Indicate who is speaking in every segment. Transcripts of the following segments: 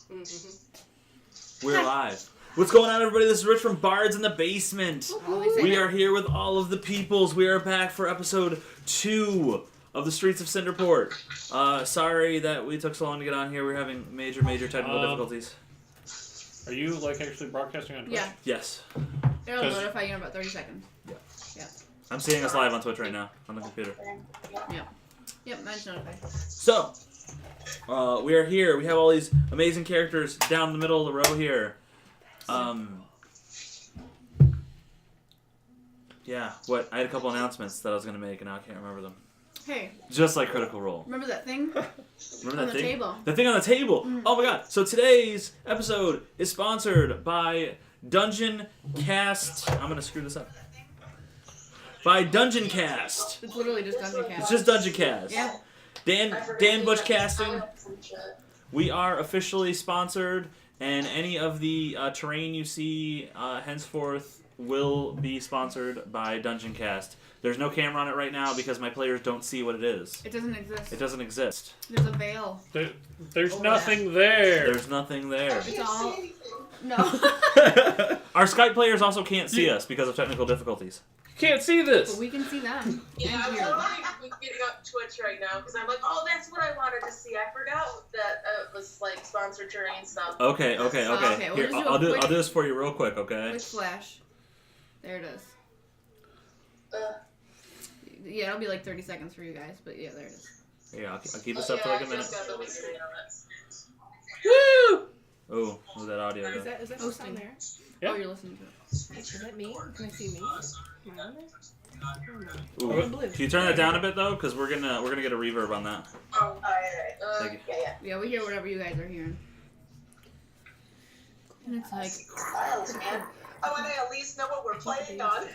Speaker 1: We're live. What's going on, everybody? This is Rich from Bards in the Basement. We are here with all of the peoples. We are back for episode 2 of the Streets of Cinderport. Sorry that we took so long to get on here. We're having major technical difficulties.
Speaker 2: Are you actually broadcasting on Twitch?
Speaker 3: Yeah.
Speaker 1: Yes.
Speaker 3: It'll notify you in about 30 seconds. Yeah.
Speaker 1: I'm seeing us live on Twitch right now on the computer.
Speaker 3: Yep, mine's notified.
Speaker 1: So, we are here. We have all these amazing characters down the middle of the row here. Yeah, what? I had a couple announcements that I was going to make, and now I can't remember them.
Speaker 3: Hey.
Speaker 1: Just like Critical Role.
Speaker 3: Remember that thing?
Speaker 1: Remember
Speaker 3: on
Speaker 1: that
Speaker 3: the
Speaker 1: thing?
Speaker 3: table.
Speaker 1: The thing on the table! Oh my god. So today's episode is sponsored by Dungeon Cast. I'm going to screw this up. By Dungeon Cast.
Speaker 3: It's literally just Dungeon Cast.
Speaker 1: It's just Dungeon Cast.
Speaker 3: Yeah.
Speaker 1: Dan Butch Casting. We are officially sponsored, and any of the terrain you see henceforth will be sponsored by Dungeon Cast. There's no camera on it right now because my players don't see what it is.
Speaker 3: It doesn't exist.
Speaker 1: It doesn't exist.
Speaker 3: There's a veil.
Speaker 2: There's nothing there.
Speaker 1: There's nothing there.
Speaker 3: It's all... No.
Speaker 1: Our Skype players also can't see us because of technical difficulties.
Speaker 2: You can't see this.
Speaker 3: But we can see them.
Speaker 4: Yeah, I'm totally getting up Twitch right now because I'm like, oh, that's what I wanted to see. I forgot that it was like sponsored terrain stuff.
Speaker 1: Okay.
Speaker 3: we'll
Speaker 1: Here,
Speaker 3: just
Speaker 1: I'll
Speaker 3: do a
Speaker 1: do this for you real quick, okay?
Speaker 3: Quick flash. There it is. Yeah, it'll be like 30 seconds for you guys, but yeah, there it is.
Speaker 1: Yeah, I'll keep this up for like a minute.
Speaker 2: Woo!
Speaker 1: Oh, where's that audio go?
Speaker 5: Is that
Speaker 3: Hosting.
Speaker 5: on there?
Speaker 2: Yeah.
Speaker 3: Oh, you're listening to it.
Speaker 5: Is that me? Can I see me? Am I on there?
Speaker 1: Ooh.
Speaker 5: Blue.
Speaker 1: Can you turn that down a bit though? Because we're gonna get a reverb on that.
Speaker 4: Oh, alright.
Speaker 1: Thank you.
Speaker 4: Yeah.
Speaker 3: Yeah, we hear whatever you guys are hearing. And it's like...
Speaker 4: I want to at least know what we're playing on.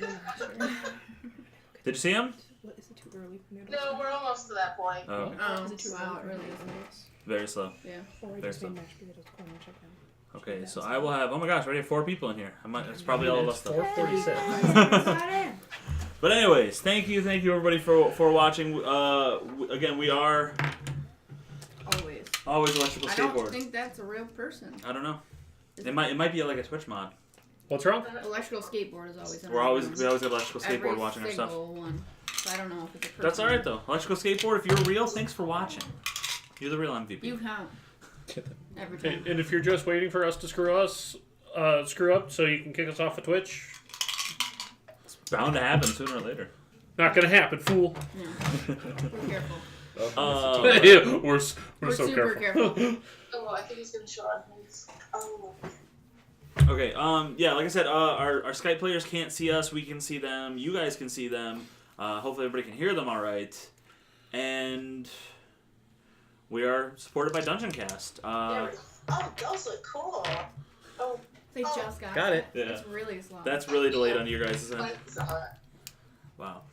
Speaker 1: Did you see him?
Speaker 5: What, is it too early for noodles?
Speaker 4: No, we're almost to that point.
Speaker 1: Oh, okay.
Speaker 3: Oh,
Speaker 5: Is it too
Speaker 3: wow,
Speaker 5: early
Speaker 3: it
Speaker 5: for
Speaker 3: really
Speaker 5: noodles?
Speaker 3: is.
Speaker 1: Very slow.
Speaker 3: Yeah.
Speaker 5: Or I
Speaker 1: Very
Speaker 5: just
Speaker 1: slow.
Speaker 5: made mashed potatoes, corn, and chicken.
Speaker 1: Okay, so I will have. Oh my gosh, we already have 4 people in here. It's probably all of us though.
Speaker 2: 4:46.
Speaker 1: But anyways, thank you everybody for watching. Again, we are
Speaker 3: Always.
Speaker 1: Electrical
Speaker 3: I don't
Speaker 1: Skateboard.
Speaker 3: think that's a real person.
Speaker 1: I don't know. It might be like a Twitch mod.
Speaker 2: What's wrong?
Speaker 3: Electrical skateboard is always.
Speaker 1: We always got electrical skateboard
Speaker 3: Every
Speaker 1: watching our stuff.
Speaker 3: single one. So I don't know if it's a person.
Speaker 1: That's all right though. Electrical skateboard. If you're real, thanks for watching. You're the real MVP.
Speaker 3: You count. Every time.
Speaker 2: And if you're just waiting for us to screw up so you can kick us off of Twitch,
Speaker 1: It's bound to happen sooner or later.
Speaker 2: not gonna happen, fool.
Speaker 3: Yeah. Be careful.
Speaker 2: We're
Speaker 3: We're
Speaker 2: so
Speaker 3: super careful.
Speaker 4: Oh, I think he's gonna show on his. Oh.
Speaker 1: Okay, yeah, like I said, our Skype players can't see us, we can see them, you guys can see them, hopefully everybody can hear them alright, and we are supported by Dungeon Cast.
Speaker 4: Oh, those look cool. Oh,
Speaker 3: They just
Speaker 6: Got it.
Speaker 1: Yeah,
Speaker 3: It's really slow.
Speaker 1: that's really delayed on your guys' end.
Speaker 4: very
Speaker 1: Wow.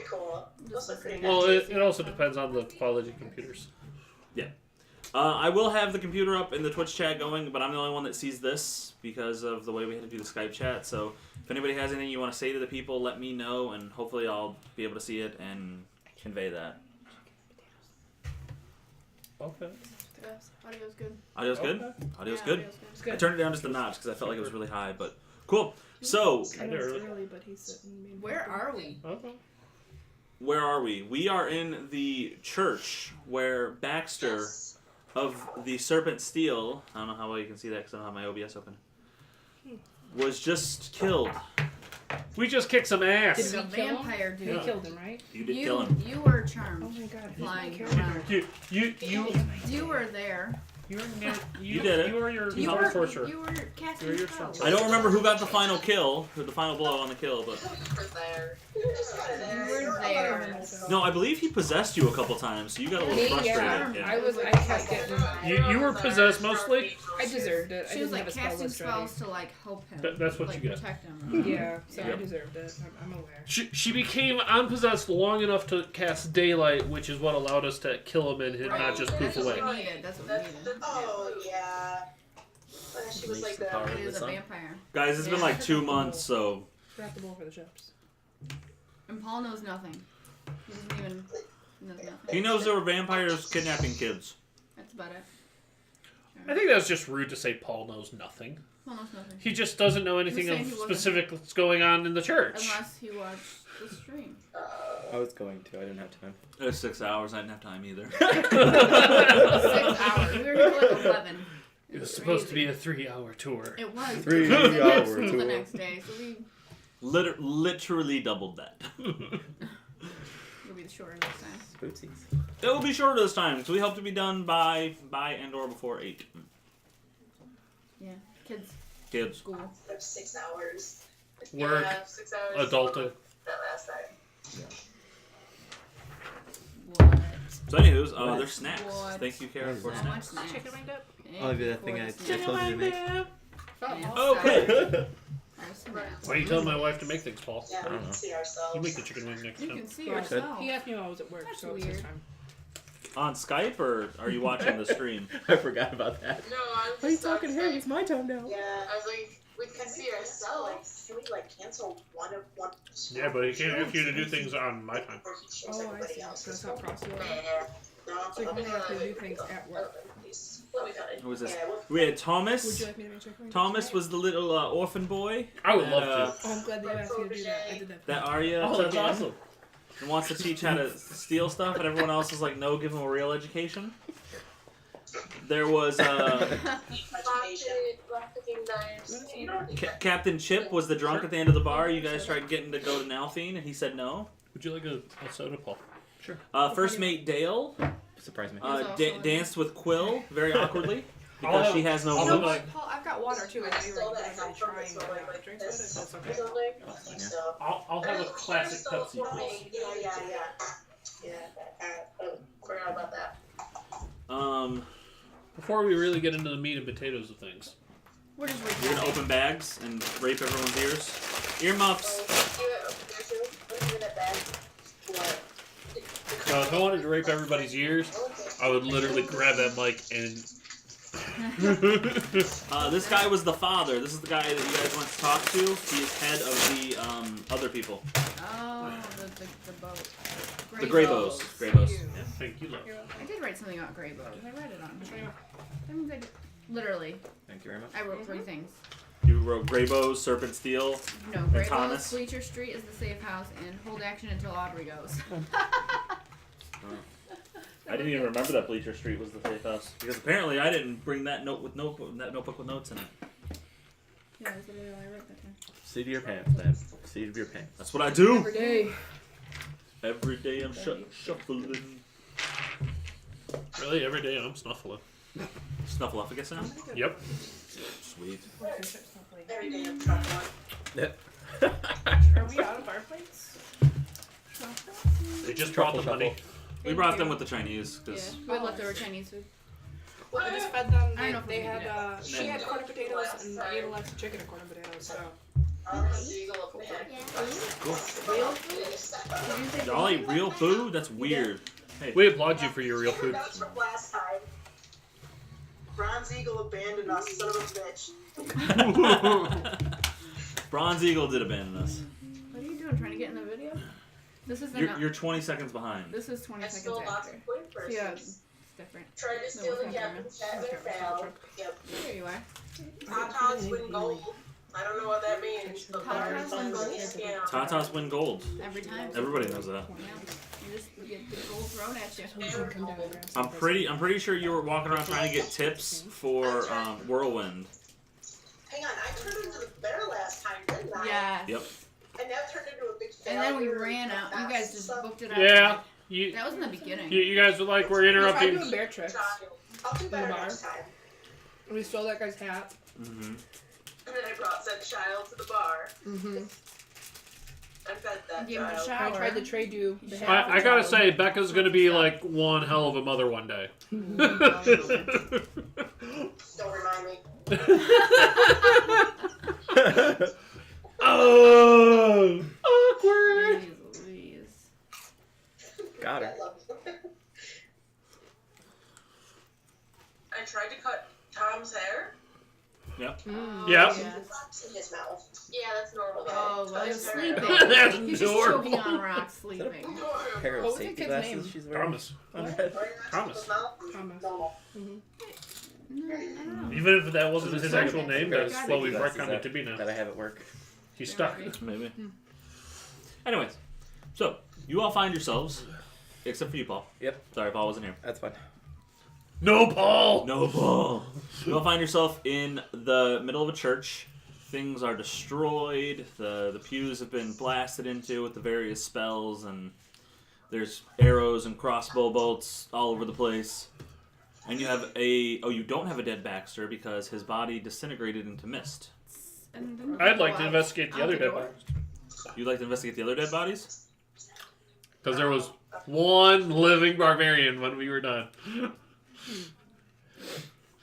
Speaker 4: cool. Those look pretty
Speaker 2: Well,
Speaker 4: nice.
Speaker 2: it also depends on the quality of computers.
Speaker 1: I will have the computer up in the Twitch chat going, but I'm the only one that sees this because of the way we had to do the Skype chat, so if anybody has anything you want to say to the people, let me know, and hopefully I'll be able to see it and convey that.
Speaker 2: Okay.
Speaker 3: Audio's good.
Speaker 1: Audio's good?
Speaker 2: Okay.
Speaker 1: Audio's
Speaker 3: Yeah,
Speaker 1: good?
Speaker 3: audio's
Speaker 1: I turned it down just a notch because I felt like it was really high, but cool. So,
Speaker 5: I know it's early, but he's sitting.
Speaker 3: Where are we?
Speaker 2: Okay.
Speaker 1: where are we? We are in the church where Baxter of the Serpent Steel, I don't know how well you can see that because I don't have my OBS open, was just killed.
Speaker 2: We just kicked some ass.
Speaker 3: It's a
Speaker 5: we kill him?
Speaker 3: vampire dude.
Speaker 5: We killed him, right?
Speaker 1: You did kill him.
Speaker 3: You were charmed.
Speaker 5: Oh my god.
Speaker 3: Flying
Speaker 5: He's my
Speaker 3: around.
Speaker 5: character.
Speaker 3: You were there.
Speaker 2: You
Speaker 1: did it.
Speaker 2: You are your
Speaker 3: You
Speaker 2: power
Speaker 3: were
Speaker 2: sorcerer.
Speaker 3: You were casting
Speaker 2: You're your
Speaker 3: spells.
Speaker 1: I don't remember who got the final kill, or the final blow on the kill, but...
Speaker 4: You were there.
Speaker 3: You were there.
Speaker 1: No, I believe he possessed you a couple times, so you got a little frustrated.
Speaker 5: I kept getting.
Speaker 2: You were possessed mostly?
Speaker 5: I deserved it.
Speaker 3: She
Speaker 5: I
Speaker 3: was
Speaker 5: didn't
Speaker 3: like
Speaker 5: have a spell
Speaker 3: casting
Speaker 5: list ready.
Speaker 3: spells to like help him.
Speaker 2: That's what
Speaker 3: like,
Speaker 2: you get.
Speaker 3: protect him.
Speaker 5: Yeah, so
Speaker 1: Yeah.
Speaker 5: I deserved it. I'm aware.
Speaker 2: She became unpossessed long enough to cast daylight, which is what allowed us to kill him and
Speaker 3: Right.
Speaker 2: not just poof
Speaker 3: That's what
Speaker 2: away.
Speaker 3: we needed. That's what we needed.
Speaker 4: Oh, yeah. She was like
Speaker 1: The power
Speaker 4: that.
Speaker 1: of
Speaker 3: It
Speaker 1: the
Speaker 3: is a
Speaker 1: sun.
Speaker 3: vampire.
Speaker 1: Guys, it's been like 2 months, so...
Speaker 5: Grab the bowl for the chips.
Speaker 3: And Paul knows nothing. He doesn't even knows nothing.
Speaker 1: He knows there were vampires kidnapping kids.
Speaker 3: That's about it.
Speaker 2: I think that's just rude to say Paul knows nothing.
Speaker 3: Paul knows nothing.
Speaker 2: He just doesn't know anything
Speaker 3: saying
Speaker 2: of
Speaker 3: he wasn't-
Speaker 2: specific that's going on in the church.
Speaker 3: Unless he watched the stream.
Speaker 6: I was going to. I didn't have time.
Speaker 1: It was 6 hours. I didn't have time either.
Speaker 3: 6 hours. We were here till like 11.
Speaker 2: It was supposed to be a 3-hour tour.
Speaker 3: It was.
Speaker 6: 3
Speaker 3: We had
Speaker 6: hour
Speaker 3: school
Speaker 6: tour.
Speaker 3: the next day, so we
Speaker 1: Literally doubled that.
Speaker 3: will be the shorter next time.
Speaker 6: Bootsies.
Speaker 1: It will be shorter this time, so we hope to be done by and or before 8.
Speaker 3: Yeah, kids,
Speaker 1: Kids.
Speaker 3: school.
Speaker 4: That's 6 hours.
Speaker 2: Work,
Speaker 4: Yeah, 6 hours.
Speaker 2: adulting.
Speaker 4: That last time.
Speaker 3: What?
Speaker 1: So, anywho's,
Speaker 6: What?
Speaker 1: there's snacks.
Speaker 3: What?
Speaker 1: Thank you, Kara, for
Speaker 6: What is
Speaker 3: So much
Speaker 1: snacks.
Speaker 3: snacks.
Speaker 5: Chicken winged up.
Speaker 6: Oh, it'd be that thing I
Speaker 3: Chicken
Speaker 6: told you to make.
Speaker 1: Okay.
Speaker 2: Why are you telling my wife to make things, Paul?
Speaker 4: Yeah,
Speaker 6: I
Speaker 4: we
Speaker 6: don't
Speaker 4: can
Speaker 6: know.
Speaker 4: see ourselves.
Speaker 2: You make the chicken wing next
Speaker 3: You
Speaker 2: time.
Speaker 3: can see
Speaker 6: Well, I could.
Speaker 3: yourself.
Speaker 5: He asked me while I was at work,
Speaker 3: That's
Speaker 5: so it's his
Speaker 3: weird.
Speaker 5: time.
Speaker 1: On Skype, or are you watching the stream?
Speaker 6: I forgot about that.
Speaker 4: No, I was
Speaker 5: Why are you
Speaker 4: just
Speaker 5: talking to him? It's my time now.
Speaker 4: Yeah, I was like, we can see ourselves. Can we cancel one?
Speaker 2: Yeah, but he can't ask you to do things on my time.
Speaker 5: Oh, I see. That's not possible.
Speaker 4: No,
Speaker 5: So you only have to do things at work.
Speaker 1: Who was this? We had
Speaker 5: Would
Speaker 1: Thomas.
Speaker 5: you like me to make chicken wings?
Speaker 1: Thomas was the little orphan boy.
Speaker 2: I would
Speaker 1: that,
Speaker 2: love
Speaker 5: Oh, I'm glad that you asked me to do that. I did that.
Speaker 1: That Arya
Speaker 2: to. Oh,
Speaker 1: took
Speaker 2: that's
Speaker 1: in
Speaker 2: awesome.
Speaker 1: and wants to teach how to steal stuff, and everyone else is like, no, give him a real education. There was Captain Chip was the drunk at the end of the bar. You guys tried getting to go to Nalthine, and he said no.
Speaker 2: Would you like a soda, Paul?
Speaker 6: Sure.
Speaker 1: First mate Dale
Speaker 6: Surprise me.
Speaker 3: was also in
Speaker 1: danced with Quill very awkwardly
Speaker 2: I'll
Speaker 1: because
Speaker 2: have-
Speaker 1: she has no
Speaker 2: I'll
Speaker 5: You know
Speaker 2: have
Speaker 1: moves.
Speaker 2: a-
Speaker 5: what, Paul? I've got water too. I know you were going to try and drink soda. That's okay.
Speaker 2: I'll have a classic Pepsi, please.
Speaker 4: Forgot about that.
Speaker 2: Before we really get into the meat and potatoes of things.
Speaker 3: We're just
Speaker 1: You're gonna open bags and rape everyone's ears. Earmuffs.
Speaker 2: So if I wanted to rape everybody's ears, I would literally grab that mic and...
Speaker 1: This guy was the father. This is the guy that you guys went to talk to. He is head of the other people.
Speaker 3: Oh, the boat.
Speaker 1: The Greybows. Greybows.
Speaker 5: You.
Speaker 1: Yeah.
Speaker 2: Thank you, love.
Speaker 3: I did write something about Greybows. I read it on here. That means I did. Literally,
Speaker 6: Thank you very much.
Speaker 3: I wrote 3 things.
Speaker 1: You wrote Greybows, Serpent Steel.
Speaker 3: No,
Speaker 1: And
Speaker 3: Greybows,
Speaker 1: Thomas.
Speaker 3: Bleacher Street is the safe house, and hold action until Aubrey goes.
Speaker 1: I didn't even remember that Bleacher Street was the safe house because apparently I didn't bring that notebook with notes in it.
Speaker 3: Yeah, that's literally all I wrote that time.
Speaker 6: Seat of your pants, man. Seat of your pants.
Speaker 1: That's what I do.
Speaker 5: Every day.
Speaker 1: Every day I'm shuffling.
Speaker 2: Really, every day I'm snuffling.
Speaker 1: Snuffleupagus now?
Speaker 2: Yep.
Speaker 1: Sweet.
Speaker 4: Every day I'm trying.
Speaker 5: Are we out of our plates?
Speaker 2: They just brought the
Speaker 6: Truffle
Speaker 2: money.
Speaker 1: We brought them with the Chinese
Speaker 3: Yeah,
Speaker 1: because
Speaker 3: we had leftover Chinese food.
Speaker 5: Well, I just fed them.
Speaker 3: I don't know if
Speaker 5: They
Speaker 3: we can
Speaker 5: had. She had corn and potatoes, and Ada likes chicken and corn and potatoes. So.
Speaker 1: y'all eat real food. That's weird. Hey,
Speaker 2: We applaud you for your real food.
Speaker 4: That was from last time. Bronze Eagle abandoned us, son of a bitch.
Speaker 1: Bronze Eagle did abandon us.
Speaker 3: What are you doing? Trying to get in the video? This is the
Speaker 1: You're 20 seconds behind.
Speaker 3: This is 20
Speaker 4: I
Speaker 3: seconds
Speaker 4: stole lots
Speaker 3: after.
Speaker 4: of coin
Speaker 3: So yeah,
Speaker 4: purses.
Speaker 3: it's different.
Speaker 4: Tried to steal the
Speaker 3: No,
Speaker 4: captain's hat and failed. Yep.
Speaker 3: There you are.
Speaker 4: Tatas win gold. I don't know what that means. But
Speaker 3: Tatas win gold?
Speaker 4: Yeah.
Speaker 1: Tatas win gold.
Speaker 3: Every time.
Speaker 1: Everybody knows that.
Speaker 3: Yeah. You just get the gold thrown at you.
Speaker 1: I'm pretty sure you were walking around trying to get tips for Whirlwind.
Speaker 4: Hang on, I turned into the bear last time, didn't I?
Speaker 3: Yeah.
Speaker 1: Yep.
Speaker 4: And that turned into a big failure.
Speaker 3: And then we ran out. You guys just booked it out.
Speaker 2: Yeah. You
Speaker 3: That was in the beginning.
Speaker 2: guys were like, we're
Speaker 5: We tried
Speaker 2: interrupting.
Speaker 5: doing bear tricks.
Speaker 4: I'll do better
Speaker 5: In the bar.
Speaker 4: next time.
Speaker 5: We stole that guy's hat.
Speaker 1: Mm-hmm.
Speaker 4: And then I brought said child to the bar.
Speaker 5: Mm-hmm.
Speaker 4: I fed that
Speaker 3: Give him a
Speaker 4: child.
Speaker 3: shower.
Speaker 5: I tried to trade you the hat.
Speaker 2: I gotta say, Becca's gonna be like one hell of a mother one day.
Speaker 4: Don't remind me.
Speaker 2: Oh, awkward.
Speaker 3: Jeez Louise.
Speaker 6: Got her.
Speaker 4: I love you. I tried to cut Tom's hair.
Speaker 1: Yep.
Speaker 5: Mm.
Speaker 2: Yep.
Speaker 3: Yeah.
Speaker 4: Rocks in his mouth. Yeah, that's normal.
Speaker 3: Oh, well, he was
Speaker 4: That's
Speaker 3: sleeping.
Speaker 2: That's
Speaker 3: He's just
Speaker 2: adorable.
Speaker 3: choking on rocks, sleeping.
Speaker 6: Pair of
Speaker 5: What was the
Speaker 6: safety
Speaker 5: kid's
Speaker 6: glasses
Speaker 5: name?
Speaker 6: she's wearing.
Speaker 2: Thomas.
Speaker 6: On her head.
Speaker 2: Thomas.
Speaker 5: Thomas.
Speaker 4: Normal.
Speaker 5: Mm-hmm.
Speaker 3: I don't know.
Speaker 2: Even if that wasn't his actual name,
Speaker 3: Gotta
Speaker 2: that's
Speaker 3: be.
Speaker 2: what we've
Speaker 6: That's
Speaker 2: reckoned it to be now.
Speaker 6: that I have at work.
Speaker 2: He's stuck.
Speaker 1: Maybe. Anyways, so you all find yourselves, except for you, Paul.
Speaker 6: Yep.
Speaker 1: Sorry, Paul wasn't here.
Speaker 6: That's fine.
Speaker 2: No, Paul!
Speaker 1: No, Paul. You all find yourself in the middle of a church. Things are destroyed. The pews have been blasted into with the various spells, and there's arrows and crossbow bolts all over the place. And you have you don't have a dead Baxter because his body disintegrated into mist.
Speaker 3: And then
Speaker 2: I'd like
Speaker 3: go
Speaker 2: to
Speaker 3: out-
Speaker 2: investigate the
Speaker 3: out
Speaker 2: other dead
Speaker 3: door.
Speaker 2: bodies.
Speaker 1: You'd like to investigate the other dead bodies?
Speaker 2: Because there was one living barbarian when we were done.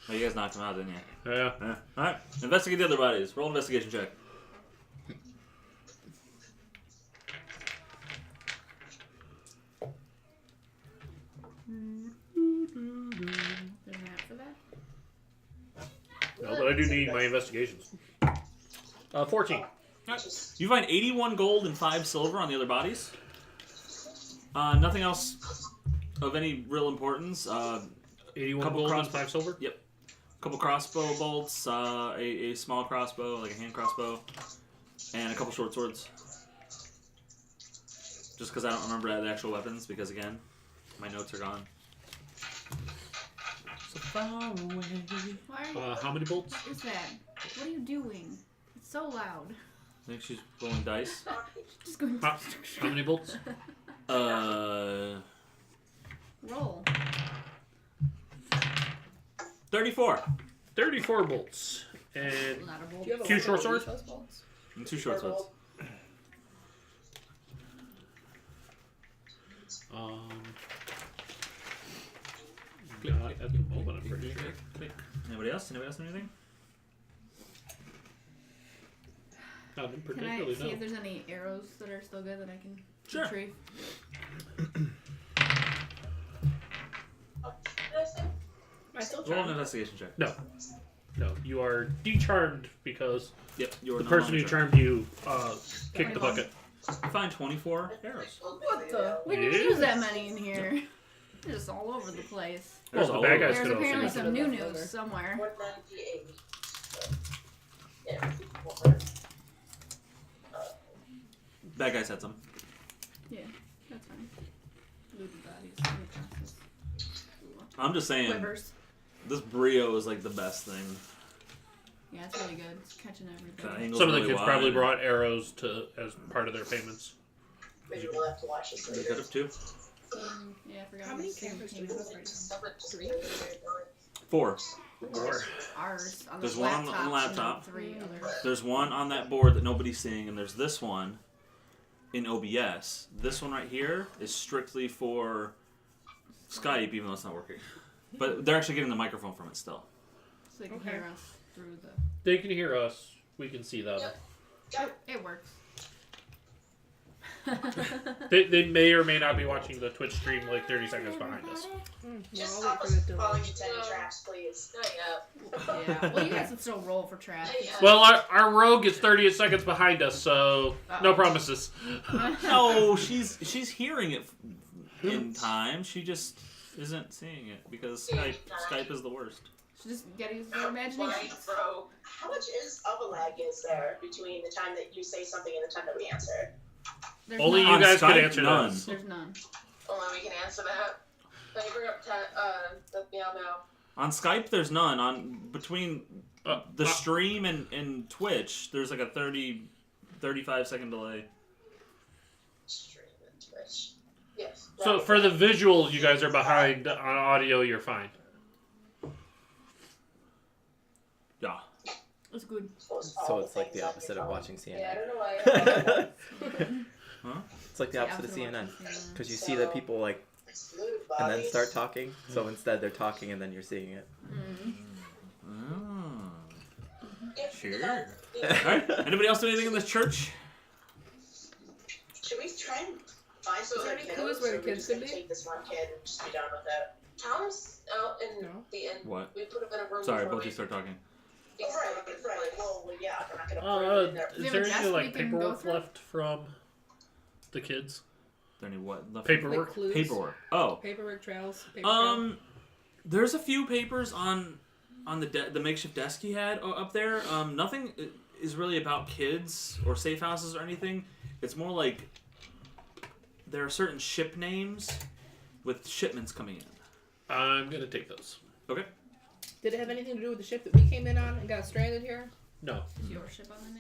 Speaker 1: Oh, you guys knocked him out, didn't you?
Speaker 2: Yeah.
Speaker 1: Yeah. Alright, investigate the other bodies. Roll an investigation check.
Speaker 3: There's an app for that.
Speaker 2: No, but I do need my investigations. 14.
Speaker 1: You find 81 gold and 5 silver on the other bodies. Nothing else of any real importance.
Speaker 2: 81
Speaker 1: Couple
Speaker 2: gold and
Speaker 1: crossbow-
Speaker 2: 5 silver?
Speaker 1: Yep. A couple crossbow bolts, a small crossbow, like a hand crossbow, and a couple short swords. Just because I don't remember the actual weapons, because again, my notes are gone. So far away.
Speaker 3: Why are you,
Speaker 2: How many bolts?
Speaker 3: what is that? What are you doing? It's so loud.
Speaker 1: I think she's rolling dice.
Speaker 3: Just going
Speaker 2: How many bolts?
Speaker 3: roll.
Speaker 1: 34.
Speaker 2: 34 bolts. And
Speaker 3: Not a
Speaker 5: Do
Speaker 3: bolt.
Speaker 5: you have a
Speaker 2: Two
Speaker 5: weapon
Speaker 2: short
Speaker 5: that
Speaker 2: swords?
Speaker 5: uses bolts?
Speaker 1: And 2 short swords.
Speaker 2: not at the moment, I'm pretty sure.
Speaker 1: Anybody else? Anybody else? Anything?
Speaker 2: Not in
Speaker 3: Can I
Speaker 2: particularly,
Speaker 3: see
Speaker 2: no.
Speaker 3: if there's any arrows that are still good that I can
Speaker 1: Sure.
Speaker 3: retrieve?
Speaker 5: I still
Speaker 1: Roll an
Speaker 5: try.
Speaker 1: investigation check.
Speaker 2: No, you are decharmed because
Speaker 1: Yep, you are
Speaker 2: the
Speaker 1: no
Speaker 2: person
Speaker 1: longer
Speaker 2: who charmed you kicked the bucket.
Speaker 1: You find 24 arrows.
Speaker 3: What the? We didn't
Speaker 2: Yeah.
Speaker 3: use that many in here. They're just all over the place.
Speaker 2: Well, the
Speaker 1: all
Speaker 2: bad
Speaker 1: over.
Speaker 2: guys
Speaker 3: There's
Speaker 2: could
Speaker 3: apparently
Speaker 2: also
Speaker 3: some new
Speaker 5: Left over.
Speaker 3: news somewhere.
Speaker 4: 198. Yeah.
Speaker 1: Bad guys had some.
Speaker 3: Yeah, that's fine. Looted bodies. in the process.
Speaker 1: I'm just saying,
Speaker 3: Quivers.
Speaker 1: this brio is like the best thing.
Speaker 3: Yeah, it's really good. It's catching
Speaker 1: The
Speaker 3: everything.
Speaker 1: angle's
Speaker 2: Some of the
Speaker 1: really
Speaker 2: kids
Speaker 1: wide.
Speaker 2: probably brought arrows as part of their payments.
Speaker 4: Maybe we'll have to watch this
Speaker 1: They
Speaker 4: later.
Speaker 1: could have too.
Speaker 3: Yeah, I forgot.
Speaker 5: How many
Speaker 3: to see
Speaker 5: cameras do
Speaker 3: came
Speaker 5: you
Speaker 3: out.
Speaker 5: have right
Speaker 4: Three.
Speaker 1: 4.
Speaker 2: Or
Speaker 3: Ours on
Speaker 1: There's
Speaker 3: the
Speaker 1: one on the
Speaker 3: laptop.
Speaker 1: laptop.
Speaker 3: 3 others.
Speaker 1: There's one on that board that nobody's seeing, and there's this one in OBS. This one right here is strictly for Skype, even though it's not working. But they're actually getting the microphone from it still.
Speaker 3: So they can
Speaker 5: Okay.
Speaker 3: hear us through the.
Speaker 2: they can hear us. We can see them.
Speaker 3: It works.
Speaker 2: They may or may not be watching the Twitch stream like 30 seconds behind us.
Speaker 5: Well,
Speaker 4: Just
Speaker 5: I'll
Speaker 4: stop
Speaker 5: wait for
Speaker 4: us
Speaker 5: the
Speaker 4: falling
Speaker 5: delay.
Speaker 4: into any traps, please.
Speaker 3: Yeah. Well, you guys can still roll for traps.
Speaker 2: Well, our rogue is 30 seconds behind us, so no promises.
Speaker 1: No, she's hearing it in time. She just isn't seeing it because Skype is the worst.
Speaker 3: So just gotta use your imagination.
Speaker 4: Bro, how much of a lag is there between the time that you say something and the time that we answer?
Speaker 3: There's
Speaker 2: Only
Speaker 3: none.
Speaker 2: you guys could
Speaker 1: Skype,
Speaker 2: answer
Speaker 1: none.
Speaker 2: those.
Speaker 3: There's none.
Speaker 4: Only we can answer that. Let me bring up the meow meow.
Speaker 1: On Skype, there's none. On between the stream and Twitch, there's like a 35 second delay.
Speaker 4: Stream and Twitch. Yes.
Speaker 2: So for the visual, you guys are behind. On audio, you're fine.
Speaker 1: Yeah.
Speaker 3: It's good.
Speaker 6: So it's like the opposite of watching
Speaker 4: Yeah, I
Speaker 6: CNN.
Speaker 4: don't know why.
Speaker 6: It's like the opposite of CNN. Because you see that people like and then start talking. So instead they're talking and then you're seeing it.
Speaker 1: Oh. Sure. Alright. Anybody else do anything in this church?
Speaker 4: Should we try and find some
Speaker 5: Is there
Speaker 4: other
Speaker 5: any
Speaker 4: kiddos,
Speaker 5: clues where
Speaker 4: or
Speaker 5: the
Speaker 4: we
Speaker 5: kids
Speaker 4: just
Speaker 5: could
Speaker 4: gonna
Speaker 5: be?
Speaker 4: take this one kid and just be done with it? Tom's out in
Speaker 5: No.
Speaker 4: the end.
Speaker 1: What?
Speaker 4: We put him in a room.
Speaker 1: Sorry,
Speaker 4: before
Speaker 1: both of
Speaker 4: we-
Speaker 1: you start talking.
Speaker 4: Right. Well, yeah, we're not gonna put him in there.
Speaker 3: Do you
Speaker 2: Is
Speaker 3: have a
Speaker 2: there any
Speaker 3: desk
Speaker 2: like
Speaker 3: we can go
Speaker 2: paperwork
Speaker 3: through?
Speaker 2: left from the kids?
Speaker 1: Is there any what? Left?
Speaker 5: Like
Speaker 2: Paperwork.
Speaker 5: clues.
Speaker 1: Paperwork. Oh.
Speaker 5: Paperwork trails. Paper trail.
Speaker 1: There's a few papers on on the makeshift desk he had up there. Nothing is really about kids or safe houses or anything. It's more like there are certain ship names with shipments coming in.
Speaker 2: I'm gonna take those.
Speaker 1: Okay.
Speaker 5: Did it have anything to do with the ship that we came in on and got stranded here?
Speaker 2: No.
Speaker 3: Is your ship on the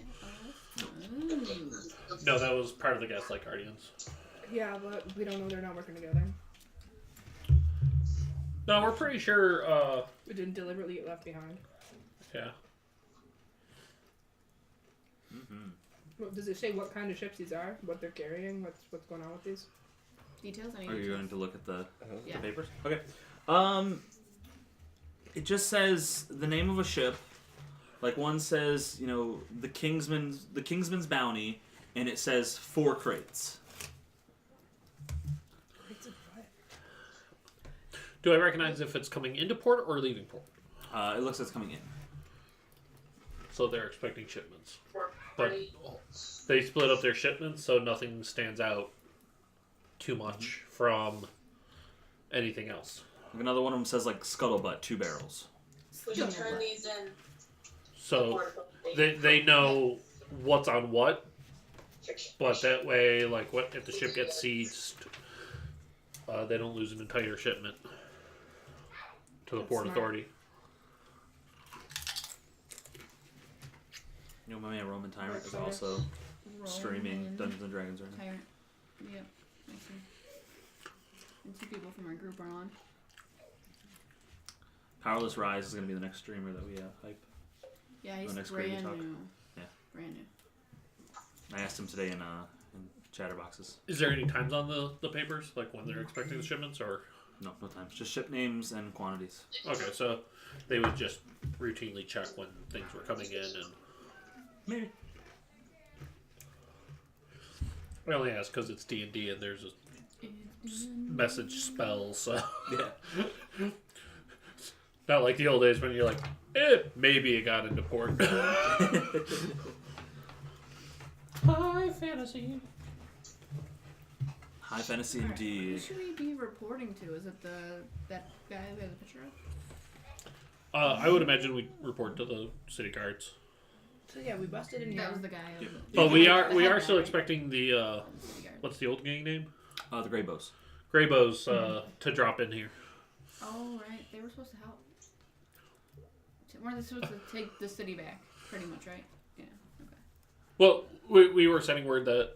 Speaker 3: list?
Speaker 2: No, that was part of the Gaslight Guardians.
Speaker 5: Yeah, but we don't know they're not working together.
Speaker 2: No, we're pretty sure,
Speaker 5: We didn't deliberately get left behind.
Speaker 2: yeah.
Speaker 5: Does it say what kind of ships these are? What they're carrying? What's going on with these?
Speaker 3: Details? Any
Speaker 1: Are you
Speaker 3: details?
Speaker 1: going to look at the
Speaker 3: Yeah.
Speaker 1: papers? Okay. It just says the name of a ship. Like one says, the Kingsman's Bounty, and it says 4 crates.
Speaker 2: Do I recognize if it's coming into port or leaving port?
Speaker 1: It looks like it's coming in.
Speaker 2: So they're expecting shipments.
Speaker 4: For
Speaker 2: But
Speaker 4: free.
Speaker 2: they split up their shipments so nothing stands out too much from anything else.
Speaker 1: Like another one of them says like Scuttlebutt, 2 barrels.
Speaker 4: We should turn these in.
Speaker 2: So they know what's on what, but that way, like, what if the ship gets seized, they don't lose an entire shipment to the
Speaker 3: That's
Speaker 2: port
Speaker 3: smart.
Speaker 2: authority.
Speaker 1: My man Roman Tyrant is also streaming Dungeons and Dragons right now.
Speaker 3: Tyrant. Yep. I see. And 2 people from our group are on.
Speaker 1: Powerless Rise is going to be the next streamer that we hype.
Speaker 3: Yeah, he's
Speaker 1: next Gravy
Speaker 3: brand
Speaker 1: Talk.
Speaker 3: new.
Speaker 1: Yeah.
Speaker 3: Brand new.
Speaker 1: I asked him today in Chatterboxes.
Speaker 2: Is there any times on the papers, like when they're expecting the shipments, or?
Speaker 1: No times. Just ship names and quantities.
Speaker 2: Okay, so they would just routinely check when things were coming in, and
Speaker 1: Maybe.
Speaker 2: I only ask because it's D&D and there's a message spell, so
Speaker 1: Yeah.
Speaker 2: not like the old days when you're like, maybe it got into port. High fantasy.
Speaker 1: High fantasy
Speaker 3: Alright, Who
Speaker 1: indeed.
Speaker 3: should we be reporting to? Is it that guy we have the picture of?
Speaker 2: I would imagine we report to the city guards,
Speaker 5: So yeah, we busted in here.
Speaker 3: That was the guy.
Speaker 1: Yep.
Speaker 2: but we are
Speaker 3: head
Speaker 2: still
Speaker 3: guy.
Speaker 2: expecting the
Speaker 3: City guard.
Speaker 2: what's the old gang name?
Speaker 1: The Grey Bows.
Speaker 2: Greybows to drop in here.
Speaker 3: Oh right, they were supposed to help. Weren't they supposed to take the city back? Pretty much, right? Yeah. Okay.
Speaker 2: Well, we were sending word that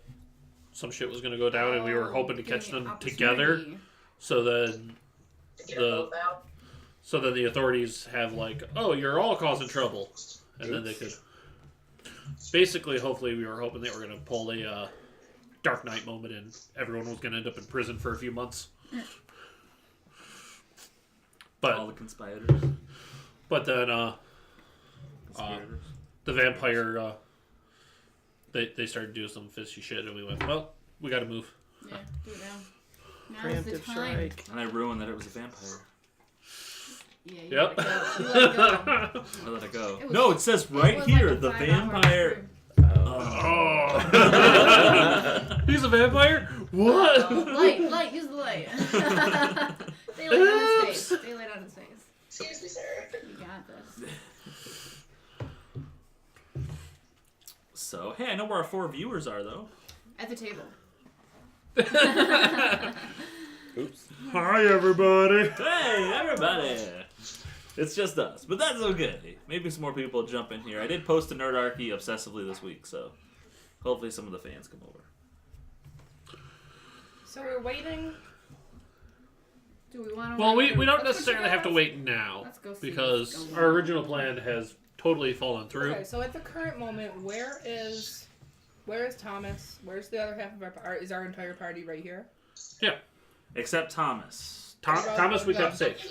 Speaker 2: some shit was going to go down, and we were hoping to catch
Speaker 3: Giving
Speaker 2: them
Speaker 3: the
Speaker 2: together.
Speaker 3: opportunity.
Speaker 2: So then,
Speaker 4: To get them both out.
Speaker 2: so then the authorities have like, oh, you're all causing trouble, and then they could. Basically, hopefully, we were hoping they were going to pull a Dark Knight moment, and everyone was going to end up in prison for a few months.
Speaker 1: All
Speaker 2: But
Speaker 1: the conspirators.
Speaker 2: then
Speaker 1: Conspirators.
Speaker 2: the vampire they started doing some fishy shit, and we went, well, we got to move.
Speaker 3: Yeah, do it now. Now is the
Speaker 6: Preemptive
Speaker 3: time.
Speaker 6: strike.
Speaker 1: And I ruined that it was a vampire.
Speaker 3: Yeah, you
Speaker 2: Yep.
Speaker 3: let it go. You let it go.
Speaker 1: I let it go.
Speaker 3: It was-
Speaker 1: No, it says
Speaker 3: It
Speaker 1: right
Speaker 3: was
Speaker 1: here,
Speaker 3: like a
Speaker 1: the
Speaker 3: 5-hour
Speaker 1: vampire.
Speaker 3: stream.
Speaker 2: Oh. He's a vampire? What?
Speaker 3: Light, use the light. They laid on his face. They laid on his face.
Speaker 4: Excuse me, sir.
Speaker 3: You got this.
Speaker 1: So, hey, I know where our 4 viewers are, though.
Speaker 3: At the table.
Speaker 6: Oops.
Speaker 2: Hi, everybody.
Speaker 1: Hey, everybody! It's just us, but that's okay. Maybe some more people will jump in here. I did post to Nerdarchy obsessively this week, so hopefully some of the fans come over.
Speaker 5: So we're waiting.
Speaker 3: Do we want to?
Speaker 2: Well, we don't necessarily have to wait now
Speaker 3: Let's go see
Speaker 2: because
Speaker 3: what's going
Speaker 2: our
Speaker 3: on.
Speaker 2: original plan has totally fallen through.
Speaker 5: Okay, so at the current moment, where is Thomas? Where's the other half of is our entire party right here?
Speaker 1: Except Thomas.
Speaker 2: Thomas, we kept safe.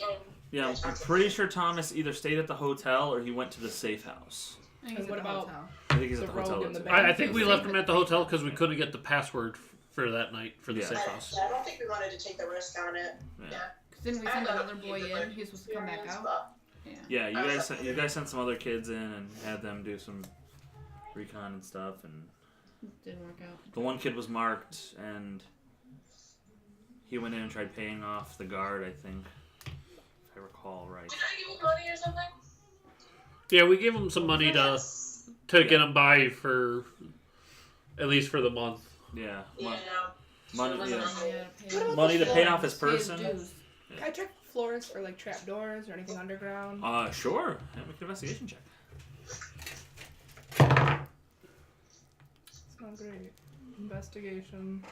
Speaker 1: Yeah, I'm pretty sure Thomas either stayed at the hotel or he went to the safe house.
Speaker 3: I think
Speaker 5: And
Speaker 3: he's
Speaker 5: what
Speaker 3: at the
Speaker 5: about-
Speaker 3: hotel.
Speaker 1: I think he's
Speaker 5: The
Speaker 1: at the hotel.
Speaker 5: rogue and the
Speaker 1: too.
Speaker 5: bad.
Speaker 2: I think we left him at the hotel because we couldn't get the password for that night for the
Speaker 1: Yeah.
Speaker 2: safe house.
Speaker 4: I don't think we wanted to take the risk on it.
Speaker 1: Yeah.
Speaker 3: Cause didn't we send another boy in? He was supposed to come back out. Yeah.
Speaker 1: Yeah, you guys sent some other kids in and had them do some recon and stuff, and
Speaker 3: Didn't work out.
Speaker 1: the one kid was marked, and he went in and tried paying off the guard, I think, if I recall right.
Speaker 4: Did I give you money or something?
Speaker 2: Yeah, we gave them some money to get them by for at least for the month.
Speaker 1: Yeah.
Speaker 4: Yeah.
Speaker 1: Money, yeah.
Speaker 3: Yeah,
Speaker 1: Money to pay off his
Speaker 3: pay his
Speaker 1: person.
Speaker 3: dues.
Speaker 5: Can I check floors for like trap doors or anything underground?
Speaker 1: Sure. Yeah, make an investigation check.
Speaker 5: Sounds great. Investigation.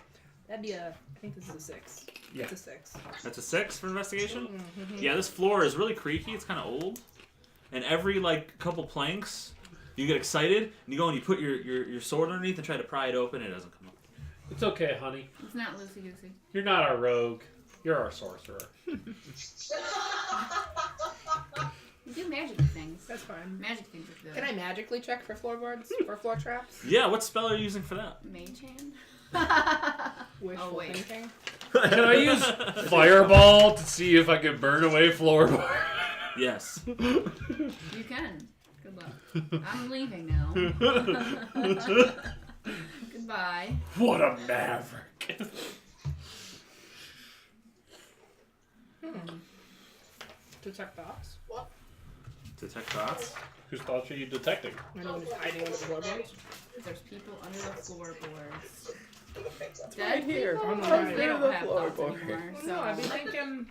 Speaker 5: That'd be I think this is a 6.
Speaker 2: Yeah.
Speaker 5: It's a 6.
Speaker 1: That's a 6 for investigation.
Speaker 5: Mm-hmm.
Speaker 1: Yeah, this floor is really creaky. It's kind of old, and every like couple planks, you get excited and you go and you put your sword underneath and try to pry it open. And it doesn't come up.
Speaker 2: It's okay, honey.
Speaker 3: It's not loosey goosey.
Speaker 2: You're not our rogue. You're our sorcerer.
Speaker 3: You do magic things.
Speaker 5: That's fine.
Speaker 3: Magic things are good.
Speaker 5: Can I magically check for floorboards? For floor traps?
Speaker 1: Yeah. What spell are you using for that?
Speaker 3: Mage hand?
Speaker 5: Wishful
Speaker 3: wait.
Speaker 5: thinking?
Speaker 2: Can I use fireball to see if I can burn away floorboard?
Speaker 1: Yes.
Speaker 3: You can. Good luck. I'm leaving now. Goodbye.
Speaker 2: What a maverick!
Speaker 5: Detect thoughts?
Speaker 1: Detect thoughts.
Speaker 2: Whose thoughts are you detecting?
Speaker 5: Anyone who's hiding under the floorboards?
Speaker 3: There's people under the floorboards.
Speaker 6: Right
Speaker 3: Dead
Speaker 6: here.
Speaker 3: people?
Speaker 5: On the
Speaker 3: Because
Speaker 5: right.
Speaker 3: they
Speaker 6: Under
Speaker 3: don't
Speaker 6: the
Speaker 3: have thoughts
Speaker 6: floorboard.
Speaker 3: anymore.
Speaker 5: No, I'd be
Speaker 3: So
Speaker 5: thinking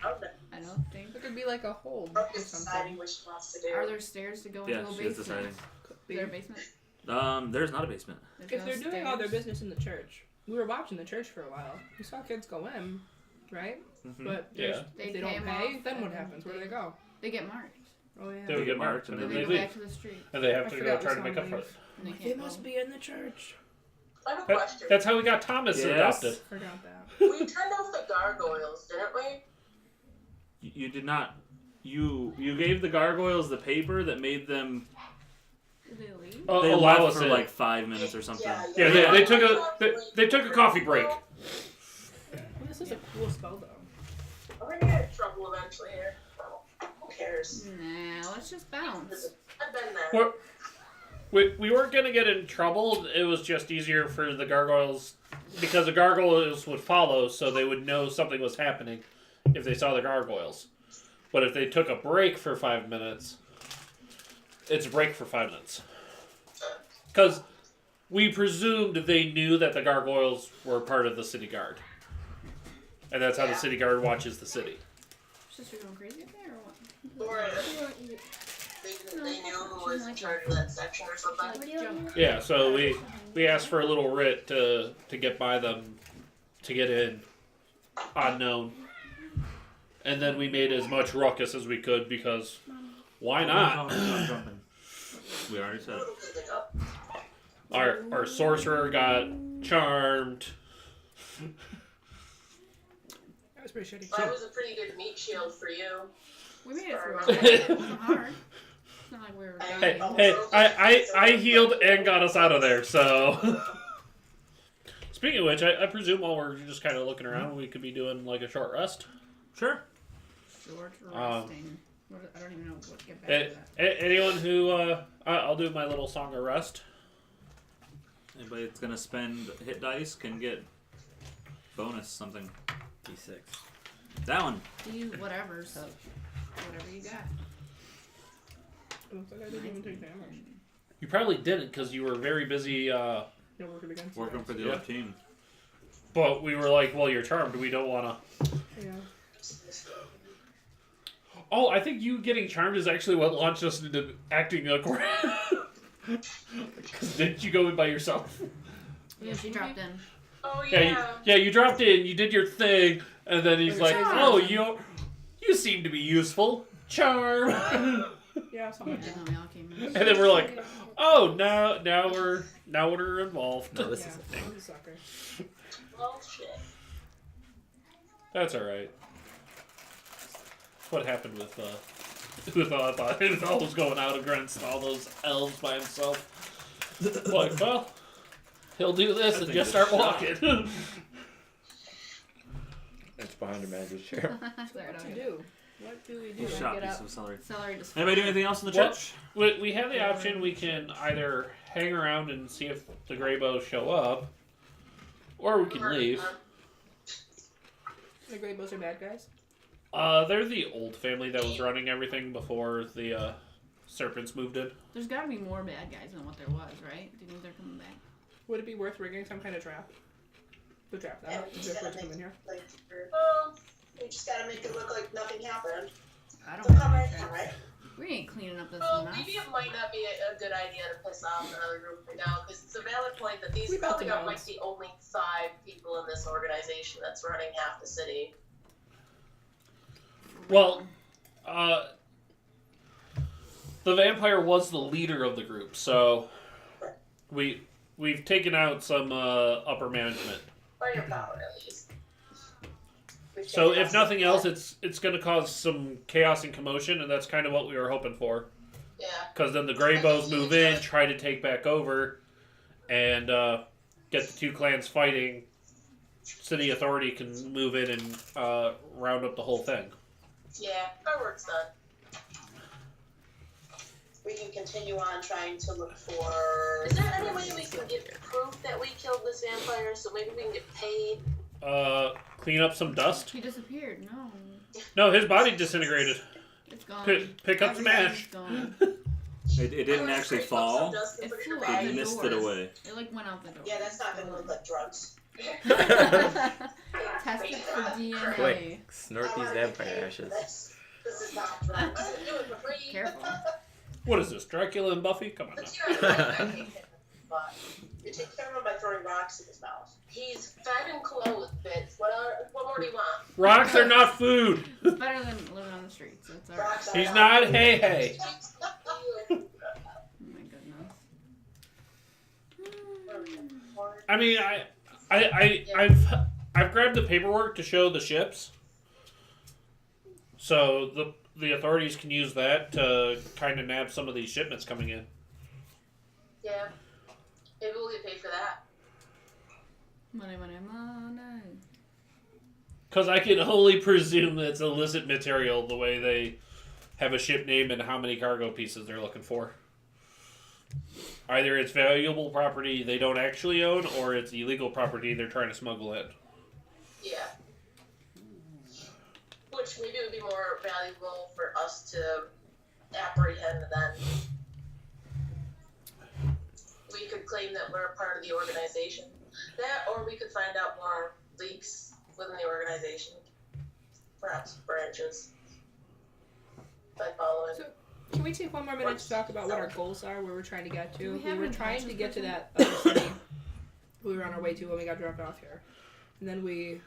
Speaker 3: I don't think.
Speaker 5: it could be like a hold
Speaker 4: Brooke
Speaker 5: or
Speaker 4: is deciding
Speaker 5: something.
Speaker 4: what she wants to do.
Speaker 3: Are there stairs to go
Speaker 1: Yeah,
Speaker 3: into a
Speaker 1: she is
Speaker 3: basement?
Speaker 1: deciding.
Speaker 5: Could
Speaker 3: Is
Speaker 5: be.
Speaker 3: there a basement?
Speaker 1: There's not a basement.
Speaker 3: There's
Speaker 5: If
Speaker 3: no
Speaker 5: they're doing all their
Speaker 3: stairs?
Speaker 5: business in the church, we were watching the church for a while. We saw kids go in, right?
Speaker 1: Mhm.
Speaker 5: But
Speaker 2: Yeah.
Speaker 3: They
Speaker 5: if they
Speaker 3: pay
Speaker 5: don't
Speaker 3: 'em
Speaker 5: pay,
Speaker 3: off
Speaker 5: then what
Speaker 3: and
Speaker 5: happens? Where do they go?
Speaker 3: They get marked.
Speaker 5: Oh yeah.
Speaker 2: They would get marked and
Speaker 1: and
Speaker 2: then
Speaker 3: They
Speaker 2: they
Speaker 3: go
Speaker 2: leave.
Speaker 3: back to the street.
Speaker 2: And they have
Speaker 5: I
Speaker 2: to
Speaker 5: forgot
Speaker 2: go try
Speaker 5: we
Speaker 2: to make
Speaker 5: saw
Speaker 2: up for
Speaker 5: them
Speaker 2: it.
Speaker 3: And they
Speaker 5: They
Speaker 3: can't
Speaker 5: must
Speaker 3: go.
Speaker 5: be in the church.
Speaker 4: I have a
Speaker 2: That-
Speaker 4: question.
Speaker 2: that's how we got Thomas
Speaker 1: Yes.
Speaker 2: adopted.
Speaker 5: Forgot that.
Speaker 4: We turned off the gargoyles, didn't we?
Speaker 1: You did not. You gave the gargoyles the paper that made them.
Speaker 3: Did they leave?
Speaker 1: They
Speaker 2: Allow
Speaker 1: left
Speaker 2: us
Speaker 1: for
Speaker 2: in.
Speaker 1: like 5 minutes or something.
Speaker 2: Yeah, they took they took a coffee break.
Speaker 5: Well, this is a cool spell though.
Speaker 4: We're gonna get in trouble eventually here. Who cares?
Speaker 3: Nah, let's just bounce.
Speaker 4: I've been there.
Speaker 2: We weren't gonna get in trouble. It was just easier for the gargoyles because the gargoyles would follow, so they would know something was happening if they saw the gargoyles. But if they took a break for 5 minutes, it's a break for 5 minutes. Because we presumed they knew that the gargoyles were part of the city guard, and that's how the city guard watches the city.
Speaker 3: It's just you're going crazy up there or what?
Speaker 4: Or they knew who was in charge of that section or something.
Speaker 3: Jump.
Speaker 2: Yeah, so we asked for a little writ to get by them to get in unknown. And then we made as much ruckus as we could because why not?
Speaker 1: We already said it.
Speaker 2: Our sorcerer got charmed.
Speaker 5: That was pretty shitty.
Speaker 4: That was a pretty good meat shield for you.
Speaker 3: We made it through all that. It wasn't hard. It's not like we were
Speaker 2: Hey,
Speaker 3: dying.
Speaker 2: I healed and got us out of there, so speaking of which, I presume while we're just kind of looking around, we could be doing like a short rest.
Speaker 1: Sure.
Speaker 3: Short resting. I don't even know what to get back to that.
Speaker 2: Anyone who I'll do my little song of rest.
Speaker 1: Anybody that's gonna spend hit dice can get bonus something.
Speaker 6: D6.
Speaker 1: That one.
Speaker 3: Do whatever's. Whatever you got.
Speaker 5: It looks like I didn't even take damage.
Speaker 2: You probably didn't because you were very busy.
Speaker 5: Yeah, working against
Speaker 1: Working
Speaker 5: you
Speaker 1: for
Speaker 5: guys.
Speaker 1: the other team.
Speaker 2: But we were like, well, you're charmed. We don't want to.
Speaker 5: Yeah.
Speaker 2: Oh, I think you getting charmed is actually what launched us into acting a Because didn't you go in by yourself?
Speaker 3: Yeah, she dropped in.
Speaker 4: Oh
Speaker 2: Yeah, you dropped in, you did your thing, and then he's like,
Speaker 3: Charmed.
Speaker 2: oh, you seem to be useful. Charm.
Speaker 5: Yeah, something
Speaker 3: And
Speaker 5: like that.
Speaker 3: then we all came in.
Speaker 2: And then we're like, oh, now we're involved.
Speaker 6: No, this
Speaker 5: Yeah,
Speaker 6: is a thing.
Speaker 5: I'm a sucker.
Speaker 4: Well, shit.
Speaker 2: That's all right. What happened with who thought was going out against all those elves by himself? Like, well, he'll do this and
Speaker 1: think
Speaker 2: just
Speaker 1: it's
Speaker 2: start
Speaker 1: shot.
Speaker 2: walking.
Speaker 6: It's behind Amanda's chair.
Speaker 3: Clear it
Speaker 5: What
Speaker 3: out.
Speaker 5: to do? What do we do?
Speaker 1: Shot
Speaker 5: Get
Speaker 1: piece
Speaker 5: up.
Speaker 1: of celery.
Speaker 3: Celery just.
Speaker 1: Anybody do anything else in the
Speaker 2: What?
Speaker 1: church?
Speaker 2: We have the option. We can either hang around and see if the Greybows show up, or we can leave.
Speaker 5: The Greybows are bad guys.
Speaker 2: They're the old family that was running everything before the serpents moved in.
Speaker 3: There's got to be more bad guys than what there was, right? Do you think they're coming back?
Speaker 5: Would it be worth rigging some kind of trap? To trap them.
Speaker 7: Yeah,
Speaker 5: Is there to come in here?
Speaker 7: We just gotta make it look like nothing happened.
Speaker 3: I don't
Speaker 7: They'll
Speaker 3: know.
Speaker 7: come right down, right?
Speaker 3: We ain't cleaning up this
Speaker 4: Well,
Speaker 3: mess.
Speaker 4: maybe it might not be a good idea to piss off another group right now, because it's a valid point that these
Speaker 5: We got
Speaker 4: probably
Speaker 5: the
Speaker 4: are like
Speaker 5: balance.
Speaker 4: the only 5 people in this organization that's running half the city.
Speaker 2: Well, the vampire was the leader of the group, so we've taken out some upper management.
Speaker 4: Firepower, at least.
Speaker 7: We've
Speaker 2: So
Speaker 7: taken
Speaker 2: if
Speaker 7: out
Speaker 2: nothing
Speaker 7: some-
Speaker 2: else, it's going to cause some chaos and commotion, and that's kind of what we were hoping for.
Speaker 4: Yeah.
Speaker 2: Because then the Greybows move in, try to take back over, and get the 2 clans fighting. City authority can move in and round up the whole thing.
Speaker 4: Yeah, our work's done.
Speaker 7: We can continue on trying to look for.
Speaker 4: Is there any way we can get proof that we killed this vampire so maybe we can get paid?
Speaker 2: Clean up some dust.
Speaker 3: He disappeared. No.
Speaker 2: No, his body disintegrated.
Speaker 3: It's gone.
Speaker 2: Pick up some ash.
Speaker 3: Everything's gone.
Speaker 1: It didn't actually fall.
Speaker 3: It flew
Speaker 1: It
Speaker 3: out the
Speaker 1: missed
Speaker 3: door.
Speaker 1: it away.
Speaker 3: It like went out the door.
Speaker 7: Yeah, that's not gonna look like drugs.
Speaker 3: Test it for DNA.
Speaker 6: Quick, snort these vampire ashes.
Speaker 7: This is not drugs.
Speaker 4: Do it for free.
Speaker 3: Careful.
Speaker 2: What is this, Dracula and Buffy? Come on now.
Speaker 7: But you take care of him by throwing rocks in his mouth.
Speaker 4: He's fed and clothed, Fitz. What more do you want?
Speaker 2: Rocks are not food.
Speaker 3: It's better than living on the streets. It's alright.
Speaker 7: Rocks are
Speaker 2: He's not hey hey.
Speaker 3: Oh my goodness.
Speaker 2: I mean, I've grabbed the paperwork to show the ships, so the authorities can use that to kind of nab some of these shipments coming in.
Speaker 4: Yeah. Maybe we'll get paid for that.
Speaker 3: Money, money, money.
Speaker 2: Because I can only presume that it's illicit material the way they have a ship name and how many cargo pieces they're looking for. Either it's valuable property they don't actually own, or it's illegal property they're trying to smuggle in.
Speaker 4: Yeah. Which maybe would be more valuable for us to apprehend then. We could claim that we're a part of the organization. That, or we could find out more leaks within the organization. Perhaps branches. By following.
Speaker 5: So, can we take one more minute to talk about what our goals are, where we're trying to get
Speaker 3: Do
Speaker 5: to?
Speaker 3: we have
Speaker 5: were
Speaker 3: an
Speaker 5: trying to
Speaker 3: attachment
Speaker 5: get to
Speaker 3: person?
Speaker 5: that other city we were on our way to when we got dropped off here. And then we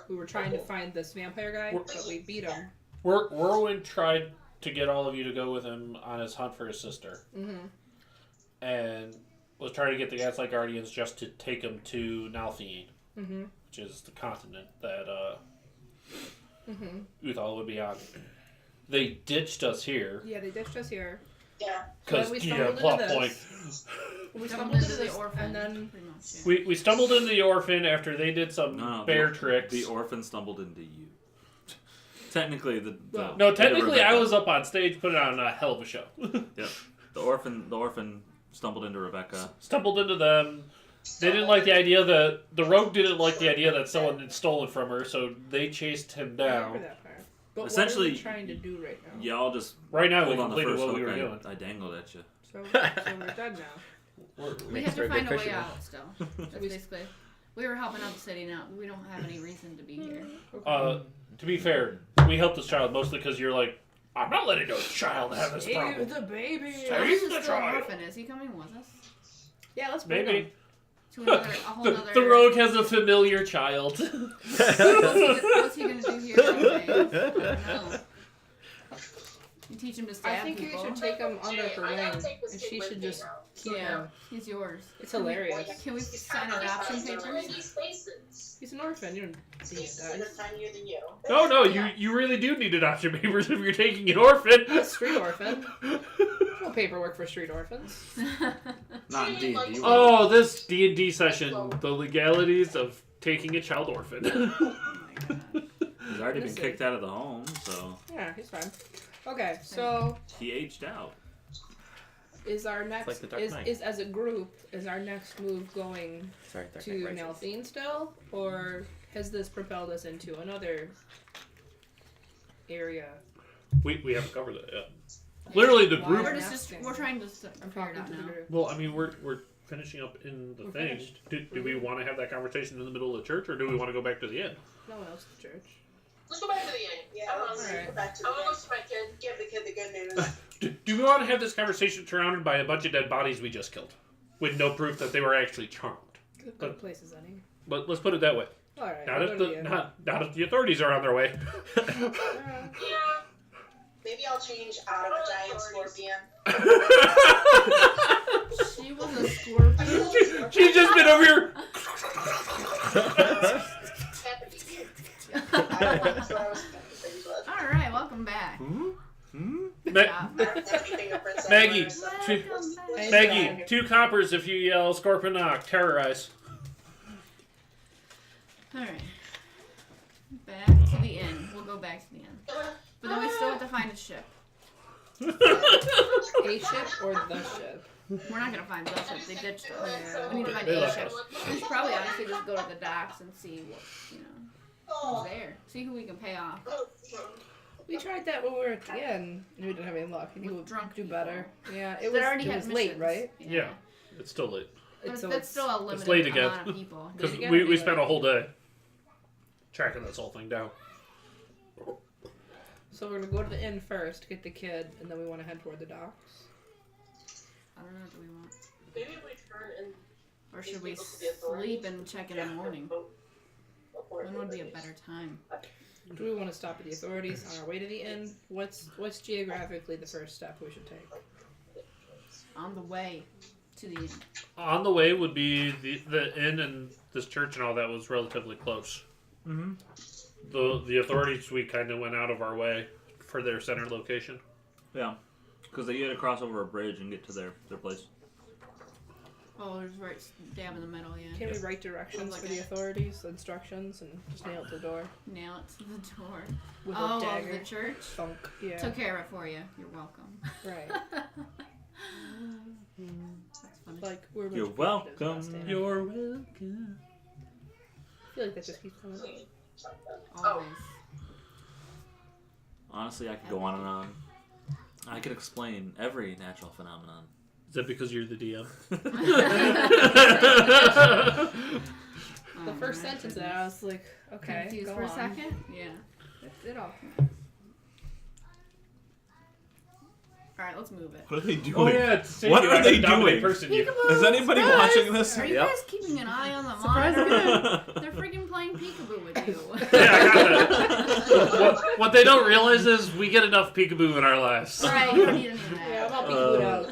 Speaker 5: were trying to find this vampire guy, but we beat him.
Speaker 2: Whirlwind tried to get all of you to go with him on his hunt for his sister.
Speaker 5: Mm-hmm.
Speaker 2: And was trying to get the Gaslight Guardians just to take him to Nalthine,
Speaker 5: Mm-hmm.
Speaker 2: which is the continent that
Speaker 5: Mm-hmm.
Speaker 2: Uthal would be on. They ditched us here.
Speaker 5: Yeah, they ditched us here.
Speaker 7: Yeah.
Speaker 2: Because,
Speaker 5: So then we
Speaker 2: yeah,
Speaker 5: stumbled
Speaker 2: plot
Speaker 5: into
Speaker 2: point.
Speaker 5: this. We
Speaker 3: Stumbled
Speaker 5: stumbled
Speaker 3: into
Speaker 5: into
Speaker 3: the
Speaker 5: this,
Speaker 3: orphan.
Speaker 5: and then
Speaker 3: Pretty much, yeah.
Speaker 2: We stumbled into the orphan after they did some
Speaker 1: No,
Speaker 2: bear
Speaker 1: the,
Speaker 2: tricks.
Speaker 1: The orphan stumbled into you. Technically,
Speaker 2: No, technically
Speaker 1: Rebecca.
Speaker 2: I was up on stage, put on a hell of a show.
Speaker 1: Yep. The orphan stumbled into Rebecca.
Speaker 2: Stumbled into them. They didn't like the idea that the rogue didn't like the idea that someone had stolen from her, so they chased him
Speaker 5: I remember
Speaker 2: down.
Speaker 5: that part. But
Speaker 1: Essentially,
Speaker 5: what are we trying to do right now?
Speaker 1: Y'all just
Speaker 2: Right now, we
Speaker 1: pulled on the
Speaker 2: completed
Speaker 1: first
Speaker 2: what we
Speaker 1: hook
Speaker 2: were doing.
Speaker 1: I dangled at you.
Speaker 5: So we're done now.
Speaker 3: We
Speaker 6: Makes
Speaker 3: have
Speaker 6: for
Speaker 3: to
Speaker 6: a good
Speaker 3: find a way
Speaker 6: fisherman.
Speaker 3: out still. That's basically. We were helping out the city now. We don't have any reason to be here.
Speaker 2: To be fair, we helped this child mostly because you're like, I'm not letting no child have this problem.
Speaker 5: Save the baby!
Speaker 2: Save
Speaker 3: Thomas
Speaker 2: the
Speaker 3: is still an
Speaker 2: child.
Speaker 3: orphan. Is he coming with us?
Speaker 5: Yeah, let's bring him.
Speaker 2: Maybe.
Speaker 3: To another, a whole
Speaker 2: The,
Speaker 3: other...
Speaker 2: the rogue has a familiar child.
Speaker 3: What's he gonna do here anyway? I don't know. You teach him to stab
Speaker 5: I think you
Speaker 3: people.
Speaker 5: should take him under her
Speaker 4: I gotta
Speaker 5: wing,
Speaker 4: take this
Speaker 5: and
Speaker 4: kid
Speaker 5: she
Speaker 4: with
Speaker 5: should
Speaker 4: me
Speaker 5: just
Speaker 4: now.
Speaker 5: keep
Speaker 3: Yeah,
Speaker 5: him.
Speaker 3: he's yours.
Speaker 5: It's hilarious.
Speaker 3: Can we sign adoption papers?
Speaker 4: These faces.
Speaker 5: He's an orphan. You don't need
Speaker 7: He's
Speaker 5: that.
Speaker 7: tinier than you.
Speaker 2: No, you really do need adoption papers if you're taking an orphan.
Speaker 5: A street orphan. No paperwork for street orphans.
Speaker 1: Not in D&D.
Speaker 2: Oh, this D&D session, the legalities of taking a child orphan.
Speaker 3: Oh my god.
Speaker 1: He's already been
Speaker 5: This
Speaker 1: kicked out of the home, so
Speaker 5: Yeah, he's fine. Okay, so
Speaker 1: he aged out.
Speaker 5: is our next
Speaker 6: like the Dark Knight.
Speaker 5: is as a group is our next move going
Speaker 6: Sorry, Dark
Speaker 5: to
Speaker 6: Knight Rises.
Speaker 5: Nalthine still, or has this propelled us into another area?
Speaker 2: we haven't covered that yet. Literally the
Speaker 5: Why
Speaker 2: group.
Speaker 3: We're
Speaker 5: are we
Speaker 3: just
Speaker 5: asking?
Speaker 3: we're trying to figure
Speaker 5: I'm
Speaker 3: it
Speaker 5: talking
Speaker 3: out
Speaker 5: to the
Speaker 3: now.
Speaker 5: group.
Speaker 2: Well, I mean, we're finishing up in the
Speaker 5: We're
Speaker 2: thing.
Speaker 5: finished.
Speaker 2: Do we want to have that conversation in the middle of the church, or do we want to go back to the inn?
Speaker 5: No one else at the church.
Speaker 4: Let's go back to the inn.
Speaker 7: Yeah, let's
Speaker 5: Alright.
Speaker 7: go back to the
Speaker 4: I want to
Speaker 7: game.
Speaker 4: go see my kid.
Speaker 7: Give the kid the good news.
Speaker 2: Do we want to have this conversation surrounded by a bunch of dead bodies we just killed, with no proof that they were actually charmed?
Speaker 5: Good places, any.
Speaker 2: But let's put it that way.
Speaker 5: Alright.
Speaker 2: Not
Speaker 5: we'll
Speaker 2: if
Speaker 5: go to
Speaker 2: the
Speaker 5: inn.
Speaker 2: not if the authorities are on their way.
Speaker 7: Yeah. Maybe I'll change out of a giant scorpion.
Speaker 3: She was a scorpion.
Speaker 2: She's just been over here.
Speaker 7: Happened to you. That's what I was thinking.
Speaker 3: All right, welcome back. Good
Speaker 2: Ma-
Speaker 3: job.
Speaker 7: I don't have any fingerprints
Speaker 2: Maggie.
Speaker 7: anywhere, so-
Speaker 3: Welcome back.
Speaker 5: Hey,
Speaker 2: Maggie, 2 coppers if you yell Scorpion knock, terrorize.
Speaker 3: All right. Back to the inn. We'll go back to the inn. But then we still have to find a ship.
Speaker 5: A ship or the ship?
Speaker 3: We're not gonna find the ship. They ditched us.
Speaker 5: Yeah.
Speaker 3: We need to find
Speaker 2: They
Speaker 3: a
Speaker 2: left
Speaker 3: ship.
Speaker 2: us.
Speaker 3: We should probably honestly just go to the docks and see what who's there. See who we can pay off.
Speaker 5: We tried that when we were at the inn, and we didn't have any luck. And you would
Speaker 3: Drunk
Speaker 5: do
Speaker 3: people.
Speaker 5: better. Yeah,
Speaker 3: They
Speaker 5: it was,
Speaker 3: already
Speaker 5: it
Speaker 3: had
Speaker 5: was late,
Speaker 3: missions.
Speaker 5: right?
Speaker 2: Yeah, it's still late.
Speaker 3: But
Speaker 5: So
Speaker 3: that's still a limited
Speaker 2: late again.
Speaker 3: amount of people.
Speaker 2: Because
Speaker 5: Did you get
Speaker 2: we
Speaker 5: any,
Speaker 2: spent a
Speaker 5: like-
Speaker 2: whole day tracking this whole thing down.
Speaker 5: So we're gonna go to the inn first, get the kid, and then we want to head toward the docks.
Speaker 3: I don't know what do we want.
Speaker 4: Maybe we turn and
Speaker 3: Or should we sleep and check in the morning? When would be a better time?
Speaker 5: Do we want to stop at the authorities on our way to the inn? What's geographically the first step we should take?
Speaker 3: On the way to the inn.
Speaker 2: On the way would be the inn, and this church and all that was relatively close.
Speaker 1: Mm-hmm.
Speaker 2: The authorities, we kind of went out of our way for their center location.
Speaker 1: Yeah, because they had to cross over a bridge and get to their place.
Speaker 3: Oh, there's right dab in the middle, yeah.
Speaker 5: Can we write directions
Speaker 3: Like
Speaker 5: for the authorities, instructions, and just nail it to the door
Speaker 3: Nail it to the door.
Speaker 5: with
Speaker 3: Oh,
Speaker 5: a
Speaker 3: of
Speaker 5: dagger?
Speaker 3: the church?
Speaker 5: Thunk. Yeah.
Speaker 3: Took care of it for you. You're welcome.
Speaker 5: Right.
Speaker 3: That's funny.
Speaker 5: Like we're a bunch
Speaker 1: You're
Speaker 5: of fugitives, not
Speaker 1: welcome.
Speaker 5: standing.
Speaker 2: You're welcome.
Speaker 5: I feel like that just keeps coming up.
Speaker 3: Always.
Speaker 1: Honestly, I could go on and on. I could explain every natural phenomenon.
Speaker 2: Is that because you're the DM?
Speaker 5: The first sentence that I was like, okay,
Speaker 3: Confused
Speaker 5: go
Speaker 3: for a
Speaker 5: on.
Speaker 3: second? Yeah. It all came. Alright, let's move it.
Speaker 1: What are they doing?
Speaker 2: Oh yeah, it's
Speaker 1: What are they doing?
Speaker 2: Person you.
Speaker 1: Is anybody watching this?
Speaker 3: Are you
Speaker 6: Yep.
Speaker 3: guys keeping an eye on the
Speaker 5: Surprise
Speaker 3: monitor? They're freaking playing peekaboo with you.
Speaker 2: Yeah, I got that. What they don't realize is we get enough peekaboo in our lives.
Speaker 3: Right, you don't need any of that.
Speaker 5: Yeah, I'm all peekabooed out.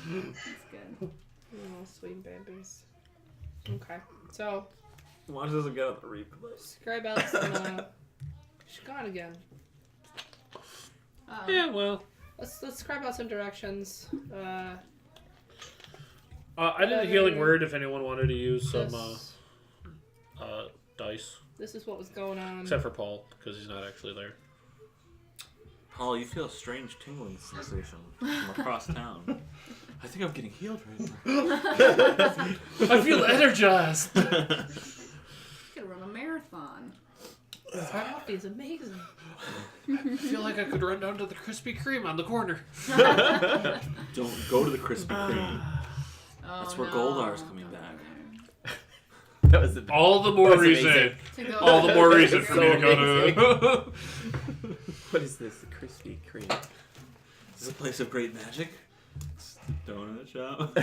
Speaker 3: That's good.
Speaker 5: Oh, sweet babies. Okay, so
Speaker 1: Watch this again on the replay.
Speaker 5: scribe out some. She's gone again.
Speaker 2: Yeah, well,
Speaker 5: Let's scribe out some directions.
Speaker 2: I did a healing word if anyone wanted to use some
Speaker 5: This,
Speaker 2: dice,
Speaker 5: this is what was going on.
Speaker 2: except for Paul because he's not actually there.
Speaker 1: Paul, you feel a strange tingling sensation from across town. I think I'm getting healed right now.
Speaker 2: I feel energized.
Speaker 3: You could run a marathon.
Speaker 5: This coffee is amazing.
Speaker 2: I feel like I could run down to the Krispy Kreme on the corner.
Speaker 1: Don't go to the Krispy Kreme.
Speaker 3: Oh,
Speaker 1: That's where
Speaker 3: no.
Speaker 1: Goldar's coming back.
Speaker 6: That was the
Speaker 2: All the more
Speaker 6: That's
Speaker 2: reason.
Speaker 6: amazing.
Speaker 3: To go
Speaker 2: All the more reason
Speaker 6: It's
Speaker 2: for
Speaker 6: so
Speaker 2: me to go to.
Speaker 6: What is this? The Krispy Kreme.
Speaker 1: Is this a place of great magic? It's the donut shop.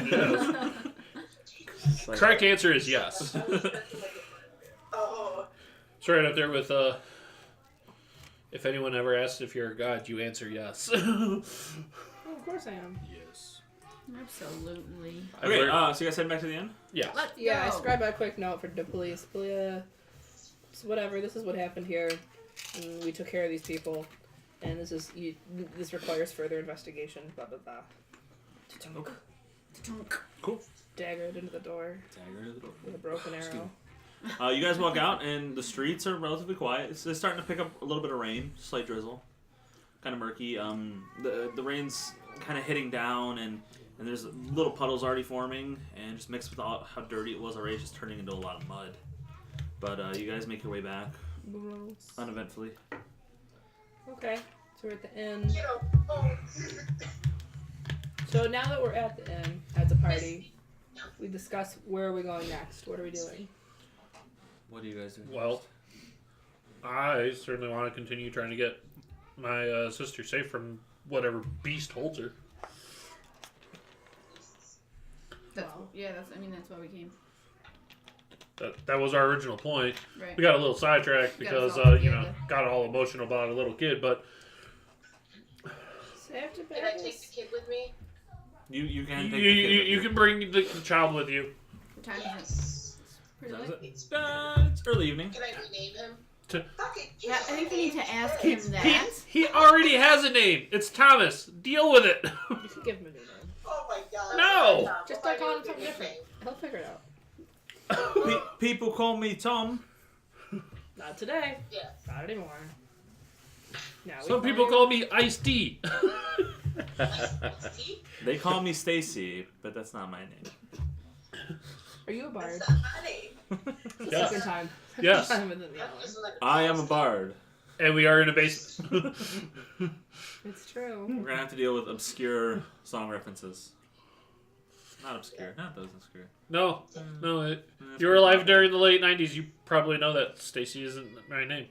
Speaker 6: It's like-
Speaker 2: Correct answer is yes.
Speaker 7: Oh,
Speaker 2: It's right up there with if anyone ever asks if you're a god, you answer yes.
Speaker 5: Oh, of course I am.
Speaker 2: Yes.
Speaker 3: Absolutely.
Speaker 1: Okay, so you guys heading back to the inn?
Speaker 2: Yeah.
Speaker 3: Let's
Speaker 5: Yeah, I
Speaker 3: go.
Speaker 5: scribed out a quick note for the police. So whatever, this is what happened here. And we took care of these people. And this requires further investigation. Blah, blah, blah.
Speaker 1: Cool.
Speaker 5: Daggered into the door
Speaker 1: Dagger to the door.
Speaker 5: with a broken
Speaker 1: Excuse
Speaker 5: arrow.
Speaker 1: You guys walk out, and the streets are relatively quiet. It's starting to pick up a little bit of rain, slight drizzle, kind of murky. The rain's kind of hitting down, and there's little puddles already forming, and just mixed with how dirty it was already, it's just turning into a lot of mud. But you guys make your way back uneventfully.
Speaker 5: Okay. So we're at the inn.
Speaker 7: You know, oh,
Speaker 5: So now that we're at the inn, at the party, we discuss where are we going next. What are we doing?
Speaker 1: What do you guys do?
Speaker 2: Well, I certainly want to continue trying to get my sister safe from whatever beast holds her.
Speaker 3: That's, yeah, that's why we came.
Speaker 2: That was our original point.
Speaker 3: Right.
Speaker 2: We got a little sidetracked because, got all emotional about a little kid, but...
Speaker 5: Safe to
Speaker 4: Can I take the kid with me?
Speaker 1: You can take the kid with
Speaker 2: You can bring the child with you.
Speaker 3: What time is it?
Speaker 4: Yes.
Speaker 3: Pretty
Speaker 1: Is
Speaker 3: late.
Speaker 1: it? It's early evening.
Speaker 4: Can I rename him?
Speaker 7: fucking
Speaker 3: Yeah, I think you need to ask him that.
Speaker 2: He already has a name. It's Thomas. Deal with it.
Speaker 5: You can give him a new name.
Speaker 7: Oh my god.
Speaker 2: No!
Speaker 5: Just start calling him something different. He'll figure it out.
Speaker 1: People call me Tom.
Speaker 5: Not today.
Speaker 4: Yeah.
Speaker 5: Not anymore. Now we
Speaker 2: Some people call me Ice-T.
Speaker 4: See?
Speaker 1: They call me Stacy, but that's not my name.
Speaker 5: Are you a bard?
Speaker 7: That's not funny.
Speaker 5: It's the
Speaker 2: Yes.
Speaker 5: second time.
Speaker 2: Yes.
Speaker 5: Second time within the
Speaker 4: I'm
Speaker 5: hour.
Speaker 4: just like
Speaker 1: I am a bard.
Speaker 2: And we are in a basement.
Speaker 5: It's true.
Speaker 1: We're gonna have to deal with obscure song references. Not obscure, not those obscure.
Speaker 2: No. You were alive during the late 90s. You probably know that Stacy isn't my name.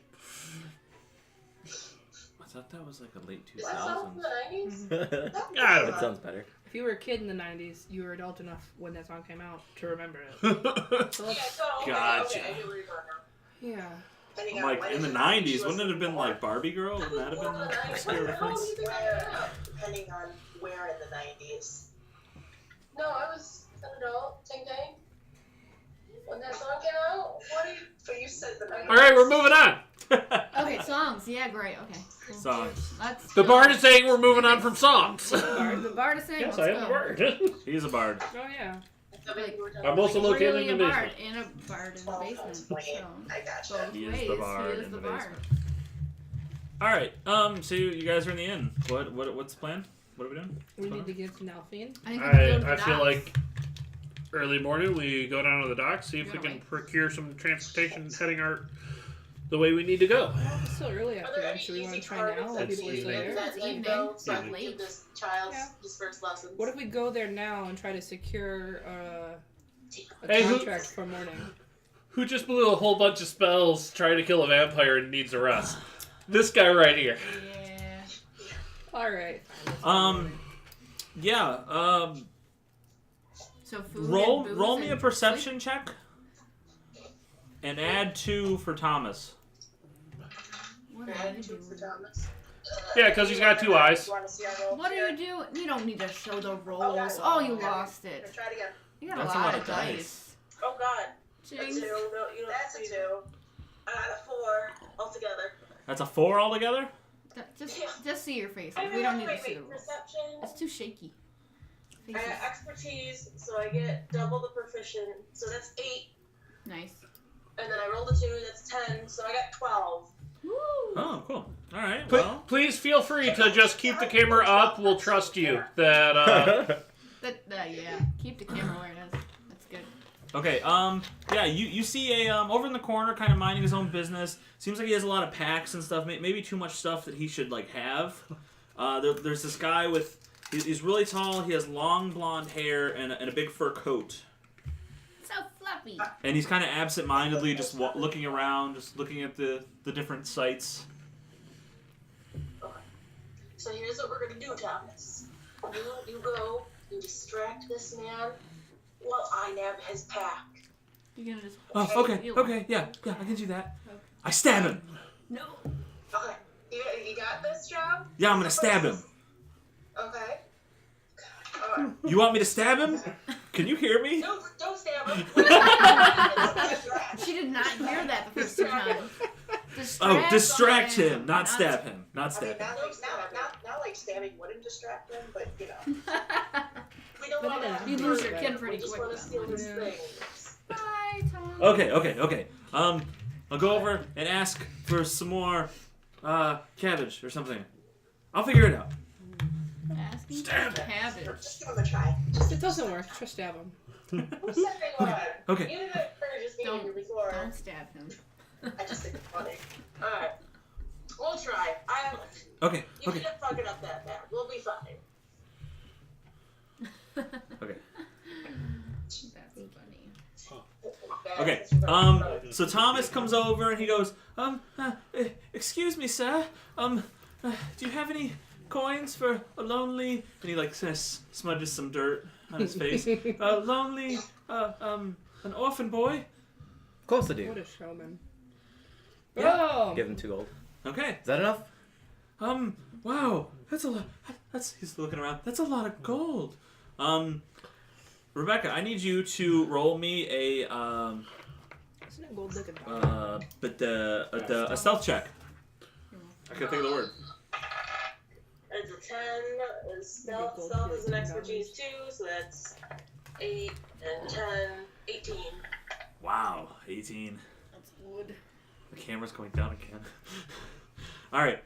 Speaker 1: I thought that was like a late
Speaker 4: Is that song from
Speaker 1: 2000s.
Speaker 4: the 90s?
Speaker 2: I don't
Speaker 6: That sounds better.
Speaker 5: If you were a kid in the 90s, you were adult enough when that song came out to remember it.
Speaker 2: know.
Speaker 5: So
Speaker 4: Yeah,
Speaker 5: let's,
Speaker 4: so, okay,
Speaker 1: Gotcha.
Speaker 4: okay, I get where you're going now.
Speaker 5: yeah.
Speaker 7: Depending
Speaker 1: I'm
Speaker 7: on
Speaker 1: like
Speaker 7: when
Speaker 1: in the
Speaker 7: it
Speaker 1: 90s,
Speaker 7: was
Speaker 1: wouldn't it have been
Speaker 7: born.
Speaker 1: like Barbie Girl? Wouldn't that have been an obscure reference?
Speaker 7: Depending on where in the 90s.
Speaker 4: No, I was an adult. Ting Tang. When that song came out, what are you?
Speaker 7: So you said the 90s.
Speaker 2: All right, we're moving on.
Speaker 3: Okay, songs. Yeah, great. Okay. Cool.
Speaker 1: Songs.
Speaker 3: Let's
Speaker 2: The
Speaker 3: go.
Speaker 2: bard is saying we're moving on from songs.
Speaker 3: The bard is saying,
Speaker 2: Yes,
Speaker 3: let's
Speaker 2: I am
Speaker 3: go.
Speaker 2: the bard.
Speaker 1: He's a bard.
Speaker 5: Oh, yeah.
Speaker 2: I'm also located
Speaker 3: Really
Speaker 2: in the
Speaker 3: a bard
Speaker 2: basement.
Speaker 3: and a bard in the
Speaker 7: Well,
Speaker 3: basement.
Speaker 7: explain.
Speaker 3: So,
Speaker 7: I gotcha.
Speaker 3: both
Speaker 1: He is
Speaker 3: ways,
Speaker 1: the bard
Speaker 3: he is
Speaker 1: in
Speaker 3: the
Speaker 1: the
Speaker 3: bard.
Speaker 1: basement. All right. So you guys are in the inn. What's the plan? What are we doing?
Speaker 5: We need to get to Nalphine.
Speaker 3: I think we can go to the
Speaker 2: I feel
Speaker 3: docks.
Speaker 2: like early morning we go down to the docks, see if we
Speaker 3: Yeah,
Speaker 2: can
Speaker 3: right.
Speaker 2: procure some transportation heading the way we need to go.
Speaker 5: It's still early afternoon. Should we want to try now while people are still
Speaker 2: evening.
Speaker 5: there?
Speaker 3: It's evening.
Speaker 4: So I can
Speaker 2: Evening.
Speaker 4: give this child
Speaker 5: Yeah.
Speaker 4: his first lessons.
Speaker 5: What if we go there now and try to secure a
Speaker 2: Hey, who-
Speaker 5: contract for morning?
Speaker 2: Who just blew a whole bunch of spells trying to kill a vampire and needs a rest? This guy right here.
Speaker 3: Yeah.
Speaker 5: All right.
Speaker 1: Yeah.
Speaker 3: So food
Speaker 1: Roll
Speaker 3: and booze
Speaker 1: roll me a
Speaker 3: and
Speaker 1: perception check. And add 2 for Thomas.
Speaker 3: sleep? What
Speaker 7: Can
Speaker 3: are
Speaker 7: I
Speaker 3: you
Speaker 7: do for
Speaker 3: doing?
Speaker 7: Thomas?
Speaker 2: Yeah, because he's got 2 eyes.
Speaker 7: You want to see our roll?
Speaker 3: What are you doing? You don't need to show the
Speaker 7: Okay.
Speaker 3: rolls. Oh, you
Speaker 7: Okay.
Speaker 3: lost
Speaker 7: Here,
Speaker 3: it.
Speaker 7: try it again.
Speaker 3: You got
Speaker 1: That's
Speaker 3: a lot of dice.
Speaker 7: Oh god.
Speaker 3: Ching.
Speaker 7: That's a 2. No, you don't That's a 2. I got a 4 altogether.
Speaker 1: That's a 4 altogether?
Speaker 3: Just see your face. We don't need to see the rolls.
Speaker 4: Perception.
Speaker 3: It's too shaky.
Speaker 4: I got expertise, so I get double the proficient. So that's 8.
Speaker 3: Nice.
Speaker 4: And then I rolled a 2, that's 10. So I got 12.
Speaker 3: Woo!
Speaker 1: Oh, cool. All right.
Speaker 2: Pl-
Speaker 1: Well,
Speaker 2: Please feel free to just keep the camera up. We'll trust you. That
Speaker 3: Yeah. Keep the camera where it is. That's good.
Speaker 1: okay. Yeah. You see a over in the corner, kind of minding his own business. Seems like he has a lot of packs and stuff. Maybe too much stuff that he should like have. There's this guy with. He's really tall. He has long blonde hair and a big fur coat.
Speaker 3: So fluffy.
Speaker 1: And he's kind of absent-mindedly just looking around, just looking at the different sites.
Speaker 4: So here's what we're gonna do, Thomas. You go, you distract this man while I nab his pack.
Speaker 3: You're gonna just.
Speaker 1: Oh, okay, yeah, I can do that. I stab him.
Speaker 3: No.
Speaker 4: Okay. You got this, Joe?
Speaker 1: Yeah, I'm gonna stab him.
Speaker 4: Okay. Alright.
Speaker 1: You want me to stab him? Can you hear me?
Speaker 4: Don't stab him.
Speaker 3: She did not hear that the first 2 times.
Speaker 1: Oh, distract
Speaker 3: him.
Speaker 1: him, not stab him, not
Speaker 7: I mean,
Speaker 1: stab him.
Speaker 7: not like stabbing wouldn't distract them, but you know.
Speaker 4: We don't
Speaker 5: But
Speaker 4: want
Speaker 5: it
Speaker 4: to.
Speaker 3: You lose your kid
Speaker 4: We
Speaker 3: pretty
Speaker 4: just
Speaker 3: quick.
Speaker 4: want to steal his
Speaker 5: Yeah.
Speaker 4: things.
Speaker 3: Bye, Tom.
Speaker 1: Okay. I'll go over and ask for some more cabbage or something. I'll figure it out.
Speaker 3: Asking
Speaker 2: Stab
Speaker 3: for
Speaker 2: it.
Speaker 3: cabbage.
Speaker 7: Just give them a try.
Speaker 5: It doesn't work. Just stab him.
Speaker 7: Who's stepping on?
Speaker 1: Okay.
Speaker 7: You didn't encourage me
Speaker 3: Don't-
Speaker 7: before.
Speaker 3: Don't stab him.
Speaker 7: I just think it's funny.
Speaker 4: Alright. We'll try.
Speaker 1: Okay.
Speaker 4: You
Speaker 1: Okay.
Speaker 4: can't fuck it up that bad. We'll be fine.
Speaker 1: Okay.
Speaker 3: That's funny.
Speaker 1: Okay. So Thomas comes over and he goes, excuse me, sir. Do you have any coins for a lonely? And he like smudges some dirt on his face. Lonely, an orphan boy.
Speaker 6: Of course I do.
Speaker 5: What a showman.
Speaker 1: Yeah.
Speaker 5: Oh!
Speaker 6: Give him 2 gold.
Speaker 1: Okay.
Speaker 6: Is that enough?
Speaker 1: Wow. That's a lot. He's looking around. That's a lot of gold. Rebecca, I need you to roll me a
Speaker 5: Isn't it gold looking?
Speaker 1: a stealth check. I can't think of the word.
Speaker 4: It's a 10. Stealth is an expertise 2, so that's 8 and 10, 18.
Speaker 1: Wow, 18.
Speaker 5: That's wood.
Speaker 1: The camera's going down again. All right.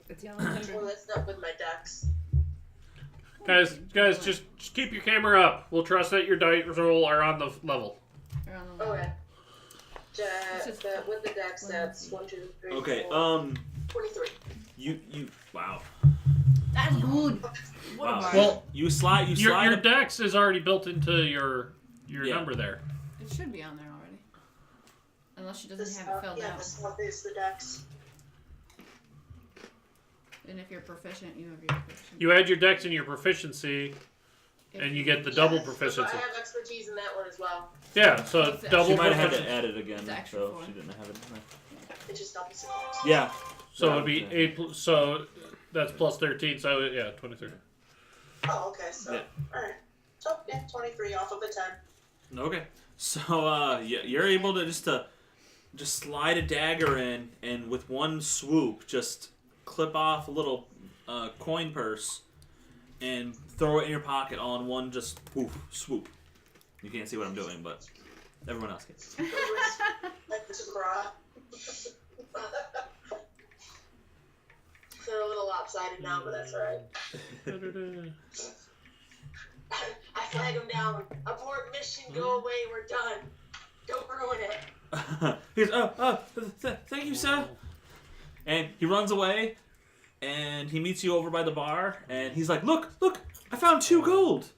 Speaker 5: It's yellow thunder.
Speaker 4: Well, that's not with my dex.
Speaker 2: Guys, just keep your camera up. We'll trust that your dice roll are on the level.
Speaker 4: Okay. With the dex, that's 1, 2, 3.
Speaker 1: Okay.
Speaker 4: 4, 23.
Speaker 1: You. Wow.
Speaker 3: That's good.
Speaker 1: Wow.
Speaker 2: Well,
Speaker 1: You slide.
Speaker 2: your dex is already built into your
Speaker 1: Yeah.
Speaker 2: number there.
Speaker 3: It should be on there already. Unless she doesn't have it filled
Speaker 7: Yeah,
Speaker 3: out.
Speaker 7: the stealth is the dex.
Speaker 3: And if you're proficient, you have your proficiency.
Speaker 2: You add your dex in your proficiency, and you get the double
Speaker 4: So
Speaker 2: proficiency.
Speaker 4: I have expertise in that one as well.
Speaker 2: Yeah, so
Speaker 3: What's that?
Speaker 2: double
Speaker 1: She might have had
Speaker 2: proficiency.
Speaker 1: to add it again,
Speaker 3: It's extra
Speaker 1: so
Speaker 3: four.
Speaker 1: she didn't have it.
Speaker 7: It just doubles the dex.
Speaker 1: Yeah.
Speaker 2: So it'd be 8. So that's plus 13. So yeah, 23.
Speaker 7: Oh, okay. So,
Speaker 1: Yeah.
Speaker 7: alright. So, yeah, 23 off of a 10.
Speaker 1: Okay. So you're able to just slide a dagger in, and with one swoop, just clip off a little coin purse, and throw it in your pocket all in one just swoop. You can't see what I'm doing, but everyone else can.
Speaker 7: Like this bra.
Speaker 4: They're a little lopsided now, but that's alright. I flag him down. Abort mission, go away, we're done. Don't ruin it.
Speaker 1: He goes, thank you, sir. And he runs away, and he meets you over by the bar, and he's like, look, I found 2 gold.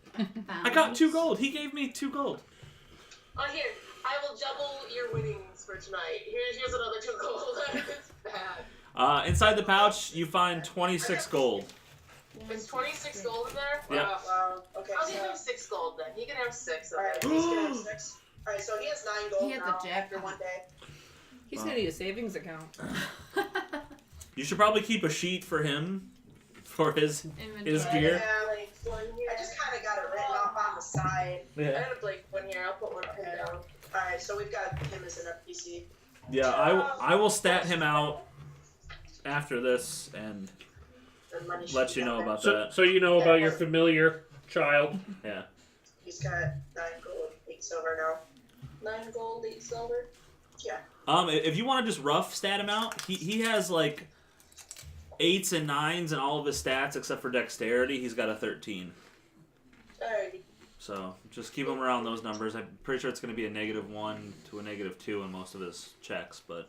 Speaker 1: I got 2 gold. He gave me 2 gold.
Speaker 4: Oh, here, I will double your winnings for tonight. Here's another 2 gold. It's bad.
Speaker 1: Inside the pouch, you find 26 gold.
Speaker 4: It's 26 gold in there?
Speaker 1: Yeah.
Speaker 7: Wow. Okay,
Speaker 4: I'll
Speaker 7: so
Speaker 4: give him 6 gold then. He can have 6.
Speaker 7: alright,
Speaker 4: Okay.
Speaker 7: he's gonna have 6. Alright, so he has 9 gold
Speaker 3: He had the
Speaker 7: now after
Speaker 3: jackpot.
Speaker 7: 1 day.
Speaker 5: He's gonna need a savings account.
Speaker 1: You should probably keep a sheet for him, for his
Speaker 3: Inventory.
Speaker 1: gear.
Speaker 4: Yeah, like one here.
Speaker 7: I just kind of got it written off on the side.
Speaker 4: I got a Blake one here. I'll put one up and down.
Speaker 7: Alright, so we've got him as an FPC.
Speaker 1: Yeah, I will stat him out after this and
Speaker 7: The money should
Speaker 1: let
Speaker 7: be
Speaker 1: you know
Speaker 7: down there.
Speaker 1: about
Speaker 2: So
Speaker 1: that.
Speaker 2: so you know about your familiar child.
Speaker 1: Yeah.
Speaker 7: He's got 9 gold, 8 silver now.
Speaker 4: 9 gold, 8 silver.
Speaker 1: If you want to just rough stat him out, he has like 8s and 9s in all of his stats except for dexterity. He's got a 13.
Speaker 4: Alrighty.
Speaker 1: So just keep him around those numbers. I'm pretty sure it's going to be a -1 to a -2 in most of his checks, but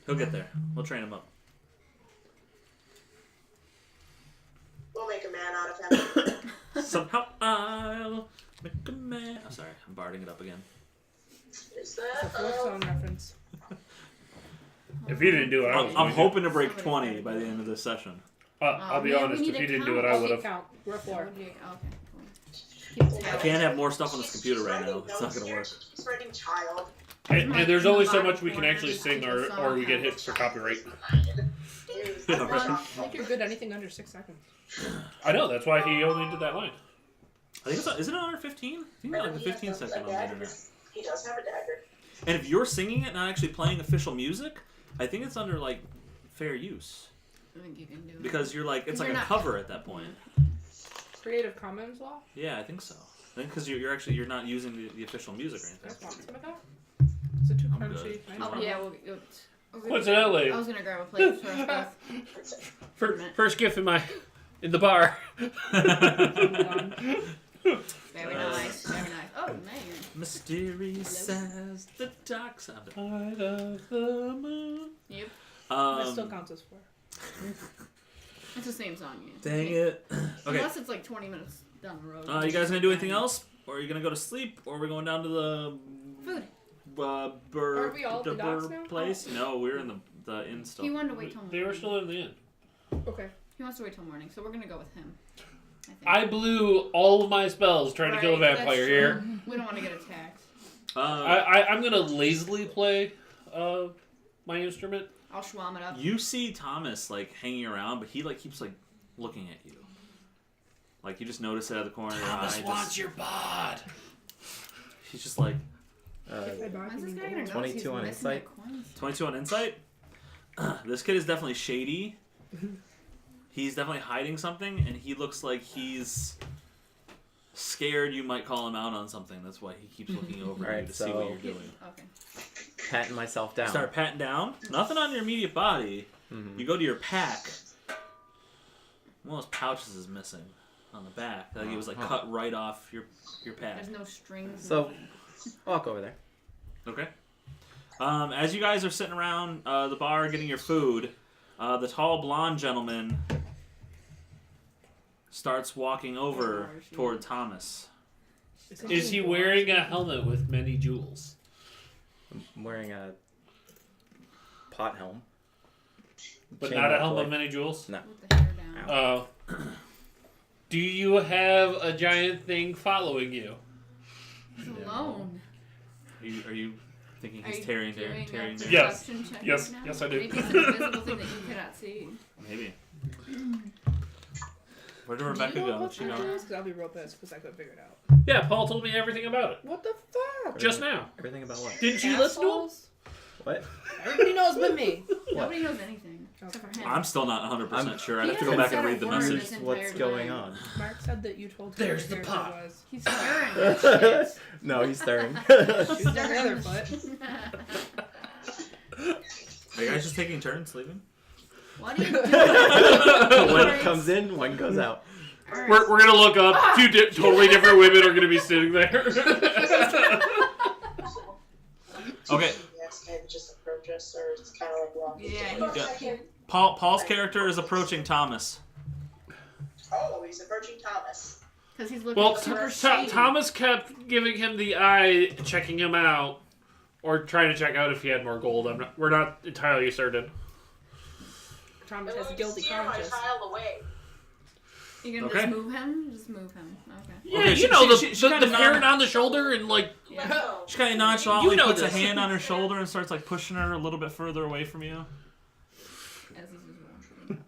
Speaker 1: he'll get there. We'll train him up.
Speaker 7: We'll make a man out of him.
Speaker 1: Somehow I'll make a man. Oh, sorry, I'm barding it up again.
Speaker 4: Is
Speaker 5: It's a
Speaker 4: that
Speaker 5: folk song reference.
Speaker 2: If he didn't do it, I was
Speaker 1: I'm
Speaker 2: going to.
Speaker 1: hoping to break 20 by the end of this session.
Speaker 2: I'll be
Speaker 3: man, we
Speaker 2: honest.
Speaker 3: need
Speaker 2: If he
Speaker 3: to
Speaker 2: didn't do it,
Speaker 3: count.
Speaker 2: I would have.
Speaker 5: Count. We're 4.
Speaker 3: Okay, cool.
Speaker 1: I can't have more stuff on this
Speaker 7: He's
Speaker 1: computer right
Speaker 7: writing
Speaker 1: now. It's not
Speaker 7: notes
Speaker 1: going to
Speaker 7: here.
Speaker 1: work.
Speaker 7: He's writing child.
Speaker 2: And there's only so much we can actually sing, or we get hit for copyright.
Speaker 1: Yeah, right.
Speaker 5: I think you're good anything under 6 seconds.
Speaker 2: I know. That's why he only did that line.
Speaker 1: I think isn't it under 15? I think it's like the 15 second on the internet.
Speaker 7: He does have a dagger.
Speaker 1: And if you're singing it, not actually playing official music, I think it's under like fair use
Speaker 3: I think you can do it.
Speaker 1: because you're like it's like
Speaker 3: You're
Speaker 1: a
Speaker 3: not-
Speaker 1: cover at that point.
Speaker 5: Creative Commons law?
Speaker 1: Yeah, I think so. I think because you're not using the official music or
Speaker 5: That's
Speaker 1: anything.
Speaker 5: not some of that? Is it too
Speaker 1: I'm
Speaker 5: crunchy?
Speaker 1: good.
Speaker 5: I
Speaker 3: Oh,
Speaker 5: don't
Speaker 3: yeah,
Speaker 5: know.
Speaker 2: Coincidentally,
Speaker 3: I was gonna grab a plate for us both.
Speaker 2: first gift in the bar.
Speaker 3: Very nice, very nice. Oh, man.
Speaker 1: Mysterious as the dark side.
Speaker 2: Light of the moon.
Speaker 3: Yep.
Speaker 5: That still counts as 4.
Speaker 3: It's the same song. Yeah.
Speaker 1: Dang it. Okay.
Speaker 3: Unless it's like 20 minutes down the road.
Speaker 1: You guys gonna do anything else? Or are you gonna go to sleep? Or are we going down to the
Speaker 3: Food.
Speaker 5: Are we all at the docks now?
Speaker 1: place? No, we're in the inn still.
Speaker 3: He wanted to wait till morning.
Speaker 2: They were still in the inn.
Speaker 5: Okay.
Speaker 3: He wants to wait till morning, so we're gonna go with him. I think.
Speaker 2: I blew all of my spells trying to kill a
Speaker 3: Right,
Speaker 2: vampire
Speaker 3: that's
Speaker 2: here.
Speaker 3: true. We don't want to get attacked.
Speaker 2: I'm gonna lazily play my instrument.
Speaker 3: I'll schwam it up.
Speaker 1: You see Thomas like hanging around, but he like keeps like looking at you. Like you just notice it out of the corner of your eye.
Speaker 2: wants your bod.
Speaker 1: He's just like
Speaker 3: When's this guy gonna notice
Speaker 6: 22
Speaker 3: he's
Speaker 6: on
Speaker 3: missing
Speaker 6: insight.
Speaker 3: the coins?
Speaker 1: 22 on insight. This kid is definitely shady. He's definitely hiding something, and he looks like he's scared you might call him out on something. That's why he keeps looking over
Speaker 6: Alright,
Speaker 1: you to see
Speaker 6: so-
Speaker 1: what you're doing.
Speaker 3: Okay.
Speaker 6: Patting myself down.
Speaker 1: Start patting down. Nothing on your immediate body.
Speaker 6: Mhm.
Speaker 1: You go to your pack. One of those pouches is missing on the back. Like it was like cut right off your pack.
Speaker 3: There's no strings.
Speaker 6: So-
Speaker 3: nothing.
Speaker 6: Walk over there.
Speaker 1: Okay. As you guys are sitting around the bar getting your food, the tall blonde gentleman starts walking over toward Thomas.
Speaker 2: Is he wearing a helmet with many jewels?
Speaker 6: I'm wearing a pot helm.
Speaker 2: But
Speaker 6: Chain
Speaker 2: not a
Speaker 6: up
Speaker 2: helmet
Speaker 6: like-
Speaker 2: of many jewels?
Speaker 6: No.
Speaker 3: With the hair down.
Speaker 6: Ow.
Speaker 2: Do you have a giant thing following you?
Speaker 3: He's alone.
Speaker 1: Are you thinking
Speaker 3: Are
Speaker 1: he's
Speaker 3: you
Speaker 1: tearing
Speaker 3: doing
Speaker 1: there?
Speaker 3: a
Speaker 2: Yes.
Speaker 3: perception check
Speaker 2: Yes.
Speaker 3: right now?
Speaker 2: Yes, I do.
Speaker 3: Maybe it's an invisible thing that you cannot see.
Speaker 1: Maybe. Where did
Speaker 5: Do
Speaker 1: Rebecca
Speaker 5: you know
Speaker 1: go?
Speaker 5: what
Speaker 1: She
Speaker 5: that
Speaker 1: gone?
Speaker 5: is? Because I'll be real pissed because I couldn't figure it out.
Speaker 2: Yeah, Paul told me everything about it.
Speaker 5: What the fuck?
Speaker 2: Just now.
Speaker 6: Everything about what?
Speaker 2: Didn't you listen to him?
Speaker 5: Assholes?
Speaker 6: What?
Speaker 5: Everybody knows but me.
Speaker 3: Nobody knows anything except for him.
Speaker 1: I'm still not 100% sure. I'd
Speaker 3: He
Speaker 1: have to go
Speaker 3: hasn't
Speaker 1: back and
Speaker 3: said a
Speaker 1: read the
Speaker 3: word
Speaker 1: message.
Speaker 3: this
Speaker 6: What's
Speaker 3: entire
Speaker 6: going
Speaker 3: time.
Speaker 6: on?
Speaker 5: Mark said that you told him
Speaker 2: There's
Speaker 5: what
Speaker 2: the
Speaker 5: your
Speaker 2: pot.
Speaker 5: character was.
Speaker 3: He's stirring that shit.
Speaker 5: No, he's stirring.
Speaker 3: He's
Speaker 5: on the other foot.
Speaker 1: Are you guys just taking turns leaving?
Speaker 3: What are you doing?
Speaker 6: One comes in, one goes out.
Speaker 3: Alright.
Speaker 2: We're gonna look up. Two totally different women are gonna be sitting there.
Speaker 1: Okay.
Speaker 7: Yes, maybe just approach us, or it's kind of like walking.
Speaker 3: Yeah,
Speaker 1: Yeah. Paul's character is approaching Thomas.
Speaker 7: Oh, he's approaching Thomas.
Speaker 3: Because he's looking
Speaker 2: Well,
Speaker 3: super shady.
Speaker 2: Thomas kept giving him the eye, checking him out, or trying to check out if he had more gold. We're not entirely certain.
Speaker 5: Thomas
Speaker 7: I'm
Speaker 5: has a
Speaker 7: going
Speaker 5: guilty
Speaker 7: to steer my
Speaker 5: conscience.
Speaker 7: child away.
Speaker 3: You gonna
Speaker 1: Okay.
Speaker 3: just move him? Just move him. Okay.
Speaker 2: Yeah,
Speaker 1: Okay,
Speaker 2: you
Speaker 1: she-
Speaker 2: know
Speaker 1: she-
Speaker 2: the
Speaker 1: she kinda
Speaker 2: parent
Speaker 1: non-
Speaker 2: on the shoulder and like.
Speaker 3: Yeah.
Speaker 7: No.
Speaker 1: She kind of nonchalantly
Speaker 2: You know
Speaker 1: puts
Speaker 2: this.
Speaker 1: a hand on her shoulder and starts like pushing her a little bit further away from you.
Speaker 3: As he's just walking.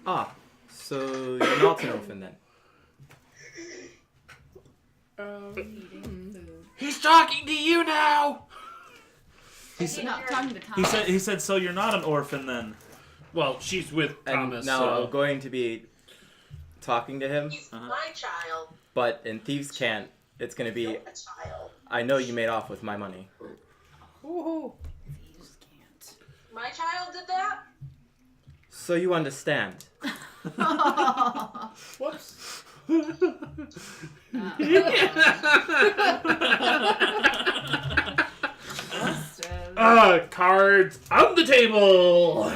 Speaker 6: Ah, so you're not an orphan then.
Speaker 3: Eating food.
Speaker 2: He's talking to you now.
Speaker 3: He's not talking to Thomas.
Speaker 1: He said, so you're not an orphan then.
Speaker 2: Well, she's with
Speaker 6: And
Speaker 2: Thomas.
Speaker 6: now
Speaker 2: so.
Speaker 6: I'm going to be talking to him,
Speaker 4: He's
Speaker 1: Uh-huh.
Speaker 4: my child.
Speaker 6: but in Thieves' Can't, it's going to be,
Speaker 7: You're a child.
Speaker 6: I know you made off with my money.
Speaker 5: Woohoo.
Speaker 3: You just can't.
Speaker 4: My child did that?
Speaker 6: So you understand.
Speaker 5: Whoops.
Speaker 2: Cards on the table.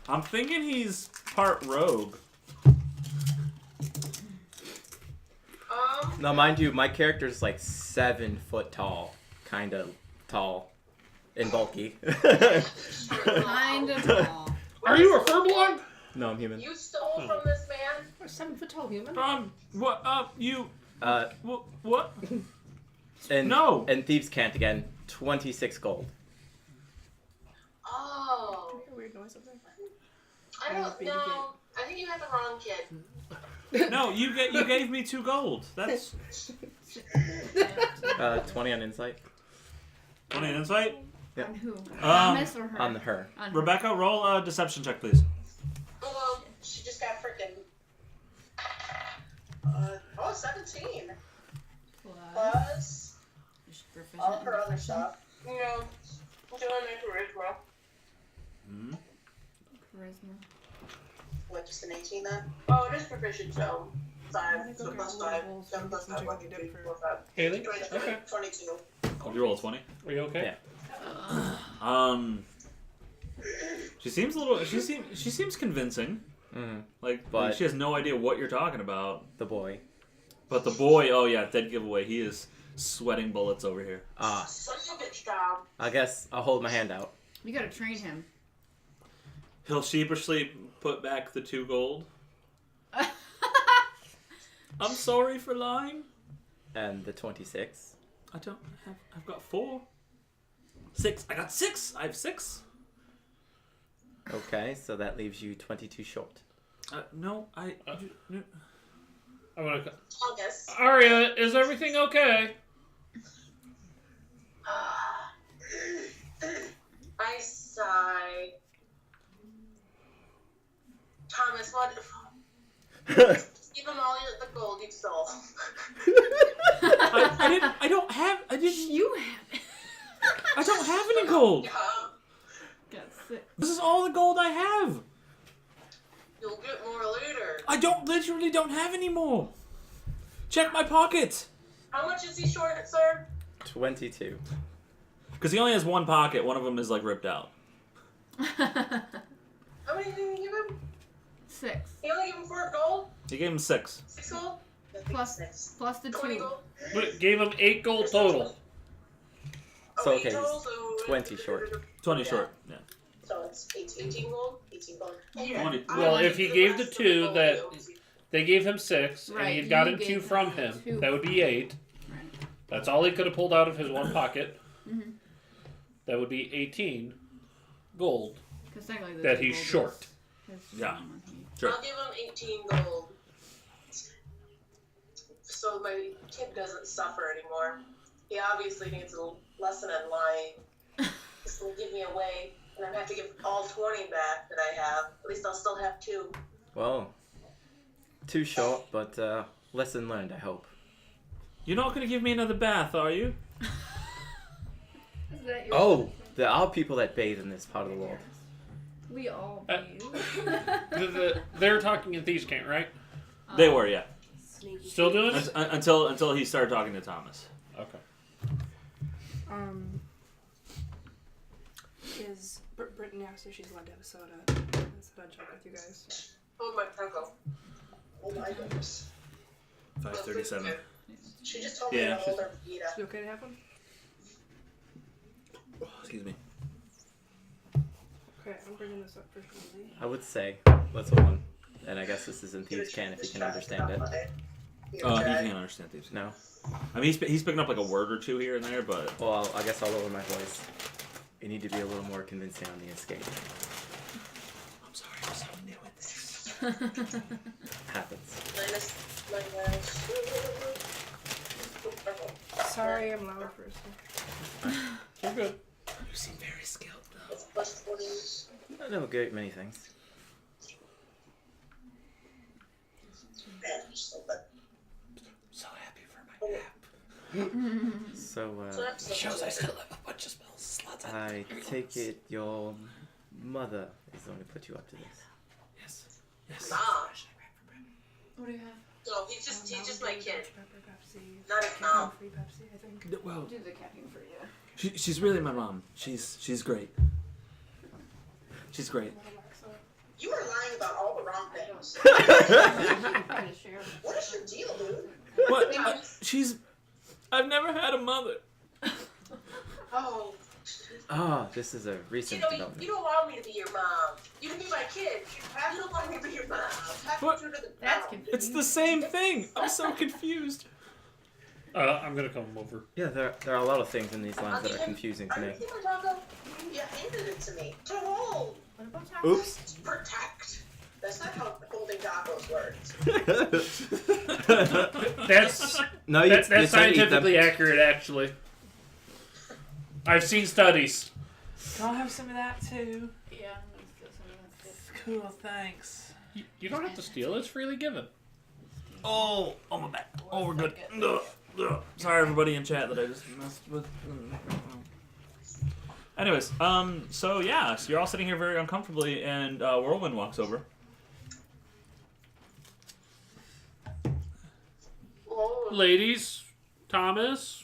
Speaker 1: I'm thinking he's part rogue.
Speaker 6: Now, mind you, my character's like 7 foot tall. Kind of tall. And bulky.
Speaker 3: Kind of tall.
Speaker 2: Are you a furbolg?
Speaker 6: No, I'm human.
Speaker 4: You stole from this man?
Speaker 5: We're a 7 foot tall human.
Speaker 1: What you what?
Speaker 6: And,
Speaker 1: No.
Speaker 6: And Thieves' Can't again, 26 gold.
Speaker 4: Oh.
Speaker 5: Weird noise up there.
Speaker 4: I don't know. I think you had the wrong kid.
Speaker 1: No, you gave me 2 gold. That's
Speaker 6: 20 on insight.
Speaker 1: 20 insight.
Speaker 3: On who?
Speaker 1: Um,
Speaker 3: Thomas or her?
Speaker 6: On her.
Speaker 3: On her.
Speaker 1: Rebecca, roll a deception check, please.
Speaker 7: Well, she just got freaking. 17. Plus
Speaker 3: Just proficient
Speaker 7: all of
Speaker 3: in
Speaker 7: her other
Speaker 3: deception.
Speaker 7: stuff. You know, doing my charisma.
Speaker 1: Hmm.
Speaker 3: Charisma.
Speaker 7: What, just an 18 then? Oh, it is proficient, so 5, so
Speaker 5: Go
Speaker 7: plus
Speaker 5: grab
Speaker 7: 5.
Speaker 5: levels
Speaker 7: 7
Speaker 5: and
Speaker 7: plus
Speaker 5: get
Speaker 7: 5,
Speaker 5: some
Speaker 7: 1,
Speaker 5: chicken
Speaker 7: 2, 3,
Speaker 5: dip
Speaker 7: 4, 5.
Speaker 2: Haley?
Speaker 7: 22.
Speaker 2: Okay.
Speaker 7: 22.
Speaker 1: Did you roll a 20?
Speaker 2: Are you okay?
Speaker 6: Yeah.
Speaker 1: She seems a little. She seems convincing.
Speaker 6: Mm,
Speaker 1: Like
Speaker 6: But-
Speaker 1: she has no idea what you're talking about.
Speaker 6: the boy.
Speaker 1: But the boy, oh yeah, dead giveaway. He is sweating bullets over here.
Speaker 7: Son of a bitch, Tom.
Speaker 6: I guess I'll hold my hand out.
Speaker 3: You gotta train him.
Speaker 1: He'll sheepishly put back the 2 gold. I'm sorry for lying.
Speaker 6: And the 26.
Speaker 1: I don't have. I've got 4. 6. I got 6. I have 6.
Speaker 6: Okay, so that leaves you 22 short.
Speaker 1: No, I.
Speaker 2: I'm gonna.
Speaker 4: August.
Speaker 2: Arya, is everything okay?
Speaker 4: I sigh. Thomas, what? Just give him all the gold you stole.
Speaker 1: I didn't. I don't have. I didn't.
Speaker 3: You have it.
Speaker 1: I don't have any gold.
Speaker 4: Yeah,
Speaker 3: Got 6.
Speaker 1: This is all the gold I have.
Speaker 4: you'll get more later.
Speaker 1: I literally don't have any more. Check my pockets.
Speaker 4: How much is he short, sir?
Speaker 6: 22.
Speaker 1: Because he only has 1 pocket. One of them is like ripped out.
Speaker 4: How many did he give him?
Speaker 3: 6.
Speaker 4: He only gave him 4 gold?
Speaker 1: He gave him 6.
Speaker 4: 6 gold?
Speaker 3: Plus the
Speaker 4: 20
Speaker 3: 2.
Speaker 4: gold?
Speaker 2: But gave him 8 gold total.
Speaker 6: So,
Speaker 4: 8
Speaker 6: okay,
Speaker 4: total, so
Speaker 6: 20 short.
Speaker 1: 20
Speaker 4: Yeah.
Speaker 1: short. Yeah.
Speaker 4: So it's 18 gold? 18 gold.
Speaker 1: 20.
Speaker 2: Well, if he gave the 2 that they gave him 6, and
Speaker 3: Right,
Speaker 2: he had gotten
Speaker 3: you
Speaker 2: 2
Speaker 3: gave
Speaker 2: from
Speaker 3: him
Speaker 2: him,
Speaker 3: 2.
Speaker 2: that would be 8.
Speaker 3: Right.
Speaker 2: That's all he could have pulled out of his 1 pocket.
Speaker 3: Mhm.
Speaker 2: That would be 18 gold
Speaker 3: Because technically the
Speaker 2: that
Speaker 3: 2
Speaker 2: he's
Speaker 3: gold
Speaker 2: short.
Speaker 3: is
Speaker 1: Yeah.
Speaker 3: one he-
Speaker 1: Sure.
Speaker 4: I'll give him 18 gold. So my kid doesn't suffer anymore. He obviously needs a lesson in lying. This will give me away, and I'm gonna have to give all 20 back that I have. At least I'll still have 2.
Speaker 6: Well, too short, but lesson learned, I hope.
Speaker 1: You're not going to give me another bath, are you?
Speaker 3: Is that your
Speaker 6: Oh, there are people that bathe in this part of the world.
Speaker 3: We all
Speaker 2: Uh,
Speaker 3: do.
Speaker 2: They're talking in Thieves' Cant, right?
Speaker 1: They were, yeah.
Speaker 7: Sneaky.
Speaker 2: Still doing it?
Speaker 1: Until he started talking to Thomas.
Speaker 2: Okay.
Speaker 5: Is Brittany asked if she's allowed to have a soda? I said I'd check with you guys.
Speaker 4: Oh my taco. Oh my goodness.
Speaker 1: 5:37.
Speaker 7: She just told me
Speaker 1: Yeah,
Speaker 7: to hold her feet up.
Speaker 5: Is it okay to have one?
Speaker 1: Excuse me.
Speaker 5: Okay, I'm bringing this up for Shirley.
Speaker 6: I would say, let's hold on. And I guess this is in Thieves' Can if you can understand it.
Speaker 1: He can't understand thieves.
Speaker 6: No?
Speaker 1: I mean, he's picking up like a word or 2 here and there, but
Speaker 6: Well, I guess I'll lower my voice. You need to be a little more convincing on the escape.
Speaker 1: I'm sorry, I'm so new at this.
Speaker 6: Happens.
Speaker 4: Minus.
Speaker 5: Sorry, I'm loud for a second.
Speaker 2: You're good.
Speaker 1: You seem very skilled, though.
Speaker 4: It's plus 20.
Speaker 6: I know a great many things.
Speaker 1: So happy for my nap.
Speaker 6: So,
Speaker 4: So that's
Speaker 1: Shows I still have a bunch of spell slots.
Speaker 6: I take it your mother is the one who put you up to this.
Speaker 1: Yes. Yes.
Speaker 4: Mom.
Speaker 3: What do you have?
Speaker 4: No, he's just my kid.
Speaker 5: Pepsi.
Speaker 4: Not his mom.
Speaker 5: Free Pepsi, I think.
Speaker 1: Well,
Speaker 3: Do the caffeine for you.
Speaker 1: she's really my mom. She's great. She's great.
Speaker 7: You are lying about all the wrong things.
Speaker 3: Trying to share.
Speaker 7: What is your deal, dude?
Speaker 1: What? I've never had a mother.
Speaker 4: Oh.
Speaker 6: Ah, this is a
Speaker 4: You
Speaker 6: recent
Speaker 4: know,
Speaker 6: development.
Speaker 4: you don't want me to be your mom. You can be my kid. You don't want me to be your mom.
Speaker 1: What?
Speaker 3: That's confusing.
Speaker 1: It's the same thing. I'm so confused.
Speaker 2: I'm gonna come over.
Speaker 6: Yeah, there are a lot of things in these lines that are confusing to
Speaker 7: Are
Speaker 6: me.
Speaker 7: you keeping taco? You handed it to me. To hold.
Speaker 3: What about tacos?
Speaker 6: Oops.
Speaker 7: To protect. That's not how holding tacos works.
Speaker 2: That's
Speaker 6: No, you,
Speaker 2: that's
Speaker 6: you said eat them.
Speaker 2: scientifically accurate, actually. I've seen studies.
Speaker 8: Can I have some of that too?
Speaker 3: Yeah, I'm gonna steal some of that.
Speaker 8: Cool, thanks.
Speaker 2: You don't have to steal; it's freely given.
Speaker 1: Oh, my back. Oh, we're good. Ugh, ugh. Sorry, everybody in chat that I just messed with. Anyways, so yeah, so you're all sitting here very uncomfortably, and Whirlwind walks over.
Speaker 4: Oh,
Speaker 2: Ladies, Thomas,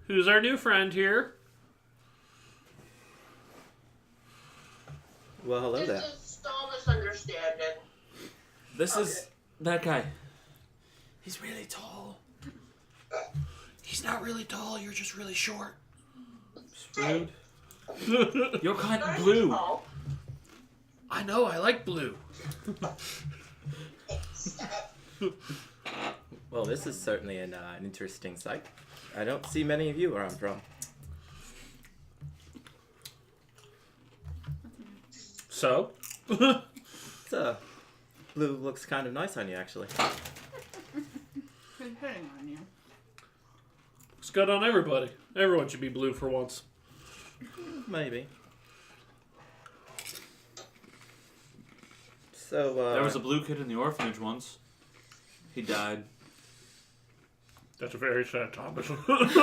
Speaker 2: who's our new friend here?
Speaker 6: Well, hello there.
Speaker 7: This is still misunderstanding.
Speaker 1: This is that guy. He's really tall.
Speaker 2: He's not really tall. You're just really short.
Speaker 1: Rude. You're kind of
Speaker 7: Nice
Speaker 1: blue.
Speaker 7: tall.
Speaker 2: I know. I like blue.
Speaker 6: Well, this is certainly an interesting sight. I don't see many of you where I'm from.
Speaker 2: So?
Speaker 6: Blue looks kind of nice on you, actually.
Speaker 3: Who's hitting on you?
Speaker 2: Looks good on everybody. Everyone should be blue for once.
Speaker 6: Maybe. So,
Speaker 1: There was a blue kid in the orphanage once. He died.
Speaker 2: That's a very sad topic.
Speaker 3: Where did he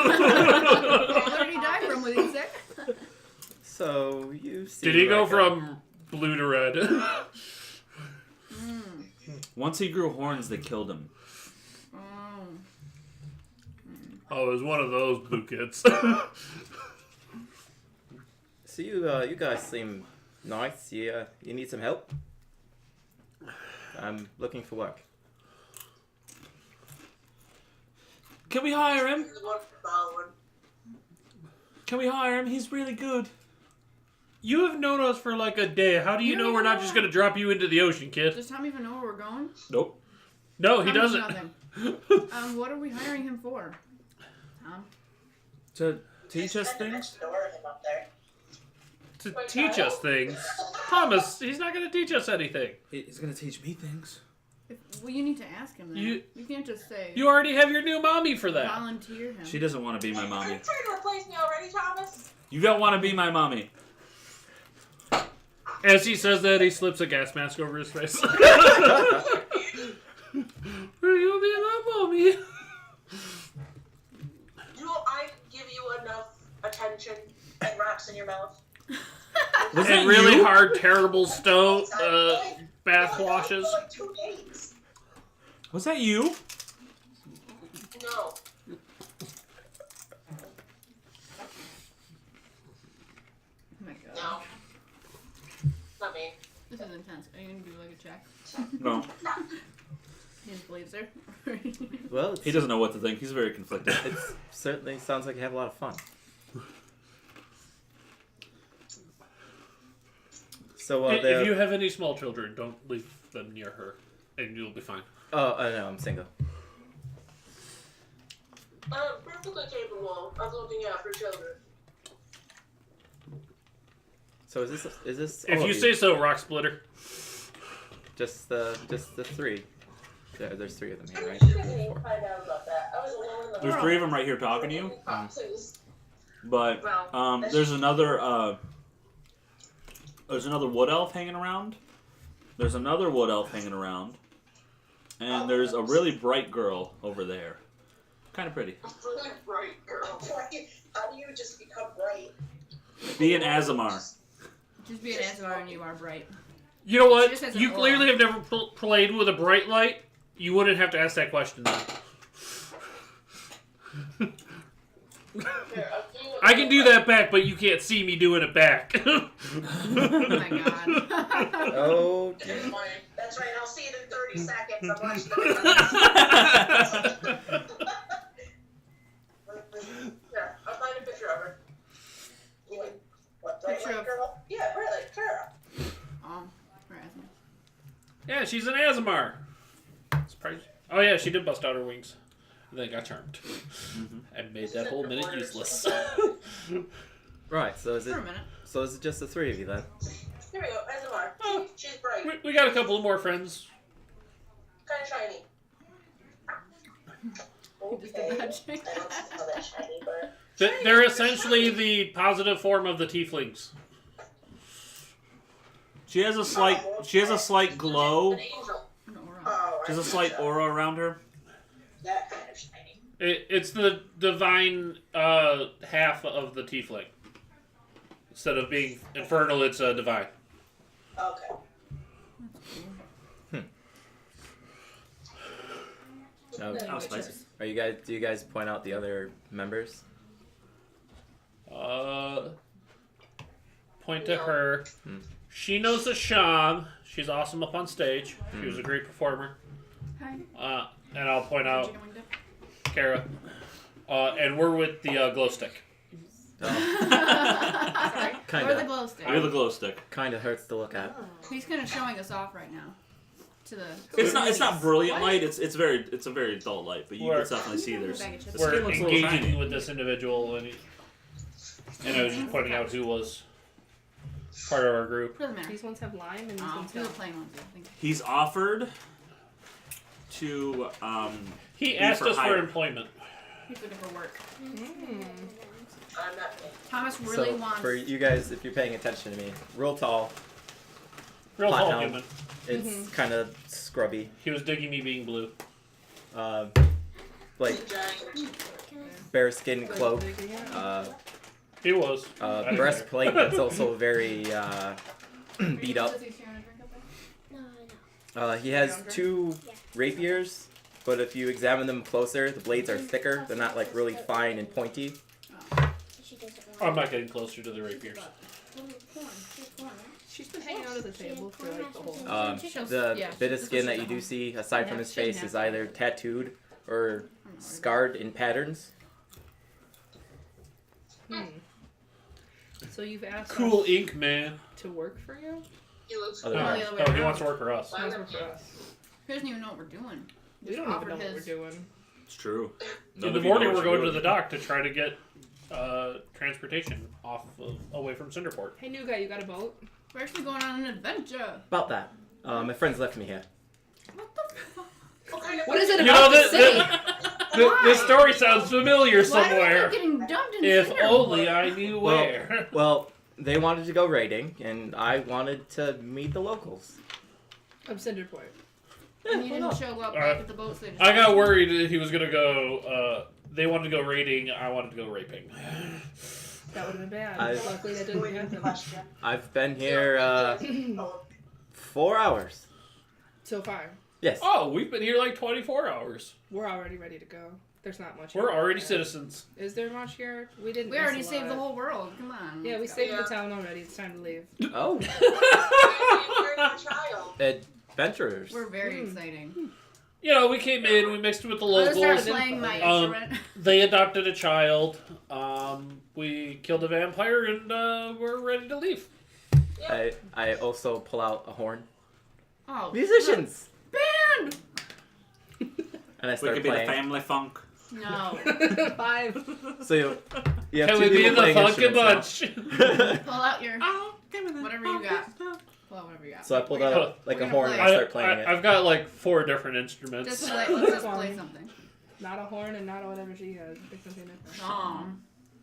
Speaker 3: die from? Was he sick?
Speaker 6: So, you see.
Speaker 2: Did he go
Speaker 6: like
Speaker 2: from blue to red?
Speaker 1: Once he grew horns, they killed him.
Speaker 3: Oh.
Speaker 2: Oh, it was one of those blue kids.
Speaker 6: So, you guys seem nice. You need some help? I'm looking for work.
Speaker 1: Can we hire him?
Speaker 7: This is one following.
Speaker 1: Can we hire him? He's really good.
Speaker 2: You have known us for like a day. How do you know we're not just going to drop you into the ocean, kid?
Speaker 3: Does Tom even know where we're going?
Speaker 1: Nope.
Speaker 2: No, he
Speaker 3: Tom knows
Speaker 2: doesn't.
Speaker 3: nothing. What are we hiring him for? Tom?
Speaker 1: To teach us
Speaker 7: Just kinda
Speaker 1: things?
Speaker 7: next door to him up there.
Speaker 2: To teach us things. Thomas, he's not going to teach us anything.
Speaker 1: He's gonna teach me things.
Speaker 3: Well, you need to ask him that.
Speaker 2: You-
Speaker 3: You can't just say
Speaker 2: You already have your new mommy for that.
Speaker 3: volunteer him.
Speaker 1: She doesn't want to be my
Speaker 4: Are
Speaker 1: mommy.
Speaker 4: you trying to replace me already, Thomas?
Speaker 1: You don't want to be my mommy.
Speaker 2: As he says that, he slips a gas mask over his face. Will you be my mommy?
Speaker 7: Do I give you enough attention and rocks in your mouth?
Speaker 1: Was
Speaker 2: And
Speaker 1: that
Speaker 2: really
Speaker 1: you?
Speaker 2: hard, terrible stone bath washes.
Speaker 7: For like 2 days.
Speaker 1: Was that you?
Speaker 7: No.
Speaker 3: Oh my god.
Speaker 7: No. Not me.
Speaker 3: This is intense. Are you gonna do like a check?
Speaker 1: No.
Speaker 3: He just believes her.
Speaker 6: Well,
Speaker 1: He doesn't know what to think. He's very conflicted.
Speaker 6: It certainly sounds like you have a lot of fun. So,
Speaker 2: If you have any small children, don't leave them near her, and you'll be fine.
Speaker 6: Oh, no, I'm single.
Speaker 7: Perfectly capable of looking after children.
Speaker 6: So is this
Speaker 2: If
Speaker 6: all
Speaker 2: you
Speaker 6: of
Speaker 2: say so, Rock Splitter.
Speaker 6: just the three? There's 3 of them here, right?
Speaker 7: I didn't find out about that. I was alone in the
Speaker 1: There's 3 of them right here talking to you.
Speaker 7: Boxes.
Speaker 1: But there's another wood elf hanging around. There's another wood elf hanging around. And there's a really bright girl over there. Kind of pretty.
Speaker 7: Really bright girl. How do you just become bright?
Speaker 1: Be an Azamar.
Speaker 3: Just be an Azar and you are bright.
Speaker 2: You know
Speaker 3: She
Speaker 2: what?
Speaker 3: just has an
Speaker 2: You
Speaker 3: aura.
Speaker 2: clearly have never played with a bright light. You wouldn't have to ask that question then.
Speaker 7: Here,
Speaker 2: I can do that back, but you can't see me doing it back.
Speaker 3: Oh my god.
Speaker 6: Oh,
Speaker 7: That's
Speaker 6: dear.
Speaker 7: fine. That's right. I'll see it in 30 seconds. I'm watching the Here, I'll find a picture of her. What, bright
Speaker 3: Picture
Speaker 7: light
Speaker 3: of-
Speaker 7: girl? Yeah, bright light girl.
Speaker 3: For Azar.
Speaker 2: Yeah, she's an Azamar. Surprised. Oh yeah, she did bust out her wings. And then got charmed. And made that whole minute useless.
Speaker 6: Right. So is
Speaker 3: For a minute.
Speaker 6: it just the 3 of you then?
Speaker 7: Here we go. Azamar.
Speaker 2: Oh.
Speaker 7: She's bright.
Speaker 2: we got a couple of more friends.
Speaker 7: Kind of shiny.
Speaker 3: Just a bad check.
Speaker 7: I don't smell that shiny, but...
Speaker 2: They're essentially the positive form of the tieflings.
Speaker 1: She has a slight glow.
Speaker 7: An angel.
Speaker 3: An aura.
Speaker 7: Oh,
Speaker 1: She has a slight aura around her.
Speaker 7: That kind of shiny.
Speaker 2: It's the divine half of the tiefling. Instead of being infernal, it's divine.
Speaker 7: Okay.
Speaker 6: No.
Speaker 1: Oh, spicy.
Speaker 6: Do you guys point out the other members?
Speaker 2: Point to her. She knows the Sham. She's awesome up on stage. She was a great performer.
Speaker 3: Hi.
Speaker 2: And I'll point out
Speaker 3: Chicken wing dip.
Speaker 2: Kara. And we're with the glow stick.
Speaker 3: Sorry.
Speaker 6: Kinda.
Speaker 3: Or the glow stick.
Speaker 1: You're the glow stick.
Speaker 6: Kind of hurts to look at.
Speaker 3: He's kind of showing us off right now. To the.
Speaker 1: It's not brilliant
Speaker 3: What?
Speaker 1: light. It's a very dull light, but you can definitely see there's.
Speaker 3: Bag of chips.
Speaker 1: The
Speaker 2: We're
Speaker 1: skin looks a little
Speaker 2: engaging
Speaker 1: shiny.
Speaker 2: with this individual, and I was just pointing out who was part of our group.
Speaker 3: Doesn't matter.
Speaker 5: These ones have lime and these
Speaker 3: Oh,
Speaker 5: ones
Speaker 3: do the
Speaker 5: have.
Speaker 3: plain ones, I think.
Speaker 1: He's offered to
Speaker 2: He
Speaker 1: Be
Speaker 2: asked
Speaker 1: for
Speaker 2: us for
Speaker 1: hire.
Speaker 2: employment.
Speaker 3: He's looking for work.
Speaker 4: I'm not paying.
Speaker 3: Thomas really
Speaker 6: So
Speaker 3: wants.
Speaker 6: for you guys, if you're paying attention to me, real tall.
Speaker 2: Real tall
Speaker 6: Platinum.
Speaker 2: human.
Speaker 6: It's kind of scrubby.
Speaker 2: He was digging me being blue.
Speaker 6: Like bearskin cloak.
Speaker 2: He was.
Speaker 6: Breastplate that's also very beat up. He has 2 rapiers, but if you examine them closer, the blades are thicker. They're not like really fine and pointy.
Speaker 2: I'm not getting closer to the rapiers.
Speaker 5: She's been hanging out at the table for like the whole.
Speaker 6: The
Speaker 3: Yeah,
Speaker 6: bit of
Speaker 3: this
Speaker 6: skin
Speaker 3: was
Speaker 6: that you
Speaker 3: at
Speaker 6: do
Speaker 3: home.
Speaker 6: see, aside from
Speaker 5: Yeah,
Speaker 6: his
Speaker 5: shouldn't
Speaker 6: face,
Speaker 5: have
Speaker 6: is
Speaker 5: to.
Speaker 6: either tattooed or scarred in patterns.
Speaker 5: So you've asked
Speaker 2: Cool
Speaker 5: us
Speaker 2: ink, man.
Speaker 5: to work for you?
Speaker 4: He looks
Speaker 6: Other
Speaker 2: No,
Speaker 6: than
Speaker 3: the other way
Speaker 2: no, he
Speaker 3: around.
Speaker 2: wants to work for us.
Speaker 4: Why
Speaker 5: Sounds
Speaker 4: not?
Speaker 5: work for us.
Speaker 3: He doesn't even know what we're doing.
Speaker 5: We don't even know what we're doing.
Speaker 1: It's true.
Speaker 2: In the morning, we're going to the dock to try to get transportation away from Cinderport.
Speaker 5: Hey, new guy, you got a boat?
Speaker 3: We're actually going on an adventure.
Speaker 6: About that. My friends left me here.
Speaker 3: What the fuck?
Speaker 5: What is it
Speaker 2: You
Speaker 5: about
Speaker 2: know,
Speaker 5: the city?
Speaker 2: this story sounds familiar
Speaker 3: Why are
Speaker 2: somewhere.
Speaker 3: we getting dumped in
Speaker 2: If
Speaker 3: Cinderport?
Speaker 2: only I knew where.
Speaker 6: Well, they wanted to go raiding, and I wanted to meet the locals.
Speaker 5: Of Cinderport.
Speaker 3: And you didn't show up back at the boat, so they just
Speaker 2: I got worried that he was going to go, they wanted to go raiding, I wanted to go raping.
Speaker 5: That would have been bad. Luckily, that
Speaker 7: Wait,
Speaker 5: didn't happen.
Speaker 7: question.
Speaker 6: I've been here 4 hours.
Speaker 5: So far,
Speaker 6: Yes.
Speaker 2: Oh, we've been here like 24 hours.
Speaker 5: we're already ready to go. There's not much.
Speaker 2: We're
Speaker 5: here.
Speaker 2: already citizens.
Speaker 5: Is there much here? We didn't.
Speaker 3: We
Speaker 5: miss
Speaker 3: already
Speaker 5: a
Speaker 3: saved
Speaker 5: lot.
Speaker 3: the whole world. Come on.
Speaker 5: Yeah, we
Speaker 3: let's go.
Speaker 5: saved
Speaker 4: Yeah.
Speaker 5: the town already. It's time to leave.
Speaker 6: Oh,
Speaker 4: You're a child.
Speaker 6: adventurers.
Speaker 3: We're very exciting.
Speaker 2: You know, we came in, we mixed with the
Speaker 3: I just started
Speaker 2: locals.
Speaker 3: playing my
Speaker 2: Um,
Speaker 3: instrument.
Speaker 2: They adopted a child. We killed a vampire, and we're ready to leave.
Speaker 6: I also pull out a horn.
Speaker 3: Oh,
Speaker 6: Musicians.
Speaker 3: band.
Speaker 6: And I
Speaker 1: We
Speaker 6: start
Speaker 1: could be the
Speaker 6: playing.
Speaker 1: family funk.
Speaker 3: No.
Speaker 5: 5.
Speaker 6: So you have
Speaker 2: Can
Speaker 6: 2
Speaker 2: we be
Speaker 6: people
Speaker 2: in the
Speaker 6: playing
Speaker 2: funky
Speaker 6: instruments
Speaker 2: bunch?
Speaker 3: Pull out your
Speaker 1: Oh, give me the
Speaker 3: whatever you got. Pull out whatever you got.
Speaker 6: So I pulled
Speaker 3: We're gonna-
Speaker 6: out like
Speaker 3: we're
Speaker 6: a
Speaker 3: gonna
Speaker 6: horn
Speaker 3: play.
Speaker 6: and I start playing it.
Speaker 2: I've got like 4 different instruments.
Speaker 3: Just play, let's just play something.
Speaker 5: Not a horn and not whatever she has. Pick something different.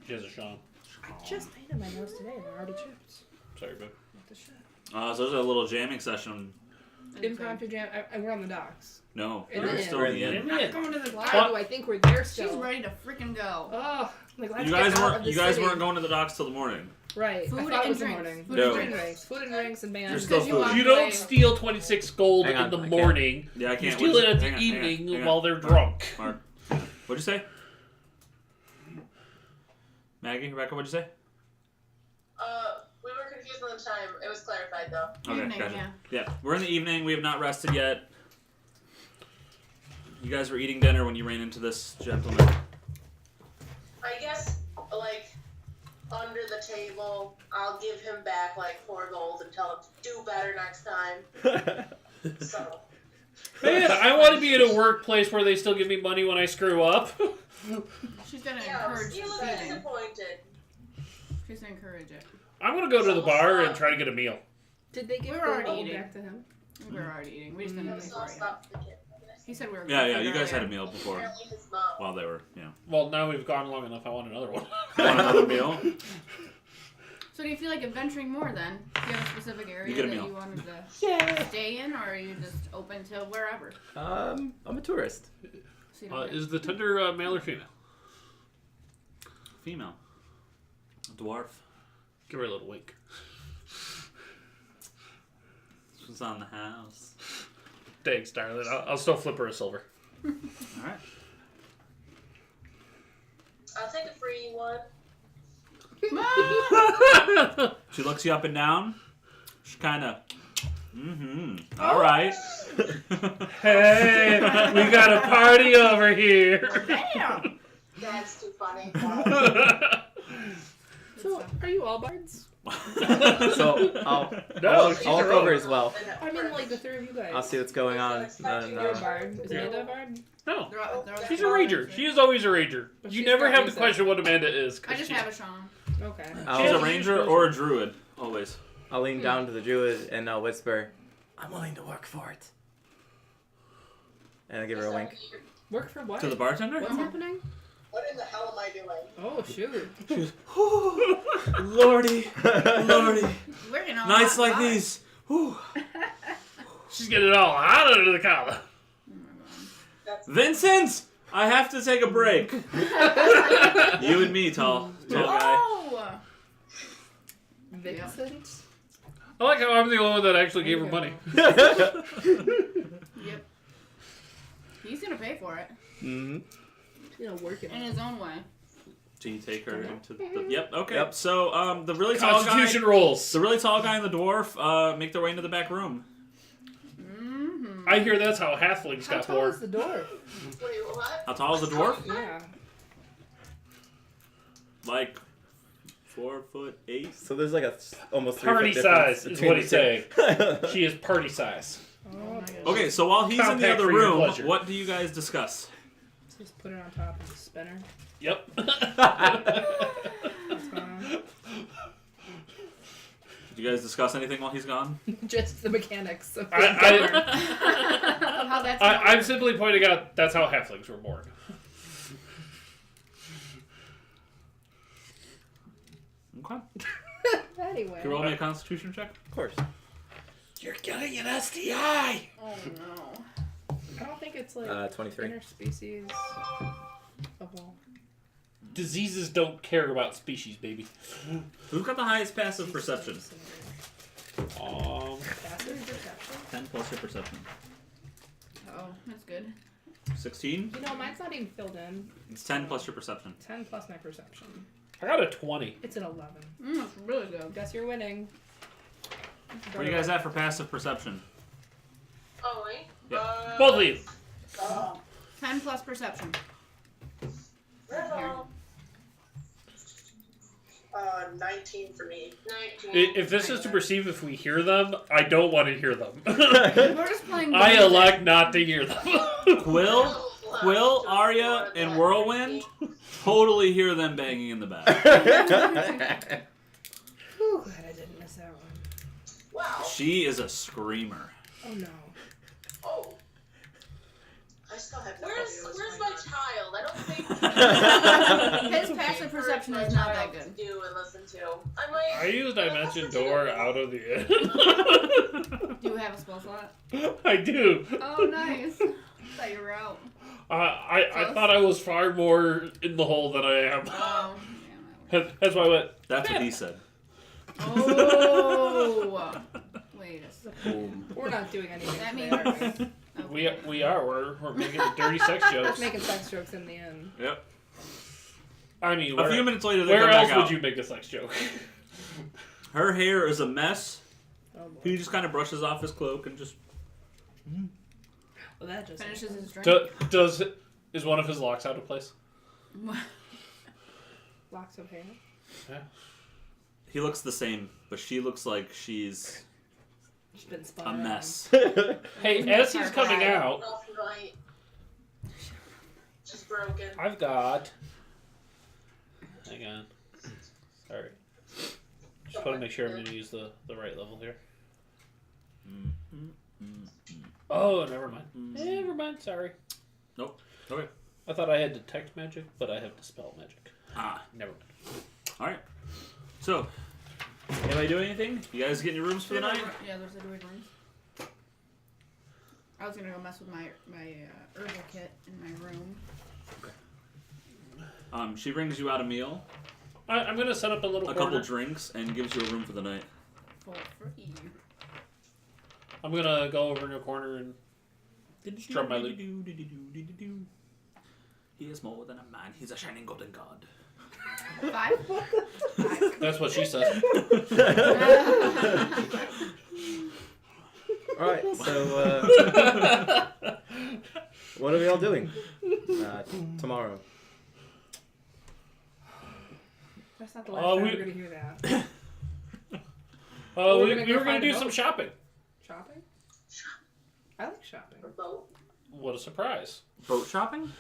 Speaker 2: She has a Sean.
Speaker 5: I just painted my nose today. They're already chipped.
Speaker 2: Sorry, babe.
Speaker 5: What the shit?
Speaker 1: So there's a little jamming session.
Speaker 5: Impromptu jam. We're on the docks.
Speaker 1: No,
Speaker 5: It
Speaker 1: we're
Speaker 5: is.
Speaker 1: still
Speaker 6: We're
Speaker 1: in the
Speaker 6: in
Speaker 1: end.
Speaker 3: I'm going to the
Speaker 5: Why
Speaker 3: cloud.
Speaker 5: do I think we're there
Speaker 3: She's
Speaker 5: still?
Speaker 3: ready to freaking go.
Speaker 5: Oh, like let's
Speaker 1: You
Speaker 5: get
Speaker 1: guys
Speaker 5: out
Speaker 1: weren't.
Speaker 5: of the
Speaker 1: You guys
Speaker 5: city.
Speaker 1: weren't going to the docks till the morning.
Speaker 5: Right.
Speaker 3: Food
Speaker 5: I thought
Speaker 3: and
Speaker 5: it was the
Speaker 3: drinks.
Speaker 5: morning.
Speaker 3: Food
Speaker 1: No.
Speaker 5: Food and drinks. Food and drinks and bands.
Speaker 1: There's still
Speaker 3: you
Speaker 1: food.
Speaker 3: want-
Speaker 2: You don't steal 26 gold
Speaker 6: Hang on,
Speaker 2: in the
Speaker 6: I can't.
Speaker 2: morning.
Speaker 1: Yeah, I
Speaker 2: You
Speaker 1: can't.
Speaker 2: steal
Speaker 1: What'd
Speaker 2: it at
Speaker 1: hang
Speaker 2: the
Speaker 1: on, hang on,
Speaker 2: evening
Speaker 1: hang on.
Speaker 2: while they're drunk.
Speaker 1: Mark, what'd you say? Maggie, Rebecca, what'd you say?
Speaker 4: We were confused on the time. It was clarified though.
Speaker 1: Okay,
Speaker 3: Evening,
Speaker 1: gotcha.
Speaker 3: yeah.
Speaker 1: Yeah, we're in the evening. We have not rested yet. You guys were eating dinner when you ran into this gentleman.
Speaker 4: I guess, like, under the table, I'll give him back like 4 gold and tell him to do better next time. So,
Speaker 2: Man, I want to be in a workplace where they still give me money when I screw up.
Speaker 3: She's gonna
Speaker 4: yeah,
Speaker 3: encourage
Speaker 4: he was
Speaker 3: feeding.
Speaker 4: disappointed.
Speaker 3: She's gonna encourage it.
Speaker 2: I'm going to go to the bar and try to get a meal.
Speaker 5: Did they give
Speaker 3: We
Speaker 5: the
Speaker 3: were already
Speaker 5: gold
Speaker 3: eating.
Speaker 5: back to him?
Speaker 3: We were already eating. We just
Speaker 4: He
Speaker 3: didn't
Speaker 4: was
Speaker 3: pay
Speaker 4: all
Speaker 3: for it.
Speaker 4: stopped for the kid.
Speaker 3: He said we were.
Speaker 1: Yeah,
Speaker 3: gonna
Speaker 1: yeah.
Speaker 3: feed
Speaker 1: You guys had a
Speaker 3: earlier.
Speaker 1: meal before
Speaker 4: Apparently his mom.
Speaker 1: while they were,
Speaker 2: Well, now we've gone long enough. I want another one.
Speaker 1: Want another meal?
Speaker 3: So do you feel like adventuring more then? Do you have a specific area
Speaker 1: You get a
Speaker 3: that
Speaker 1: meal.
Speaker 3: you wanted to
Speaker 5: Yeah.
Speaker 3: stay in, or are you just open to wherever?
Speaker 6: I'm a tourist.
Speaker 3: So you don't
Speaker 2: Is the tender male or female?
Speaker 1: Female. A dwarf.
Speaker 2: Give her a little wink.
Speaker 1: This was on the house.
Speaker 2: Thanks, darling. I'll still flip her a silver.
Speaker 1: All right.
Speaker 4: I'll take a free one.
Speaker 1: She looks you up and down. She's kind of. All right.
Speaker 2: Hey, we got a party over here.
Speaker 3: Damn.
Speaker 7: That's too funny.
Speaker 5: So, are you all bards?
Speaker 6: So I'll
Speaker 2: she's
Speaker 6: look
Speaker 2: her
Speaker 6: over
Speaker 2: own.
Speaker 6: as well.
Speaker 5: I mean, like the three of you guys.
Speaker 6: I'll see what's going on. And,
Speaker 5: You're a bard. Is Amanda a bard?
Speaker 2: No,
Speaker 3: They're all
Speaker 2: she's a ranger. She is always a ranger.
Speaker 5: But
Speaker 2: You
Speaker 5: she's
Speaker 2: never
Speaker 5: got
Speaker 2: have to
Speaker 5: music.
Speaker 2: question what Amanda is. 'cause
Speaker 3: I just
Speaker 2: she-
Speaker 3: have a Sean.
Speaker 5: Okay.
Speaker 1: She's
Speaker 6: I'll,
Speaker 1: a ranger or a druid, always.
Speaker 6: I'll lean down to the druid and I'll whisper, "I'm willing to work for it." And I'll give her a wink.
Speaker 5: Work for what?
Speaker 1: To the bartender?
Speaker 5: What's happening?
Speaker 7: What in the hell am I doing?
Speaker 5: Oh, shoot.
Speaker 1: Lordy, lordy.
Speaker 3: We're getting all
Speaker 1: Nights
Speaker 3: hot
Speaker 1: like
Speaker 3: vibes.
Speaker 1: these. Whew.
Speaker 2: She's getting it all hot under the collar.
Speaker 1: Vincent! I have to take a break. You and me, tall guy.
Speaker 3: Oh!
Speaker 5: Vincent?
Speaker 2: I like how I'm the only one that actually gave her money.
Speaker 3: Yep. He's gonna pay for it
Speaker 6: Mm-hmm.
Speaker 5: You know, working.
Speaker 3: in his own way.
Speaker 1: Do you take her into the... Yep, okay.
Speaker 6: Yep.
Speaker 1: So, the really tall guy...
Speaker 2: Constitution rules.
Speaker 1: The really tall guy and the dwarf make their way into the back room.
Speaker 3: Mm-hmm.
Speaker 2: I hear that's how halflings
Speaker 5: How
Speaker 2: got
Speaker 5: tall
Speaker 2: born.
Speaker 5: is the door?
Speaker 7: Wait, what?
Speaker 1: How tall is the dwarf?
Speaker 5: Yeah.
Speaker 1: Like 4'8".
Speaker 6: So there's like a almost 3
Speaker 2: Party
Speaker 6: foot difference
Speaker 2: size is
Speaker 6: between
Speaker 2: what
Speaker 6: the
Speaker 2: he's
Speaker 6: two.
Speaker 2: saying. She is party size.
Speaker 5: Oh, my God.
Speaker 1: Okay, so while he's in the
Speaker 2: Compact
Speaker 1: other
Speaker 2: for your
Speaker 1: room,
Speaker 2: pleasure.
Speaker 1: what do you guys discuss?
Speaker 5: Just put it on top of the spinner.
Speaker 2: Yep.
Speaker 5: That's fine.
Speaker 1: Did you guys discuss anything while he's gone?
Speaker 5: Just the mechanics of
Speaker 3: How that's
Speaker 2: I'm simply pointing out that's how halflings were born.
Speaker 1: Okay.
Speaker 5: Anyway.
Speaker 1: Can you roll me a constitution check?
Speaker 6: Of course.
Speaker 2: You're getting an STI.
Speaker 3: Oh no.
Speaker 5: I don't think it's like
Speaker 6: 23.
Speaker 5: interspecies of all.
Speaker 2: Diseases don't care about species, baby.
Speaker 1: Who's got the highest passive perception?
Speaker 5: Passive perception?
Speaker 1: 10 plus your perception.
Speaker 3: Oh, that's good.
Speaker 1: 16?
Speaker 5: You know, mine's not even filled in.
Speaker 1: It's 10 plus your perception.
Speaker 5: 10 plus my perception.
Speaker 2: I got a 20.
Speaker 5: It's an 11.
Speaker 3: It's really good.
Speaker 5: Guess you're winning.
Speaker 1: What are you guys at for passive perception?
Speaker 4: Oh, wait.
Speaker 1: Yeah.
Speaker 2: Both of you.
Speaker 3: 10 plus perception.
Speaker 4: Here.
Speaker 7: 19 for me.
Speaker 4: 19.
Speaker 2: If this is to perceive if we hear them, I don't want to hear them.
Speaker 3: We're just playing.
Speaker 2: I
Speaker 3: music.
Speaker 2: elect not to hear them.
Speaker 1: Quill, Arya, and Whirlwind totally hear them banging in the back.
Speaker 5: Whew, glad I didn't miss that one.
Speaker 7: Wow.
Speaker 1: She is a screamer.
Speaker 5: Oh no.
Speaker 7: Oh. I still have no
Speaker 4: Where's
Speaker 7: idea what's
Speaker 4: my
Speaker 7: going on.
Speaker 4: child? I don't think
Speaker 3: His passive perception is not that good.
Speaker 4: To do and listen to. I'm like.
Speaker 2: I use Dimension Door out of the end.
Speaker 3: Do you have a spell slot?
Speaker 2: I do.
Speaker 3: Oh, nice. Thought you were out.
Speaker 2: I thought I was far more in the hole than I am.
Speaker 3: Oh,
Speaker 2: That's why I went.
Speaker 1: That's what he said.
Speaker 3: oh. Wait a second.
Speaker 1: Boom.
Speaker 5: We're not doing anything.
Speaker 3: That
Speaker 5: today,
Speaker 3: means-
Speaker 5: are we?
Speaker 2: We are. We're making dirty sex
Speaker 5: Just
Speaker 2: jokes.
Speaker 5: making sex jokes in the end.
Speaker 1: Yep.
Speaker 2: I mean,
Speaker 1: A
Speaker 2: where,
Speaker 1: few minutes later, they
Speaker 2: where
Speaker 1: come
Speaker 2: else
Speaker 1: back
Speaker 2: would
Speaker 1: out.
Speaker 2: you make a sex joke?
Speaker 1: Her hair is a mess.
Speaker 5: Oh boy.
Speaker 1: He just kind of brushes off his cloak and just.
Speaker 5: Well, that just
Speaker 3: Finishes his drink.
Speaker 2: Is one of his locks out of place?
Speaker 5: locks of hair.
Speaker 2: Yeah.
Speaker 1: He looks the same, but she looks like she's
Speaker 5: She's been spun
Speaker 1: a
Speaker 5: around.
Speaker 1: mess.
Speaker 2: Hey, as he's coming out,
Speaker 4: Left and right. Just broken.
Speaker 2: I've got. Hang on. Sorry. Just want to make sure I'm going to use the right level here. Oh, never mind. Never mind. Sorry.
Speaker 1: Nope. Okay.
Speaker 2: I thought I had detect magic, but I have dispel magic.
Speaker 1: Ah.
Speaker 2: Never mind.
Speaker 1: All right. So, anybody do anything? You guys get in your rooms for the night?
Speaker 3: Yeah, there's the druid rooms. I was gonna go mess with my herbal kit in my room.
Speaker 1: She brings you out a meal,
Speaker 2: I'm going to set up a little
Speaker 1: a
Speaker 2: corner.
Speaker 1: couple drinks, and gives you a room for the night.
Speaker 3: For free.
Speaker 2: I'm going to go over in a corner and strum my lute.
Speaker 1: He is more than a man. He's a shining golden god.
Speaker 3: 5?
Speaker 2: That's what she said.
Speaker 6: Alright, so, what are we all doing tomorrow?
Speaker 5: That's not the last time
Speaker 2: we-
Speaker 5: we're gonna hear that.
Speaker 2: We
Speaker 5: gonna go
Speaker 2: were going
Speaker 5: find
Speaker 2: to
Speaker 5: a
Speaker 2: do some
Speaker 5: boat.
Speaker 2: shopping.
Speaker 5: Shopping? I like shopping.
Speaker 7: Or boat.
Speaker 2: What a surprise.
Speaker 1: Boat shopping?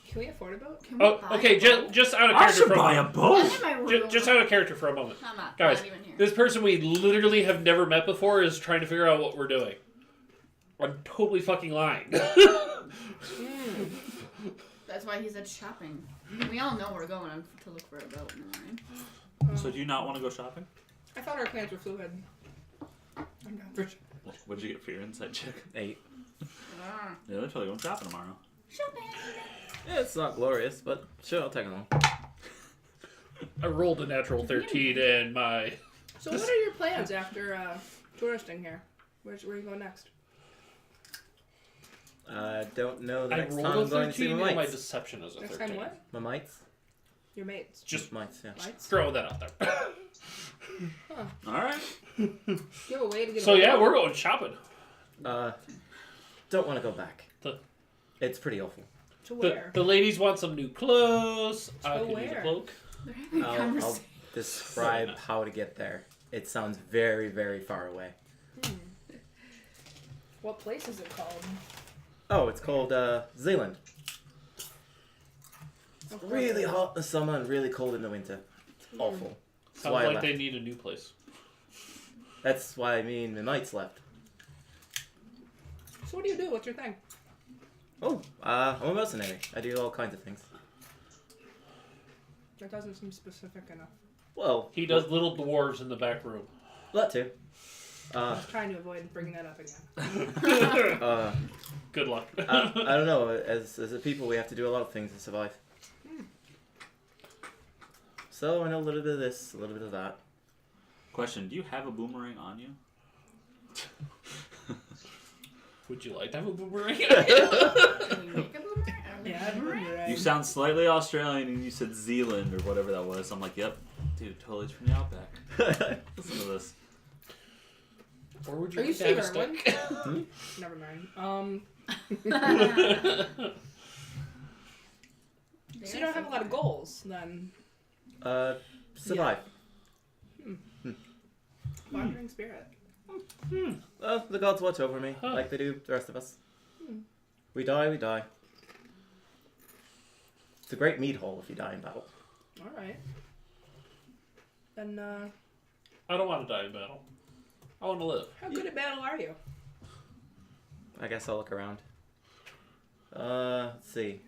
Speaker 5: Can we afford a boat?
Speaker 3: Can we
Speaker 2: Oh,
Speaker 3: buy
Speaker 2: okay,
Speaker 3: a boat?
Speaker 2: just out of
Speaker 1: I
Speaker 2: character
Speaker 1: should
Speaker 2: for a
Speaker 1: buy a
Speaker 2: moment.
Speaker 1: boat.
Speaker 3: I'm in my room.
Speaker 2: Just out of character for a moment.
Speaker 3: I'm not.
Speaker 2: Guys,
Speaker 3: Not even here.
Speaker 2: this person we literally have never met before is trying to figure out what we're doing. I'm totally fucking lying.
Speaker 3: That's why he said shopping. We all know we're going to look for a boat. Right?
Speaker 1: So do you not want to go shopping?
Speaker 5: I thought our plans were fluid. I'm down for
Speaker 1: What did you get for your insight check?
Speaker 6: 8.
Speaker 3: Ah.
Speaker 1: Yeah, they're totally going shopping tomorrow.
Speaker 3: Shopping.
Speaker 6: Yeah, it's not glorious, but sure, I'll take along.
Speaker 2: I rolled a natural 13 and my...
Speaker 5: So what are your plans after touristing here? Where are you going next?
Speaker 6: I don't know. The
Speaker 2: I
Speaker 6: next time
Speaker 2: rolled a
Speaker 6: I'm going to see
Speaker 2: 13
Speaker 6: my
Speaker 2: and my
Speaker 6: mites.
Speaker 2: deception is a
Speaker 5: Next
Speaker 2: 13.
Speaker 5: time what?
Speaker 6: My mites?
Speaker 5: Your mates.
Speaker 2: Just
Speaker 6: Mites, yeah.
Speaker 5: Lights?
Speaker 2: throw that out there.
Speaker 1: All right.
Speaker 5: Do you have a way to get
Speaker 2: So
Speaker 5: a
Speaker 2: yeah,
Speaker 5: boat?
Speaker 2: we're going shopping.
Speaker 6: Don't want to go back. It's pretty awful.
Speaker 5: To where?
Speaker 2: The ladies want some new clothes. I
Speaker 5: To
Speaker 2: could use a
Speaker 5: where?
Speaker 2: cloak.
Speaker 3: They're having a
Speaker 6: I'll
Speaker 3: conversation.
Speaker 6: describe how to get there. It sounds very, very far away.
Speaker 5: What place is it called?
Speaker 6: Oh, it's called Zealand. It's
Speaker 5: Okay.
Speaker 6: really hot in the summer and really cold in the winter. It's awful. That's
Speaker 2: Sounds
Speaker 6: why I
Speaker 2: like
Speaker 6: left.
Speaker 2: they need a new place.
Speaker 6: That's why me and the mites left.
Speaker 5: So what do you do? What's your thing?
Speaker 6: Oh, I'm a mercenary. I do all kinds of things.
Speaker 5: That doesn't seem specific enough.
Speaker 6: Well,
Speaker 2: He does little dwarves in the back room.
Speaker 6: that too.
Speaker 5: I was trying to avoid bringing that up again.
Speaker 2: Good luck.
Speaker 6: I don't know. As a people, we have to do a lot of things to survive. So I know a little bit of this, a little bit of that.
Speaker 1: Question: do you have a boomerang on you?
Speaker 2: Would you like to have a boomerang?
Speaker 3: Can we make a boomerang?
Speaker 5: Yeah, I'd boomerang.
Speaker 1: You sound slightly Australian, and you said Zealand or whatever that was. I'm like, yep, dude, totally from the outback. Listen to this.
Speaker 2: Or would you
Speaker 5: Are you
Speaker 2: like to have a
Speaker 5: Seaver,
Speaker 2: stick?
Speaker 5: Never mind. So you don't have a lot of goals then?
Speaker 6: Survive.
Speaker 5: Wandering spirit.
Speaker 6: Well, the gods watch over me,
Speaker 2: Huh.
Speaker 6: like they do the rest of us. We die, we die. It's a great meat hole if you die in battle.
Speaker 5: All right. Then
Speaker 2: I don't want to die in battle. I want to live.
Speaker 5: how good at battle are you?
Speaker 6: I guess I'll look around. Let's see.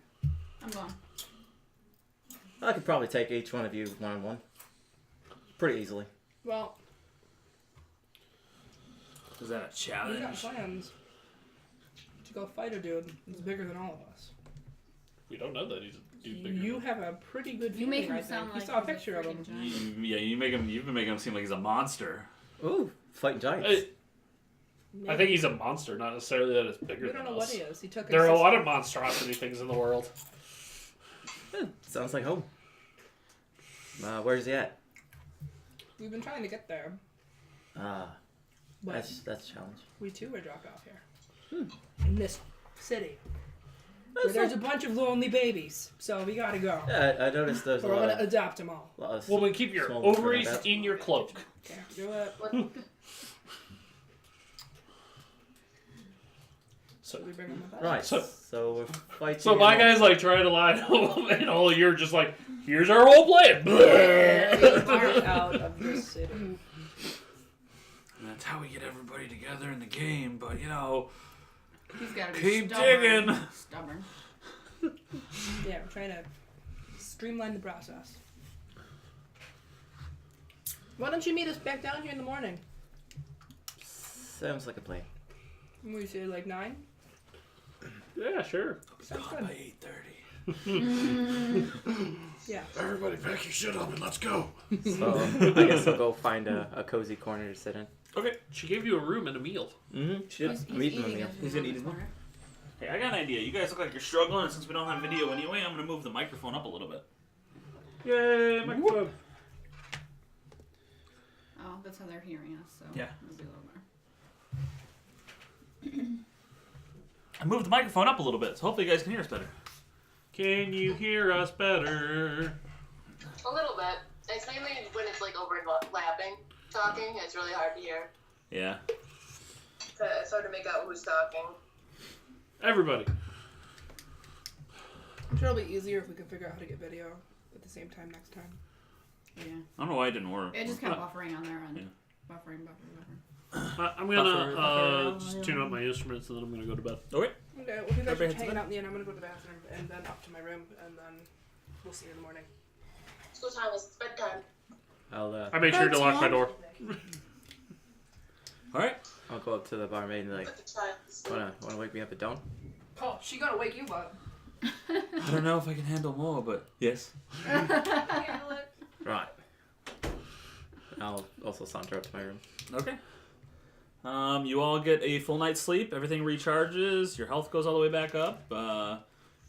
Speaker 3: I'm going.
Speaker 6: I could probably take each one of you one-on-one. Pretty easily.
Speaker 5: Well,
Speaker 1: Is that a
Speaker 5: we got
Speaker 1: challenge?
Speaker 5: plans to go fight a dude who's bigger than all of us.
Speaker 2: We don't know that he's a dude bigger.
Speaker 5: You have a pretty good
Speaker 3: You
Speaker 5: feeling,
Speaker 3: make him
Speaker 5: I
Speaker 3: sound
Speaker 5: think.
Speaker 3: like
Speaker 5: You saw a
Speaker 3: he's a
Speaker 5: picture of him.
Speaker 3: freaking giant.
Speaker 1: You've been making him seem like he's a monster.
Speaker 6: Ooh, fighting giants.
Speaker 2: Hey, I think he's a monster, not necessarily that it's bigger
Speaker 5: We
Speaker 2: than
Speaker 5: don't know
Speaker 2: us.
Speaker 5: what he is. He took
Speaker 2: There are a
Speaker 5: his
Speaker 2: lot
Speaker 5: sister-
Speaker 2: of monstrosity things in the world.
Speaker 6: Sounds like home. Where's he at?
Speaker 5: We've been trying to get there,
Speaker 6: Ah,
Speaker 5: but
Speaker 6: that's a challenge.
Speaker 5: we too were dropped off here. In this city. Where
Speaker 6: That's
Speaker 5: there's a bunch of lonely babies. So we gotta go.
Speaker 6: Yeah, I noticed there's a
Speaker 5: Or we're
Speaker 6: lot
Speaker 5: gonna
Speaker 6: of,
Speaker 5: adopt them all.
Speaker 2: Woman, keep your
Speaker 6: small
Speaker 2: ovaries
Speaker 6: different
Speaker 2: in your cloak.
Speaker 5: Can't do it.
Speaker 2: So,
Speaker 5: We bring them with us.
Speaker 6: Right,
Speaker 2: So-
Speaker 6: so we're fighting.
Speaker 2: so my guy's like trying to lie to him, and all you're just like, here's our whole plan.
Speaker 5: We're out of this city.
Speaker 1: And that's how we get everybody together in the game. But you know,
Speaker 3: He's got to be
Speaker 1: keep
Speaker 3: stubborn.
Speaker 1: digging.
Speaker 3: Stubborn.
Speaker 5: Yeah, we're trying to streamline the process. Why don't you meet us back down here in the morning?
Speaker 6: Sounds like a plan.
Speaker 5: We say like 9?
Speaker 2: Yeah, sure.
Speaker 5: Sounds
Speaker 1: Gone
Speaker 5: good.
Speaker 1: by 8:30.
Speaker 5: Yeah.
Speaker 2: Everybody pack your shit up and let's go.
Speaker 6: So I guess I'll go find a cozy corner to sit in.
Speaker 2: Okay. She gave you a room and a meal.
Speaker 6: Mm-hmm. Should
Speaker 3: He's
Speaker 6: meet him a
Speaker 3: eating
Speaker 6: meal.
Speaker 3: as
Speaker 6: He's
Speaker 3: we
Speaker 6: gonna eat his
Speaker 3: go
Speaker 6: meal.
Speaker 3: on
Speaker 1: Hey, I got an idea. You guys look like you're struggling, and since we don't have video anyway, I'm gonna move the microphone up a little bit.
Speaker 2: Yay, microphone.
Speaker 3: Oh, that's how they're hearing us. So
Speaker 1: Yeah.
Speaker 3: it'll be a little more.
Speaker 1: I moved the microphone up a little bit, so hopefully you guys can hear us better.
Speaker 2: Can you hear us better?
Speaker 4: A little bit. It's mainly when it's like overlapping talking. It's really hard to hear.
Speaker 1: Yeah.
Speaker 4: It's hard to make out who's talking.
Speaker 2: Everybody.
Speaker 5: I'm sure it'll be easier if we can figure out how to get video at the same time next time.
Speaker 3: Yeah.
Speaker 1: I don't know why it didn't work.
Speaker 3: It just kept buffering on their end.
Speaker 1: Yeah.
Speaker 3: Buffering.
Speaker 2: I'm gonna
Speaker 1: Buffer.
Speaker 2: just tune up my instruments and then I'm gonna go to bed.
Speaker 1: Okay.
Speaker 5: Okay, well, if you guys
Speaker 1: Everybody
Speaker 5: are
Speaker 1: hits
Speaker 5: hanging
Speaker 1: bed?
Speaker 5: out in the end, I'm gonna go to the bathroom and then up to my room, and then we'll see you in the morning.
Speaker 4: School time is bedtime.
Speaker 2: I made sure to lock my door.
Speaker 1: Alright.
Speaker 6: I'll go up to the barmaid and be like,
Speaker 4: Put the child to sleep.
Speaker 6: wanna wake me up at dawn?
Speaker 5: Oh, she gonna wake you up.
Speaker 1: I don't know if I can handle more, but yes.
Speaker 5: Handle it.
Speaker 6: Right. I'll also saunter up to my room.
Speaker 1: Okay. You all get a full night's sleep. Everything recharges. Your health goes all the way back up.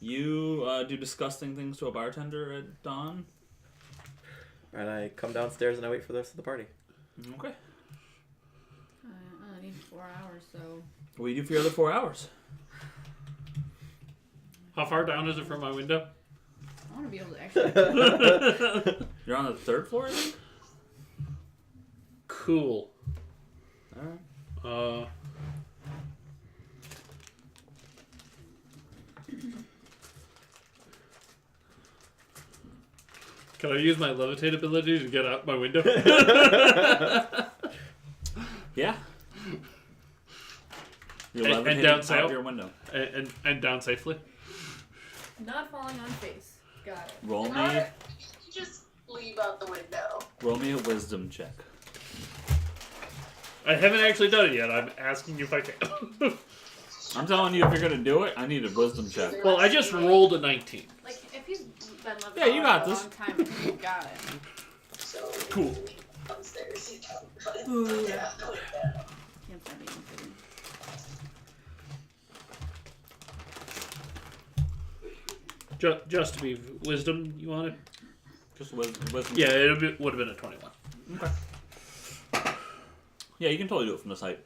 Speaker 1: You do disgusting things to a bartender at dawn.
Speaker 6: And I come downstairs and I wait for the rest of the party.
Speaker 1: Okay.
Speaker 3: I need 4 hours, so.
Speaker 1: What do you do for your other 4 hours?
Speaker 2: How far down is it from my window?
Speaker 3: I want to be able to actually.
Speaker 1: You're on the 3rd floor, I think?
Speaker 2: Cool.
Speaker 1: Alright.
Speaker 2: Can I use my levitate ability to get out my window?
Speaker 1: Yeah. You're
Speaker 2: And
Speaker 1: levitating
Speaker 2: down
Speaker 1: out
Speaker 2: south?
Speaker 1: your window.
Speaker 2: and down safely?
Speaker 3: Not falling on face. Got it.
Speaker 1: Roll me,
Speaker 4: You just leave out the window.
Speaker 1: roll me a wisdom check.
Speaker 2: I haven't actually done it yet. I'm asking you if I can.
Speaker 1: I'm telling you, if you're gonna do it, I need a wisdom check.
Speaker 2: Well, I just rolled a 19.
Speaker 3: Like, if he's been living
Speaker 1: Yeah, you got
Speaker 3: for a
Speaker 1: this.
Speaker 3: long time, I think you got it.
Speaker 4: So
Speaker 2: Cool.
Speaker 4: upstairs, you don't get out the window.
Speaker 3: Can't start being food.
Speaker 2: Just to be wisdom, you wanted?
Speaker 1: Just wisdom.
Speaker 2: Yeah, it would have been a 21.
Speaker 1: Okay. Yeah, you can totally do it from this height.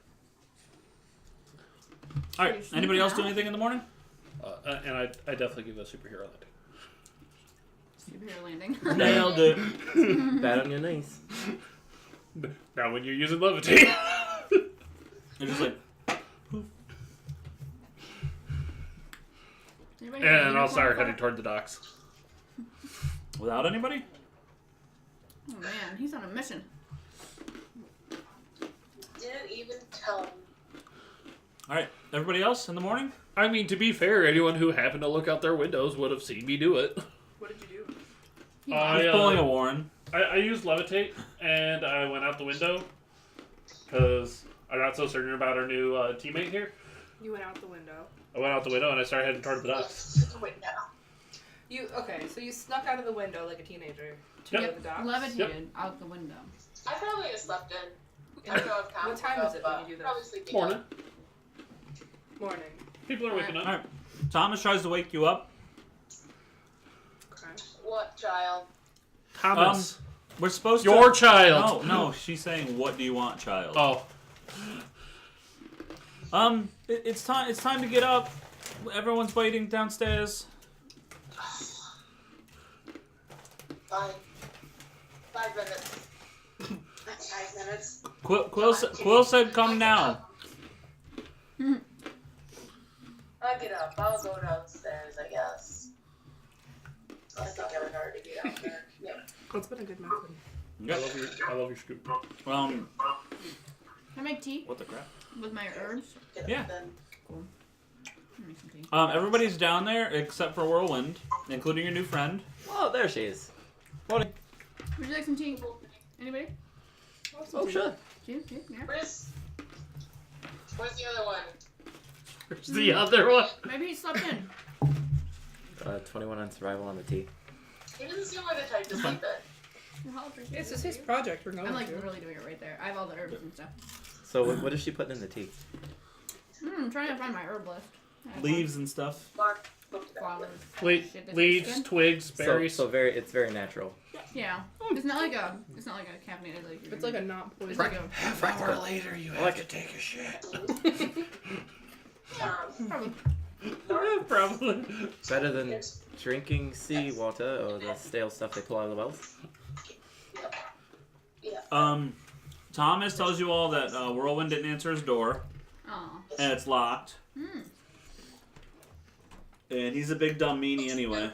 Speaker 1: All right.
Speaker 3: You're
Speaker 1: Anybody else do
Speaker 3: sneaking out?
Speaker 1: anything in the morning?
Speaker 2: And I definitely give a superhero
Speaker 3: Superhero landing.
Speaker 1: Nailed it.
Speaker 6: Bad on your knees.
Speaker 2: landing. Now, when you're using levitate.
Speaker 1: You're just like,
Speaker 3: Anybody have a
Speaker 2: And I'll
Speaker 3: unicorn
Speaker 2: start
Speaker 3: fart?
Speaker 2: heading toward the docks.
Speaker 1: without anybody?
Speaker 3: Oh man, he's on a mission.
Speaker 4: Didn't even tell me.
Speaker 1: All right. Everybody else in the morning?
Speaker 2: I mean, to be fair, anyone who happened to look out their windows would have seen me do it.
Speaker 5: What did you do?
Speaker 3: He
Speaker 2: I,
Speaker 1: He's pulling a Warren.
Speaker 2: I used levitate, and I went out the window because I'm not so certain about our new teammate here.
Speaker 5: You went out the window.
Speaker 2: I went out the window and I started heading toward the docks.
Speaker 4: To the window.
Speaker 5: So you snuck out of the window like a teenager to
Speaker 2: Yep.
Speaker 5: go to the docks.
Speaker 3: levitated out the window.
Speaker 4: I probably just slept in. I don't know if
Speaker 5: What time is it when you do
Speaker 4: Probably
Speaker 5: this?
Speaker 4: sleeping.
Speaker 2: Morning.
Speaker 5: Morning.
Speaker 2: People are waking
Speaker 1: All
Speaker 2: up.
Speaker 1: right. Thomas tries to wake you up.
Speaker 5: Okay.
Speaker 4: What child?
Speaker 2: Thomas.
Speaker 1: We're supposed
Speaker 2: Your
Speaker 1: to.
Speaker 2: child.
Speaker 1: No. She's saying, "What do you want, child?"
Speaker 2: Oh.
Speaker 1: It's time. It's time to get up. Everyone's waiting downstairs.
Speaker 4: Fine. 5 minutes. 5 minutes.
Speaker 1: Quill said, "Come now."
Speaker 4: I'll get up. I'll go downstairs, I guess. It's not really hard to get out there. Yeah.
Speaker 5: It's been a good method.
Speaker 2: I love your scoop.
Speaker 3: Can I make tea
Speaker 1: What the crap?
Speaker 3: with my herbs?
Speaker 4: Get up
Speaker 1: Yeah.
Speaker 4: then.
Speaker 3: Cool. I'll make some tea.
Speaker 1: Everybody's down there except for Whirlwind, including your new friend.
Speaker 6: Oh, there she is. Morning.
Speaker 3: Would you like some tea? Anybody?
Speaker 6: Oh, sure.
Speaker 3: Tea? Yeah.
Speaker 4: Where's the other one?
Speaker 2: Where's the other one?
Speaker 3: Maybe he slept in.
Speaker 6: 21 on survival on the T.
Speaker 4: He doesn't seem like the type to sleep in.
Speaker 3: Well, I'll appreciate
Speaker 5: This
Speaker 3: it.
Speaker 5: is his project. We're going
Speaker 3: I'm like
Speaker 5: to.
Speaker 3: really doing it right there. I have all the herbs and stuff.
Speaker 6: So what is she putting in the tea?
Speaker 3: I'm trying to find my herb list. I have
Speaker 1: Leaves and stuff.
Speaker 4: Bark.
Speaker 3: flowers.
Speaker 2: Wait,
Speaker 3: shit that
Speaker 2: leaves,
Speaker 3: tastes good.
Speaker 2: twigs, berries.
Speaker 6: It's very natural.
Speaker 3: Yeah. It's not like a caffeinated like.
Speaker 5: It's like a not poison.
Speaker 3: It's like a
Speaker 2: Half hour later, you have to take a shit. Probably.
Speaker 6: Better than drinking seawater or the stale stuff they pull out of the wells.
Speaker 1: Thomas tells you all that Whirlwind didn't answer his door,
Speaker 3: Oh.
Speaker 1: and it's locked.
Speaker 3: Hmm.
Speaker 1: And he's a big dumb meanie anyway.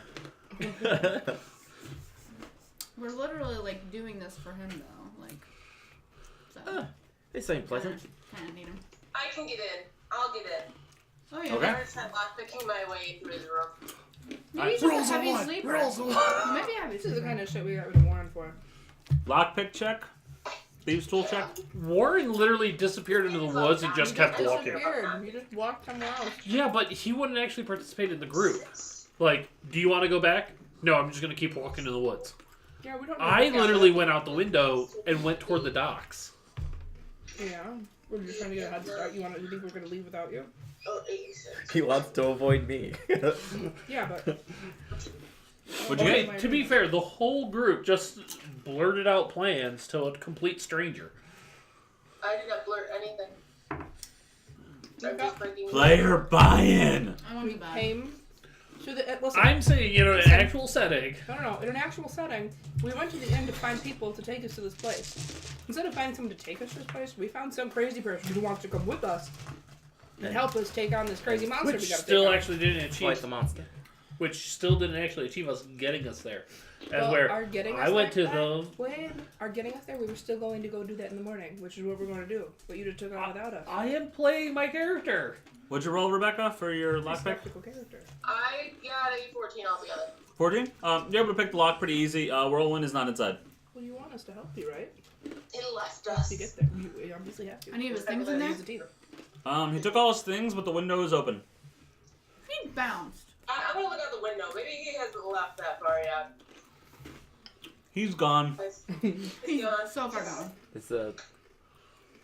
Speaker 3: We're literally like doing this for him though, like. So.
Speaker 6: They seem pleasant.
Speaker 3: Kind of need him.
Speaker 4: I can get in. I'll get in.
Speaker 3: Oh yeah.
Speaker 1: Okay.
Speaker 4: I already tried lockpicking my way through his room.
Speaker 3: Maybe he's just a heavy sleeper. He might be a heavy
Speaker 5: This is the
Speaker 3: sleeper.
Speaker 5: kind of shit we got rid of Warren for.
Speaker 1: Lockpick check. Thieves tool check.
Speaker 2: Warren literally disappeared into the woods and just kept walking.
Speaker 5: Disappeared. You just walked somewhere else.
Speaker 2: Yeah, but he wouldn't actually participate in the group. Like, do you want to go back? No, I'm just going to keep walking in the woods.
Speaker 5: Yeah, we don't know.
Speaker 2: I literally went out the window and went toward the docks.
Speaker 5: Yeah. We're just trying to get a head start. You think we're gonna leave without you?
Speaker 4: Oh, 86.
Speaker 6: He wants to avoid me.
Speaker 5: Yeah, but
Speaker 1: What'd you
Speaker 2: Okay,
Speaker 1: get?
Speaker 2: to be fair, the whole group just blurted out plans to a complete stranger.
Speaker 4: I did not blurt anything. I'm just breaking
Speaker 1: Player buy-in.
Speaker 3: I want
Speaker 5: we
Speaker 3: to buy.
Speaker 5: came to the. Listen.
Speaker 2: I'm saying, in an actual setting.
Speaker 5: No. In an actual setting, we went to the inn to find people to take us to this place. Instead of finding someone to take us to this place, we found some crazy person who wants to come with us and help us take on this crazy monster
Speaker 2: Which
Speaker 5: we gotta
Speaker 2: still
Speaker 5: take on.
Speaker 2: actually didn't
Speaker 6: Fight
Speaker 2: achieve.
Speaker 6: the monster.
Speaker 2: Which still didn't actually achieve us getting us there. As
Speaker 5: Well,
Speaker 2: where
Speaker 5: our getting us
Speaker 2: I went to
Speaker 5: there,
Speaker 2: the.
Speaker 5: when our getting us there, we were still going to go do that in the morning, which is what we're going to do. But you just took on without us.
Speaker 2: I am playing my character.
Speaker 1: What'd you roll, Rebecca, for your
Speaker 5: Nice
Speaker 1: lockpick?
Speaker 5: practical character.
Speaker 4: I got a 14 altogether.
Speaker 1: 14? You're able to pick the lock pretty easy. Whirlwind is not inside.
Speaker 5: Well, you want us to help you, right?
Speaker 4: It left us.
Speaker 5: To get there, we obviously have to.
Speaker 3: Any of his things in there?
Speaker 5: Use the team.
Speaker 1: He took all his things, but the window is open.
Speaker 3: He bounced.
Speaker 4: I'm gonna look out the window. Maybe he hasn't left that far yet.
Speaker 1: He's gone.
Speaker 3: He's
Speaker 4: gone.
Speaker 3: so far gone.
Speaker 6: It's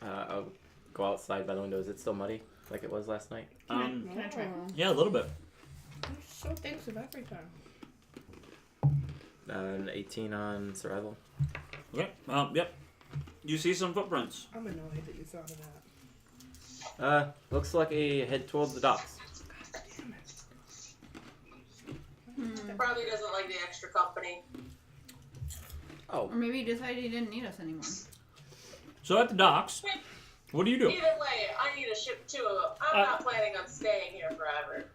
Speaker 6: I'll go outside by the window. Is it still muddy like it was last night?
Speaker 3: Can I try?
Speaker 1: Yeah, a little bit.
Speaker 5: You're so thinks of everything.
Speaker 6: An 18 on survival.
Speaker 1: Okay. Yep. You see some footprints.
Speaker 5: I'm annoyed that you thought of that.
Speaker 6: Looks like a head towards the docks.
Speaker 5: Damn it.
Speaker 4: He probably doesn't like the extra company.
Speaker 6: Oh,
Speaker 3: Or maybe he decided he didn't need us anymore.
Speaker 1: So at the docks, what do you do?
Speaker 4: Either way, I need a ship too. I'm not planning on staying here forever.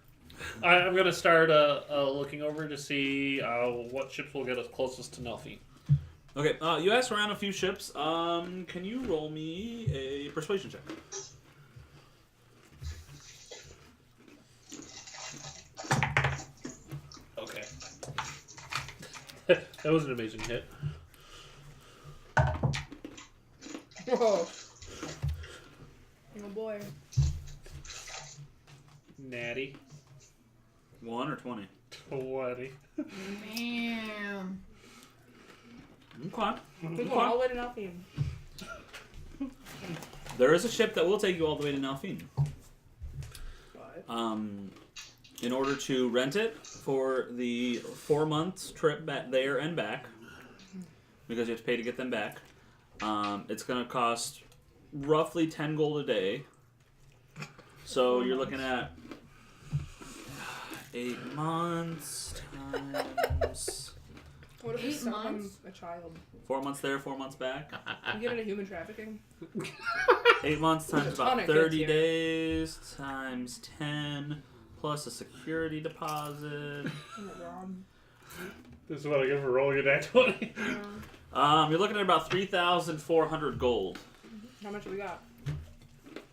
Speaker 2: I'm gonna start looking over to see what ships will get us closest to Nelfie.
Speaker 1: Okay, you asked around a few ships. Can you roll me a persuasion check?
Speaker 2: Okay. That was an amazing hit.
Speaker 5: Whoa. Oh boy.
Speaker 2: Natty.
Speaker 1: 1 or 20?
Speaker 2: 20.
Speaker 3: Man.
Speaker 1: Okay.
Speaker 5: We're going all the way to Nelfine.
Speaker 1: There is a ship that will take you all the way to Nelfine.
Speaker 5: What?
Speaker 1: In order to rent it for the 4 months trip back there and back, because you have to pay to get them back, it's going to cost roughly 10 gold a day. So you're looking at 8 months times
Speaker 5: What if we
Speaker 3: 8
Speaker 5: sell him
Speaker 3: months?
Speaker 5: a child?
Speaker 1: 4 months there, 4 months back.
Speaker 5: You get into human trafficking?
Speaker 1: 8 months times
Speaker 5: There's a ton
Speaker 1: about
Speaker 5: of kids
Speaker 1: 30
Speaker 5: here.
Speaker 1: days times 10 plus a security deposit.
Speaker 2: This is what I get for rolling a nat 20.
Speaker 1: You're looking at about 3,400 gold.
Speaker 5: How much have we got?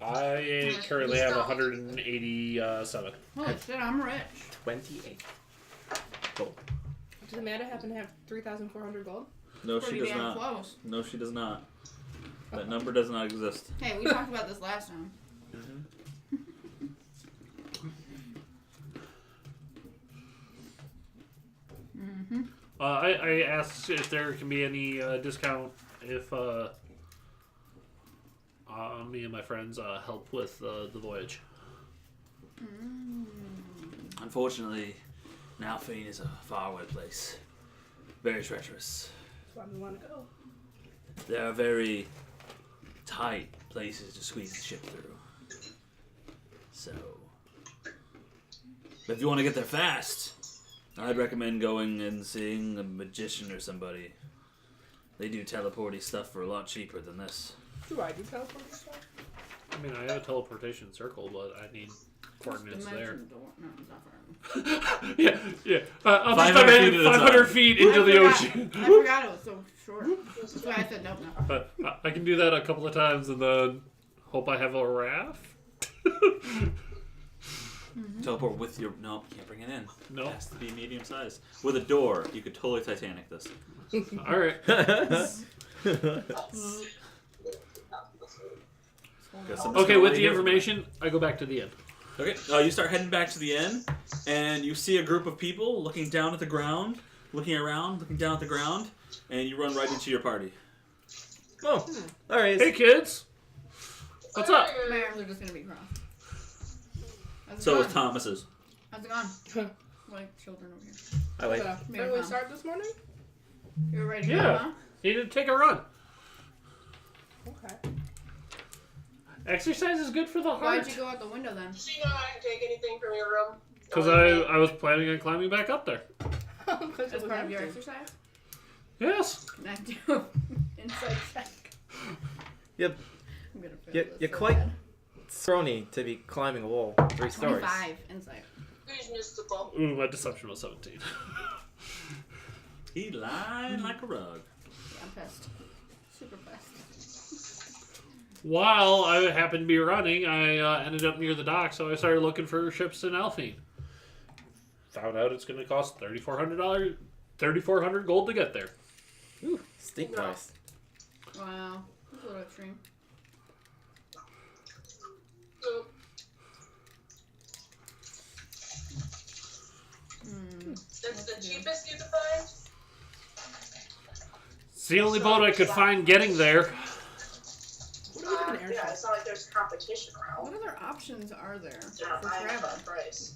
Speaker 2: I currently have 187.
Speaker 3: Holy shit, I'm rich.
Speaker 6: 28. Gold.
Speaker 5: Does Amanda happen to have 3,400 gold?
Speaker 1: No, she
Speaker 3: Pretty
Speaker 1: does
Speaker 3: damn
Speaker 1: not.
Speaker 3: close.
Speaker 1: No, she does not. That number does not exist.
Speaker 3: Hey, we talked about this last time. Mm-hmm.
Speaker 2: I asked if there can be any discount if me and my friends help with the voyage.
Speaker 1: unfortunately, Nalfine is a faraway place. Very treacherous.
Speaker 5: That's why we want to go.
Speaker 1: There are very tight places to squeeze the ship through. So, if you want to get there fast, I'd recommend going and seeing a magician or somebody. They do teleporty stuff for a lot cheaper than this.
Speaker 5: Do I do teleport stuff?
Speaker 2: I mean, I have a teleportation circle, but I need coordinates there.
Speaker 3: The door. No, it's not for him.
Speaker 2: yeah. I'll
Speaker 1: 500
Speaker 2: just
Speaker 1: feet at a
Speaker 2: 500
Speaker 1: time.
Speaker 2: feet into the ocean.
Speaker 3: I forgot it was so short. That's why I said nope.
Speaker 2: But I can do that a couple of times and then hope I have a raft.
Speaker 1: Teleport with your... No, you can't bring it in.
Speaker 2: No.
Speaker 1: It has to be medium size. With a door, you could totally Titanic this.
Speaker 2: All right. Okay, with the information, I go back to the inn.
Speaker 1: Okay, you start heading back to the inn, and you see a group of people looking down at the ground, looking around, looking down at the ground, and you run right into your party.
Speaker 6: Oh, alright.
Speaker 2: Hey, kids. What's up?
Speaker 3: My arms are just gonna be crossed. How's it
Speaker 1: So
Speaker 3: going?
Speaker 1: is Thomas's.
Speaker 3: How's it going? Like children over here.
Speaker 6: I like.
Speaker 5: When we start this morning?
Speaker 3: You were ready to
Speaker 2: Yeah.
Speaker 3: go, huh?
Speaker 2: Need to take a run.
Speaker 5: Okay.
Speaker 2: Exercise is good for the
Speaker 3: Why'd
Speaker 2: heart.
Speaker 3: you go out the window then?
Speaker 4: So you know I can take anything from your room?
Speaker 2: Because I was planning on climbing back up there.
Speaker 3: As part of your exercise?
Speaker 2: Yes.
Speaker 3: Can I do insight check?
Speaker 6: Yep.
Speaker 3: I'm gonna fail
Speaker 6: You're,
Speaker 3: this
Speaker 6: you're
Speaker 3: so
Speaker 6: quite
Speaker 3: bad.
Speaker 6: scrawny to be climbing a wall 3 stories.
Speaker 3: 25 insight.
Speaker 4: Who's mystical?
Speaker 2: Ooh, my deception was 17.
Speaker 1: He lied like a rug.
Speaker 3: Yeah, I'm pissed. Super pissed.
Speaker 2: While I happened to be running, I ended up near the dock, so I started looking for ships in Alphine. Found out it's going to cost $3,400 gold to get there.
Speaker 6: Ooh, steep price.
Speaker 3: Wow. That's a little extreme.
Speaker 4: So, that's the cheapest you could find?
Speaker 2: It's the only boat I could find getting there.
Speaker 5: What do we do in
Speaker 7: Yeah,
Speaker 5: airship?
Speaker 7: it's not like there's competition around.
Speaker 3: What other options are there
Speaker 7: They're not
Speaker 3: for
Speaker 7: buying
Speaker 3: travel?
Speaker 7: that price.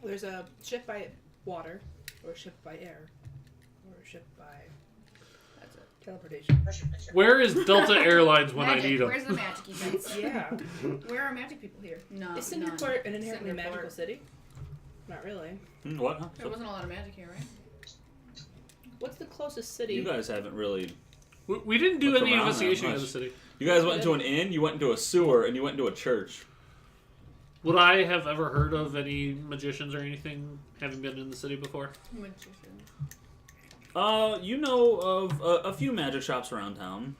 Speaker 5: There's a ship by water, or a ship by air, or a ship by
Speaker 3: That's it.
Speaker 5: teleportation.
Speaker 2: Where is Delta Airlines when I
Speaker 3: Magic.
Speaker 2: need them?
Speaker 3: Where's the magic events?
Speaker 5: Yeah.
Speaker 3: Where are magic people here? No.
Speaker 5: Is
Speaker 3: none.
Speaker 5: Cinderport an inherently
Speaker 3: Cinderport.
Speaker 5: magical city? Not really.
Speaker 1: What? Huh?
Speaker 3: There wasn't a lot of magic here, right?
Speaker 5: What's the closest city?
Speaker 1: You guys haven't really...
Speaker 2: We didn't do
Speaker 1: Look
Speaker 2: any
Speaker 1: around that
Speaker 2: investigation of
Speaker 1: much.
Speaker 2: the city.
Speaker 1: You guys went into an inn, you went into a sewer, and you went into a church.
Speaker 2: Would I have ever heard of any magicians or anything having been in the city before?
Speaker 3: Magician.
Speaker 1: You know of a few magic shops around town.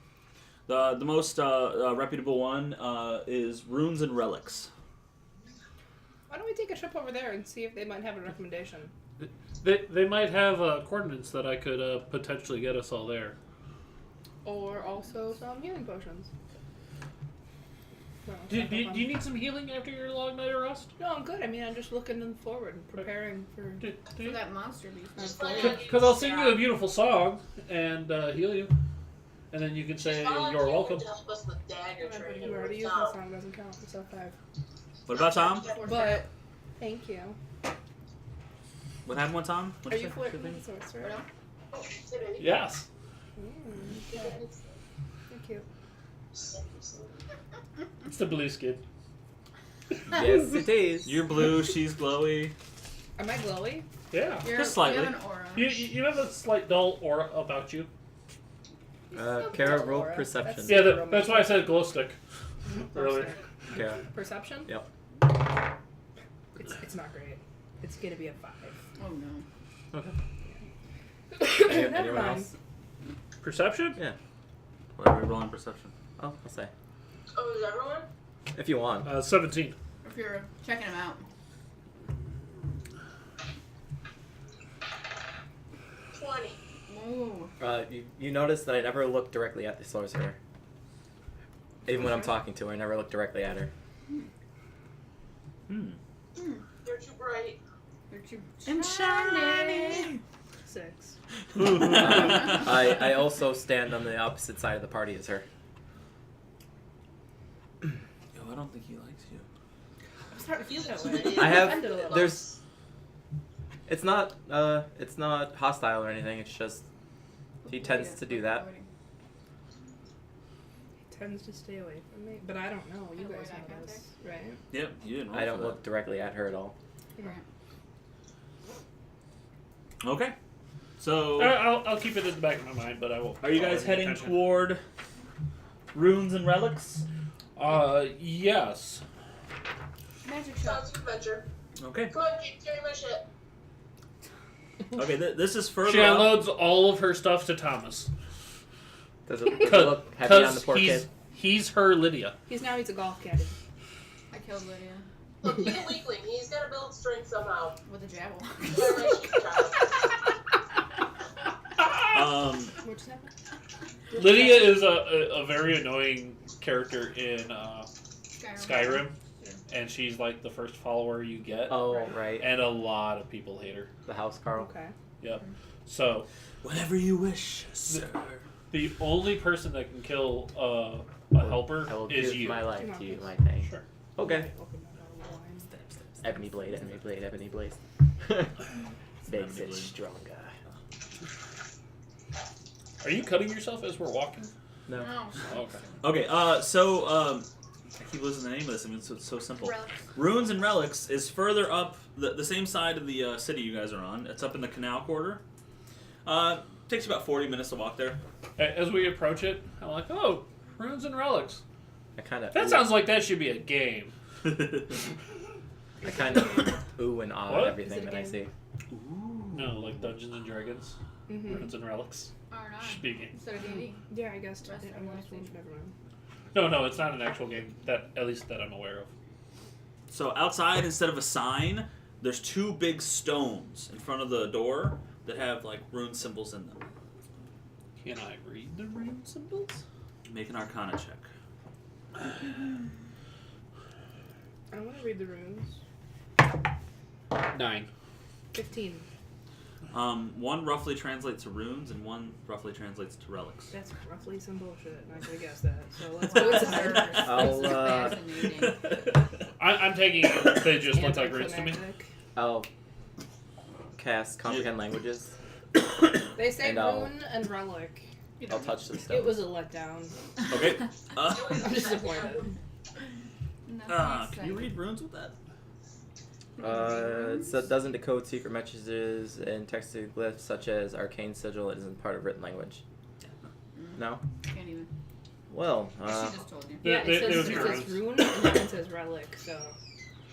Speaker 1: The most reputable one is Runes and Relics.
Speaker 5: Why don't we take a trip over there and see if they might have a recommendation?
Speaker 2: They might have coordinates that I could potentially get us all there.
Speaker 5: Or also some healing potions. No,
Speaker 2: Do you need some healing after your long night of rest?
Speaker 5: No, I'm good. I mean, I'm just looking forward and preparing for.
Speaker 3: For that monster beast.
Speaker 4: Just find out
Speaker 2: Because I'll sing you a beautiful song and heal you. And then you can say you're welcome.
Speaker 4: To help us with dagger training.
Speaker 5: You already used my song, doesn't count. It's F5.
Speaker 1: What about Tom?
Speaker 5: But, thank you.
Speaker 1: What happened with Tom?
Speaker 5: Are you flirting with the sorcerer?
Speaker 2: Yes.
Speaker 5: Okay. Thank you.
Speaker 2: It's the blue skin.
Speaker 6: Yes, it is.
Speaker 1: You're blue, she's glowy.
Speaker 5: Am I glowy?
Speaker 2: Yeah.
Speaker 1: Just slightly.
Speaker 3: You have an aura.
Speaker 2: You have a slight dull aura about you.
Speaker 6: Kara, roll
Speaker 5: Aura.
Speaker 6: perception.
Speaker 5: That's-
Speaker 2: Yeah, that's why I said glow stick earlier.
Speaker 6: Kara.
Speaker 5: Perception?
Speaker 6: Yep.
Speaker 5: It's not great. It's gonna be a 5.
Speaker 3: Oh no.
Speaker 5: Never
Speaker 6: Anyone
Speaker 5: mind.
Speaker 6: else?
Speaker 2: Perception?
Speaker 6: Yeah.
Speaker 1: What are we rolling perception?
Speaker 6: Oh, I'll say.
Speaker 4: Oh, is everyone?
Speaker 6: If you want.
Speaker 2: 17.
Speaker 3: If you're checking them out.
Speaker 4: 20.
Speaker 3: Ooh.
Speaker 6: You notice that I never look directly at the sorcerer. Even when I'm talking to her, I never look directly at her.
Speaker 4: You're too bright.
Speaker 3: You're too
Speaker 8: I'm shiny.
Speaker 5: 6.
Speaker 6: I also stand on the opposite side of the party as her.
Speaker 1: Yo, I don't think he likes you.
Speaker 5: starting to feel that way.
Speaker 6: I have.
Speaker 5: Offended a little.
Speaker 6: There's. It's not hostile or anything. It's just he tends to do that.
Speaker 5: He tends to stay away from me, but I don't know. You guys know this, right?
Speaker 1: Yep, you didn't roll
Speaker 6: I don't
Speaker 1: for
Speaker 6: look directly at her at all.
Speaker 1: that. Okay. So,
Speaker 2: I'll keep it in the back of my mind, but I will.
Speaker 1: are you guys heading toward runes and relics?
Speaker 2: Yes.
Speaker 3: Magic shop.
Speaker 4: Sounds good, Venture.
Speaker 1: Okay.
Speaker 4: Come on, keep carrying my shit.
Speaker 1: Okay, this is further
Speaker 2: She
Speaker 1: up.
Speaker 2: unloads all of her stuff to Thomas.
Speaker 6: Does it look heavy on the
Speaker 2: Because
Speaker 6: poor kid?
Speaker 2: he's her Lydia.
Speaker 5: He's now he's a golf caddy.
Speaker 3: I killed Lydia
Speaker 4: Look, he's a weakling. He's got to build strength somehow.
Speaker 3: with a javelin.
Speaker 4: Carry my shit, child.
Speaker 5: What's that?
Speaker 2: Lydia is a very annoying character in Skyrim, and she's like the first follower you get,
Speaker 6: Oh, right.
Speaker 2: and a lot of people hate her.
Speaker 6: The house, Carl.
Speaker 5: Okay.
Speaker 2: Yep. So
Speaker 1: Whatever you wish, sir.
Speaker 2: the only person that can kill a helper
Speaker 6: I will
Speaker 2: is
Speaker 6: give
Speaker 2: you.
Speaker 6: my life to you, my thing.
Speaker 2: Sure.
Speaker 6: Okay.
Speaker 5: Open that bottle of wine.
Speaker 6: Ebony blade, ebony blade, ebony blade. Makes it stronger.
Speaker 2: Are you cutting yourself as we're walking?
Speaker 6: No.
Speaker 3: No.
Speaker 2: Okay.
Speaker 1: Okay, I keep losing the name of this. I mean, it's so simple.
Speaker 3: Relics.
Speaker 1: Runes and Relics is further up the same side of the city you guys are on. It's up in the canal quarter. Takes you about 40 minutes to walk there.
Speaker 2: As we approach it, I'm like, oh, runes and relics.
Speaker 6: I kind of.
Speaker 2: That sounds like that should be a game.
Speaker 6: I kind of ooh and ah
Speaker 2: What?
Speaker 6: at everything
Speaker 5: Is it a
Speaker 6: that I
Speaker 5: game?
Speaker 6: see.
Speaker 2: No, like Dungeons and Dragons,
Speaker 5: Mm-hmm.
Speaker 2: runes and relics.
Speaker 3: Or not.
Speaker 2: Should be a game.
Speaker 3: Instead of D&D.
Speaker 5: Yeah, I guess.
Speaker 3: Rest
Speaker 5: I'm
Speaker 3: of
Speaker 5: not
Speaker 3: them.
Speaker 5: never mind.
Speaker 2: No, it's not an actual game. That at least that I'm aware of.
Speaker 1: So outside, instead of a sign, there's two big stones in front of the door that have like rune symbols in them.
Speaker 2: Can I read the rune symbols?
Speaker 1: Make an Arcana check.
Speaker 5: I want to read the runes.
Speaker 2: 9.
Speaker 5: 15.
Speaker 1: One roughly translates to runes, and one roughly translates to relics.
Speaker 5: That's roughly some bullshit, and I could have guessed that. So let's go with that.
Speaker 6: I'll
Speaker 3: Fascinating.
Speaker 2: I'm taking it. They just look like runes to me.
Speaker 5: Anticlimactic.
Speaker 6: I'll cast comprehend languages.
Speaker 5: They say
Speaker 6: And I'll-
Speaker 5: rune and relic.
Speaker 6: I'll touch the stones.
Speaker 5: It was a letdown.
Speaker 1: Okay.
Speaker 5: I'm disappointed.
Speaker 1: Can you read runes with that?
Speaker 6: It doesn't decode secret messages and texted glyphs such as arcane sigil. It isn't part of written language. No.
Speaker 3: Can't even.
Speaker 6: Well.
Speaker 3: She just told you.
Speaker 5: Yeah,
Speaker 2: They
Speaker 5: it says
Speaker 2: would be
Speaker 5: rune and that one says relic, so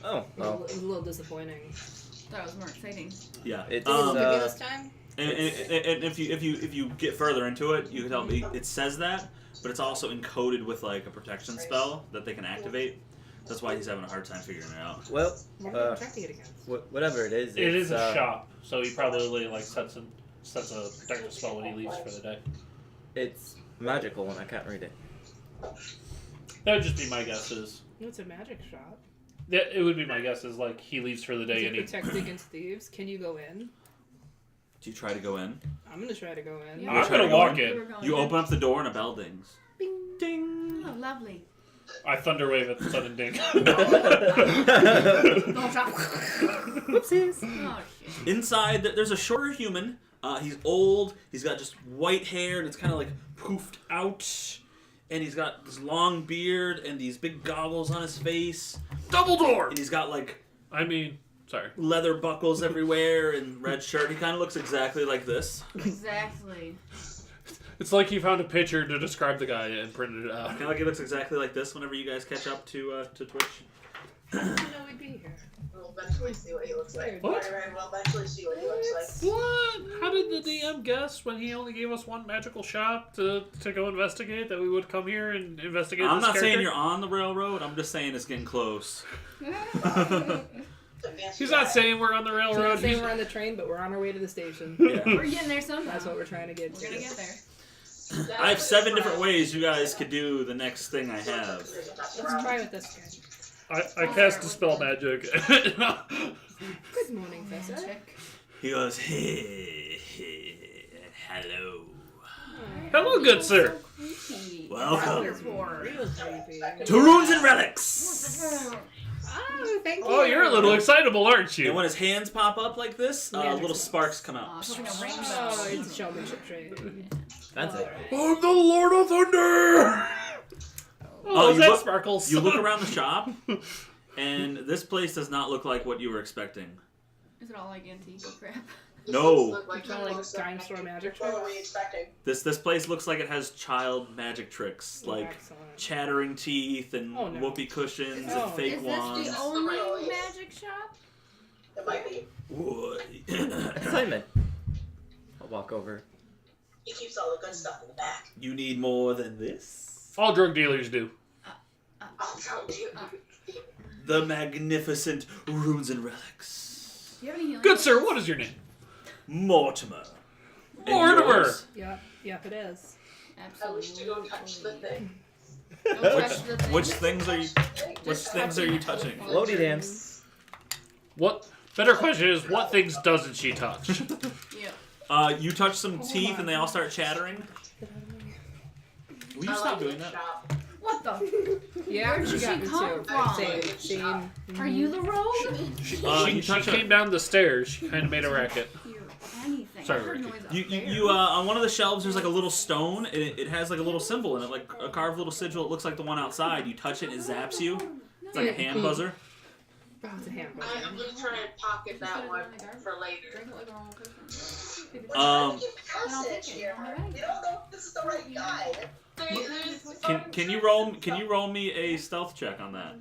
Speaker 6: Oh.
Speaker 5: it
Speaker 6: Well.
Speaker 5: was a little disappointing.
Speaker 3: That was more exciting.
Speaker 1: Yeah.
Speaker 6: It's
Speaker 5: Did you look at me
Speaker 6: uh,
Speaker 5: this time?
Speaker 1: And if you get further into it, you can tell me it says that, but it's also encoded with like a protection spell that they can activate. That's why he's having a hard time figuring it out.
Speaker 6: well.
Speaker 5: What are you protecting it against?
Speaker 6: Whatever it is.
Speaker 2: It
Speaker 6: it's,
Speaker 2: is a shop, so he probably like sets a protective spell when he leaves for the day.
Speaker 6: It's magical and I can't read it.
Speaker 2: That would just be my guess.
Speaker 5: It's a magic shop.
Speaker 2: It would be my guess is like he leaves for the day
Speaker 5: Is
Speaker 2: and
Speaker 5: it
Speaker 2: he.
Speaker 5: protected against thieves? Can you go in?
Speaker 1: Do you try to go in?
Speaker 5: I'm gonna try to go in.
Speaker 3: Yeah.
Speaker 2: I'm
Speaker 1: try
Speaker 2: gonna
Speaker 1: to go
Speaker 2: walk
Speaker 3: We
Speaker 2: in.
Speaker 3: were going
Speaker 1: You
Speaker 3: in.
Speaker 1: open up the door and a bell dings.
Speaker 5: Bing.
Speaker 1: Ding.
Speaker 3: Oh, lovely.
Speaker 2: I thunder wave at the sudden ding.
Speaker 3: Oh, drop.
Speaker 5: Whoopsies.
Speaker 3: Oh, shit.
Speaker 1: Inside, there's a shorter human. He's old. He's got just white hair, and it's kind of like poofed out. And he's got this long beard and these big goggles on his face.
Speaker 2: Dumbledore!
Speaker 1: And he's got like
Speaker 2: Sorry.
Speaker 1: leather buckles everywhere and red shirt. He kind of looks exactly like this.
Speaker 3: Exactly.
Speaker 2: It's like he found a picture to describe the guy and printed it out.
Speaker 1: Kind of like he looks exactly like this whenever you guys catch up to Twitch.
Speaker 5: I didn't know we'd be here.
Speaker 4: We'll eventually see what he looks like.
Speaker 2: What?
Speaker 4: Right, we'll eventually see what he looks like.
Speaker 2: What? How did the DM guess when he only gave us one magical shop to go investigate that we would come here and investigate
Speaker 1: I'm
Speaker 2: this
Speaker 1: not saying
Speaker 2: character?
Speaker 1: you're on the railroad. I'm just saying it's getting close.
Speaker 2: He's not saying we're on the
Speaker 5: So we're
Speaker 2: railroad.
Speaker 5: not saying
Speaker 2: He's-
Speaker 5: we're on the train, but we're on our way to the station.
Speaker 1: Yeah.
Speaker 3: We're getting there somehow.
Speaker 5: That's what we're trying to get
Speaker 3: We're
Speaker 5: to.
Speaker 3: gonna get there.
Speaker 1: I have 7 different ways you guys could do the next thing I have.
Speaker 5: Let's try with this guy.
Speaker 2: I cast Dispel Magic.
Speaker 5: Good morning, Fessa.
Speaker 3: Check.
Speaker 1: He goes, hey, hello.
Speaker 2: Hello, good sir.
Speaker 1: Welcome
Speaker 5: Real creepy.
Speaker 1: to Runes and Relics.
Speaker 5: Oh, thank you.
Speaker 2: Oh, you're a little excitable, aren't you?
Speaker 1: And when his hands pop up like this,
Speaker 5: Magic
Speaker 1: little
Speaker 5: sparks.
Speaker 1: sparks come
Speaker 3: Oh,
Speaker 1: out.
Speaker 3: it's like a
Speaker 5: Oh,
Speaker 3: rainbow.
Speaker 5: it's a showmanship trade.
Speaker 6: That's it.
Speaker 2: I'm the Lord of Thunder!
Speaker 1: Oh,
Speaker 2: is
Speaker 1: you
Speaker 2: that
Speaker 1: look-
Speaker 2: sparkles?
Speaker 1: You look around the shop, and this place does not look like what you were expecting.
Speaker 3: Is it all like antique crap?
Speaker 1: No.
Speaker 7: Look
Speaker 5: Like kind of like dime store magic
Speaker 7: What
Speaker 5: tricks.
Speaker 7: were we expecting?
Speaker 1: This place looks like it has child magic tricks, like
Speaker 5: Excellent.
Speaker 1: chattering teeth and
Speaker 5: Oh, no.
Speaker 1: whoopee cushions
Speaker 5: Oh.
Speaker 1: and fake
Speaker 3: Is
Speaker 1: wands.
Speaker 3: this the only magic shop?
Speaker 7: It might be.
Speaker 6: Excitement. I'll walk over.
Speaker 7: He keeps all the good stuff in the back.
Speaker 1: You need more than this?
Speaker 2: All drug dealers do.
Speaker 7: I'll tell you.
Speaker 1: The magnificent runes and relics.
Speaker 3: Do you have any healing?
Speaker 2: Good sir, what is your name?
Speaker 1: Mortimer. And
Speaker 2: Mortimer!
Speaker 1: yours?
Speaker 5: Yep, it is.
Speaker 7: I wish to go touch the thing.
Speaker 3: Don't touch the thing.
Speaker 1: Which things are you? Which
Speaker 3: Just
Speaker 1: things are you
Speaker 3: touching
Speaker 1: touching?
Speaker 3: it.
Speaker 6: Floaty dams.
Speaker 2: What? Better question is, what things doesn't she touch?
Speaker 3: Yeah.
Speaker 1: You touch some teeth and they all start chattering. Will you stop doing that?
Speaker 3: What the?
Speaker 5: Yeah,
Speaker 3: Where did
Speaker 5: she
Speaker 3: she
Speaker 5: got me
Speaker 3: come
Speaker 5: too.
Speaker 3: from?
Speaker 5: Same.
Speaker 3: Are you the rogue?
Speaker 2: She
Speaker 1: you touch
Speaker 2: came down the stairs. She kind of made a racket.
Speaker 3: Hear anything?
Speaker 2: Sorry,
Speaker 3: I heard
Speaker 2: Ricky.
Speaker 3: noise up
Speaker 1: You
Speaker 3: there.
Speaker 1: on one of the shelves there's like a little stone and it has like a little symbol in it, like a carved little sigil. It looks like the one outside. You touch it, it zaps you. It's like a hand buzzer.
Speaker 5: Oh, it's a hamburger.
Speaker 4: I'm gonna try and pocket that one for later.
Speaker 3: Drink it like a normal person.
Speaker 7: We're trying to get passage here. We don't know if this is the right guy.
Speaker 1: Can you roll me a stealth check on that?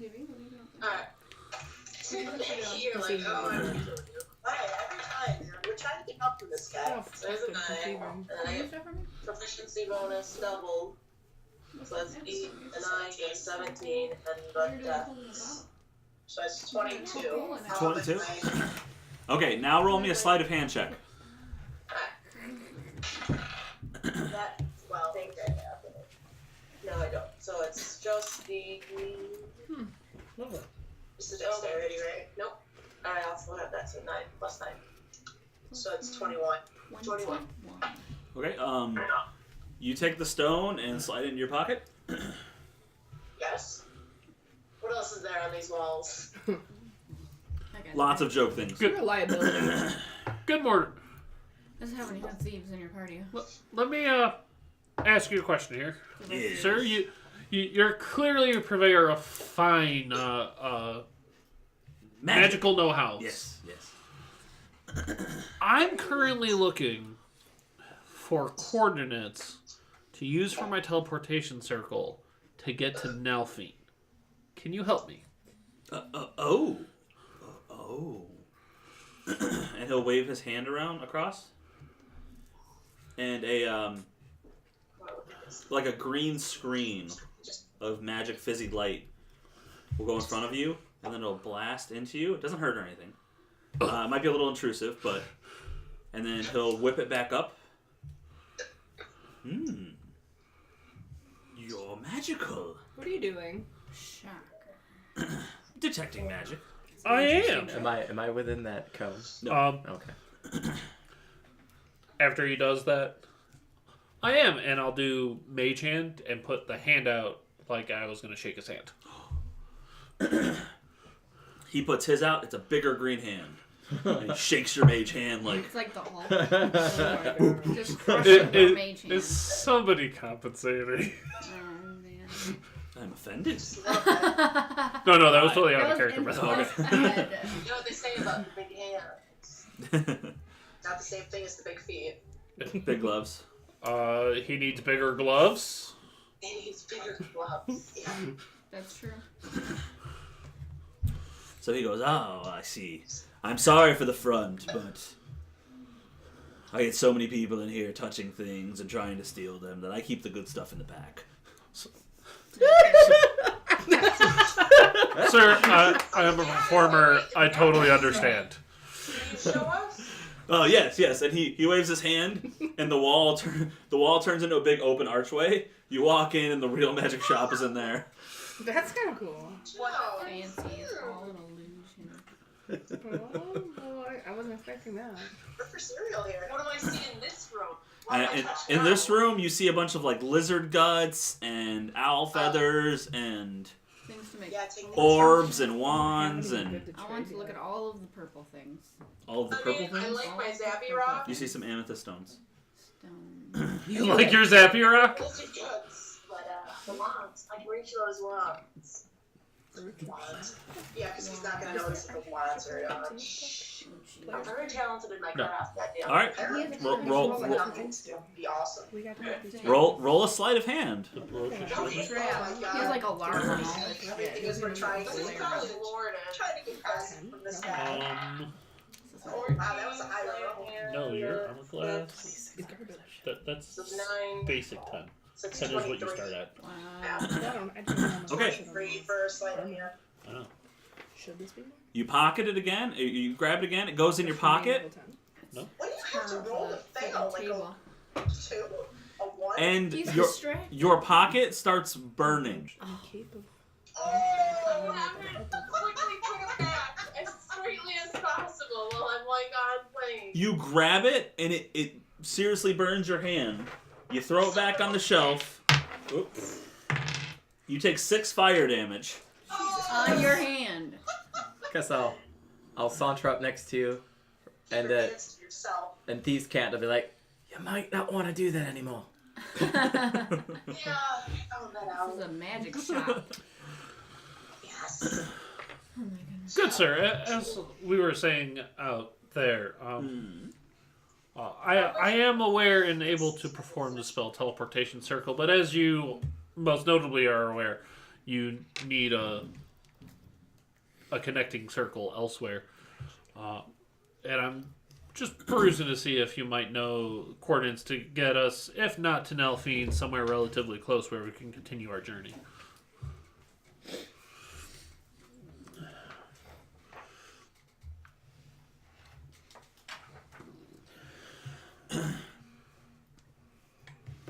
Speaker 4: Alright. You're like, oh, I'm
Speaker 7: Alright, every time we're trying to get up to this guy.
Speaker 5: Oh,
Speaker 4: there's a
Speaker 5: fucking
Speaker 4: 9, and
Speaker 5: conceiving.
Speaker 4: then I get proficiency bonus double. So that's 8 and 9 and 17, and but
Speaker 7: So it's 22.
Speaker 1: 22? Okay, now roll me a sleight of hand check.
Speaker 7: That, well, I think I have it.
Speaker 4: no, I don't. So it's just the
Speaker 7: This is dexterity, right?
Speaker 4: nope. I also have that, so 9 plus 9.
Speaker 7: So it's 21.
Speaker 4: 21.
Speaker 1: Okay, you take the stone and slide it into your pocket.
Speaker 7: Yes.
Speaker 4: What else is there on these walls?
Speaker 1: Lots of joke things.
Speaker 5: You're a liability.
Speaker 2: Good morning.
Speaker 3: Doesn't have any thieves in your party.
Speaker 2: Let me ask you a question here,
Speaker 1: Yeah.
Speaker 2: sir. You're clearly a purveyor of fine magical know-how.
Speaker 1: Yes, yes.
Speaker 2: I'm currently looking for coordinates to use for my teleportation circle to get to Nelphine. Can you help me?
Speaker 1: Oh. And he'll wave his hand around across. And like a green screen of magic fizzy light will go in front of you, and then it'll blast into you. It doesn't hurt or anything. It might be a little intrusive, but... And then he'll whip it back up. You're magical.
Speaker 5: What are you doing?
Speaker 3: Shock.
Speaker 1: Detecting magic.
Speaker 2: I am.
Speaker 6: Am I within that cone?
Speaker 1: No.
Speaker 6: Okay.
Speaker 2: After he does that, I am, and I'll do mage hand and put the hand out like I was going to shake his hand.
Speaker 1: He puts his out. It's a bigger green hand. And he shakes your mage hand like...
Speaker 3: It's like the Hulk.
Speaker 5: Oh,
Speaker 3: Just crush it with a mage hand.
Speaker 2: Is somebody compensating?
Speaker 3: Oh, man.
Speaker 1: I'm offended.
Speaker 2: No, that was totally out
Speaker 3: That
Speaker 2: of character.
Speaker 3: was
Speaker 2: by the way.
Speaker 3: in Phil's head.
Speaker 4: You know what they say about the big hands? Not the same thing as the big feet.
Speaker 1: Big gloves.
Speaker 2: He needs bigger gloves.
Speaker 4: He needs bigger gloves. Yeah.
Speaker 3: That's true.
Speaker 1: So he goes, oh, I see. I'm sorry for the front, but I get so many people in here touching things and trying to steal them that I keep the good stuff in the back.
Speaker 2: Sir, I am a performer. I totally understand.
Speaker 4: Can you show us?
Speaker 1: Oh, yes, and he waves his hand, and the wall turns into a big open archway. You walk in, and the real magic shop is in there.
Speaker 5: That's kind of cool.
Speaker 4: Wow.
Speaker 3: Fancy. It's all an illusion.
Speaker 5: Oh boy, I wasn't expecting that.
Speaker 7: Look for cereal here.
Speaker 4: What do I see in this room?
Speaker 1: In this room, you see a bunch of like lizard guts and owl feathers and
Speaker 3: things to make.
Speaker 7: Yeah, take the
Speaker 1: Orbs and wands and
Speaker 3: I want to look at all of the purple things.
Speaker 1: all of the
Speaker 4: I
Speaker 1: purple
Speaker 4: mean, I
Speaker 1: things.
Speaker 4: like my Zappy Rock.
Speaker 1: You see some amethyst stones.
Speaker 3: Stone.
Speaker 2: You like your Zappy Rock?
Speaker 7: Those are good. But the wands, I can reach those wands. Wands. Yeah, because he's not going to notice if the wands are I'm very talented in my
Speaker 2: No.
Speaker 7: craft. Goddamn.
Speaker 1: All right.
Speaker 7: Apparently.
Speaker 1: Roll-
Speaker 7: Like nothing to be awesome.
Speaker 5: We got to have these
Speaker 1: Roll a sleight of hand.
Speaker 2: The broach is
Speaker 7: Oh,
Speaker 2: showing.
Speaker 7: my
Speaker 3: He
Speaker 7: God.
Speaker 3: has like alarm on all that
Speaker 7: I mean,
Speaker 3: shit.
Speaker 7: because we're trying to
Speaker 4: He's probably Lord.
Speaker 7: trying to get past from this guy.
Speaker 2: Oh,
Speaker 7: Wow, that was a high level.
Speaker 2: no, your armor class.
Speaker 5: It's garbage.
Speaker 2: That's
Speaker 4: So 9.
Speaker 2: basic 10. 10 is what you start at.
Speaker 3: Wow.
Speaker 5: I don't know how much
Speaker 1: Okay.
Speaker 5: I should have.
Speaker 7: Read for a sleight of hand.
Speaker 2: I know.
Speaker 5: Should this be more?
Speaker 1: You pocket it again. You grab it again. It goes in your pocket.
Speaker 7: What do you have to roll to fail? Like
Speaker 3: Table.
Speaker 7: a 2? A 1?
Speaker 1: And
Speaker 3: He's
Speaker 1: your
Speaker 3: distracted.
Speaker 1: your pocket starts burning.
Speaker 5: I'm capable.
Speaker 4: Oh, I'm gonna quickly put it back as straightly as possible while I'm like on plane.
Speaker 1: You grab it and it seriously burns your hand. You throw it back on the shelf. Oops. You take 6 fire damage.
Speaker 3: On your hand.
Speaker 6: Guess I'll saunter up next to you, and
Speaker 7: yourself.
Speaker 6: and thieves can't. They'll be like, you might not want to do that anymore.
Speaker 3: This
Speaker 7: Yeah, found that out.
Speaker 3: is a magic shop.
Speaker 7: Yes.
Speaker 3: Oh my goodness.
Speaker 2: Good, sir. As we were saying out there, I am aware and able to perform the spell Teleportation Circle, but as you most notably are aware, you need a connecting circle elsewhere. And I'm just perusing to see if you might know coordinates to get us, if not to Nelphine, somewhere relatively close where we can continue our journey.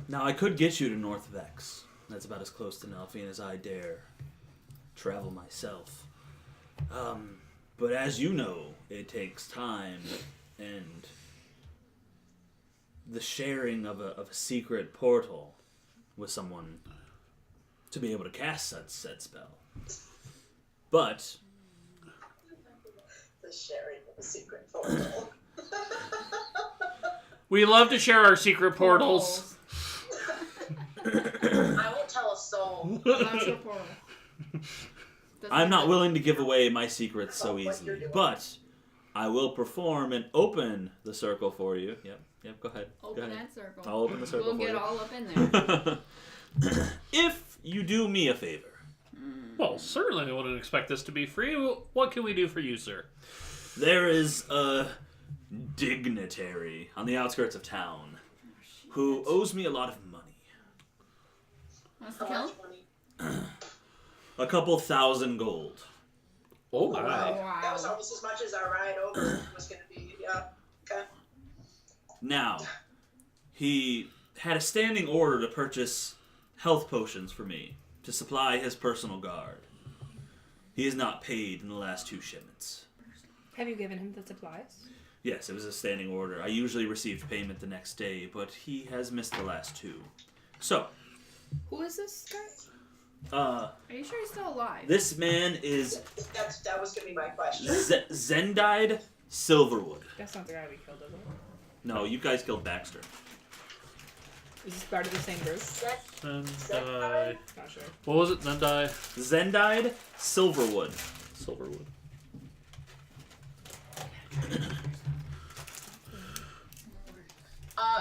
Speaker 1: Now I could get you to North Vex. That's about as close to Nelphine as I dare travel myself. But as you know, it takes time and the sharing of a secret portal with someone to be able to cast said spell. But
Speaker 7: The sharing of a secret portal.
Speaker 2: We love to share our secret portals.
Speaker 7: I won't tell a soul.
Speaker 3: Not your portal. Doesn't
Speaker 1: I'm not
Speaker 3: matter.
Speaker 1: willing to give away my secrets so easily. But I will perform and open the circle for you. Yep, go ahead.
Speaker 3: Open
Speaker 1: go ahead.
Speaker 3: that circle.
Speaker 1: I'll open the circle
Speaker 3: We'll
Speaker 1: for
Speaker 3: get
Speaker 1: you.
Speaker 3: all up in there.
Speaker 1: If you do me a favor,
Speaker 2: Well, certainly I wouldn't expect this to be free. What can we do for you, sir?
Speaker 1: there is a dignitary on the outskirts of town who owes me a lot of money.
Speaker 3: Wants to
Speaker 7: How
Speaker 3: kill?
Speaker 7: much money?
Speaker 1: A couple thousand gold.
Speaker 2: Oh,
Speaker 7: Wow.
Speaker 3: Wow.
Speaker 7: That was almost as much as our ride over was going to be. Yeah. Okay.
Speaker 1: Now, he had a standing order to purchase health potions for me to supply his personal guard. He has not paid in the last 2 shipments.
Speaker 5: Have you given him the supplies?
Speaker 1: Yes, it was a standing order. I usually received payment the next day, but he has missed the last 2. So,
Speaker 5: Who is this guy?
Speaker 3: Are you sure he's still alive?
Speaker 1: this man is
Speaker 7: That was going to be my question.
Speaker 1: Zendide Silverwood.
Speaker 5: That's not the guy we killed, is it?
Speaker 1: No, you guys killed Baxter.
Speaker 5: Is this part of the same group?
Speaker 2: Zendai.
Speaker 5: Not sure.
Speaker 2: What was it? Zendai?
Speaker 1: Zendide Silverwood.
Speaker 2: Silverwood.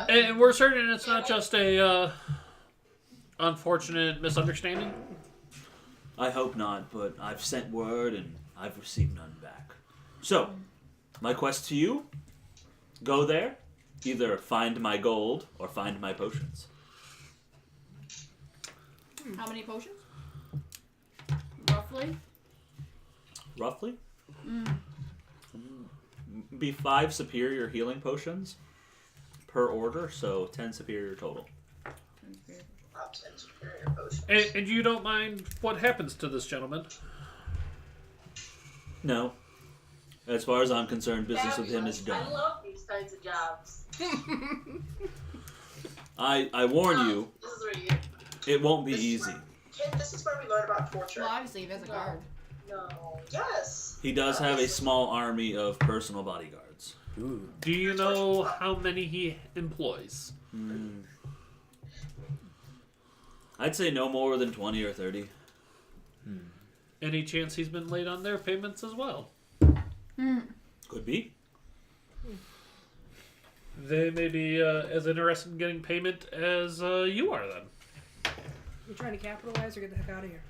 Speaker 2: And we're certain it's not just a unfortunate misunderstanding.
Speaker 1: I hope not, but I've sent word and I've received none back. So, my quest to you, go there, either find my gold or find my potions.
Speaker 3: How many potions? Roughly?
Speaker 1: Roughly? Be 5 superior healing potions per order, so 10 superior total.
Speaker 7: Pops and superior potion.
Speaker 2: And you don't mind what happens to this gentleman?
Speaker 1: No. As far as I'm concerned, business with him is done.
Speaker 4: I love these kinds of jobs.
Speaker 1: I warn you,
Speaker 4: This is where you
Speaker 1: it won't be easy.
Speaker 7: this is where we learn about torture.
Speaker 3: Well, obviously, he has a guard.
Speaker 7: No. Yes.
Speaker 1: He does have a small army of personal bodyguards.
Speaker 6: Ooh.
Speaker 2: Do you know how many he employs?
Speaker 1: I'd say no more than 20 or 30.
Speaker 2: Any chance he's been late on their payments as well?
Speaker 1: Could be.
Speaker 2: They may be as interested in getting payment as you are then.
Speaker 5: You trying to capitalize or get the heck out of here?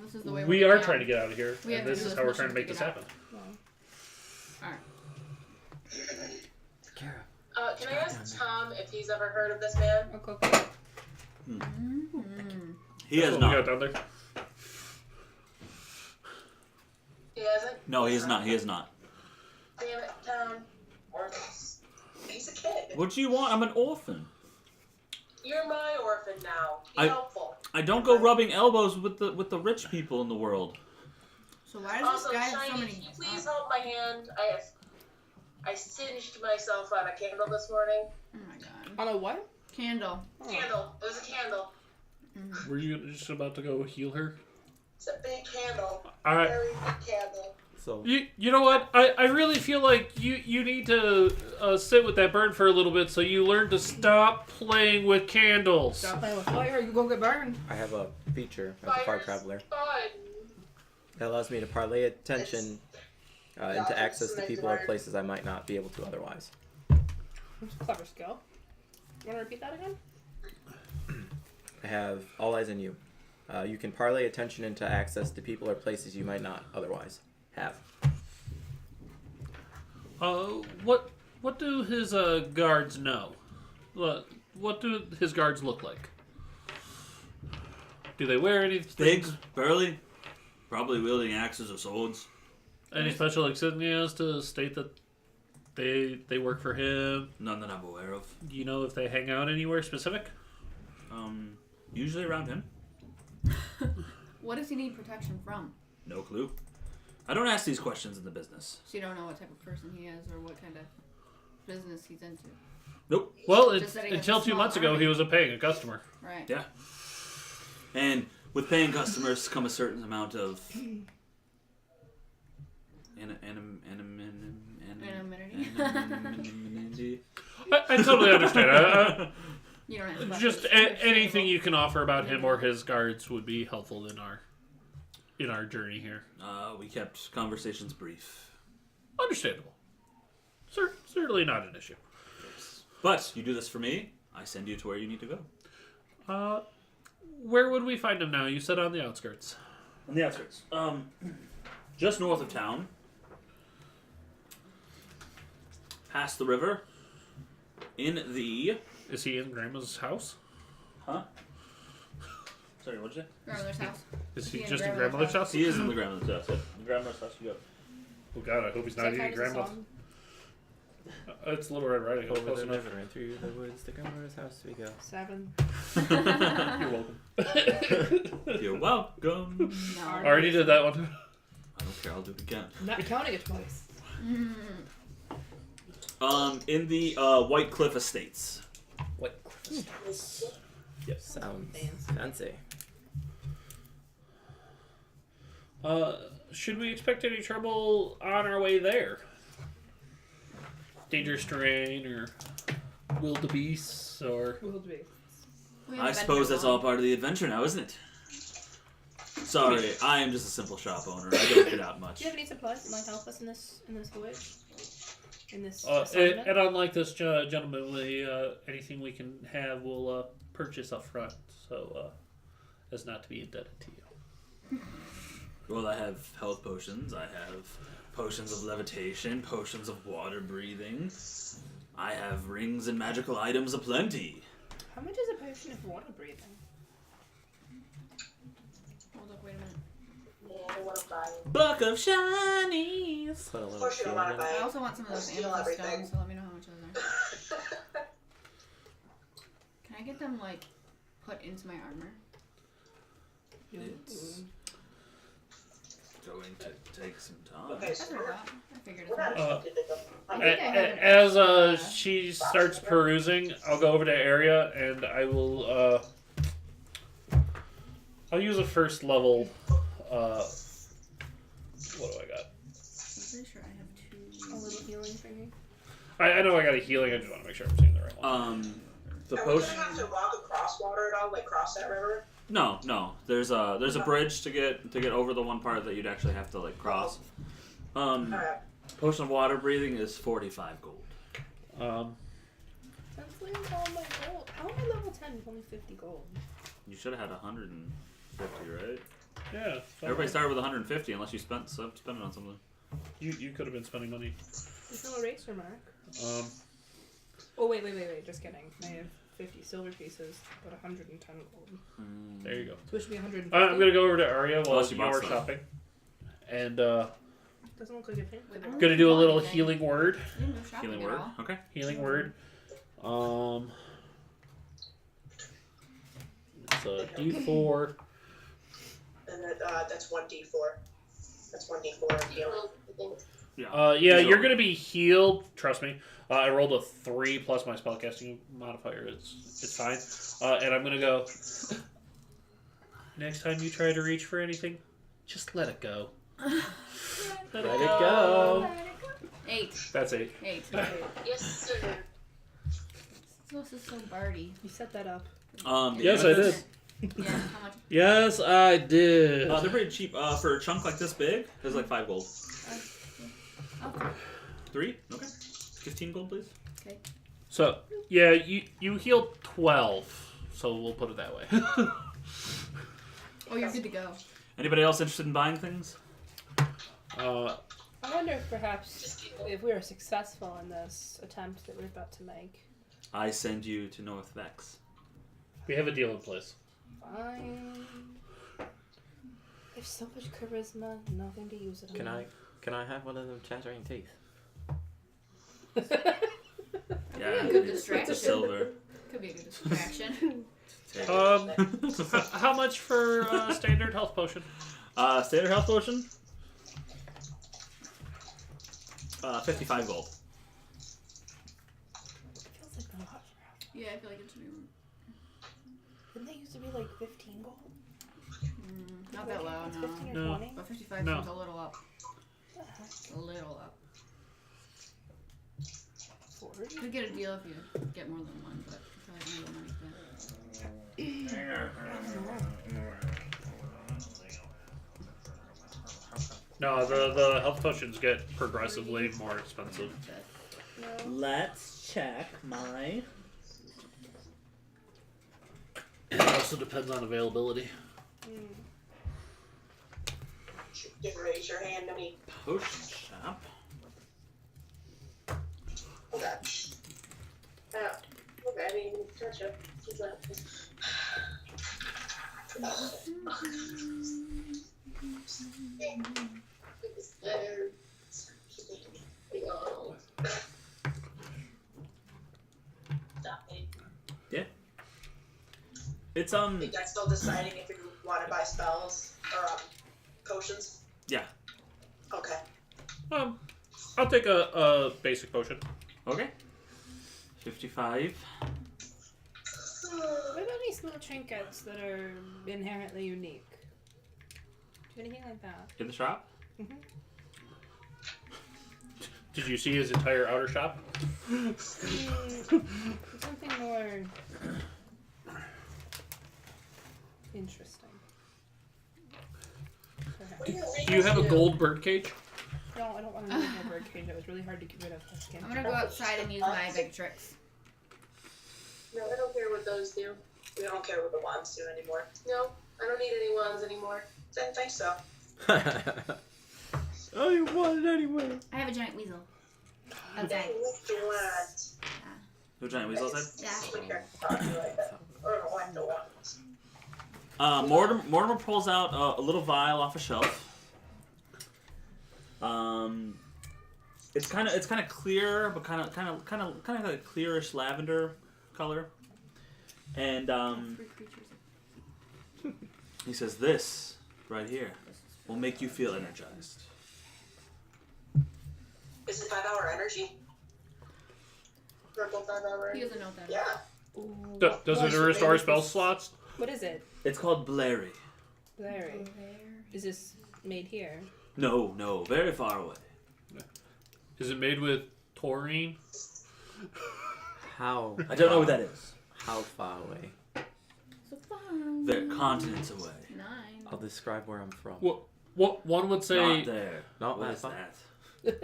Speaker 3: This is the way
Speaker 2: We are trying to get out of here,
Speaker 3: We have
Speaker 2: and
Speaker 3: to
Speaker 2: this
Speaker 3: do
Speaker 2: is
Speaker 3: this
Speaker 2: how we're
Speaker 3: mission
Speaker 2: trying to make
Speaker 3: to
Speaker 2: this
Speaker 3: get out.
Speaker 2: happen.
Speaker 3: Alright.
Speaker 4: Can I ask Tom if he's ever heard of this man?
Speaker 5: Okay.
Speaker 1: He has
Speaker 2: That's what we
Speaker 1: not.
Speaker 2: got down there.
Speaker 4: He hasn't?
Speaker 1: No, he is not. He is not.
Speaker 4: Damn it, Tom. Orphans. He's a kid.
Speaker 1: What do you want? I'm an orphan.
Speaker 4: You're my orphan now. Be
Speaker 1: I-
Speaker 4: helpful.
Speaker 1: I don't go rubbing elbows with the rich people in the world.
Speaker 3: So why does
Speaker 4: Also,
Speaker 3: this guy have so
Speaker 4: Shiny,
Speaker 3: many...
Speaker 4: can you please hold my hand? I singed myself on a candle this morning.
Speaker 3: Oh my god.
Speaker 5: On a what?
Speaker 3: Candle.
Speaker 4: Candle. It was a candle.
Speaker 2: Were you just about to go heal her?
Speaker 4: It's a big candle.
Speaker 2: All right.
Speaker 4: Very big candle.
Speaker 6: So
Speaker 2: You know what? I really feel like you need to sit with that burn for a little bit so you learn to stop playing with candles.
Speaker 5: Stop playing with fire, you gonna get burned.
Speaker 6: I have a feature as a far
Speaker 4: Fire's
Speaker 6: traveler
Speaker 4: fun.
Speaker 6: that allows me to parlay attention into access to
Speaker 4: it's
Speaker 6: people or
Speaker 4: hard.
Speaker 6: places I might not be able to otherwise.
Speaker 5: That's a clever skill. You wanna repeat that again?
Speaker 6: I have all eyes on you. You can parlay attention into access to people or places you might not otherwise have.
Speaker 2: What do his guards know? What do his guards look like? Do they wear anything?
Speaker 1: Big, burly, probably wielding axes or swords.
Speaker 2: Any special insignias to state that they work for him?
Speaker 1: None that I'm aware of.
Speaker 2: Do you know if they hang out anywhere specific?
Speaker 1: Usually around him.
Speaker 3: What does he need protection from?
Speaker 1: No clue. I don't ask these questions in the business.
Speaker 3: So you don't know what type of person he is or what kind of business he's into.
Speaker 1: Nope.
Speaker 2: Well,
Speaker 3: Just that he has
Speaker 2: until
Speaker 3: a
Speaker 2: 2
Speaker 3: small
Speaker 2: months ago,
Speaker 3: army.
Speaker 2: he was a paying customer.
Speaker 3: Right.
Speaker 1: Yeah. And with paying customers come a certain amount of anonymity.
Speaker 2: I totally understand.
Speaker 3: You don't have to
Speaker 2: Just anything you can offer about him or his guards would be helpful in our journey here.
Speaker 1: We kept conversations brief.
Speaker 2: Understandable. Certainly not an issue.
Speaker 1: But you do this for me, I send you to where you need to go.
Speaker 2: Where would we find him now? You said on the outskirts.
Speaker 1: On the outskirts. Just north of town. Past the river. In the...
Speaker 2: Is he in Grandma's house?
Speaker 1: Huh? Sorry, what'd you say?
Speaker 3: Grandmother's house.
Speaker 2: Is
Speaker 3: Is he
Speaker 2: he
Speaker 3: in
Speaker 2: just in
Speaker 3: Grandmother's
Speaker 2: Grandmother's house?
Speaker 1: He is in the grandmother's house. Yeah. The grandmother's house you go.
Speaker 2: Oh God, I hope he's not
Speaker 5: What
Speaker 2: eating
Speaker 5: time is the
Speaker 2: Grandma's.
Speaker 5: song?
Speaker 2: It's Little Red Riding Hood.
Speaker 6: Over
Speaker 2: Close
Speaker 6: the
Speaker 2: enough.
Speaker 6: river and through the woods, to grandmother's house we go.
Speaker 5: 7.
Speaker 2: You're welcome.
Speaker 1: You're welcome.
Speaker 3: No.
Speaker 2: I already did that one.
Speaker 1: I don't care, I'll do it again.
Speaker 5: Not counting it twice.
Speaker 1: In the White Cliff Estates.
Speaker 2: What?
Speaker 1: Yes.
Speaker 6: Sounds
Speaker 5: Fancy.
Speaker 6: fancy.
Speaker 2: Should we expect any trouble on our way there? Dangerous terrain or wildebeests or...
Speaker 1: I suppose that's all part of the adventure now, isn't it? Sorry, I am just a simple shop owner. I don't get out much.
Speaker 5: Do you have any supplies that might help us in this voyage? In this
Speaker 2: And
Speaker 5: assignment?
Speaker 2: unlike this gentleman, anything we can have we'll purchase up front, so as not to be indebted to you.
Speaker 1: Well, I have health potions. I have potions of levitation, potions of water breathing. I have rings and magical items aplenty.
Speaker 5: How much is a potion of water breathing?
Speaker 3: Hold up, wait a minute.
Speaker 4: Yeah, I want to buy it.
Speaker 1: Buck of shinies.
Speaker 6: Put a
Speaker 4: Of
Speaker 6: little
Speaker 4: course you don't
Speaker 6: shield
Speaker 4: want
Speaker 6: in
Speaker 4: to
Speaker 6: it.
Speaker 4: buy
Speaker 3: I
Speaker 4: it.
Speaker 3: also want some of those
Speaker 4: Steal
Speaker 3: amethyst
Speaker 4: everything.
Speaker 3: stones, so let me know how much those are. Can I get them, like, put into my armor?
Speaker 1: It's going to take some time.
Speaker 4: Okay,
Speaker 3: That's
Speaker 4: so
Speaker 3: what I
Speaker 4: we're,
Speaker 3: thought. I figured
Speaker 4: we're
Speaker 3: it
Speaker 4: not
Speaker 3: out.
Speaker 4: tempted to go.
Speaker 3: I think I have
Speaker 2: As she starts perusing, I'll go over to area and I will I'll use a first level. What do I got?
Speaker 3: I'm pretty sure I have
Speaker 5: A
Speaker 3: 2.
Speaker 5: little healing thingy.
Speaker 2: I know I got a healing. I just want to make sure I'm saying the right one.
Speaker 1: The
Speaker 7: Are we
Speaker 1: potion.
Speaker 7: gonna have to walk across water at all, like cross that river?
Speaker 1: No. There's a bridge to get over the one part that you'd actually have to like cross.
Speaker 7: Alright.
Speaker 1: Potion of water breathing is 45 gold.
Speaker 5: That's like all my gold. How am I level 10 with only 50 gold?
Speaker 1: You should have had 150, right?
Speaker 2: Yeah.
Speaker 1: Everybody started with 150 unless you spent it on something.
Speaker 2: You could have been spending money.
Speaker 5: There's no eraser mark. Oh, wait. Just kidding. I have 50 silver pieces, but 110 gold.
Speaker 2: There you go.
Speaker 5: So it should be 150.
Speaker 2: I'm gonna go over to Arya while
Speaker 1: Unless you
Speaker 2: you
Speaker 1: bought
Speaker 2: are
Speaker 1: stuff.
Speaker 2: shopping, and
Speaker 5: Doesn't look like a pin.
Speaker 3: Wait, I don't
Speaker 2: gonna do a
Speaker 3: want
Speaker 2: little
Speaker 3: anything.
Speaker 2: healing word.
Speaker 3: I didn't go shopping
Speaker 1: Healing
Speaker 3: at
Speaker 1: word.
Speaker 3: all.
Speaker 1: Okay.
Speaker 2: Healing word. It's a D4.
Speaker 7: And that's 1d4. That's 1d4 of healing.
Speaker 1: Yeah.
Speaker 2: Yeah,
Speaker 1: He's
Speaker 2: you're
Speaker 1: over.
Speaker 2: gonna be healed. Trust me. I rolled a 3 plus my spellcasting modifier. It's fine. And I'm gonna go. Next time you try to reach for anything, just let it go.
Speaker 6: Let it go.
Speaker 3: 8.
Speaker 2: That's 8.
Speaker 3: 8.
Speaker 7: Yes, sir.
Speaker 3: This is so bardy.
Speaker 5: You set that up.
Speaker 2: Yes, I did.
Speaker 3: Yeah, how much?
Speaker 2: Yes, I did.
Speaker 1: They're pretty cheap. For a chunk like this big, there's like 5 gold.
Speaker 3: Okay.
Speaker 1: 3? Okay. 15 gold, please.
Speaker 3: Okay.
Speaker 2: So yeah, you healed 12. So we'll put it that way.
Speaker 3: Oh, you're good to go.
Speaker 1: Anybody else interested in buying things?
Speaker 5: I wonder if perhaps if we are successful in this attempt that we're about to make.
Speaker 1: I send you to North Vex.
Speaker 2: We have a deal in place.
Speaker 5: Fine. There's so much charisma, nothing to use it on.
Speaker 6: Can I have one of them chattering teeth?
Speaker 1: Yeah.
Speaker 3: Good
Speaker 1: It's
Speaker 3: distraction.
Speaker 1: a silver.
Speaker 3: Could be a good distraction.
Speaker 1: Take it.
Speaker 2: How much for standard health potion?
Speaker 1: Standard health potion. 55 gold.
Speaker 5: Feels like a lot.
Speaker 3: Yeah, I feel like it should be.
Speaker 5: Didn't they used to be like 15 gold?
Speaker 3: Not that low,
Speaker 5: It's
Speaker 3: no.
Speaker 5: 15 or
Speaker 2: No.
Speaker 5: 20?
Speaker 3: But 55
Speaker 2: No.
Speaker 3: seems a little up. A little up.
Speaker 5: 40?
Speaker 3: You could get a deal if you get more than one, but I feel like I need the money for that.
Speaker 2: No, the health potions get progressively more expensive.
Speaker 3: But
Speaker 5: No.
Speaker 1: Let's check my
Speaker 2: It also depends on availability.
Speaker 7: Just raise your hand to me.
Speaker 1: potion shop.
Speaker 7: Okay. Okay, I mean, touch it. She's like,
Speaker 1: It's
Speaker 7: I think that's still deciding if you want to buy spells or potions.
Speaker 1: Yeah.
Speaker 7: Okay.
Speaker 2: I'll take a basic potion.
Speaker 1: Okay. 55.
Speaker 5: What about any small trinkets that are inherently unique? Do anything like that?
Speaker 1: In the shop?
Speaker 2: Did you see his entire outer shop?
Speaker 5: Something more interesting. Perhaps.
Speaker 2: Do you have a gold birdcage?
Speaker 5: No, I don't want to use my bird cage. It was really hard to get rid of her skin.
Speaker 3: I'm gonna go outside and use my big tricks.
Speaker 7: No, I don't care what those do. We don't care what the wands do anymore. No, I don't need any wands anymore. Didn't think so.
Speaker 6: Oh, you want it anyway.
Speaker 3: I have a giant weasel.
Speaker 7: Dang,
Speaker 3: Outside.
Speaker 7: with the wands.
Speaker 1: No giant weasel outside?
Speaker 3: Yeah.
Speaker 7: We can't talk to you like that. Or want the wands.
Speaker 1: Mortimer pulls out a little vial off a shelf. It's kind of clear, but kind of like a clearish lavender color. And
Speaker 3: Free creatures.
Speaker 1: he says, "This right here will make you feel energized."
Speaker 7: Is it 5-hour energy? Purple 5-hour
Speaker 3: He
Speaker 7: energy?
Speaker 3: doesn't know what that is.
Speaker 7: Yeah.
Speaker 2: Does it restore spell slots?
Speaker 5: What is it?
Speaker 1: It's called Blairy.
Speaker 5: Larry, is this made here?
Speaker 1: No, very far away.
Speaker 2: Is it made with taurine?
Speaker 6: How?
Speaker 1: I don't know what that is.
Speaker 6: How far away?
Speaker 3: So fun.
Speaker 1: They're continents away.
Speaker 3: 9.
Speaker 6: I'll describe where I'm from.
Speaker 2: What one would say?
Speaker 1: Not there.
Speaker 6: Not
Speaker 1: What
Speaker 6: that
Speaker 1: is
Speaker 6: far.
Speaker 1: that?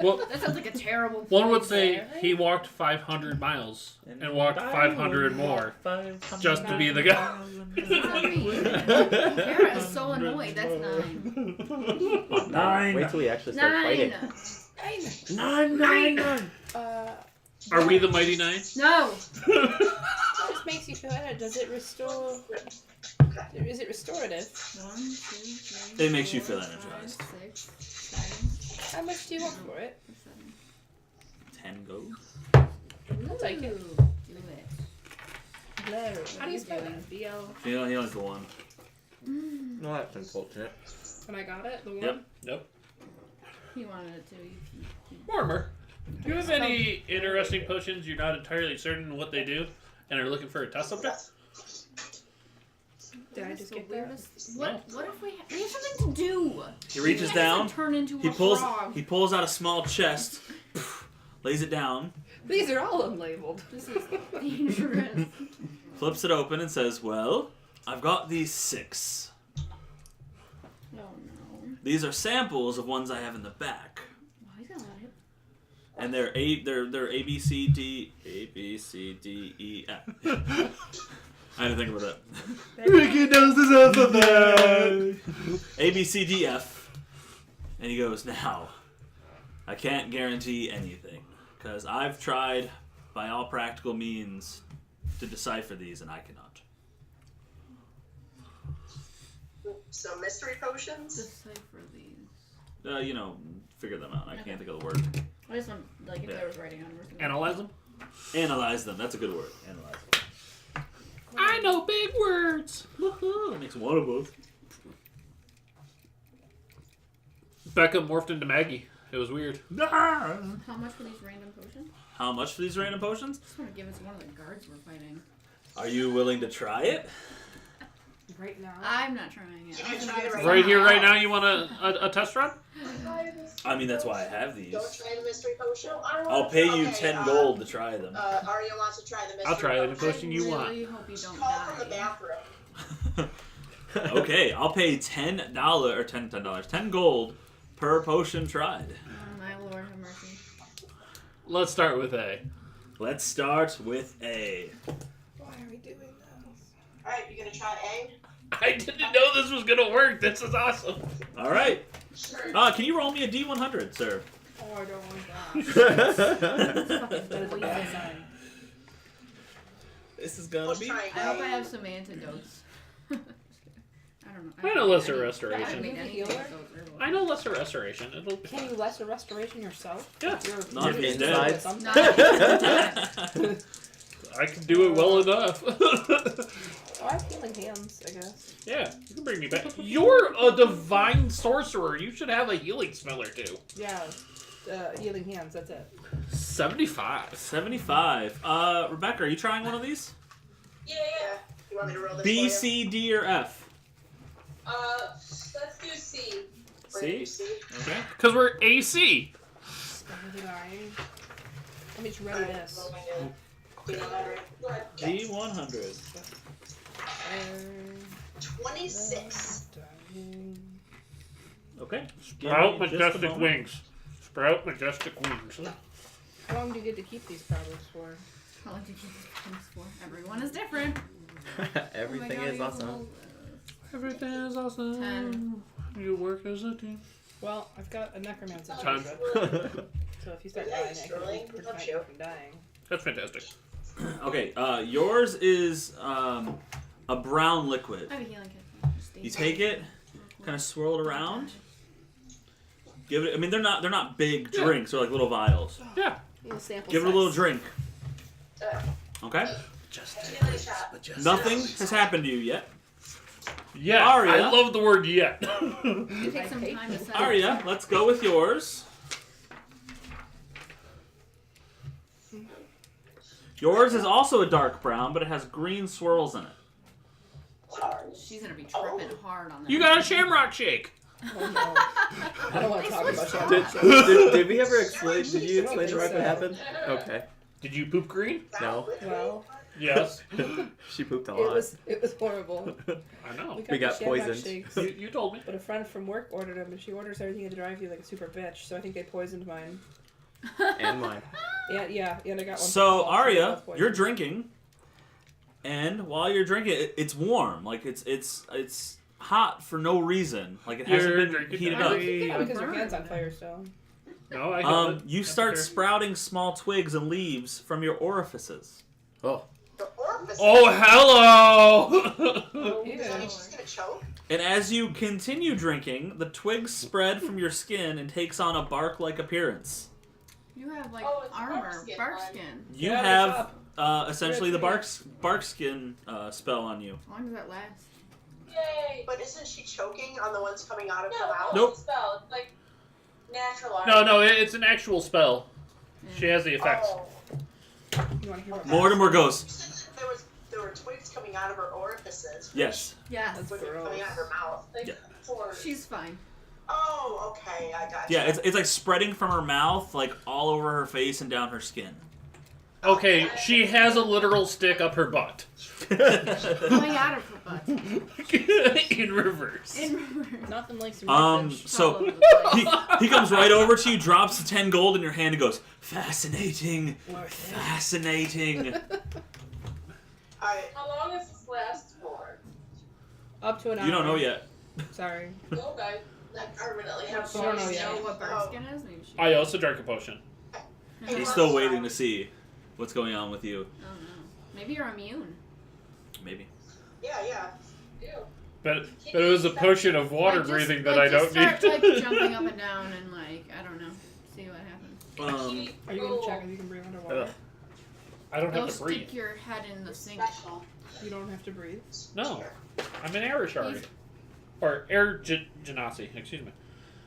Speaker 2: What
Speaker 3: That sounds like a terrible.
Speaker 2: one would
Speaker 3: place
Speaker 2: say
Speaker 3: there.
Speaker 2: he walked 500 miles and walked 500 more just to be the guy.
Speaker 3: What does that mean? Kara is so annoyed. That's 9.
Speaker 1: 9.
Speaker 6: Wait till we actually start
Speaker 3: 9.
Speaker 6: fighting.
Speaker 1: 9.
Speaker 2: Are we the Mighty Nine?
Speaker 3: No.
Speaker 5: This makes you feel better. Does it restore? Is it restorative?
Speaker 3: 1, 2, 3.
Speaker 1: It makes you
Speaker 3: 4,
Speaker 1: feel
Speaker 3: 5,
Speaker 1: energized.
Speaker 3: 6, 7,
Speaker 5: How much do you want for it?
Speaker 1: 10 gold.
Speaker 5: I'll take it.
Speaker 3: Ooh, do it.
Speaker 5: Larry,
Speaker 3: How do you spell that?
Speaker 1: He only has the one.
Speaker 6: No, that's unfortunate.
Speaker 5: And I got it. The one.
Speaker 1: Yep.
Speaker 2: Nope.
Speaker 3: He wanted it to.
Speaker 2: Warmer. Do you have any interesting potions you're not entirely certain what they do and are looking for a test subject?
Speaker 5: Did I just get that?
Speaker 3: weirdest? What if we have something to do?
Speaker 1: He reaches
Speaker 3: We can't
Speaker 1: down.
Speaker 3: just turn into
Speaker 1: He
Speaker 3: a
Speaker 1: pulls.
Speaker 3: frog.
Speaker 1: He pulls out a small chest, lays it down,
Speaker 5: These are all unlabeled.
Speaker 3: This is dangerous.
Speaker 1: flips it open, and says, "Well, I've got these 6.
Speaker 3: Oh no.
Speaker 1: These are samples of ones I have in the back,
Speaker 3: Well, he's gonna let it.
Speaker 1: and they're A B C D E F." I had to think about that.
Speaker 6: Ricky knows his alphabet.
Speaker 1: A B C D F, and he goes, "Now, I can't guarantee anything, because I've tried by all practical means to decipher these, and I cannot."
Speaker 7: So mystery potions?
Speaker 3: Decipher these.
Speaker 1: Figure them out. I
Speaker 3: Okay.
Speaker 1: can't think of the word.
Speaker 3: I just want, like, if
Speaker 1: Yeah.
Speaker 3: there was writing on it.
Speaker 2: Analyze them?
Speaker 1: Analyze them. That's a good word. Analyze them.
Speaker 2: I know big words.
Speaker 1: Woohoo! That makes one of us.
Speaker 2: Becca morphed into Maggie. It was weird.
Speaker 3: How much for these random potions?
Speaker 1: How much for these random potions?
Speaker 3: I just want to give it to one of the guards we're fighting.
Speaker 1: Are you willing to try it?
Speaker 5: Right now.
Speaker 3: I'm not trying it.
Speaker 7: You
Speaker 3: I'm
Speaker 7: can
Speaker 3: gonna
Speaker 7: try
Speaker 3: give
Speaker 7: it
Speaker 3: to
Speaker 2: Right here,
Speaker 3: someone
Speaker 2: right now,
Speaker 3: else.
Speaker 2: you want a test run?
Speaker 1: I mean, that's why I have these.
Speaker 7: Don't try the mystery potion.
Speaker 1: I'll pay you
Speaker 7: Okay,
Speaker 1: 10 gold to try them.
Speaker 7: Arya wants to try the mystery
Speaker 2: I'll try any
Speaker 7: potion.
Speaker 2: potion you want.
Speaker 3: I really hope you don't
Speaker 7: Call from the
Speaker 3: die.
Speaker 7: bathroom.
Speaker 1: Okay, I'll pay $10 or $10 gold per potion tried.
Speaker 3: Oh, my lord, have mercy.
Speaker 2: Let's start with A.
Speaker 1: Let's start with A.
Speaker 5: Why are we doing this?
Speaker 7: Alright, you gonna try A?
Speaker 2: I didn't know this was gonna work. This is awesome.
Speaker 1: All right.
Speaker 7: Sure.
Speaker 1: Can you roll me a D100, sir?
Speaker 5: Oh, I don't want that.
Speaker 3: That is a bad sign.
Speaker 6: This is gonna
Speaker 7: Let's
Speaker 6: be.
Speaker 7: try
Speaker 3: I hope I
Speaker 7: A.
Speaker 3: have some antidotes. I don't know.
Speaker 2: I know
Speaker 3: haven't
Speaker 2: lesser
Speaker 3: made any-
Speaker 2: restoration.
Speaker 3: I haven't made any
Speaker 5: Healer?
Speaker 3: of those earlier.
Speaker 2: I know lesser restoration. It'll.
Speaker 5: Can you lesser restoration yourself?
Speaker 2: Yeah.
Speaker 5: You're
Speaker 1: Not if he's
Speaker 6: Inside.
Speaker 1: dead.
Speaker 5: Something.
Speaker 3: Not-
Speaker 2: I can do it well enough.
Speaker 5: Oh, I have healing hands, I guess.
Speaker 2: Yeah, you can bring me back. You're a divine sorcerer. You should have a healing spell or two.
Speaker 5: Yeah. Healing hands, that's it.
Speaker 2: 75.
Speaker 1: 75. Rebecca, are you trying one of these?
Speaker 4: Yeah.
Speaker 7: You want me to roll this
Speaker 1: B,
Speaker 7: for you?
Speaker 1: C, D, or F?
Speaker 4: Let's do C.
Speaker 1: C?
Speaker 7: C?
Speaker 1: Okay.
Speaker 2: Because we're AC.
Speaker 5: Let me ready this.
Speaker 7: Roll my D100.
Speaker 4: Go ahead.
Speaker 1: D100.
Speaker 7: 26.
Speaker 1: Okay.
Speaker 2: Sprout
Speaker 1: Give me just a
Speaker 2: majestic
Speaker 1: moment.
Speaker 2: wings. Sprout majestic wings.
Speaker 5: How long do you get to keep these powders for?
Speaker 3: How long did you keep these things for? Everyone is different.
Speaker 6: Everything
Speaker 3: Oh my God,
Speaker 6: is
Speaker 3: you have a
Speaker 6: awesome.
Speaker 3: whole,
Speaker 2: Everything is awesome.
Speaker 3: 10.
Speaker 2: You work as a team.
Speaker 5: Well, I've got a necromancer.
Speaker 2: Time.
Speaker 5: So if you start
Speaker 7: Yeah,
Speaker 5: dying, I
Speaker 7: Sterling,
Speaker 5: can
Speaker 7: love
Speaker 5: prevent
Speaker 7: you.
Speaker 5: you from dying.
Speaker 2: That's fantastic.
Speaker 1: Okay, yours is a brown liquid.
Speaker 3: I have a healing kit. Just
Speaker 1: You take it, kind of swirl it around. Give it. I mean, they're not big
Speaker 2: Yeah.
Speaker 1: drinks. They're like little vials.
Speaker 2: Yeah.
Speaker 5: Little sample
Speaker 1: Give it a little
Speaker 5: size.
Speaker 1: drink. Okay.
Speaker 7: Give it a shot.
Speaker 1: Nothing has happened to you yet.
Speaker 2: Yeah.
Speaker 1: Aria.
Speaker 2: I love the word yet.
Speaker 3: It takes some time to set up.
Speaker 1: Arya, let's go with yours. Yours is also a dark brown, but it has green swirls in it.
Speaker 3: She's gonna be tripping hard on that.
Speaker 2: You got a shamrock shake.
Speaker 5: Oh no. I don't want to talk about
Speaker 6: Did,
Speaker 5: Shamrock.
Speaker 6: did we ever explain? Did you explain to Rock what happened? Okay.
Speaker 2: Did you poop green?
Speaker 6: No.
Speaker 5: Well,
Speaker 2: Yes.
Speaker 6: She pooped a
Speaker 5: it
Speaker 6: lot.
Speaker 5: was horrible.
Speaker 2: I know.
Speaker 6: We got
Speaker 5: the Shamrock
Speaker 6: poisoned.
Speaker 5: Shakes,
Speaker 2: You told me.
Speaker 5: but a friend from work ordered them, and she orders everything at the drive-thru like a super bitch. So I think they poisoned mine.
Speaker 6: And mine.
Speaker 5: Yeah, and I got one.
Speaker 1: So
Speaker 5: for
Speaker 1: Arya,
Speaker 5: poison.
Speaker 1: you're drinking, and while you're drinking, it's warm. Like it's hot for no reason. Like it hasn't
Speaker 2: You're
Speaker 1: been
Speaker 2: drinking
Speaker 1: heated
Speaker 2: that.
Speaker 1: up.
Speaker 5: Yeah, because your hand's on fire still.
Speaker 2: No, I got it.
Speaker 1: You
Speaker 2: That's
Speaker 1: start
Speaker 2: fair.
Speaker 1: sprouting small twigs and leaves from your orifices.
Speaker 6: Oh.
Speaker 7: The orifice.
Speaker 2: Oh, hello!
Speaker 7: So
Speaker 5: Yeah.
Speaker 7: he's just gonna choke?
Speaker 1: And as you continue drinking, the twigs spread from your skin and takes on a bark-like appearance.
Speaker 3: You have like
Speaker 4: Oh, it's
Speaker 3: armor,
Speaker 4: barkskin
Speaker 3: bark
Speaker 4: one.
Speaker 3: skin.
Speaker 1: You
Speaker 5: Yeah,
Speaker 1: have
Speaker 5: what's
Speaker 1: essentially the
Speaker 5: Good
Speaker 1: bark skin spell on you.
Speaker 3: How long does that last?
Speaker 4: Yay!
Speaker 7: But isn't she choking on the ones coming out of
Speaker 4: No,
Speaker 7: her mouth?
Speaker 1: Nope.
Speaker 4: it's a spell. It's like natural art.
Speaker 2: No, it's an actual spell. She has the effects.
Speaker 7: Oh.
Speaker 5: You want to hear about
Speaker 1: Mortimer goes,
Speaker 7: There were twigs coming out of her orifices.
Speaker 1: yes.
Speaker 3: Yes.
Speaker 5: That's
Speaker 7: When they were coming out of her mouth.
Speaker 4: Like
Speaker 1: Yeah.
Speaker 4: pores.
Speaker 3: She's fine.
Speaker 7: Oh, okay, I got
Speaker 1: Yeah,
Speaker 7: you.
Speaker 1: it's like spreading from her mouth, like all over her face and down her skin.
Speaker 2: Okay, she has a literal stick up her butt.
Speaker 3: Coming out of her butt.
Speaker 2: In reverse.
Speaker 3: In reverse.
Speaker 5: Nothing like some
Speaker 1: So
Speaker 3: All over the place.
Speaker 1: he comes right over to you, drops the 10 gold in your hand, and goes, fascinating,
Speaker 5: Worth it.
Speaker 1: fascinating.
Speaker 7: Alright,
Speaker 4: How long does this last for?
Speaker 5: Up to an hour.
Speaker 1: You don't know yet.
Speaker 5: Sorry.
Speaker 4: Okay. Like permanently have
Speaker 5: I don't know
Speaker 3: You
Speaker 5: yet.
Speaker 3: know what bark skin is? Maybe she.
Speaker 2: I also drank a potion.
Speaker 1: He's still waiting to see what's going on with you.
Speaker 3: Oh no. Maybe you're immune.
Speaker 1: Maybe.
Speaker 7: yeah.
Speaker 4: Ew.
Speaker 2: But it was a potion of water
Speaker 3: Like,
Speaker 2: breathing
Speaker 3: just,
Speaker 2: that
Speaker 3: like,
Speaker 2: I don't
Speaker 3: just start,
Speaker 2: need.
Speaker 3: like jumping up and down and like I don't know. See what happens.
Speaker 5: Are you gonna check if you can breathe underwater?
Speaker 2: Ugh. I don't
Speaker 3: Go
Speaker 2: have to breathe.
Speaker 3: stick your head in the sink.
Speaker 4: Special.
Speaker 5: You don't have to breathe.
Speaker 2: No, I'm an air shard. Or air genasi, excuse me.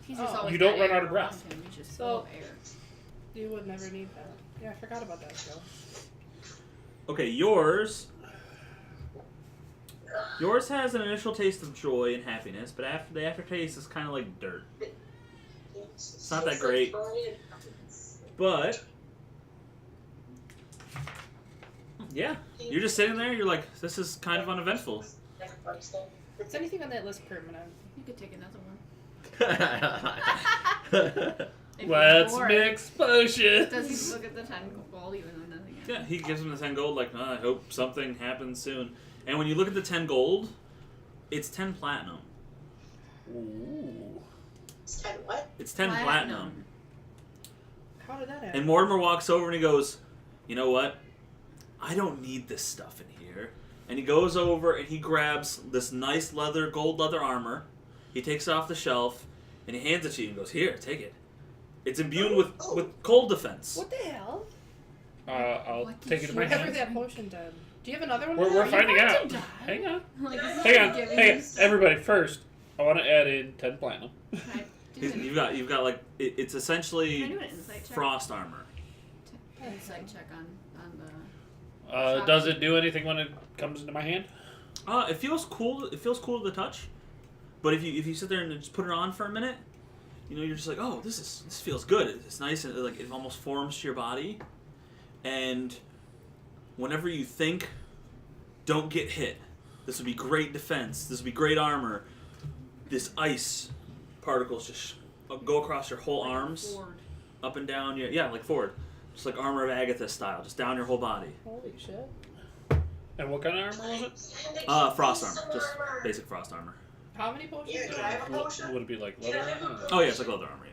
Speaker 3: He's just
Speaker 5: Oh.
Speaker 3: always
Speaker 2: You don't
Speaker 3: got
Speaker 2: run
Speaker 3: air
Speaker 2: out of breath.
Speaker 3: around him. He's just
Speaker 5: So-
Speaker 3: full of air.
Speaker 5: You would never need that. Yeah, I forgot about that skill.
Speaker 1: Okay, yours has an initial taste of joy and happiness, but after the aftertaste is kind of like dirt.
Speaker 4: It's
Speaker 1: not that great. But yeah, you're just sitting there. You're like, this is kind of uneventful.
Speaker 5: Is anything on that list permanent?
Speaker 3: You could take another one. If you're
Speaker 2: Let's
Speaker 3: bored.
Speaker 2: mix potions.
Speaker 3: Does he look at the 10 gold even though nothing happens?
Speaker 1: Yeah, he gives him the 10 gold. Like, I hope something happens soon. And when you look at the 10 gold, it's 10 platinum.
Speaker 2: Ooh.
Speaker 7: It's 10 what?
Speaker 1: It's 10 platinum.
Speaker 5: How did that happen?
Speaker 1: And Mortimer walks over and he goes, you know what? I don't need this stuff in here. And he goes over and he grabs this nice gold leather armor. He takes it off the shelf and he hands it to you and goes, here, take it. It's imbued with cold defense.
Speaker 5: What the hell?
Speaker 2: I'll
Speaker 3: What did
Speaker 2: take it in my
Speaker 3: you
Speaker 5: Whatever
Speaker 2: hands.
Speaker 5: that potion did. Do you have another one?
Speaker 2: We're
Speaker 5: now?
Speaker 2: finding
Speaker 3: going
Speaker 2: out.
Speaker 3: to die?
Speaker 2: Hang on.
Speaker 3: Like, this is
Speaker 2: Hang on.
Speaker 3: giving
Speaker 2: Hang
Speaker 3: you
Speaker 2: on.
Speaker 3: stuff.
Speaker 2: Everybody, first, I want to add in 10 platinum.
Speaker 3: Right. Do it.
Speaker 1: You've got like it's
Speaker 3: Can I
Speaker 1: essentially
Speaker 3: do an insight check?
Speaker 1: frost armor.
Speaker 3: Insight check on the.
Speaker 2: Does it do anything when it comes into my hand?
Speaker 1: It feels cool. It feels cool to the touch. But if you sit there and just put it on for a minute, you know, you're just like, oh, this feels good. It's nice and like it almost forms to your body. And whenever you think, don't get hit. This would be great defense. This would be great armor. This ice particles just go across your whole arms,
Speaker 3: Board.
Speaker 1: up and down. Yeah, like forward, just like Armor of Agatha style, just down your whole body.
Speaker 5: Holy shit.
Speaker 2: And what kind of armor was it?
Speaker 1: Frost armor, just basic frost armor.
Speaker 5: How many potions?
Speaker 7: Yeah,
Speaker 5: do
Speaker 7: can
Speaker 5: you
Speaker 7: I
Speaker 5: have?
Speaker 7: have a potion?
Speaker 2: Would it be like leather armor?
Speaker 1: Oh yeah, it's like leather armor.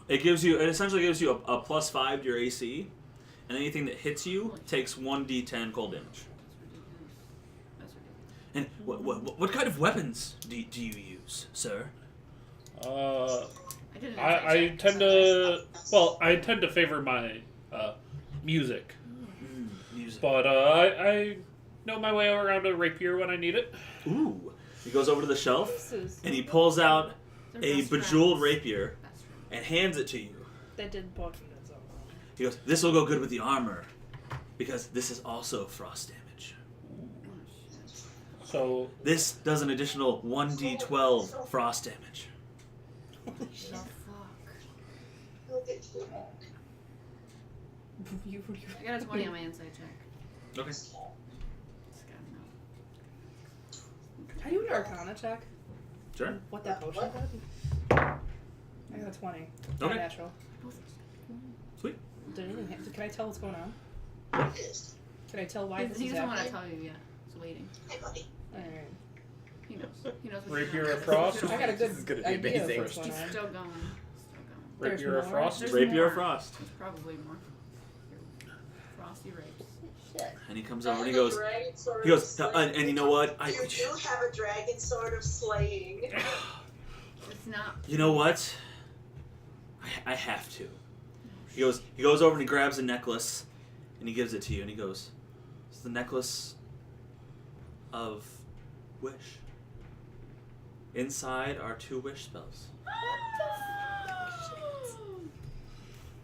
Speaker 1: Yeah. It essentially gives you a +5 to your AC, and anything that hits you takes 1d10 cold damage.
Speaker 3: That's ridiculous.
Speaker 1: And what kind of weapons do you use, sir?
Speaker 3: I did an
Speaker 2: I
Speaker 3: insight check.
Speaker 2: I tend to favor my music,
Speaker 1: Music.
Speaker 2: but I know my way around a rapier when I need it.
Speaker 1: Ooh. He goes over to the shelf
Speaker 5: This is.
Speaker 1: and he pulls out
Speaker 3: They're
Speaker 1: a
Speaker 3: best
Speaker 1: bejeweled
Speaker 3: friends.
Speaker 1: rapier
Speaker 3: Best friends.
Speaker 1: and hands it to you.
Speaker 5: They did potion it, so.
Speaker 1: He goes, "This will go good with the armor, because this is also frost damage."
Speaker 3: Oh, shit.
Speaker 2: So
Speaker 1: This does an additional 1d12 frost damage.
Speaker 3: Oh fuck. I got a 20 on my insight check.
Speaker 1: Okay.
Speaker 3: Just gotta know.
Speaker 5: How do you do an Arcana check?
Speaker 1: Sure.
Speaker 5: What that potion did? I got a 20. Not
Speaker 1: Okay.
Speaker 5: natural.
Speaker 1: Sweet.
Speaker 5: Did anything can I tell what's going on? Can I tell why this
Speaker 3: He
Speaker 5: is
Speaker 3: doesn't want to
Speaker 5: happening?
Speaker 3: tell you yet. He's waiting.
Speaker 5: Alright.
Speaker 3: He knows. He knows what's
Speaker 2: Rapier
Speaker 3: going
Speaker 2: of
Speaker 3: on.
Speaker 2: Frost?
Speaker 5: I got a good
Speaker 6: This is gonna be
Speaker 5: idea of
Speaker 6: amazing.
Speaker 5: what's going
Speaker 3: He's
Speaker 5: on.
Speaker 3: still going.
Speaker 5: There's
Speaker 2: Rapier of
Speaker 5: more?
Speaker 2: Frost?
Speaker 3: There's
Speaker 1: Rapier
Speaker 3: more.
Speaker 1: of Frost.
Speaker 3: There's probably more. Frosty rapes.
Speaker 1: And he comes over and he goes, and you know what?
Speaker 7: You do have a dragon sword of slaying.
Speaker 3: It's not.
Speaker 1: You know what? I have to. He goes over and he grabs a necklace and he gives it to you and he goes, it's the necklace of wish. Inside are 2 wish spells.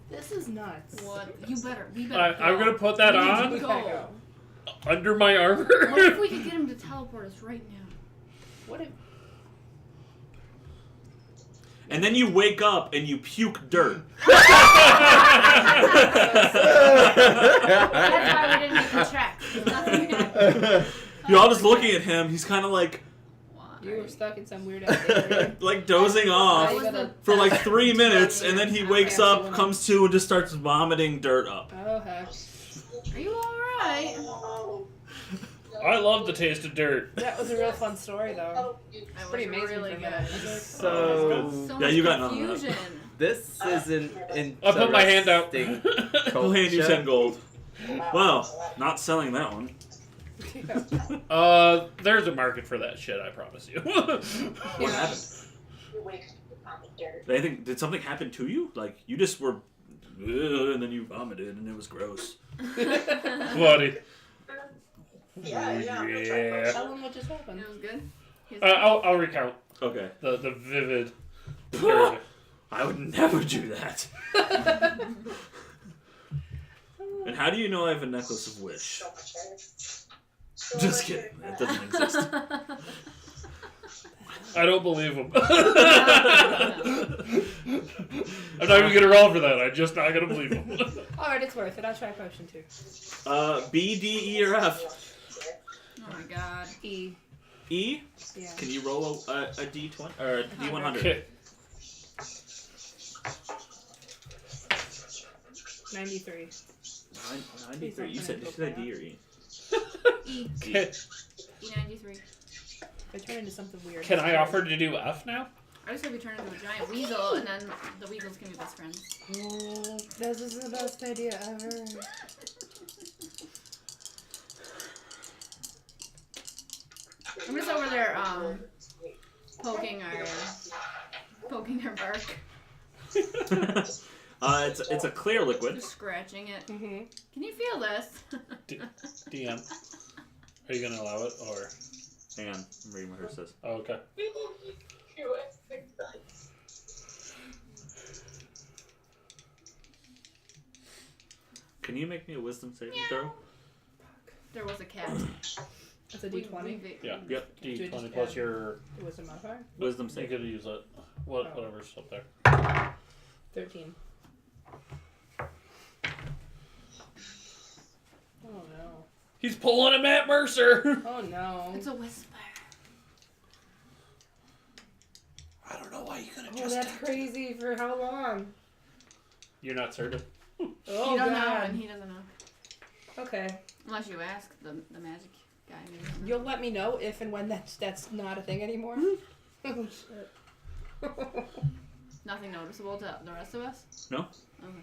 Speaker 5: This is nuts.
Speaker 3: What? You better. We better.
Speaker 2: I'm gonna put that
Speaker 3: We need
Speaker 2: on
Speaker 3: to go.
Speaker 2: under my armor.
Speaker 3: What if we could get him to teleport us right now?
Speaker 5: What if
Speaker 1: And then you wake up and you puke dirt.
Speaker 3: That's why we didn't make the check. Nothing happened.
Speaker 1: You're all just looking at him. He's kind of like
Speaker 5: you were stuck in some weird ass area?
Speaker 1: like dozing off
Speaker 5: That was the
Speaker 1: for like
Speaker 5: best
Speaker 1: 3 minutes, and then he wakes
Speaker 5: fancy
Speaker 1: up,
Speaker 5: one.
Speaker 1: comes to, and just starts vomiting dirt up.
Speaker 5: Oh heck.
Speaker 3: Are you alright?
Speaker 2: I love the taste of dirt.
Speaker 5: That was a real fun story though.
Speaker 3: That
Speaker 5: Pretty
Speaker 3: was
Speaker 5: amazing
Speaker 3: really
Speaker 5: for
Speaker 3: good.
Speaker 5: that.
Speaker 6: So
Speaker 3: So
Speaker 1: Yeah,
Speaker 3: much
Speaker 1: you got none of that.
Speaker 3: confusion.
Speaker 6: this is an
Speaker 2: I put my hand out.
Speaker 6: interesting
Speaker 1: He'll hand you 10
Speaker 6: culture.
Speaker 1: gold. Well, not selling that one.
Speaker 2: There's a market for that shit, I promise you.
Speaker 1: What happened? Did something happen to you? Like, you just were, and then you vomited, and it was gross.
Speaker 2: Buddy. Yeah.
Speaker 5: Tell them what just happened.
Speaker 3: It was good.
Speaker 2: I'll recount
Speaker 1: Okay.
Speaker 2: the vivid. dirt.
Speaker 1: I would never do that. And how do you know I have a necklace of wish? Just kidding. That doesn't exist.
Speaker 2: I don't believe him. I'm not even gonna roll for that. I'm just not gonna believe him.
Speaker 5: Alright, it's worth it. I'll try potion too.
Speaker 1: B, D, E, or F?
Speaker 3: Oh my god.
Speaker 5: E.
Speaker 1: E?
Speaker 5: Yeah.
Speaker 1: Can you roll a D20 or a D100?
Speaker 2: Okay.
Speaker 5: 93.
Speaker 1: 93. You said D or E?
Speaker 3: E.
Speaker 2: Okay.
Speaker 3: E93.
Speaker 5: I turn into something weird.
Speaker 2: Can I offer to do F now?
Speaker 3: I just hope we turn into a giant weasel and then the weasels can be best friends.
Speaker 5: Oh, this is the best idea ever.
Speaker 3: I'm just over there, poking our bark.
Speaker 1: It's a clear liquid.
Speaker 3: Just scratching it.
Speaker 5: Mm-hmm.
Speaker 3: Can you feel this?
Speaker 2: DM. Are you gonna allow it or?
Speaker 1: Hang on, I'm reading what hers says.
Speaker 2: Oh, okay.
Speaker 1: Can you make me a wisdom saving throw?
Speaker 3: There was a cat.
Speaker 5: That's a D20.
Speaker 2: Yeah.
Speaker 1: Yep.
Speaker 2: D20 plus your.
Speaker 5: Wisdom modifier?
Speaker 1: Wisdom
Speaker 2: You
Speaker 1: save.
Speaker 2: could use it. Whatever's up there.
Speaker 5: 13. Oh no.
Speaker 2: He's pulling a Matt Mercer.
Speaker 5: Oh no.
Speaker 3: It's a whisper.
Speaker 2: I don't know why you could have
Speaker 5: Oh, that's crazy. For how long?
Speaker 2: You're not certain.
Speaker 5: Oh
Speaker 3: You don't know
Speaker 5: god.
Speaker 3: and he doesn't know.
Speaker 5: Okay.
Speaker 3: Unless you ask the magic guy. Maybe he'll know.
Speaker 5: You'll let me know if and when that's not a thing anymore. Oh shit.
Speaker 3: Nothing noticeable to the rest of us?
Speaker 1: No?
Speaker 3: Okay.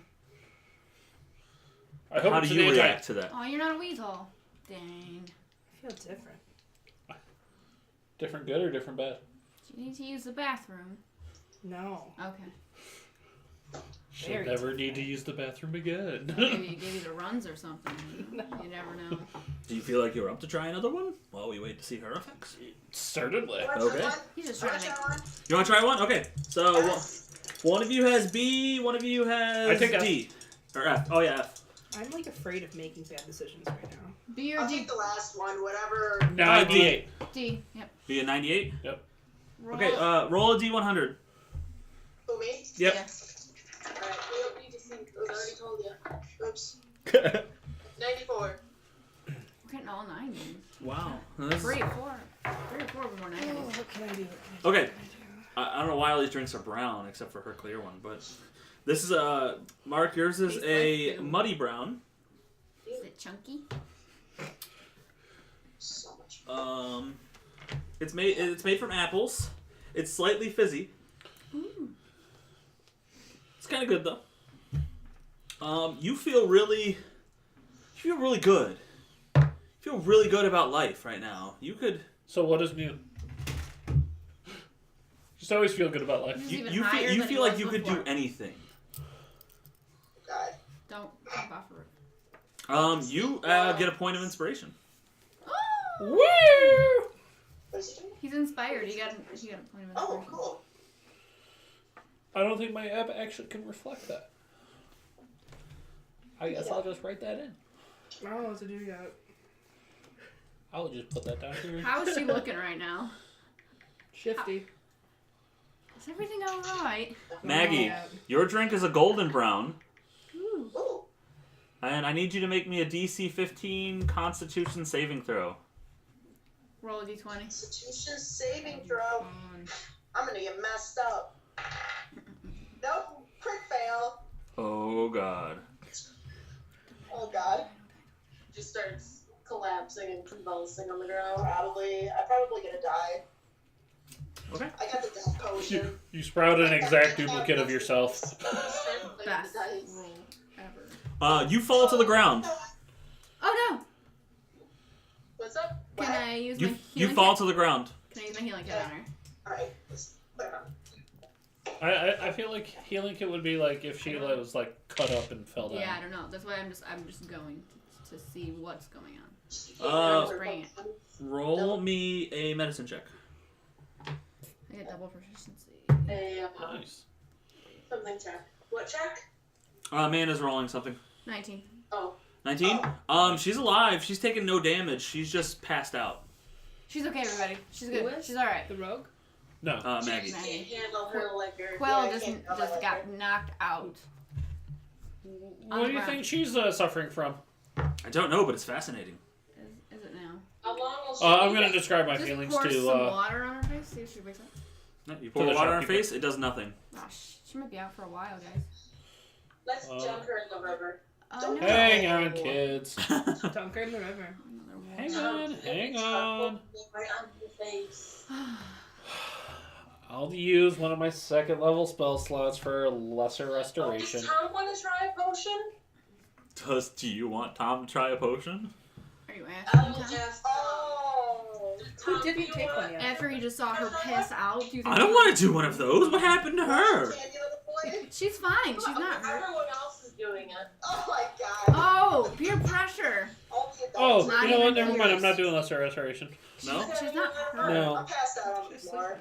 Speaker 2: I hope
Speaker 1: How
Speaker 2: it's
Speaker 1: do
Speaker 2: an
Speaker 1: you
Speaker 2: anti-
Speaker 1: react to that?
Speaker 3: Oh, you're not a weasel. Dang.
Speaker 5: I feel different.
Speaker 2: Different good or different bad?
Speaker 3: Do you need to use the bathroom?
Speaker 5: No.
Speaker 3: Okay.
Speaker 2: She'll
Speaker 5: Very
Speaker 2: never need to use the bathroom again.
Speaker 3: Maybe he gave you the runs or something. You never know.
Speaker 1: Do you feel like you're up to try another one while we wait to see her effects?
Speaker 2: Certainly.
Speaker 1: Okay.
Speaker 3: He's just trying to make.
Speaker 1: You want to try one? Okay. So one of you has B, one of you has
Speaker 2: I take F.
Speaker 1: D. Or F. Oh yeah, F.
Speaker 5: I'm like afraid of making bad decisions right now.
Speaker 3: B or
Speaker 7: I'll
Speaker 3: D?
Speaker 7: take the last one, whatever.
Speaker 2: 98.
Speaker 3: D. Yep.
Speaker 1: Be a 98.
Speaker 3: Roll.
Speaker 1: Okay. Roll a D100.
Speaker 7: Who, me?
Speaker 1: Yep.
Speaker 3: Yeah.
Speaker 7: Alright, we don't need to see. I already told you. Oops. 94.
Speaker 3: We're getting all 90s.
Speaker 1: Wow. This is-
Speaker 3: 3 or 4. 3 or 4 were more 90s.
Speaker 5: What can I do?
Speaker 1: Okay. I don't know why all these drinks are brown except for her clear one, but this is Mark. Yours is
Speaker 3: Tastes
Speaker 1: a
Speaker 3: like food.
Speaker 1: muddy brown.
Speaker 3: Is it chunky?
Speaker 7: So much.
Speaker 1: It's made from apples. It's slightly fizzy.
Speaker 3: Ooh.
Speaker 1: It's kind of good though. You feel really good. You feel really good about life right now. You could.
Speaker 2: So what is new? Just always feel good about life.
Speaker 3: This is
Speaker 1: You,
Speaker 3: even
Speaker 1: you
Speaker 3: higher
Speaker 1: feel you
Speaker 3: than
Speaker 1: feel
Speaker 3: it
Speaker 1: like
Speaker 3: was
Speaker 1: you could do
Speaker 3: before.
Speaker 1: anything.
Speaker 7: God.
Speaker 3: Don't jump off a roof.
Speaker 1: You get a point of inspiration.
Speaker 2: Woo!
Speaker 7: What is he doing?
Speaker 3: He's inspired. He got a point of inspiration.
Speaker 7: Oh, cool.
Speaker 2: I don't think my app actually can reflect that. I guess I'll just write that in.
Speaker 5: I don't know what to do yet.
Speaker 2: I'll just put that down here.
Speaker 3: How is she looking right now?
Speaker 5: Shifty.
Speaker 3: Is everything alright?
Speaker 1: Maggie,
Speaker 5: Yeah.
Speaker 1: your drink is a golden brown,
Speaker 3: Ooh.
Speaker 7: Ooh.
Speaker 1: and I need you to make me a DC 15 Constitution saving throw.
Speaker 3: Roll a d20.
Speaker 7: Constitution saving throw.
Speaker 3: Fun.
Speaker 7: I'm gonna get messed up. Nope. Quick fail.
Speaker 1: Oh God.
Speaker 7: Oh, God.
Speaker 4: Just starts collapsing and convulsing on the ground.
Speaker 7: I probably gonna die.
Speaker 1: Okay.
Speaker 7: I got the death potion.
Speaker 2: You sprouted an exact duplicate of yourself.
Speaker 3: Best roll ever.
Speaker 1: You fall to the ground.
Speaker 3: Oh no!
Speaker 4: What's up?
Speaker 3: Can I use
Speaker 1: You
Speaker 3: my
Speaker 1: you
Speaker 3: healing
Speaker 1: fall
Speaker 3: kit?
Speaker 1: to the ground.
Speaker 3: Can I use my healing kit on her?
Speaker 7: Alright. Let's put it on.
Speaker 2: I feel like healing kit would be like if she was like cut up and fell down.
Speaker 3: Yeah, I don't know. That's why I'm just going to see what's going on.
Speaker 1: Uh,
Speaker 3: Bring it.
Speaker 1: Roll me a medicine check.
Speaker 3: I get double proficiency.
Speaker 2: Nice.
Speaker 4: Something check. What check?
Speaker 1: Amanda's rolling something.
Speaker 3: 19.
Speaker 4: Oh.
Speaker 1: 19. She's alive. She's taken no damage. She's just passed out.
Speaker 3: She's okay, everybody. She's
Speaker 5: Who
Speaker 3: good.
Speaker 5: is?
Speaker 3: She's alright.
Speaker 5: The rogue?
Speaker 2: No.
Speaker 1: Maggie.
Speaker 4: She can't handle her liquor.
Speaker 3: Quill
Speaker 7: I
Speaker 3: just
Speaker 7: can't tell
Speaker 3: just
Speaker 7: my
Speaker 3: got
Speaker 7: liquor.
Speaker 3: knocked out.
Speaker 2: What do you think she's suffering from?
Speaker 1: I don't know, but it's fascinating.
Speaker 3: Is it now?
Speaker 4: How long will she
Speaker 2: I'm
Speaker 4: be
Speaker 2: gonna
Speaker 4: back?
Speaker 2: describe my
Speaker 3: Just
Speaker 2: feelings
Speaker 3: pour
Speaker 2: to.
Speaker 3: some water on her face. See if she wakes up.
Speaker 1: No, you pour
Speaker 2: the
Speaker 1: water on her
Speaker 2: shopkeeper.
Speaker 1: face, it does nothing.
Speaker 3: Oh, she might be out for a while, guys.
Speaker 4: Let's jump her in the river.
Speaker 3: No.
Speaker 2: Hang on, kids.
Speaker 5: Dunk her in the river.
Speaker 3: Another
Speaker 2: Hang
Speaker 3: one.
Speaker 2: on, hang on.
Speaker 4: Right on your face.
Speaker 2: I'll use one of my second level spell slots for lesser restoration.
Speaker 4: Does Tom want to try a potion?
Speaker 1: Do you want Tom to try a potion?
Speaker 3: Are you
Speaker 4: I
Speaker 3: asking?
Speaker 4: will
Speaker 3: Tom?
Speaker 4: just.
Speaker 7: Oh.
Speaker 4: Tom,
Speaker 5: Who didn't
Speaker 4: do you
Speaker 5: take
Speaker 4: want-
Speaker 5: one yet?
Speaker 3: After he just saw her piss out, do you think
Speaker 1: I don't want to do one of those. What happened to her?
Speaker 7: Candy little boy.
Speaker 3: She's fine. She's not hurt.
Speaker 4: Everyone else is doing it.
Speaker 7: Oh my god.
Speaker 3: Oh, peer pressure.
Speaker 7: All the
Speaker 2: Oh,
Speaker 7: adults.
Speaker 3: Not
Speaker 2: you know what?
Speaker 3: even
Speaker 2: Never mind. I'm
Speaker 3: curious.
Speaker 2: not doing lesser restoration.
Speaker 1: No?
Speaker 3: She's not hurt.
Speaker 2: No.
Speaker 7: I'm passed out on the floor.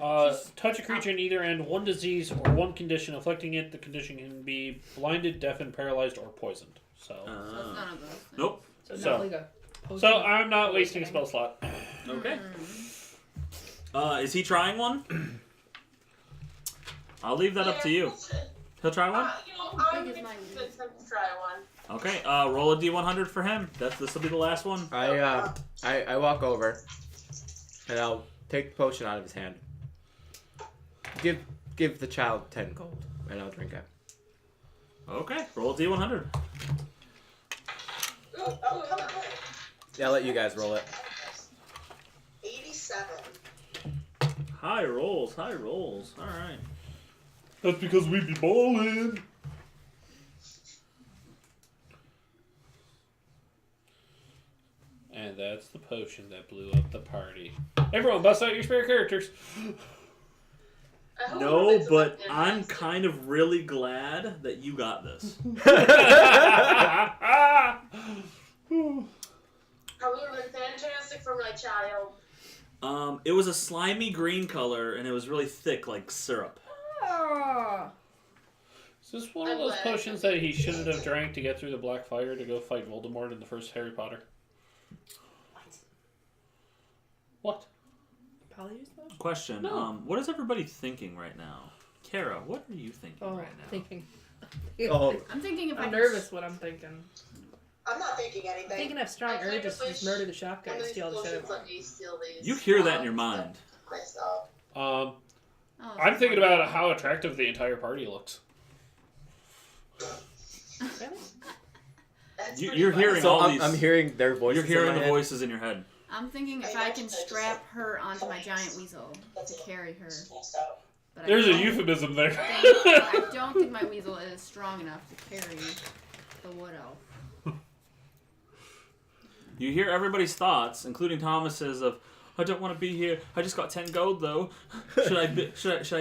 Speaker 2: Touch a creature in either end, one disease or one condition afflicting it. The condition can be blinded, deafened, paralyzed, or poisoned. So,
Speaker 3: So it's none of those. things.
Speaker 1: Nope.
Speaker 5: So,
Speaker 2: So-
Speaker 5: not like a potion.
Speaker 2: so I'm not wasting a spell slot.
Speaker 1: Okay.
Speaker 3: Mm.
Speaker 1: Is he trying one? I'll leave that up to you. He'll try one?
Speaker 4: You know,
Speaker 3: How
Speaker 4: I'm
Speaker 3: big is mine?
Speaker 4: interested to try one.
Speaker 1: Okay, roll a D100 for him. This will be the last one.
Speaker 6: I walk over, and I'll take the potion out of his hand. Give the child 10 gold, and I'll drink it.
Speaker 1: Okay, roll a D100.
Speaker 7: Oh, come on.
Speaker 6: Yeah, I'll let you guys roll it.
Speaker 7: 87.
Speaker 1: High rolls, high rolls. All right.
Speaker 2: That's because we be ballin'. And that's the potion that blew up the party. Everyone, bust out your spare characters.
Speaker 4: I hope
Speaker 1: No,
Speaker 4: it's
Speaker 1: but
Speaker 4: a-
Speaker 1: I'm kind of really glad that you got this.
Speaker 4: Probably would have been fantastic for my child.
Speaker 1: It was a slimy green color, and it was really thick, like syrup.
Speaker 3: Oh.
Speaker 2: Is this one of those potions that he shouldn't have drank to get through the Black Fire to go fight Voldemort in the first Harry Potter? What?
Speaker 5: Polyjuice potion?
Speaker 1: Question.
Speaker 2: No.
Speaker 1: What is everybody thinking right now? Kara, what are you thinking right now?
Speaker 5: Thinking.
Speaker 6: Oh,
Speaker 3: I'm thinking if
Speaker 5: I'm
Speaker 3: I
Speaker 5: nervous what I'm thinking.
Speaker 7: I'm not thinking anything.
Speaker 5: I'm thinking of strong
Speaker 4: I kind
Speaker 5: urges
Speaker 4: of
Speaker 5: to just
Speaker 4: wish
Speaker 5: murder the shop guy
Speaker 4: One
Speaker 5: and
Speaker 4: of these
Speaker 5: steal the shit.
Speaker 4: potions let me steal these.
Speaker 1: You hear that in your mind.
Speaker 4: Myself.
Speaker 3: Oh,
Speaker 2: I'm thinking about how attractive the entire party looks.
Speaker 5: Really?
Speaker 4: That's
Speaker 1: You're
Speaker 4: pretty
Speaker 1: hearing
Speaker 6: so
Speaker 1: all
Speaker 6: I'm,
Speaker 1: these.
Speaker 6: I'm hearing their voices.
Speaker 1: You're hearing
Speaker 6: in my
Speaker 1: the
Speaker 6: head.
Speaker 1: voices in your head.
Speaker 3: I'm thinking if I can strap her onto my giant weasel to carry her. But
Speaker 2: There's
Speaker 3: I
Speaker 2: a
Speaker 3: don't
Speaker 2: euphemism there.
Speaker 3: I don't think my weasel is strong enough to carry the wood elf.
Speaker 1: You hear everybody's thoughts, including Thomas's of, I don't want to be here. I just got 10 gold though. Should I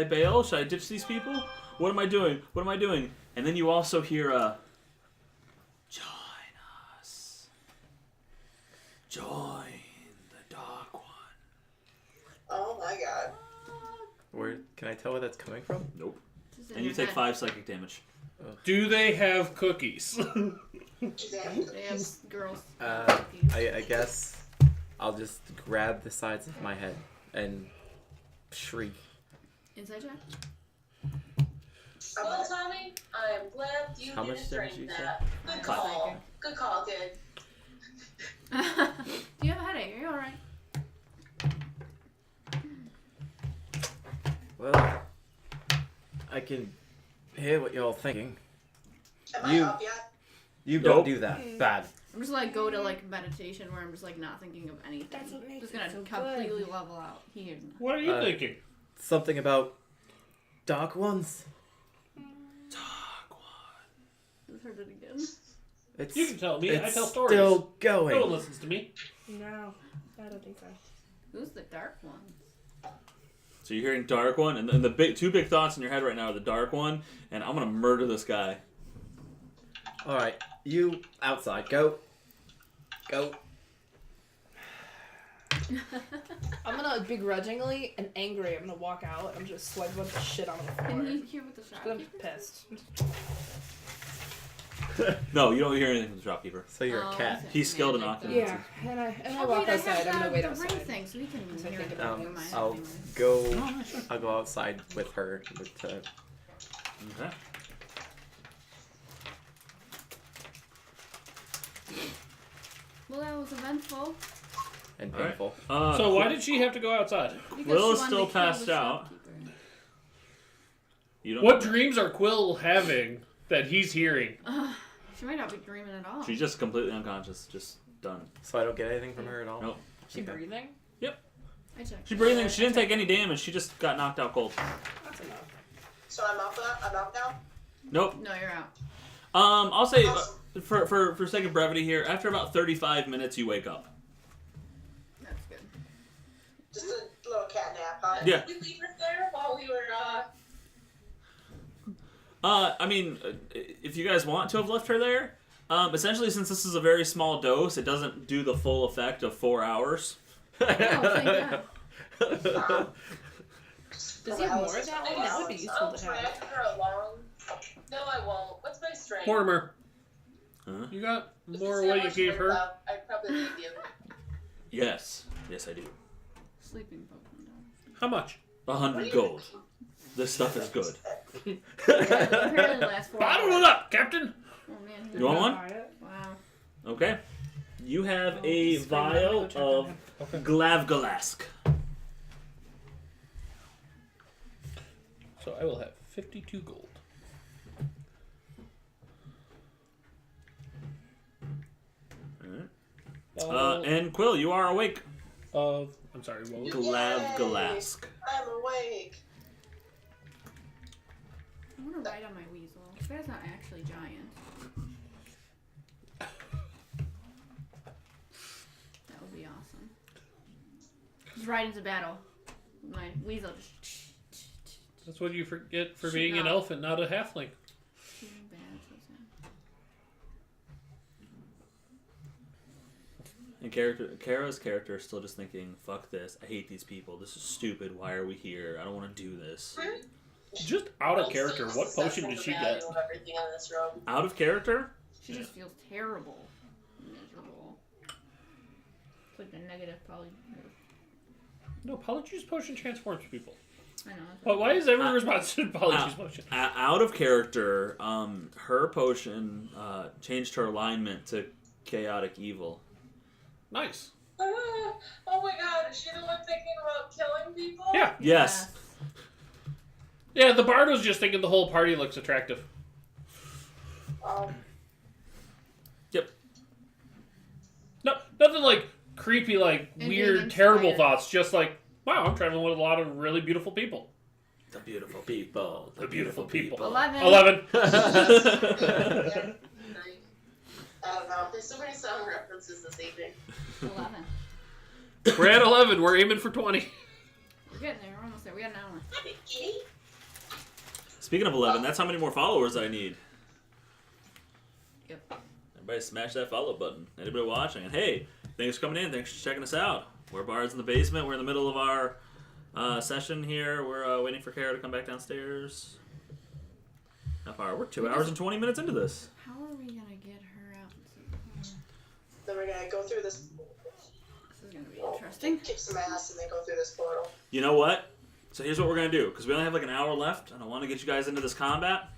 Speaker 1: bail? Should I ditch these people? What am I doing? What am I doing? And then you also hear join us. Join the Dark One.
Speaker 7: Oh my god.
Speaker 6: Where can I tell where that's coming from?
Speaker 1: Nope.
Speaker 3: Just in
Speaker 1: And you
Speaker 3: your
Speaker 1: take
Speaker 3: head.
Speaker 1: 5 psychic damage.
Speaker 2: Do they have cookies?
Speaker 3: They have girls.
Speaker 6: I guess I'll just grab the sides of my head and shriek.
Speaker 3: Inside check?
Speaker 4: Well, Tommy, I am glad you
Speaker 6: How much
Speaker 4: didn't
Speaker 6: damage
Speaker 4: drink
Speaker 6: you
Speaker 4: that. Good call. Good call, kid.
Speaker 3: Do you have a headache? Are you alright?
Speaker 6: Well, I can hear what you're thinking.
Speaker 7: Am I up yet?
Speaker 6: You
Speaker 1: Nope.
Speaker 6: don't do that. Bad.
Speaker 3: I'm just like go to like meditation where I'm just like not thinking of anything.
Speaker 5: That's what makes
Speaker 3: just
Speaker 5: it
Speaker 3: gonna
Speaker 5: so
Speaker 3: completely level out here.
Speaker 2: What are you thinking?
Speaker 6: Something about dark ones.
Speaker 1: Dark One.
Speaker 3: Just heard it again.
Speaker 6: It's,
Speaker 2: You can tell me. I
Speaker 6: it's
Speaker 2: tell stories.
Speaker 6: still
Speaker 2: No one
Speaker 6: going.
Speaker 2: listens to me.
Speaker 5: No, I don't think so.
Speaker 3: Who's the dark one?
Speaker 1: So you're hearing Dark One, and the two big thoughts in your head right now are the Dark One, and I'm gonna murder this guy.
Speaker 6: All right, you outside. Go. Go.
Speaker 5: I'm gonna begrudgingly and angry. I'm gonna walk out. I'm just swipe a bunch of shit on the floor.
Speaker 3: Can you hear what the
Speaker 5: I'm
Speaker 3: shopkeeper
Speaker 5: pissed.
Speaker 1: No, you don't hear anything from the shopkeeper.
Speaker 6: So you're a cat.
Speaker 1: He's skilled in
Speaker 3: Magic,
Speaker 1: octopus.
Speaker 5: Yeah, and I
Speaker 3: Oh,
Speaker 5: walk
Speaker 3: wait, I
Speaker 5: outside. I'm gonna
Speaker 3: have
Speaker 5: wait
Speaker 3: the
Speaker 5: outside.
Speaker 3: ring thing, so we can
Speaker 5: So I
Speaker 3: hear
Speaker 5: think
Speaker 3: it.
Speaker 5: about
Speaker 3: Never mind.
Speaker 6: I'll
Speaker 3: Never mind.
Speaker 6: go.
Speaker 1: No, no, sure.
Speaker 6: I'll go outside with her. With,
Speaker 1: Okay.
Speaker 3: Well, that was eventful.
Speaker 6: and
Speaker 1: All right.
Speaker 6: painful.
Speaker 2: So why did she have to go outside?
Speaker 3: Because
Speaker 1: Will
Speaker 3: she
Speaker 1: is
Speaker 3: wanted
Speaker 1: still
Speaker 3: to kill
Speaker 1: passed
Speaker 3: the
Speaker 1: out.
Speaker 3: shopkeeper.
Speaker 1: You don't.
Speaker 2: What dreams are Quill having that he's hearing?
Speaker 3: She might not be dreaming at all.
Speaker 1: She's just completely unconscious, just done.
Speaker 6: So I don't get anything from her at all.
Speaker 1: Nope.
Speaker 5: She breathing?
Speaker 3: I checked.
Speaker 1: She's breathing. She didn't take any damage. She just got knocked out cold.
Speaker 5: That's enough.
Speaker 7: So I'm up now?
Speaker 1: Nope.
Speaker 3: No, you're out.
Speaker 1: I'll say for sake of brevity here, after about 35 minutes, you wake up.
Speaker 3: That's good.
Speaker 7: Just a little cat nap, huh?
Speaker 1: Yeah.
Speaker 4: Did we leave her there while we were,
Speaker 1: I mean, if you guys want to have left her there, essentially since this is a very small dose, it doesn't do the full effect of 4 hours.
Speaker 3: Oh, thank God.
Speaker 5: Does he have more of that one? That would be useful
Speaker 4: I'll
Speaker 5: to
Speaker 4: drag
Speaker 5: have.
Speaker 4: her along. No, I won't. What's my strength?
Speaker 2: Mortimer,
Speaker 1: Huh?
Speaker 2: you got
Speaker 4: If
Speaker 2: more
Speaker 4: it's
Speaker 2: what
Speaker 4: that
Speaker 2: you
Speaker 4: much
Speaker 2: gave
Speaker 4: worth
Speaker 2: her?
Speaker 4: out, I'd probably leave you.
Speaker 1: Yes, I do.
Speaker 3: Sleeping Pokemon.
Speaker 2: How much?
Speaker 1: 100 gold. This stuff is good.
Speaker 3: Apparently lasts 4
Speaker 2: Bottle
Speaker 3: hours.
Speaker 2: it up, Captain!
Speaker 3: Oh man.
Speaker 1: You want one?
Speaker 3: Wow.
Speaker 1: Okay. You have
Speaker 5: Oh,
Speaker 1: a
Speaker 5: he's screaming, I'm
Speaker 1: vial
Speaker 5: gonna go check on
Speaker 1: of Glavgalask.
Speaker 2: So I will have 52 gold.
Speaker 1: And Quill, you are awake.
Speaker 2: I'm sorry, what was it?
Speaker 1: Glavgalask.
Speaker 7: I'm awake.
Speaker 3: I want to ride on my weasel. This guy's not actually giant. That would be awesome. Just ride into battle. My weasel just.
Speaker 2: That's what you forget for
Speaker 3: Shoot
Speaker 2: being an
Speaker 3: not.
Speaker 2: elf and not a halfling.
Speaker 3: Shooting bad, so sad.
Speaker 1: And Kara's character is still just thinking, fuck this, I hate these people, this is stupid, why are we here, I don't want to do this.
Speaker 2: Just out of character, what potion did she get?
Speaker 4: Of everything in this room.
Speaker 1: Out of character?
Speaker 3: She just feels terrible. Miserable. It's like the negative poly.
Speaker 2: No, Polyjuice potion transforms people.
Speaker 3: I know.
Speaker 2: But why is every response to Polyjuice potion?
Speaker 1: Out of character, her potion changed her alignment to chaotic evil.
Speaker 2: Nice.
Speaker 4: Oh my god, is she the one thinking about killing people?
Speaker 2: Yeah.
Speaker 1: Yes.
Speaker 2: Yeah, the bard was just thinking the whole party looks attractive.
Speaker 1: Yep.
Speaker 2: No, nothing like creepy, like
Speaker 3: And
Speaker 2: weird,
Speaker 3: being
Speaker 2: terrible
Speaker 3: inspired.
Speaker 2: thoughts. Just like, wow, I'm traveling with a lot of really beautiful people.
Speaker 1: The beautiful people.
Speaker 2: The beautiful people.
Speaker 3: 11.
Speaker 2: 11.
Speaker 4: I don't know. There's so many song references this evening.
Speaker 3: 11.
Speaker 2: We're at 11. We're aiming for 20.
Speaker 3: We're getting there. We're almost there. We got an hour.
Speaker 4: Kitty?
Speaker 1: Speaking of 11, that's how many more followers I need.
Speaker 3: Yep.
Speaker 1: Everybody smash that follow button. Anybody watching? And hey, thanks for coming in. Thanks for checking us out. We're Bards in the Basement. We're in the middle of our session here. We're waiting for Kara to come back downstairs. How far? We're 2 hours and 20 minutes into this.
Speaker 3: How are we gonna get her out?
Speaker 7: Then we're gonna go through this.
Speaker 3: This is gonna be interesting.
Speaker 7: Kick some ass and then go through this portal.
Speaker 1: You know what? So here's what we're going to do. Because we only have like an hour left, and I want to get you guys into this combat.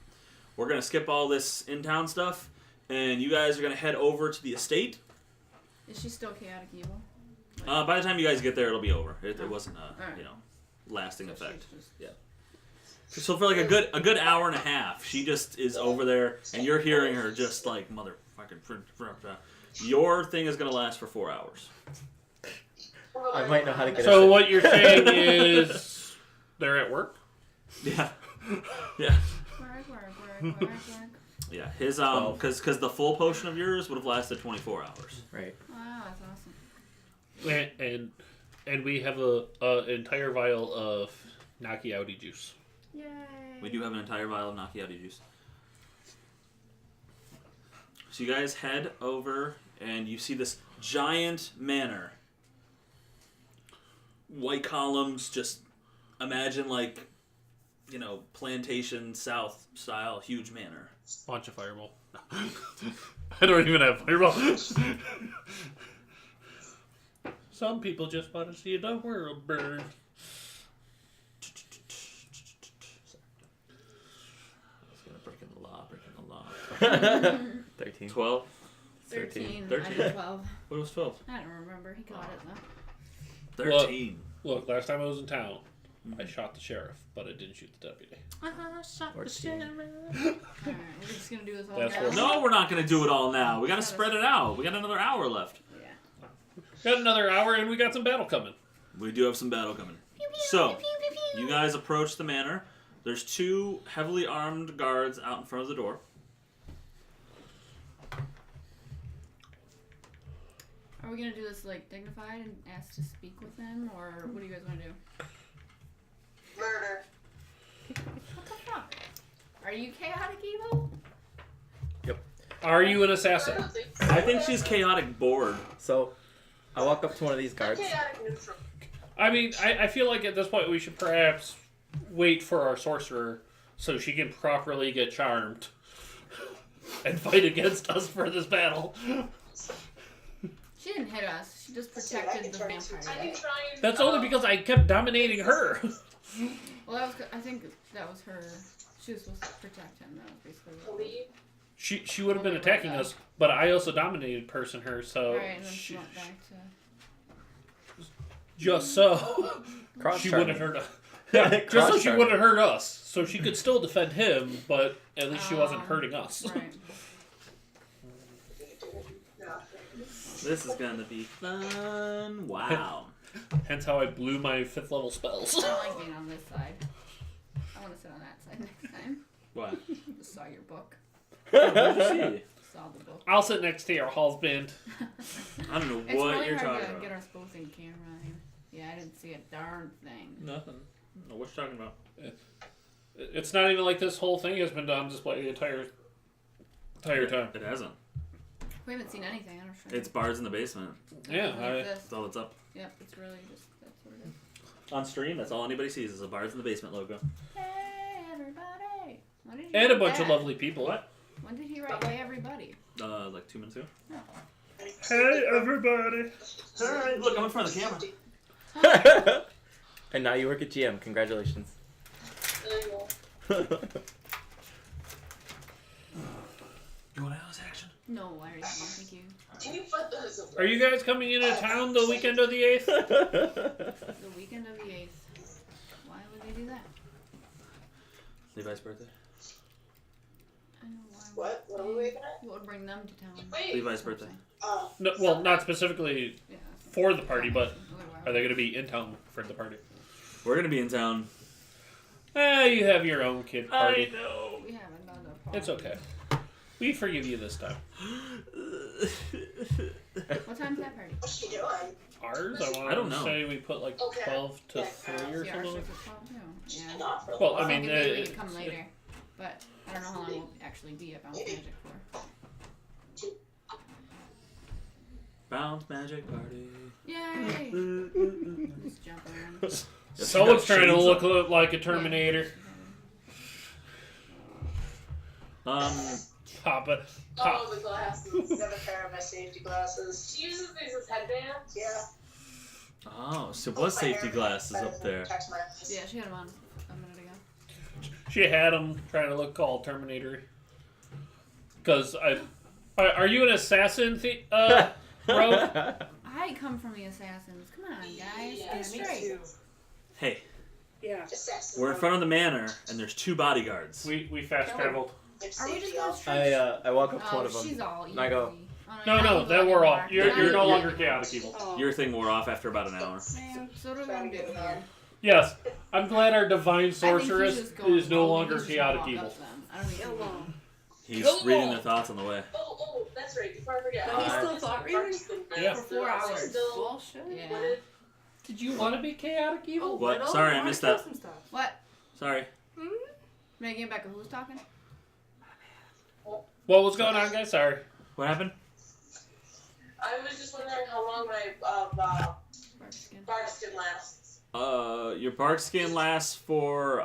Speaker 1: We're going to skip all this in-town stuff, and you guys are going to head over to the estate.
Speaker 3: Is she still chaotic evil?
Speaker 1: By the time you guys get there, it'll be over. It
Speaker 3: Oh.
Speaker 1: wasn't a
Speaker 3: Alright.
Speaker 1: lasting
Speaker 3: So
Speaker 1: effect.
Speaker 3: she's just-
Speaker 1: Yeah. So for like a good hour and a half, she just is over there, and you're hearing her just like motherfucking. Your thing is going to last for 4 hours.
Speaker 6: I might know how to get
Speaker 2: So
Speaker 6: it.
Speaker 2: what you're saying is they're at work?
Speaker 1: Yeah. Yeah.
Speaker 3: Work.
Speaker 1: Yeah. His
Speaker 6: 12.
Speaker 1: because the full potion of yours would have lasted 24 hours.
Speaker 6: Right.
Speaker 3: Wow, that's awesome.
Speaker 2: And we have a entire vial of Naki Outie juice.
Speaker 3: Yay.
Speaker 1: We do have an entire vial of Nakiati juice. So you guys head over and you see this giant manor. White columns, just imagine like, plantation south style, huge manor.
Speaker 2: Launch a fireball. I don't even have fireball. Some people just want to see the world burn.
Speaker 1: Breaking the law.
Speaker 6: 13.
Speaker 1: 12?
Speaker 3: 13.
Speaker 1: 13.
Speaker 3: I did 12.
Speaker 1: What was 12?
Speaker 3: I don't remember. He got it though.
Speaker 1: 13.
Speaker 2: Look, last time I was in town, I shot the sheriff, but I didn't shoot the deputy.
Speaker 8: Shot the
Speaker 6: 14.
Speaker 8: sheriff.
Speaker 3: Alright, we're just gonna do this all
Speaker 2: That's
Speaker 3: now.
Speaker 2: what-
Speaker 1: No, we're not going to do it all now. We got to spread it out. We got another hour left.
Speaker 3: Yeah.
Speaker 2: Got another hour, and we got some battle coming.
Speaker 1: We do have some battle coming. So, you guys approach the manor. There's 2 heavily armed guards out in front of the door.
Speaker 3: Are we gonna do this like dignified and ask to speak with him, or what do you guys want to do?
Speaker 4: Murder.
Speaker 3: What the fuck? Are you chaotic evil?
Speaker 2: Are you an
Speaker 4: I
Speaker 2: assassin?
Speaker 4: don't think so.
Speaker 1: I think she's chaotic bored.
Speaker 6: So, I walk up to one of these
Speaker 4: I'm
Speaker 6: guards.
Speaker 4: chaotic neutral.
Speaker 2: I mean, I feel like at this point we should perhaps wait for our sorcerer so she can properly get charmed and fight against us for this battle.
Speaker 3: She didn't hit us. She just protected the vampire.
Speaker 4: I can try and.
Speaker 2: That's only because I kept dominating her.
Speaker 3: Well, that was. I think that was her. She was supposed to protect him. That was basically what it was.
Speaker 4: Believe.
Speaker 2: She would have been attacking us, but I also dominated person her, so
Speaker 3: Alright, and then she
Speaker 2: she,
Speaker 3: went back to.
Speaker 2: just so
Speaker 6: Cross
Speaker 2: she
Speaker 6: charming.
Speaker 2: wouldn't hurt us. Yeah, just so
Speaker 6: Cross
Speaker 2: she
Speaker 6: charming.
Speaker 2: wouldn't hurt us, so she could still defend him, but at least she wasn't
Speaker 3: Oh.
Speaker 2: hurting us.
Speaker 3: Right.
Speaker 1: This is gonna be fun. Wow.
Speaker 2: Hence how I blew my 5th level spells.
Speaker 3: I don't like being on this side. I want to sit on that side next time.
Speaker 1: What?
Speaker 3: Just saw your book.
Speaker 1: What did you see?
Speaker 3: Saw the book.
Speaker 2: I'll sit next to your husband.
Speaker 1: I don't know
Speaker 3: It's
Speaker 1: what
Speaker 3: really
Speaker 1: you're
Speaker 3: hard
Speaker 1: talking
Speaker 3: to
Speaker 1: about.
Speaker 3: get us both in camera. Yeah, I didn't see a darn thing.
Speaker 1: Nothing. I don't know what you're talking about.
Speaker 2: It's not even like this whole thing has been on display the entire time.
Speaker 1: It hasn't.
Speaker 3: We haven't seen anything. I don't know.
Speaker 1: It's Bards in the Basement.
Speaker 2: Yeah,
Speaker 1: That's all that's up.
Speaker 3: Yep, it's really just that's what it is.
Speaker 1: On stream, that's all anybody sees is a Bards in the Basement logo.
Speaker 3: Hey, When did he
Speaker 2: And a
Speaker 3: write
Speaker 2: bunch of
Speaker 3: that?
Speaker 2: lovely people.
Speaker 1: What?
Speaker 3: When did he write Hey Everybody?
Speaker 1: Like 2 minutes ago.
Speaker 2: Hey, everybody.
Speaker 1: Alright, look, I'm in front of the camera.
Speaker 6: And now you work at GM. Congratulations.
Speaker 1: You want Alice action?
Speaker 3: No, I already did. Thank you.
Speaker 4: Can you put those away?
Speaker 2: Are you guys coming into town the weekend of the 8th?
Speaker 3: The weekend of the 8th. Why would they do that?
Speaker 1: Levi's birthday.
Speaker 3: I know why.
Speaker 4: What? What are we waving at?
Speaker 3: What would bring them to town?
Speaker 4: Wait.
Speaker 1: Levi's birthday.
Speaker 4: Oh.
Speaker 2: No, well, not specifically
Speaker 3: Yeah.
Speaker 2: for the party, but
Speaker 3: Okay, why
Speaker 2: are they going to be in town for the party?
Speaker 1: We're gonna be in town.
Speaker 2: You have your own kid party.
Speaker 1: know.
Speaker 3: We haven't done the party.
Speaker 2: It's okay. We forgive you this time.
Speaker 3: What time's that party?
Speaker 4: What's she doing?
Speaker 2: Ours?
Speaker 1: I don't
Speaker 2: to
Speaker 1: know.
Speaker 2: say we put like
Speaker 4: Okay.
Speaker 2: 12 to
Speaker 4: Yeah,
Speaker 2: 3 or
Speaker 3: Yeah, ours
Speaker 2: something.
Speaker 3: starts at 12 too. Yeah.
Speaker 4: Not for a
Speaker 2: Well,
Speaker 4: little
Speaker 2: I mean,
Speaker 3: Maybe we
Speaker 2: it-
Speaker 3: can come later, but I don't know how long we'll actually be at Bounce Magic for.
Speaker 1: Bounce magic party.
Speaker 3: Yay! Just jump around.
Speaker 2: Someone's trying to
Speaker 1: Shades
Speaker 2: look like a Terminator. Papa.
Speaker 4: Oh, the glasses. Never pair of my safety glasses. She uses these as headbands? Yeah.
Speaker 1: Oh, so what safety glasses up there?
Speaker 4: Protects my eyes.
Speaker 3: Yeah, she had them on a minute ago.
Speaker 2: She had him trying to look all Terminator. Because are you an assassin, bro?
Speaker 3: I come from the Assassins. Come on, guys.
Speaker 4: Yeah,
Speaker 3: Get
Speaker 4: me
Speaker 3: straight.
Speaker 4: too.
Speaker 1: Hey,
Speaker 5: Yeah.
Speaker 4: Assassin.
Speaker 1: we're in front of the manor, and there's 2 bodyguards.
Speaker 2: We fast traveled.
Speaker 3: Are we just gonna
Speaker 6: I walk up to one
Speaker 3: Oh,
Speaker 6: of them.
Speaker 3: she's all
Speaker 6: And I go,
Speaker 3: easy.
Speaker 2: No,
Speaker 3: you're
Speaker 2: no,
Speaker 3: not
Speaker 2: that
Speaker 3: evil
Speaker 2: wore
Speaker 3: anymore.
Speaker 2: off. You're no
Speaker 1: you're-
Speaker 2: longer chaotic evil.
Speaker 5: Oh.
Speaker 1: Your thing wore off after about an hour.
Speaker 3: So do we do here.
Speaker 2: Yes, I'm glad our divine
Speaker 3: I think he's
Speaker 2: sorceress
Speaker 3: just going
Speaker 2: is no
Speaker 3: rogue.
Speaker 2: longer
Speaker 3: He's just
Speaker 2: chaotic
Speaker 3: walk
Speaker 2: evil.
Speaker 3: up to them. I don't even know.
Speaker 1: He's
Speaker 2: Kill 'em
Speaker 1: reading
Speaker 2: all.
Speaker 1: their thoughts on the way.
Speaker 4: Oh, that's right. Before I forget.
Speaker 5: But he's still thought reading?
Speaker 2: Yeah.
Speaker 3: For 4 hours.
Speaker 4: Still,
Speaker 5: Bullshit.
Speaker 3: Yeah.
Speaker 2: Did you want to be chaotic evil?
Speaker 1: What?
Speaker 5: Little,
Speaker 1: Sorry, I
Speaker 5: wanna
Speaker 1: missed
Speaker 5: kill
Speaker 1: that.
Speaker 5: some stuff.
Speaker 3: What?
Speaker 1: Sorry.
Speaker 3: Megan Becca, who's talking?
Speaker 2: What was going on, guys? Sorry.
Speaker 1: What happened?
Speaker 4: I was just wondering how long my
Speaker 3: Barkskin.
Speaker 4: bark skin lasts.
Speaker 1: Your bark skin lasts for,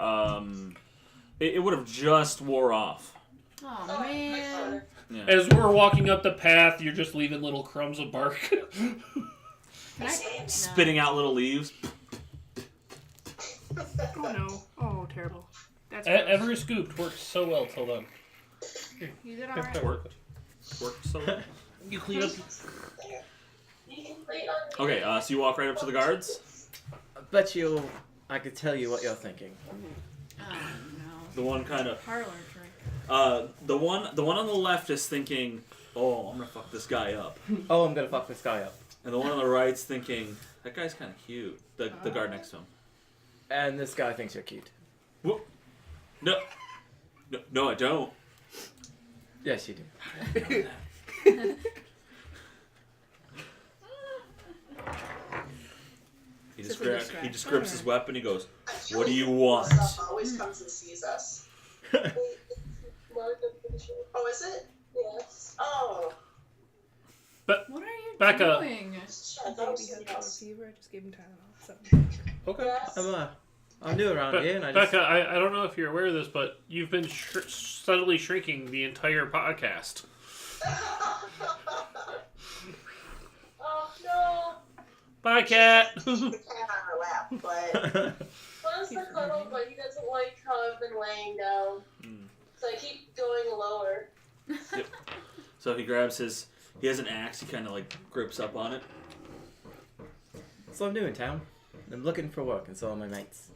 Speaker 1: it would have just wore off.
Speaker 3: Oh,
Speaker 4: Oh,
Speaker 3: man.
Speaker 1: Yeah.
Speaker 2: As we're walking up the path, you're just leaving little crumbs of bark.
Speaker 3: Can I?
Speaker 1: Spitting out little leaves.
Speaker 5: Oh no. Oh, terrible. That's
Speaker 2: Every scoop worked so well till then.
Speaker 3: You did alright.
Speaker 1: Worked so well.
Speaker 2: You clean up.
Speaker 4: You can play it on
Speaker 1: Okay, so you walk right up to the guards.
Speaker 6: I bet you I could tell you what you're thinking.
Speaker 3: Oh, no.
Speaker 1: The one kind of,
Speaker 3: Parlor trick.
Speaker 1: the one on the left is thinking, oh, I'm gonna fuck this guy up.
Speaker 6: Oh, I'm gonna fuck this guy up.
Speaker 1: And the one on the right's thinking, that guy's kind of cute. The guard next to him.
Speaker 6: And this guy thinks you're cute.
Speaker 1: Whoop. No, I don't.
Speaker 6: Yes, you do.
Speaker 1: He
Speaker 5: Just
Speaker 1: just,
Speaker 5: a distract.
Speaker 1: he just grips his weapon. He goes,
Speaker 4: I feel
Speaker 1: "What do
Speaker 4: like
Speaker 1: you want?"
Speaker 4: Stuff always comes and sees us. Mark, I'm pretty sure. Oh, is it? Yes. Oh.
Speaker 3: What are you
Speaker 2: Becca.
Speaker 3: doing?
Speaker 4: I thought it was
Speaker 5: Baby
Speaker 4: something
Speaker 5: had a
Speaker 4: else.
Speaker 5: fever. I just gave him Tylenol. Something.
Speaker 2: Okay.
Speaker 4: Yes.
Speaker 6: I'm new around here, and I just...
Speaker 2: Becca, I don't know if you're aware of this, but you've been steadily shrinking the entire podcast.
Speaker 4: Oh no.
Speaker 2: Bye, cat.
Speaker 4: The cat on her lap, but wants to cuddle, but he doesn't like how I've been laying down. So I keep going lower.
Speaker 1: So he grabs his. He has an axe. He kind of like grips up on it.
Speaker 6: So I'm new in town. I'm looking for work, and so are my mates.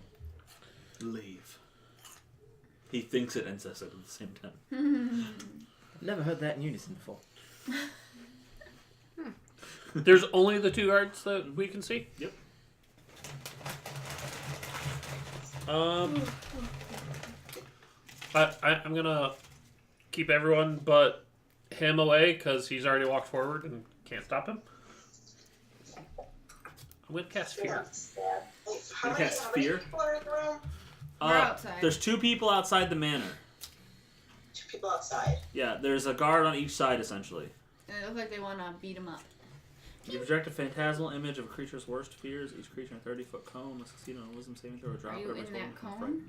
Speaker 1: Leave. He thinks it and says it at the same time.
Speaker 6: Never heard that in unison before.
Speaker 2: There's only the 2 guards that we can see?
Speaker 1: Yep.
Speaker 2: I'm gonna keep everyone but him away because he's already walked forward and can't stop him. I'm gonna cast fear.
Speaker 4: How
Speaker 1: You
Speaker 4: many,
Speaker 1: cast
Speaker 4: how many
Speaker 1: fear?
Speaker 4: people are in the room?
Speaker 3: We're outside.
Speaker 1: There's 2 people outside the manor.
Speaker 4: 2 people outside.
Speaker 1: Yeah, there's a guard on each side essentially.
Speaker 3: And it looks like they want to beat him up.
Speaker 1: You project a phantasmal image of a creature's worst fears. Each creature in a 30-foot cone must succeed on a wisdom saving throw or drop
Speaker 3: Are you
Speaker 1: whatever
Speaker 3: in
Speaker 1: total
Speaker 3: that
Speaker 1: from
Speaker 3: cone?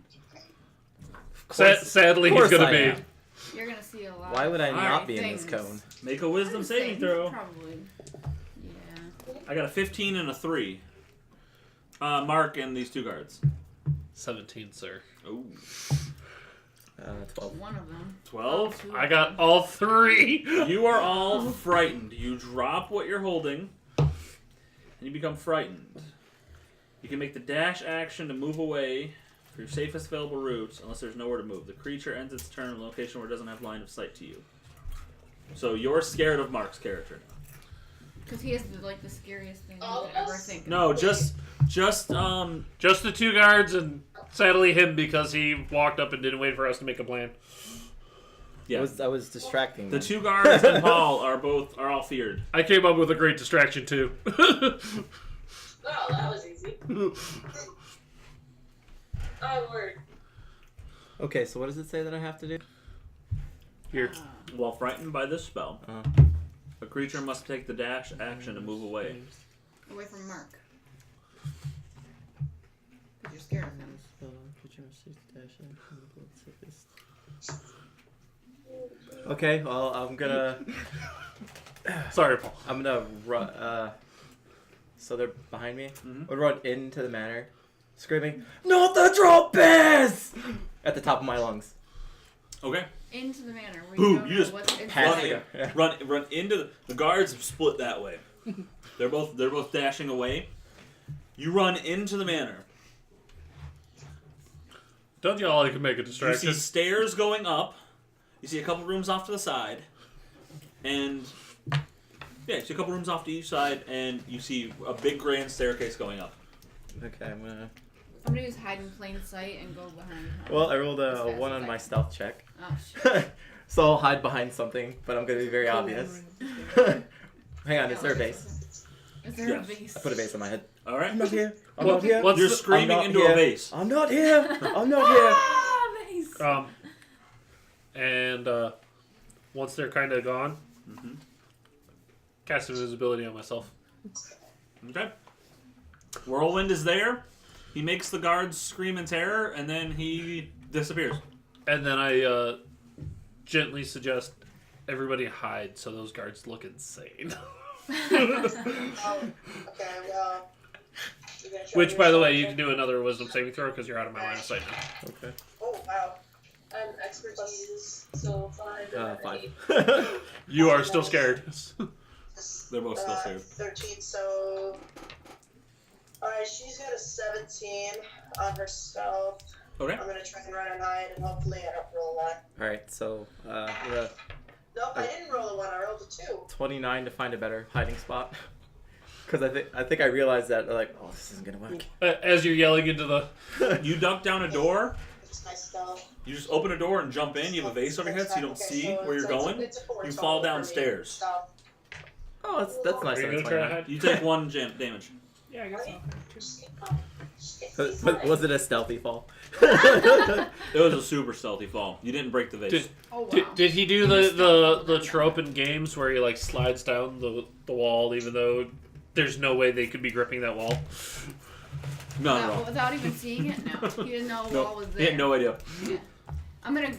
Speaker 2: Sadly,
Speaker 6: of
Speaker 2: he's
Speaker 6: course
Speaker 2: gonna
Speaker 6: I
Speaker 2: be.
Speaker 6: am.
Speaker 3: You're gonna see a lot.
Speaker 6: Why would I
Speaker 3: of
Speaker 6: not be in this
Speaker 3: things.
Speaker 6: cone?
Speaker 1: Make a wisdom saving throw.
Speaker 3: Probably. Yeah.
Speaker 1: I got a 15 and a 3. Mark and these 2 guards.
Speaker 2: 17, sir.
Speaker 1: Ooh.
Speaker 6: 12.
Speaker 3: One of them.
Speaker 1: 12.
Speaker 3: Two.
Speaker 2: I got all 3.
Speaker 1: You are all frightened. You drop what you're holding, and you become frightened. You can make the dash action to move away for your safest available route, unless there's nowhere to move. The creature ends its turn in a location where it doesn't have line of sight to you. So you're scared of Mark's character now.
Speaker 3: Because he has the scariest thing you
Speaker 4: All
Speaker 3: could
Speaker 4: of
Speaker 3: ever
Speaker 4: us?
Speaker 3: think.
Speaker 1: No, just
Speaker 2: Just the 2 guards, and sadly him because he walked up and didn't wait for us to make a plan.
Speaker 1: yeah.
Speaker 6: I was distracting
Speaker 1: The
Speaker 6: them.
Speaker 1: 2 guards and Paul are all feared.
Speaker 2: I came up with a great distraction too.
Speaker 4: Oh, that was easy. Oh, word.
Speaker 6: Okay, so what does it say that I have to do?
Speaker 2: Here,
Speaker 1: While frightened by this spell,
Speaker 6: Uh,
Speaker 1: a creature must take the dash action to move away.
Speaker 3: Away from Mark. Because you're scared of him.
Speaker 6: Okay, well, I'm gonna
Speaker 2: sorry, Paul.
Speaker 6: run. So they're behind me.
Speaker 1: Mhm.
Speaker 6: I'll run into the manor, screaming, "Not the trophies!" at the top of my lungs.
Speaker 1: Okay.
Speaker 3: Into the manor. Where
Speaker 1: Boom,
Speaker 3: you don't
Speaker 1: you
Speaker 3: know
Speaker 1: just
Speaker 3: what's inside.
Speaker 6: Passing it. Yeah.
Speaker 1: Run into the guards have split that way. They're both dashing away. You run into the manor.
Speaker 2: Don't y'all like to make a
Speaker 1: You
Speaker 2: distraction?
Speaker 1: see stairs going up. You see a couple rooms off to the side, and yeah, you see a couple rooms off to each side, and you see a big grand staircase going up.
Speaker 6: Okay, I'm gonna.
Speaker 3: I'm gonna use hide in plain sight and go behind her.
Speaker 6: Well, I rolled
Speaker 3: As
Speaker 6: a
Speaker 3: fast
Speaker 6: 1
Speaker 3: as
Speaker 6: on
Speaker 3: I
Speaker 6: my
Speaker 3: can.
Speaker 6: stealth check,
Speaker 3: Oh shit.
Speaker 6: so I'll hide behind something, but I'm gonna be very obvious. Hang on, is there a base?
Speaker 3: Is there
Speaker 1: Yes.
Speaker 3: a vase?
Speaker 6: I put a vase on my head.
Speaker 1: All right.
Speaker 6: I'm not here. I'm
Speaker 2: What-
Speaker 6: not here.
Speaker 2: what's
Speaker 1: You're
Speaker 2: the-
Speaker 1: screaming
Speaker 6: I'm not
Speaker 1: into
Speaker 6: here.
Speaker 1: a vase.
Speaker 6: I'm not here. I'm not here.
Speaker 3: Ah, vase!
Speaker 2: And once they're kind of gone,
Speaker 1: Mhm.
Speaker 2: cast invisibility on myself.
Speaker 1: Okay. Whirlwind is there. He makes the guards scream in terror, and then he disappears.
Speaker 2: And then I gently suggest everybody hide so those guards look insane.
Speaker 7: Oh, okay, well. you're gonna try
Speaker 2: Which,
Speaker 7: to
Speaker 2: by the
Speaker 7: do
Speaker 2: way, you
Speaker 7: something?
Speaker 2: can do another wisdom saving throw because you're out of my line of sight now.
Speaker 6: Okay.
Speaker 7: Oh, wow.
Speaker 4: Expertise, so 5 and 8.
Speaker 6: 5.
Speaker 2: You are still scared.
Speaker 1: They're both still scared.
Speaker 7: 13, so. Alright, she's got a 17 on her stealth.
Speaker 1: Okay.
Speaker 7: I'm gonna try and run and hide, and hopefully I don't roll a 1.
Speaker 6: All right, so the
Speaker 7: Nope, I didn't roll a 1, I rolled a 2.
Speaker 6: 29 to find a better hiding spot. Because I think I realized that like, oh, this isn't gonna work.
Speaker 2: As you're yelling into the...
Speaker 1: You duck down a door.
Speaker 7: It's my stealth.
Speaker 1: You just open a door and jump in. You have a vase over your head, so you don't see where you're going. You fall downstairs.
Speaker 7: Stealth.
Speaker 6: Oh, that's nice.
Speaker 2: Are you
Speaker 6: of
Speaker 2: going
Speaker 6: a
Speaker 2: to try to
Speaker 6: 29.
Speaker 2: hide?
Speaker 1: You take 1 damage.
Speaker 5: Yeah, I guess so.
Speaker 6: Was it a stealthy fall?
Speaker 1: It was a super stealthy fall. You didn't break the vase.
Speaker 2: Did,
Speaker 3: Oh wow.
Speaker 2: did he do the trope in games where he like slides down the wall even though there's no way they could be gripping that wall?
Speaker 1: No, no, no.
Speaker 3: Without even seeing it, no. He didn't know the
Speaker 1: No,
Speaker 3: wall was
Speaker 1: he
Speaker 3: there.
Speaker 1: had no idea.
Speaker 3: Yeah. I'm gonna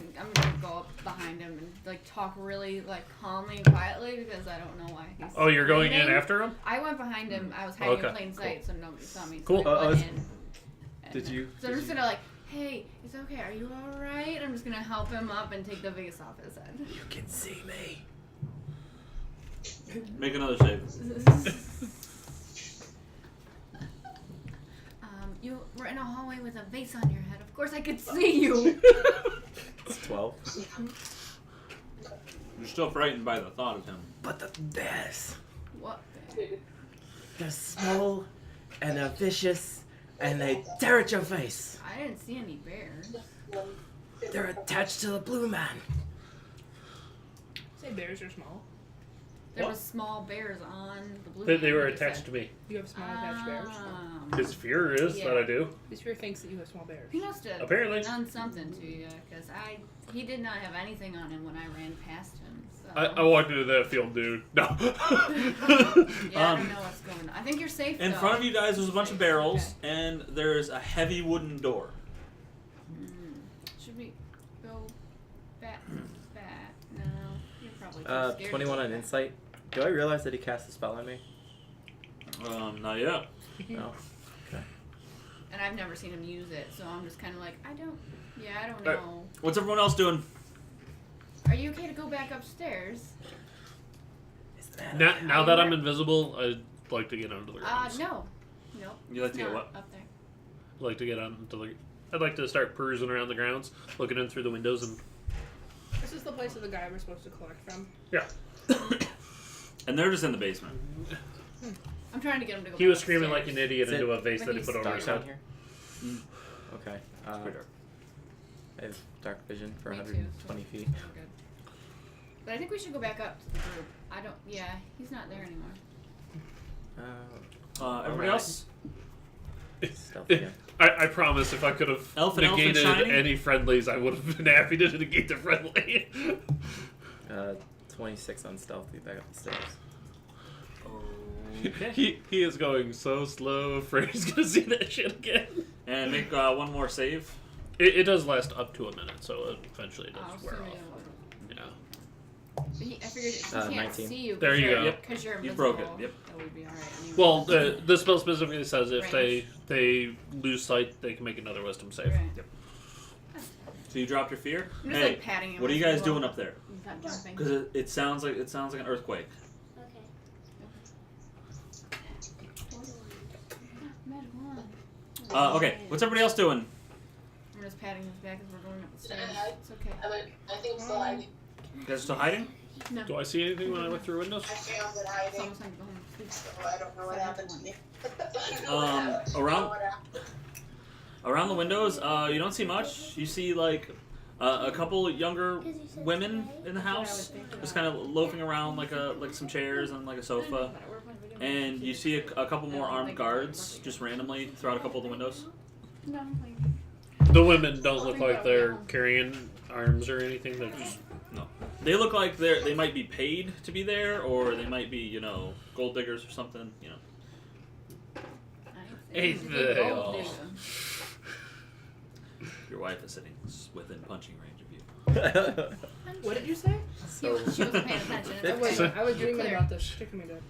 Speaker 3: go up behind him and like talk really like calmly and quietly because I don't know why he's.
Speaker 2: Oh, you're going in
Speaker 3: screaming.
Speaker 2: after him?
Speaker 3: I went behind him. I was hiding
Speaker 2: Okay,
Speaker 3: in plain sight, so nobody saw me. So
Speaker 2: Cool.
Speaker 3: I went
Speaker 6: was-
Speaker 3: in.
Speaker 6: Did you?
Speaker 3: So I'm just gonna like, hey, it's okay. Are you all right? I'm just gonna help him up and take the vase off his head.
Speaker 6: You can see me.
Speaker 1: Make another save.
Speaker 3: You were in a hallway with a vase on your head. Of course I could see you.
Speaker 6: It's 12.
Speaker 1: You're still frightened by the thought of him.
Speaker 6: But the bears,
Speaker 3: What?
Speaker 6: they're small and they're vicious and they tear at your face.
Speaker 3: I didn't see any bears.
Speaker 6: They're attached to the blue man.
Speaker 5: Say bears are small.
Speaker 3: There
Speaker 2: What?
Speaker 3: was small bears on the blue.
Speaker 2: They were
Speaker 3: man, you
Speaker 2: attached
Speaker 3: said.
Speaker 2: to me.
Speaker 5: You have small attached bears.
Speaker 2: His fear is that I do.
Speaker 5: This fear thinks that you have small bears.
Speaker 3: He must have
Speaker 2: Apparently.
Speaker 3: done something to you, because he did not have anything on him when I ran past him. So.
Speaker 2: I walked into that field, dude. No.
Speaker 3: Yeah, I don't know what's going on. I think you're safe.
Speaker 1: In
Speaker 3: though.
Speaker 1: front of you guys, there's a bunch of barrels,
Speaker 3: Okay.
Speaker 1: and there's a heavy wooden door.
Speaker 3: Should be probably too scared.
Speaker 6: 21
Speaker 3: to
Speaker 6: on
Speaker 3: do
Speaker 6: insight. Do I realize that he cast a spell on me?
Speaker 1: Not yet.
Speaker 6: No.
Speaker 3: that. And I've never seen him use it, so I'm just kind of like, I don't
Speaker 1: Alright.
Speaker 3: know.
Speaker 1: What's everyone else doing?
Speaker 3: Are you okay to go back upstairs?
Speaker 2: Now that I'm invisible, I'd like to get onto the grounds.
Speaker 3: No. Nope.
Speaker 1: You like to get
Speaker 3: Not
Speaker 1: what?
Speaker 3: Up there.
Speaker 2: I'd like to get onto the. I'd like to start perusing around the grounds, looking in through the windows, and
Speaker 5: This is the place of the guy we're supposed to collect from.
Speaker 2: yeah.
Speaker 1: And they're just in the basement.
Speaker 3: I'm trying to get him to go.
Speaker 2: He
Speaker 3: back
Speaker 2: was screaming like
Speaker 3: upstairs.
Speaker 2: an idiot
Speaker 6: Is it-
Speaker 2: into a vase
Speaker 3: But
Speaker 2: that he
Speaker 3: he's
Speaker 2: put over
Speaker 6: Dark
Speaker 2: his
Speaker 6: down
Speaker 2: head.
Speaker 6: here?
Speaker 1: Mm.
Speaker 6: Okay.
Speaker 1: It's pretty dark.
Speaker 6: I have dark vision for
Speaker 3: Me too,
Speaker 6: 120
Speaker 3: so
Speaker 6: feet.
Speaker 3: we're good. But I think we should go back up to the group. I don't. Yeah, he's not there anymore.
Speaker 1: Everybody
Speaker 6: Alright.
Speaker 1: else?
Speaker 6: Stealth again.
Speaker 2: I promise, if I could have
Speaker 1: Elf and
Speaker 2: negated
Speaker 1: shiny?
Speaker 2: any friendlies, I would have been happy to negate the friendly.
Speaker 6: 26 on stealthy back up the stairs.
Speaker 1: Okay.
Speaker 2: he is going so slow, afraid he's gonna see that shit again.
Speaker 1: And make one more save.
Speaker 2: It does last up to a minute, so eventually it
Speaker 3: Oh,
Speaker 2: does
Speaker 3: so
Speaker 2: wear
Speaker 3: yeah,
Speaker 2: off.
Speaker 3: well,
Speaker 2: Yeah.
Speaker 3: but I figured he can't
Speaker 6: 19.
Speaker 3: see you.
Speaker 2: There you go.
Speaker 3: Because you're
Speaker 1: You
Speaker 3: invisible.
Speaker 1: broke it, yep.
Speaker 3: That would be alright. Anyway.
Speaker 2: Well, the spell specifically says if
Speaker 3: Range.
Speaker 2: they lose sight, they can make another wisdom save.
Speaker 3: Right.
Speaker 1: Yep. So you dropped your fear?
Speaker 3: I'm just
Speaker 1: Hey,
Speaker 3: like patting him.
Speaker 1: what are you
Speaker 3: as
Speaker 1: guys
Speaker 3: well.
Speaker 1: doing up there?
Speaker 3: He's not jumping.
Speaker 1: Because it sounds like an earthquake.
Speaker 3: Magic wand.
Speaker 1: Okay, what's everybody else doing?
Speaker 3: I'm just patting his back as we're going up the stairs.
Speaker 4: I-
Speaker 3: It's okay.
Speaker 4: I think so. I
Speaker 1: You guys are still hiding?
Speaker 3: No.
Speaker 2: Do I see anything when I look through windows?
Speaker 4: failed at
Speaker 3: It's
Speaker 4: hiding,
Speaker 3: almost time to go home and sleep.
Speaker 4: so I don't know what happened to me.
Speaker 1: Around the windows, you don't see much. You see like a couple younger women in the house, just kind of loafing around like some chairs and like a sofa. And you see a couple more armed guards just randomly throughout a couple of the windows.
Speaker 3: No, like,
Speaker 2: The women don't look like they're carrying arms or anything. They're just
Speaker 1: They look like they might be paid to be there, or they might be gold diggers or something.
Speaker 2: Hey,
Speaker 3: gold digger.
Speaker 1: Your wife is sitting within punching range of you.
Speaker 5: What did you say?
Speaker 6: So,
Speaker 3: She wasn't paying attention. It's
Speaker 5: I
Speaker 3: okay.
Speaker 5: wasn't. I was dreaming
Speaker 3: Clear.
Speaker 5: about this chicken we did.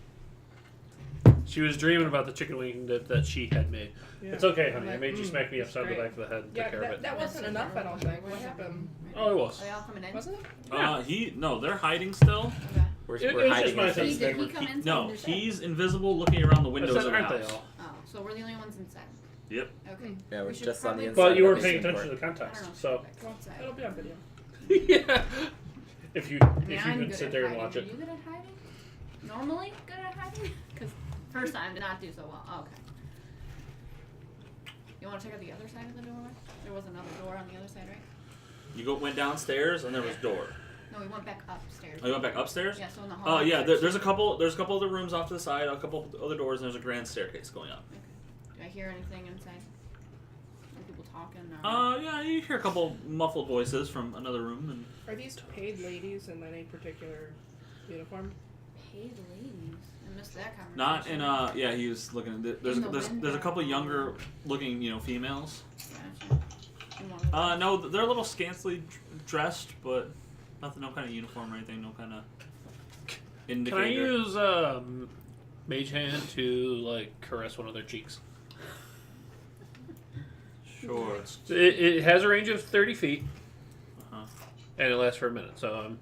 Speaker 2: She was dreaming about the chicken wing dip that she had made.
Speaker 5: Yeah.
Speaker 2: It's okay, honey. I made you
Speaker 5: Mm,
Speaker 2: smack me
Speaker 5: it's
Speaker 2: upside the
Speaker 5: great.
Speaker 2: back of the head and
Speaker 5: Yeah,
Speaker 2: take care of it.
Speaker 5: that wasn't enough, I don't think. What happened?
Speaker 2: Oh, it was.
Speaker 3: Are they all coming in?
Speaker 5: Wasn't it?
Speaker 1: No, they're hiding still.
Speaker 3: Okay.
Speaker 6: we're,
Speaker 2: It
Speaker 6: we're
Speaker 2: was
Speaker 6: hiding
Speaker 2: just my
Speaker 6: in
Speaker 2: sense.
Speaker 3: Did he
Speaker 6: basement.
Speaker 3: come in?
Speaker 1: No, he's invisible, looking around the windows
Speaker 2: I
Speaker 1: of
Speaker 2: said,
Speaker 1: the
Speaker 2: aren't they
Speaker 1: house.
Speaker 2: all?
Speaker 3: Oh, so we're the only ones inside.
Speaker 1: Yep.
Speaker 3: Okay.
Speaker 6: Yeah, we're
Speaker 3: We should
Speaker 6: just on the
Speaker 3: probably-
Speaker 6: inside.
Speaker 2: But you
Speaker 6: of
Speaker 2: weren't
Speaker 6: the
Speaker 2: paying
Speaker 6: Cinderport.
Speaker 2: attention to the
Speaker 3: I don't
Speaker 2: context,
Speaker 3: know.
Speaker 2: so
Speaker 3: Go outside.
Speaker 5: It'll be on video.
Speaker 2: yeah. If you
Speaker 3: I mean, I'm
Speaker 2: can
Speaker 3: good
Speaker 2: sit
Speaker 3: at
Speaker 2: there and
Speaker 3: hiding.
Speaker 2: watch
Speaker 3: Are
Speaker 2: it.
Speaker 3: you good at hiding? Normally good at hiding? Because first time did not do so well. Oh, okay. You want to check out the other side of the doorway? There was another door on the other side, right?
Speaker 1: You went downstairs and there was a door.
Speaker 3: No, we went back upstairs.
Speaker 1: Oh, you went back upstairs?
Speaker 3: Yeah, so in the
Speaker 1: Oh
Speaker 3: hall.
Speaker 1: yeah, there's a couple other rooms off to the side, a couple other doors, and there's a grand staircase going up.
Speaker 3: Okay. Do I hear anything inside? Like people talking? Or...
Speaker 1: Yeah, you hear a couple muffled voices from another room, and
Speaker 5: Are these paid ladies in any particular uniform?
Speaker 3: Paid ladies. I missed that conversation.
Speaker 1: not in yeah, he was looking at there's
Speaker 3: In the
Speaker 1: there's a
Speaker 3: window.
Speaker 1: couple younger looking females.
Speaker 3: Gotcha. In one of those.
Speaker 1: No, they're a little scantily dressed, but nothing, no kind of uniform or anything, no kind of
Speaker 2: Can
Speaker 1: indicator.
Speaker 2: I use Mage Hand to caress one of their cheeks?
Speaker 1: Sure.
Speaker 2: It has a range of 30 feet,
Speaker 1: Uh-huh.
Speaker 2: and it lasts for a minute. So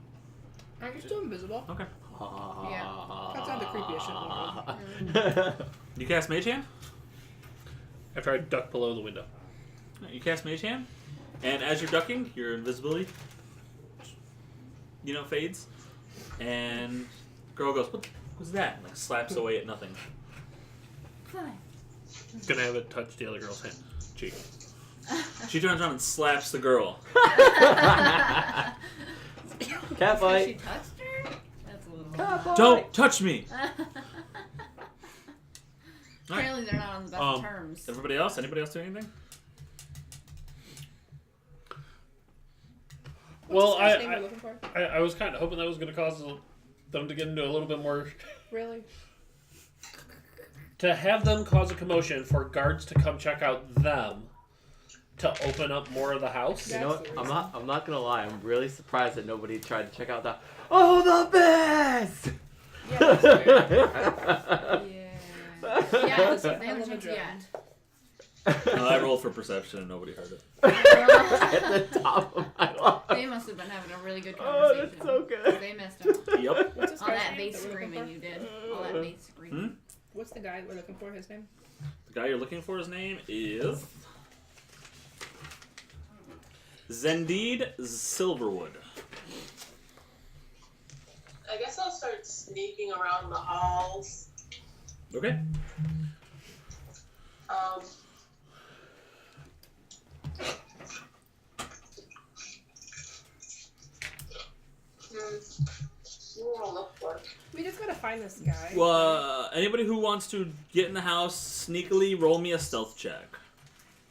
Speaker 5: Aren't you still invisible?
Speaker 1: Okay.
Speaker 5: That's not the creepiest shit.
Speaker 1: You cast Mage Hand?
Speaker 2: after I duck below the window.
Speaker 1: You cast Mage Hand, and as you're ducking, your invisibility, fades, and girl goes, "What's that?" And, slaps away at nothing.
Speaker 3: Fine.
Speaker 2: Gonna have it touch the other girl's hand cheek.
Speaker 1: She turns around and slaps the girl.
Speaker 6: Cat
Speaker 3: She
Speaker 6: fight.
Speaker 3: touched her? That's a little.
Speaker 6: Cat fight.
Speaker 1: Don't touch me.
Speaker 3: Apparently they're not on the best terms.
Speaker 1: Everybody else? Anybody else do anything?
Speaker 2: Well,
Speaker 5: What's the last name we're looking for?
Speaker 2: I was kind of hoping that was gonna cause them to get into a little bit more.
Speaker 5: Really?
Speaker 2: To have them cause a commotion for guards to come check out them to open up more of the house.
Speaker 6: You know what? I'm not gonna lie. I'm really surprised that nobody tried to check out the. Oh, the best!
Speaker 3: Yeah, that's weird. Yeah, they haven't checked yet.
Speaker 1: I rolled for perception and nobody heard it.
Speaker 6: At the top of my lungs.
Speaker 3: They must have been having a really good
Speaker 6: Oh,
Speaker 3: conversation.
Speaker 6: that's so good.
Speaker 3: They missed out.
Speaker 1: Yep.
Speaker 5: What's this
Speaker 3: All
Speaker 5: guy's
Speaker 3: that
Speaker 5: name
Speaker 3: bass
Speaker 5: that we're looking
Speaker 3: screaming
Speaker 5: for?
Speaker 3: you did. All that bass screaming.
Speaker 5: What's the guy we're looking for? His name?
Speaker 1: The guy you're looking for, his name is Zendid Silverwood.
Speaker 4: I guess I'll start sneaking around the halls.
Speaker 1: Okay.
Speaker 4: What will I look for?
Speaker 5: We just gotta find this guy.
Speaker 1: Well, anybody who wants to get in the house sneakily, roll me a stealth check.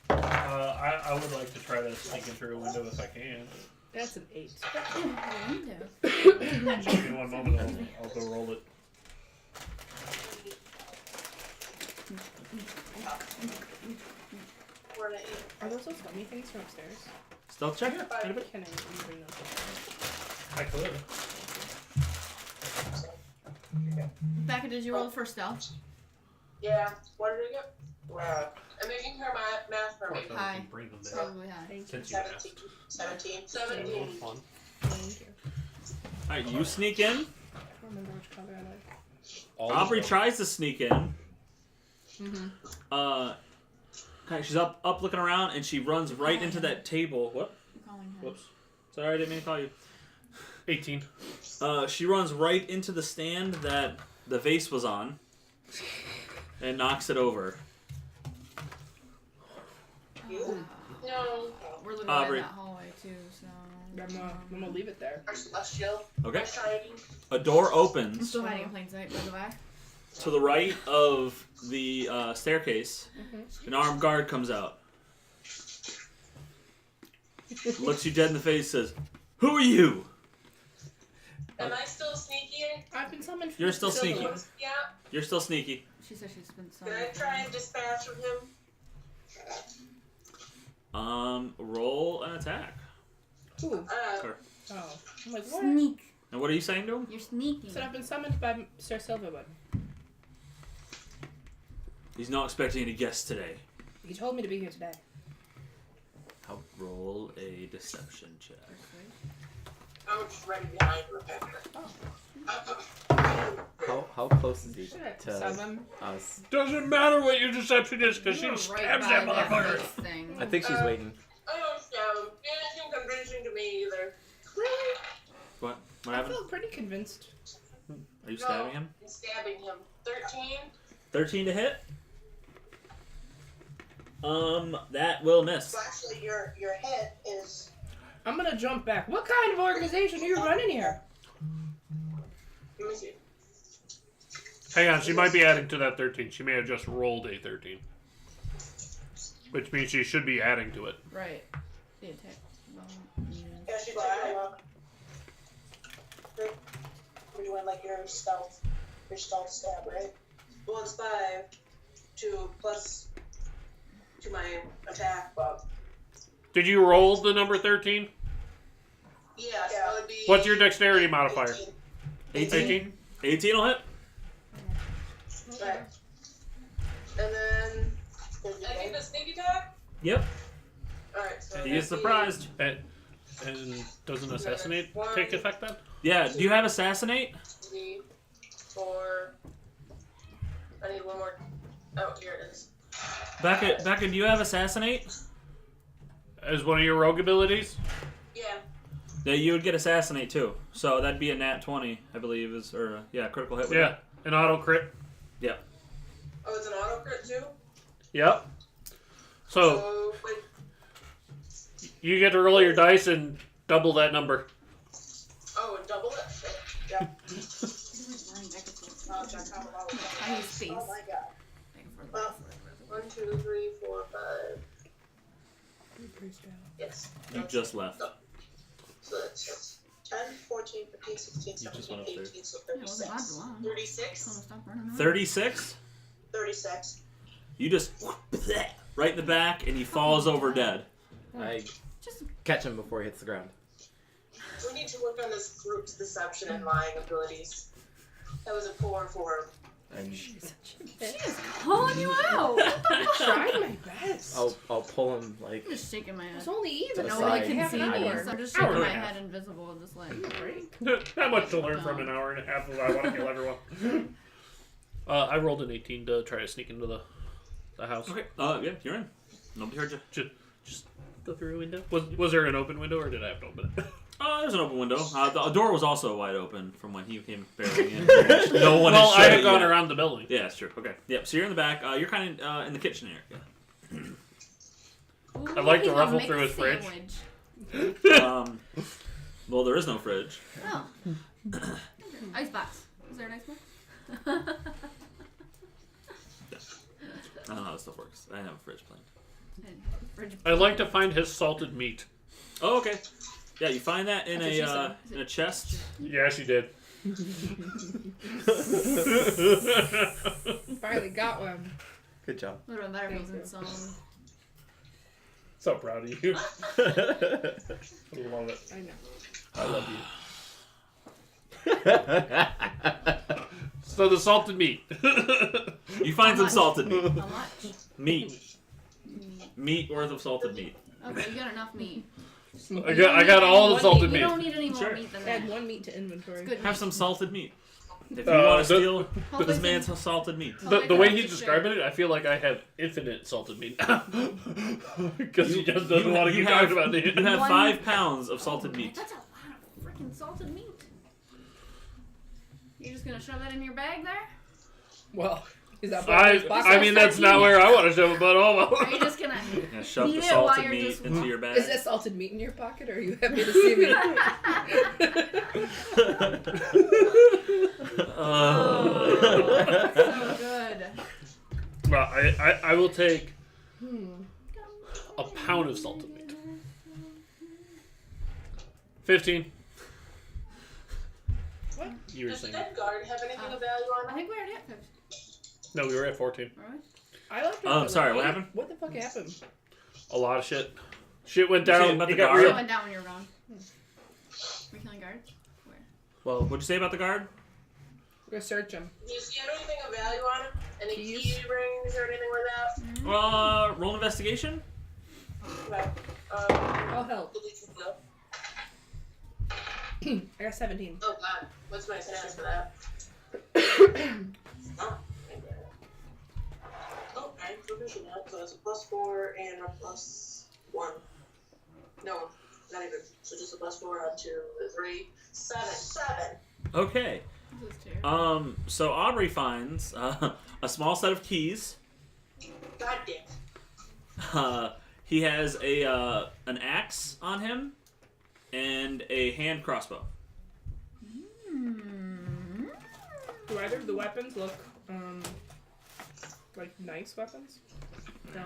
Speaker 2: I would like to try to sneak in through a window if I can.
Speaker 5: That's an 8.
Speaker 2: Just give me 1 moment. I'll go roll it.
Speaker 5: Are those funny things from upstairs?
Speaker 1: Stealth check? Anybody?
Speaker 5: Can I bring those upstairs?
Speaker 2: I could.
Speaker 3: Becca, did you roll for stealth?
Speaker 4: Yeah. What did I get? Wow. I'm making her math for me.
Speaker 3: High.
Speaker 2: Bring them there.
Speaker 3: Probably high.
Speaker 5: Thank you.
Speaker 2: Since you asked.
Speaker 4: 17.
Speaker 2: Fun.
Speaker 5: Thank you.
Speaker 1: Alright, you sneak in.
Speaker 5: I don't remember which color I like.
Speaker 2: All
Speaker 1: Aubrey
Speaker 2: the-
Speaker 1: tries to sneak in.
Speaker 3: Mm-hmm.
Speaker 1: Okay, she's up looking around, and she runs right into that table. What?
Speaker 3: I'm calling her.
Speaker 1: Whoops. Sorry, I didn't mean to call you.
Speaker 2: 18.
Speaker 1: She runs right into the stand that the vase was on, and knocks it over.
Speaker 4: No.
Speaker 3: We're looking
Speaker 1: Aubrey.
Speaker 3: at that hallway too, so.
Speaker 5: I'm gonna leave it there.
Speaker 4: Our celestial.
Speaker 1: Okay.
Speaker 4: Our shining.
Speaker 1: A door
Speaker 3: I'm
Speaker 1: opens
Speaker 3: still hiding in plain sight, by the way.
Speaker 1: to the right of the staircase. An armed guard comes out. Looks you dead in the face, says, "Who are you?"
Speaker 4: Am I still sneaky?
Speaker 5: I've been summoned from
Speaker 1: You're
Speaker 5: the
Speaker 1: still
Speaker 5: facility.
Speaker 1: sneaky.
Speaker 4: Yeah.
Speaker 1: You're still sneaky.
Speaker 3: She said she's been
Speaker 4: Can I try and dispatch from him?
Speaker 1: Roll an attack.
Speaker 5: Ooh.
Speaker 1: Sure.
Speaker 5: Oh. I'm like, what?
Speaker 3: Sneak.
Speaker 1: And what are you saying to him?
Speaker 3: You're sneaking.
Speaker 5: So I've been summoned by Sir Silverwood.
Speaker 1: He's not expecting any guests today.
Speaker 5: He told me to be here today.
Speaker 1: I'll roll a deception check.
Speaker 4: I was just right behind Rebecca.
Speaker 6: How close is he
Speaker 5: Shit.
Speaker 6: to
Speaker 5: 7.
Speaker 6: us?
Speaker 2: Doesn't matter what your deception is, because
Speaker 3: You
Speaker 2: she
Speaker 3: were
Speaker 2: stabs
Speaker 3: right
Speaker 2: that
Speaker 3: by
Speaker 2: motherfucker.
Speaker 3: vase thing.
Speaker 6: I think she's waiting.
Speaker 4: I don't stab him. He isn't convincing to me either.
Speaker 5: Really?
Speaker 1: What
Speaker 5: I
Speaker 1: happened?
Speaker 5: feel pretty convinced.
Speaker 1: Are you stabbing him?
Speaker 4: I'm stabbing him. 13.
Speaker 1: 13 to hit? That will miss.
Speaker 7: So actually, your hit is.
Speaker 5: I'm gonna jump back. What kind of organization are you running here?
Speaker 4: Let me see.
Speaker 2: Hang on, she might be adding to that 13. She may have just rolled a 13. Which means she should be adding to it.
Speaker 3: Right. The attack.
Speaker 7: Yeah, she's like, we're doing like your stealth stab, right?
Speaker 4: Well, it's 5 to plus to my attack, but
Speaker 2: Did you roll the number 13?
Speaker 4: yeah, so it would be.
Speaker 2: What's your dexterity modifier?
Speaker 1: 18? 18 will hit.
Speaker 4: Right. And then I think the sneak attack.
Speaker 1: Yep.
Speaker 4: All right. So
Speaker 1: He
Speaker 4: that'd
Speaker 1: is surprised.
Speaker 2: And doesn't assassinate take effect then?
Speaker 1: Yeah, do you have assassinate?
Speaker 4: be 3, 4. I need one more. Oh, here it is.
Speaker 1: Becca, do you have assassinate?
Speaker 2: As one of your rogue abilities?
Speaker 4: Yeah.
Speaker 1: Yeah, you would get assassinate too. So that'd be a nat 20, I believe, critical hit. With
Speaker 2: Yeah, an auto crit.
Speaker 1: Yeah.
Speaker 4: Oh, it's an auto crit too.
Speaker 2: Yep. So
Speaker 4: wait.
Speaker 2: you get to roll your dice and double that number.
Speaker 4: Oh, and double it. Shit.
Speaker 7: Yeah.
Speaker 3: I use space.
Speaker 7: Oh my god.
Speaker 4: Well, 1, 2, 3, 4, 5. Yes.
Speaker 1: You just left.
Speaker 4: So that's
Speaker 7: 10, 14, 15, 16,
Speaker 1: You just
Speaker 7: 17,
Speaker 1: went upstairs.
Speaker 7: 18, so
Speaker 3: Yeah, it wasn't that
Speaker 7: 36.
Speaker 3: long.
Speaker 4: 36.
Speaker 3: Stop running around.
Speaker 1: 36?
Speaker 7: 36.
Speaker 1: You just right in the back, and he falls over dead.
Speaker 6: I
Speaker 3: Just
Speaker 6: catch him before he hits the ground.
Speaker 4: We need to work on this group's deception and lying abilities. That was a poor form.
Speaker 6: And
Speaker 3: she is calling you out.
Speaker 5: Tried my best.
Speaker 6: I'll pull him like.
Speaker 3: I'm just shaking my head.
Speaker 5: It's only even.
Speaker 6: To the
Speaker 3: Nobody
Speaker 6: side.
Speaker 3: can
Speaker 5: half
Speaker 3: see
Speaker 5: an
Speaker 3: me,
Speaker 5: hour.
Speaker 3: so I'm just
Speaker 2: Hour
Speaker 3: shaking
Speaker 2: and
Speaker 3: my
Speaker 2: a half.
Speaker 3: head invisible and just like.
Speaker 2: Not much to learn from an hour and a half of I want to kill everyone. I rolled an 18 to try to sneak into the house.
Speaker 1: Okay. Yeah, you're in. Nobody heard you.
Speaker 2: Just go through a window. Was there an open window or did I have to open it?
Speaker 1: There's an open window. The door was also wide open from when he came barreling in. No one
Speaker 2: Well,
Speaker 1: has
Speaker 2: I
Speaker 1: shut
Speaker 2: had
Speaker 1: it
Speaker 2: gone
Speaker 1: yet.
Speaker 2: around the building.
Speaker 1: Yeah, that's true. Okay. Yep. So you're in the back. You're kind of in the kitchen area.
Speaker 3: Ooh,
Speaker 2: I'd like to
Speaker 3: he's
Speaker 2: ruffle
Speaker 3: gonna
Speaker 2: through
Speaker 3: make
Speaker 2: his
Speaker 3: a
Speaker 2: fridge.
Speaker 3: sandwich.
Speaker 1: Well, there is no fridge.
Speaker 3: Oh. Icebox. Is there an icebox?
Speaker 1: I don't know how this stuff works. I didn't have a fridge planned.
Speaker 3: Fridge.
Speaker 2: I'd like to find his salted meat.
Speaker 1: Oh, okay. Yeah, you find that in
Speaker 5: That's what she said.
Speaker 1: in a chest.
Speaker 2: Yeah, she did.
Speaker 5: Finally got one.
Speaker 6: Good job.
Speaker 3: Would have been better if it was in
Speaker 5: Thank
Speaker 3: some.
Speaker 2: So proud of you.
Speaker 6: I
Speaker 2: I love it.
Speaker 5: I know.
Speaker 6: love you.
Speaker 2: So the salted meat.
Speaker 1: You find some
Speaker 3: much?
Speaker 1: salted meat.
Speaker 3: How much?
Speaker 1: Meat. Meat worth of salted meat.
Speaker 3: Okay, you got enough meat.
Speaker 2: I got all the salted
Speaker 3: You
Speaker 2: meat.
Speaker 3: don't need any more
Speaker 1: Sure.
Speaker 3: meat than
Speaker 5: Add
Speaker 3: that.
Speaker 5: one meat to inventory.
Speaker 3: Good
Speaker 1: Have
Speaker 3: meat.
Speaker 1: some salted meat. If you
Speaker 2: Uh,
Speaker 1: want to
Speaker 2: the-
Speaker 1: steal
Speaker 3: Hopefully
Speaker 1: this
Speaker 3: some-
Speaker 1: man's salted meat.
Speaker 2: The way he's describing it, I feel like I have infinite salted meat. Because he just doesn't want to
Speaker 1: you
Speaker 2: keep
Speaker 1: have-
Speaker 2: talking about it.
Speaker 1: You have
Speaker 3: One-
Speaker 1: 5 pounds of salted meat.
Speaker 3: That's a lot of freaking salted meat. You're just gonna shove that in your bag there?
Speaker 5: Well, is that part of
Speaker 2: I mean, that's not where I want to shove it, but
Speaker 3: Or are you
Speaker 2: oh
Speaker 3: just gonna
Speaker 1: You're gonna shove
Speaker 3: Eat
Speaker 1: the
Speaker 3: it while
Speaker 1: salted
Speaker 3: you're
Speaker 1: meat
Speaker 3: just-
Speaker 1: into your bag.
Speaker 5: Is that salted meat in your pocket, or are you happy to see me?
Speaker 3: so good?
Speaker 2: Well, I will take a pound of salted meat. 15.
Speaker 5: What?
Speaker 2: You were
Speaker 4: Does the
Speaker 2: saying?
Speaker 4: dead guard have anything of value
Speaker 3: I
Speaker 4: on him?
Speaker 3: think we already had 50.
Speaker 2: No, we were at 14.
Speaker 3: Alright.
Speaker 5: I left.
Speaker 1: Oh, sorry, what happened?
Speaker 5: What the fuck happened?
Speaker 2: A lot of shit. Shit went
Speaker 1: You saying
Speaker 2: down.
Speaker 1: about
Speaker 2: It
Speaker 1: the
Speaker 2: got
Speaker 1: guard?
Speaker 3: It
Speaker 2: real.
Speaker 3: went down when you were gone. We're killing guards? Where?
Speaker 6: Well,
Speaker 1: What'd you say about the guard?
Speaker 5: We're gonna search him.
Speaker 4: Do you have anything of value on him? Any
Speaker 5: Keys?
Speaker 4: key rings or anything like that?
Speaker 1: Roll an investigation.
Speaker 4: Okay.
Speaker 5: I'll help.
Speaker 4: No.
Speaker 5: I got 17.
Speaker 4: Oh god, what's my stats for that? Oh, okay, provision that, so it's a +4 and a +1. No, not even. So just a +4 on 2, 3, 7.
Speaker 1: Okay.
Speaker 3: This is terrible.
Speaker 1: So Aubrey finds a small set of keys.
Speaker 4: God damn.
Speaker 1: He has an axe on him and a hand crossbow.
Speaker 5: Do either of the weapons look like nice weapons? No.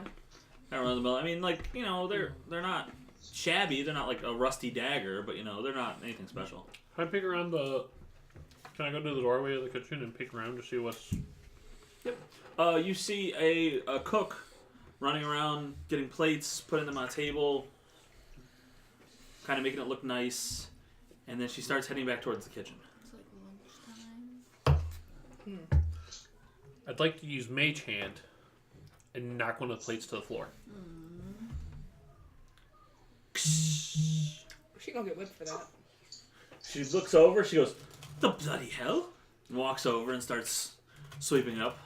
Speaker 1: I don't know the mill. I mean, like, you know, they're not shabby. They're not like a rusty dagger, but you know, they're not anything special.
Speaker 2: Can I peek around the? Can I go to the doorway of the kitchen and peek around to see what's?
Speaker 1: You see a cook running around getting plates, putting them on a table, kind of making it look nice, and then she starts heading back towards the kitchen.
Speaker 3: It's like lunchtime.
Speaker 2: I'd like to use Mage Hand and knock one of the plates to the floor.
Speaker 5: She gonna get whipped for that.
Speaker 1: She looks over, she goes, "The bloody hell!" And walks over and starts sweeping up.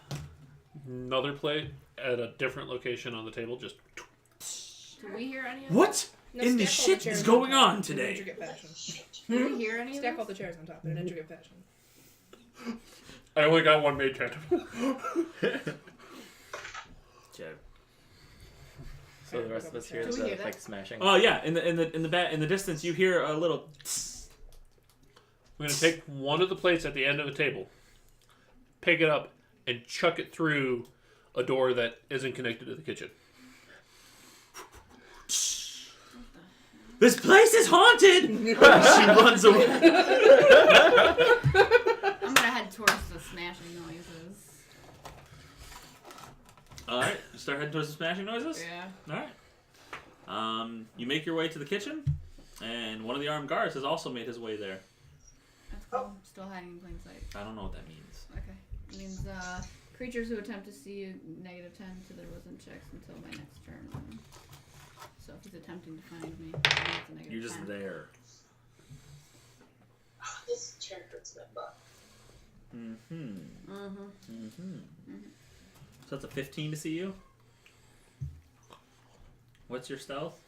Speaker 2: Another plate at a different location on the table. Just
Speaker 3: Do we hear any of
Speaker 1: What
Speaker 5: No,
Speaker 1: in the
Speaker 5: stack all
Speaker 1: shit
Speaker 5: chairs
Speaker 1: is going
Speaker 5: top
Speaker 1: on
Speaker 5: in an
Speaker 1: today?
Speaker 5: intricate fashion.
Speaker 3: Do we hear any of
Speaker 5: Stack all
Speaker 3: this?
Speaker 5: the chairs on top in an intricate fashion.
Speaker 2: I only got one Mage Hand.
Speaker 1: Okay.
Speaker 6: so the rest of us hear
Speaker 3: Do we
Speaker 6: the
Speaker 3: hear that?
Speaker 6: like smashing.
Speaker 1: Oh yeah, in the distance you hear a little.
Speaker 2: I'm gonna take one of the plates at the end of the table, pick it up, and chuck it through a door that isn't connected to the kitchen.
Speaker 1: This place is haunted. She runs away.
Speaker 3: I'm gonna head towards the smashing noises.
Speaker 1: All right, you start heading towards the smashing noises.
Speaker 3: Yeah.
Speaker 1: All right. You make your way to the kitchen, and one of the armed guards has also made his way there.
Speaker 3: That's cool. Still hiding in plain sight.
Speaker 1: I don't know what that means.
Speaker 3: Okay. It means creatures who attempt to see you -10 to their wisdom checks until my next turn. So if he's attempting to find me, it's a negative
Speaker 1: You're just
Speaker 3: 10.
Speaker 1: there.
Speaker 4: Oh, this chair hurts my butt.
Speaker 1: So that's a 15 to see you. What's your stealth?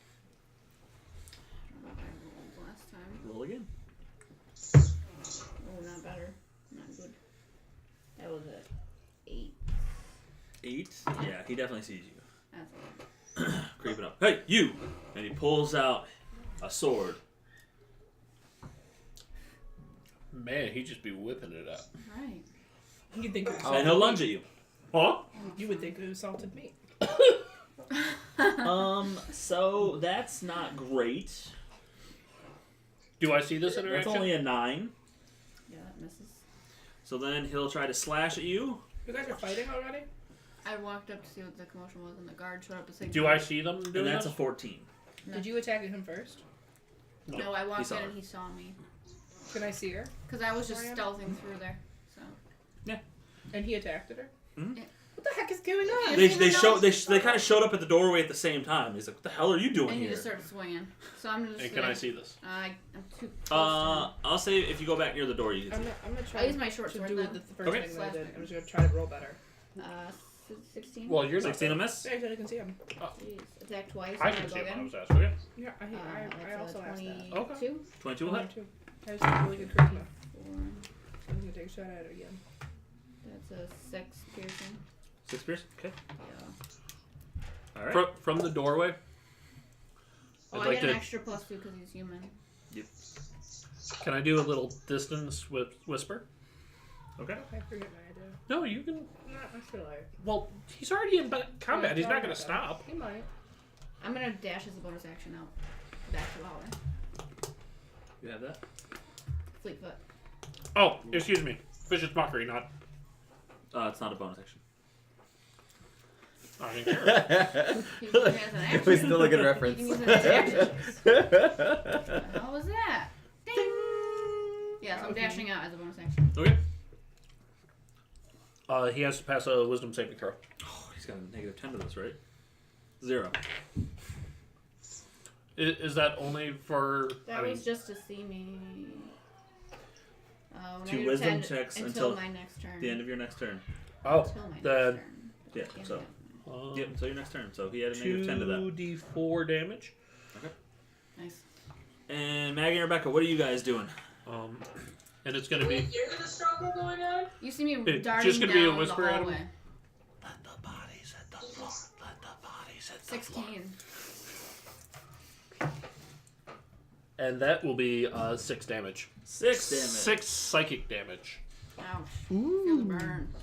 Speaker 3: I don't know if I rolled last time.
Speaker 1: Roll again.
Speaker 3: Oh, not better. Not good. That was a 8.
Speaker 1: 8? Yeah, he definitely sees you.
Speaker 3: That's a lot.
Speaker 1: Creeping up. Hey, you! And he pulls out a sword.
Speaker 2: Man, he'd just be whipping it up.
Speaker 3: Right.
Speaker 5: You think it was
Speaker 1: And he'll lunge at you.
Speaker 2: Huh?
Speaker 5: You would think it was salted meat.
Speaker 1: So that's not great.
Speaker 2: Do I see this
Speaker 1: That's
Speaker 2: interaction?
Speaker 1: only a 9.
Speaker 3: Yeah, that misses.
Speaker 1: So then he'll try to slash at you.
Speaker 5: You guys are fighting already?
Speaker 3: I walked up to see what the commotion was, and the guard showed up to say.
Speaker 2: Do I see them doing
Speaker 1: And that's a
Speaker 2: this?
Speaker 1: 14.
Speaker 3: No.
Speaker 5: Did you attack him first?
Speaker 3: No, I walked
Speaker 1: saw
Speaker 3: in
Speaker 1: her.
Speaker 3: and he saw me.
Speaker 5: Can I see her?
Speaker 3: Because I was just
Speaker 5: Mariam?
Speaker 3: stealthing through there. So.
Speaker 5: And he attacked at her?
Speaker 1: Mhm.
Speaker 3: Yeah.
Speaker 5: What the heck is going on?
Speaker 1: They kind of showed up at the doorway at the same time. He's like, "What the hell are you doing
Speaker 3: And he
Speaker 1: here?"
Speaker 3: just started swinging. So I'm just.
Speaker 2: And can I see this?
Speaker 3: I'm too close
Speaker 1: I'll say if you go back near the door, you can see.
Speaker 5: I'm gonna try
Speaker 3: I use my short
Speaker 5: to
Speaker 3: sword
Speaker 5: do
Speaker 3: then.
Speaker 5: the first
Speaker 1: Okay.
Speaker 5: thing that I did. I'm just gonna try to roll better.
Speaker 3: to him. 16.
Speaker 2: Well, you're
Speaker 1: 16 a
Speaker 2: not.
Speaker 1: miss.
Speaker 5: Yeah, I can see him.
Speaker 3: Jeez. Attack twice.
Speaker 2: I
Speaker 3: and
Speaker 2: can
Speaker 3: go
Speaker 2: see him. I
Speaker 3: again.
Speaker 2: was asking. Okay.
Speaker 5: Yeah, I
Speaker 3: That's
Speaker 5: also
Speaker 3: a
Speaker 5: asked that.
Speaker 3: 22.
Speaker 1: 22 will hit.
Speaker 5: Too. I just have really good charisma.
Speaker 3: 4.
Speaker 5: So I'm gonna take a shot at it again.
Speaker 3: That's a 6 piercing.
Speaker 1: 6 pierce. Okay.
Speaker 3: Yeah.
Speaker 1: All right.
Speaker 2: From the doorway.
Speaker 3: Oh,
Speaker 2: I'd
Speaker 3: I
Speaker 2: like
Speaker 3: get an
Speaker 2: to.
Speaker 3: extra +2 because he's human.
Speaker 2: Can I do a little distance with whisper?
Speaker 1: Okay.
Speaker 5: I forget my idea.
Speaker 2: No, you can.
Speaker 5: I feel like.
Speaker 2: Well, he's already in combat.
Speaker 5: Yeah,
Speaker 2: He's not
Speaker 5: sorry
Speaker 2: going to
Speaker 5: about that.
Speaker 2: stop.
Speaker 5: He might.
Speaker 3: I'm gonna dash as a bonus action out. Back to the hallway.
Speaker 1: You have that.
Speaker 3: Fleet foot.
Speaker 2: Oh, excuse me. Vicious mockery, not.
Speaker 1: It's not a bonus action.
Speaker 2: I didn't care.
Speaker 3: He has an action.
Speaker 6: It was still a good
Speaker 3: You
Speaker 6: reference.
Speaker 3: can use it as an action. How was that? Ding! Yeah, so I'm dashing out as a bonus action.
Speaker 1: Okay.
Speaker 2: He has to pass a wisdom saving throw.
Speaker 1: Oh, he's got a -10 to this, right? 0.
Speaker 2: Is that only for?
Speaker 3: That was just to see me.
Speaker 1: Two wisdom checks until
Speaker 3: my next turn.
Speaker 1: The end of your next turn.
Speaker 2: Oh,
Speaker 3: Until my next
Speaker 2: then.
Speaker 3: turn.
Speaker 1: Yeah.
Speaker 3: Yeah,
Speaker 1: So.
Speaker 3: yeah.
Speaker 1: Yep. Until your next turn. So he had a -10 to that.
Speaker 2: 2d4 damage.
Speaker 3: Nice.
Speaker 1: And Maggie and Rebecca, what are you guys doing?
Speaker 2: And it's going to be.
Speaker 4: You're gonna struggle going on?
Speaker 3: You see me
Speaker 2: It's
Speaker 3: darting
Speaker 2: just
Speaker 3: down
Speaker 2: gonna be a
Speaker 3: the
Speaker 2: whisper at him?
Speaker 3: hallway.
Speaker 1: Let the bodies hit the floor. Let the bodies hit the
Speaker 3: 16.
Speaker 2: And that will be 6 damage.
Speaker 1: 6 damage.
Speaker 2: 6 psychic damage.
Speaker 3: Ouch. Feel the burn.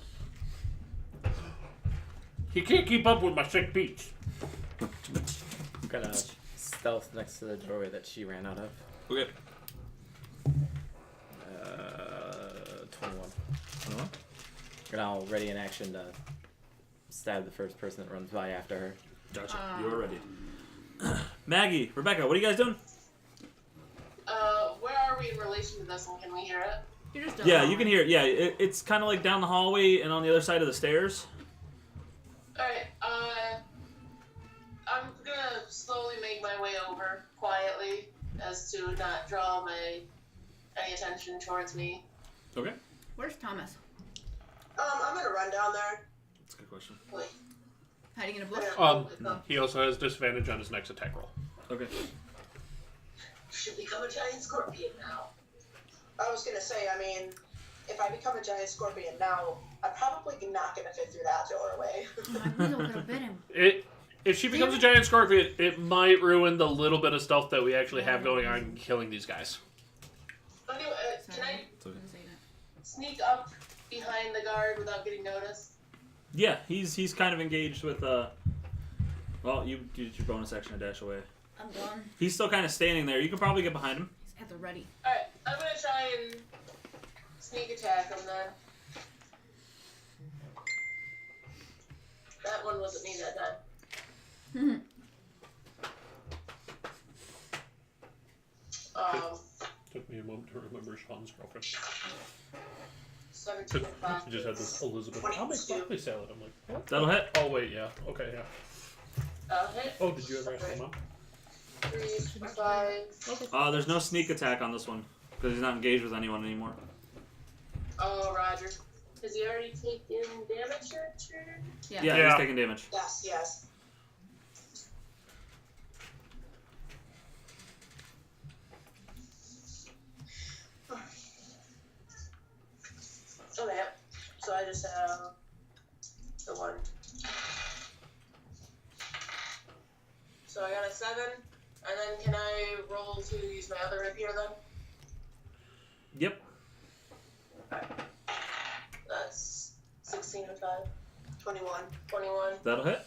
Speaker 2: He can't keep up with my sick beats.
Speaker 6: I'm gonna stealth next to the doorway that she ran out of.
Speaker 1: Okay.
Speaker 6: 21.
Speaker 1: 21?
Speaker 6: And I'll ready in action to stab the first person that runs by after her.
Speaker 1: Gotcha. You're ready. Maggie, Rebecca, what are you guys doing?
Speaker 4: Where are we in relation to this one? Can we hear it?
Speaker 3: You're just down
Speaker 1: Yeah,
Speaker 3: the
Speaker 1: you can
Speaker 3: hallway.
Speaker 1: hear it. Yeah, it's kind of like down the hallway and on the other side of the stairs.
Speaker 4: Alright, I'm gonna slowly make my way over quietly as to not draw any attention towards me.
Speaker 1: Okay.
Speaker 3: Where's Thomas?
Speaker 7: I'm gonna run down there.
Speaker 1: That's a good question.
Speaker 4: Wait.
Speaker 3: Hiding in a bush?
Speaker 2: He also has disadvantage on his next attack roll.
Speaker 1: Okay.
Speaker 4: Should become a giant scorpion now.
Speaker 7: I was gonna say, I mean, if I become a giant scorpion now, I'm probably not gonna fit through that doorway.
Speaker 3: My weasel could have bit him.
Speaker 2: If she becomes a giant scorpion, it might ruin the little bit of stealth that we actually have going on killing these guys.
Speaker 4: Anyway, can
Speaker 3: Sorry.
Speaker 4: I
Speaker 1: Okay.
Speaker 3: Didn't say that.
Speaker 4: sneak up behind the guard without getting noticed?
Speaker 1: Yeah, he's kind of engaged with Well, you did your bonus action to dash away.
Speaker 3: I'm done.
Speaker 1: He's still kind of standing there. You can probably get behind him.
Speaker 3: He's at the ready.
Speaker 4: Alright, I'm gonna try and sneak attack him then. That one wasn't me that time.
Speaker 2: me a moment to remember Sean's girlfriend.
Speaker 4: 17 and 5.
Speaker 2: She just had this Elizabeth. I'll make broccoli salad. I'm like, what?
Speaker 1: That'll hit.
Speaker 2: Oh wait, yeah. Okay, yeah.
Speaker 4: Hit.
Speaker 2: Oh, did you ever ask your mom?
Speaker 4: 3, 5.
Speaker 1: There's no sneak attack on this one because he's not engaged with anyone anymore.
Speaker 4: Oh, Roger. Has he already taken damage your turn?
Speaker 3: Yeah.
Speaker 1: Yeah, he's taking damage.
Speaker 7: Yes, yes.
Speaker 4: Okay. So I just have the 1. So I got a 7. And then can I roll to use my other rapier then?
Speaker 1: Yep.
Speaker 4: Okay. That's 16 and 5.
Speaker 7: 21.
Speaker 4: 21.
Speaker 1: That'll hit.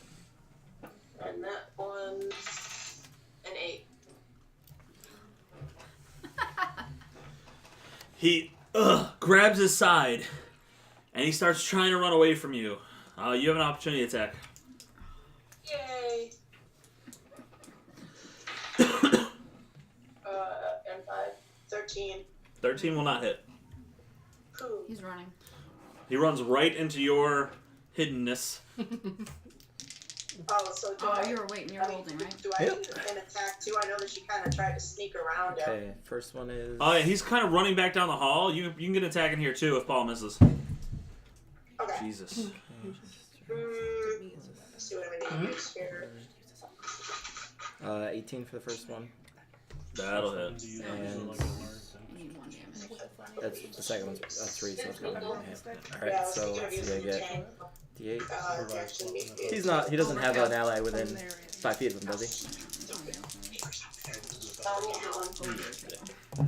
Speaker 4: And that one's an 8.
Speaker 1: He grabs his side, and he starts trying to run away from you. You have an opportunity attack.
Speaker 4: Yay! And 5.
Speaker 7: 13.
Speaker 1: 13 will not hit.
Speaker 4: Cool.
Speaker 3: He's running.
Speaker 1: He runs right into your hiddenness.
Speaker 7: Oh, so do I?
Speaker 3: You were waiting. You're holding, right?
Speaker 7: Do I
Speaker 6: Yep.
Speaker 7: get an attack too? I know that she kind of tried to sneak around him.
Speaker 6: Okay, first one is.
Speaker 1: Oh, yeah, he's kind of running back down the hall. You can get an attack in here too if Paul misses.
Speaker 7: Okay.
Speaker 1: Jesus.
Speaker 7: Let's see what I'm gonna use here.
Speaker 6: 18 for the first one.
Speaker 1: That'll hit.
Speaker 6: And
Speaker 3: You need 1 damage.
Speaker 6: that's the second one's 3, so it's going to be 1 hit.
Speaker 7: Yeah,
Speaker 6: Alright,
Speaker 7: I was
Speaker 6: so
Speaker 7: thinking of
Speaker 6: let's see, I
Speaker 7: using the
Speaker 6: get
Speaker 7: tank.
Speaker 6: D8.
Speaker 7: To actually make it.
Speaker 6: He doesn't have an ally within 5 feet of him, does he?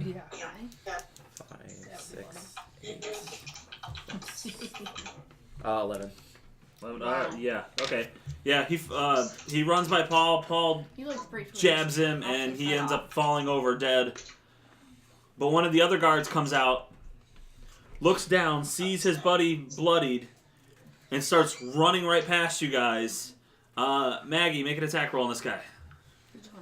Speaker 5: Yeah.
Speaker 3: Okay.
Speaker 6: 5, 6, 8. 11.
Speaker 1: Yeah. Okay. Yeah. He runs by Paul. Paul
Speaker 3: He looks briefly.
Speaker 1: jabs him, and he ends up falling over dead. But one of the other guards comes out, looks down, sees his buddy bloodied, and starts running right past you guys. Maggie, make an attack roll on this guy.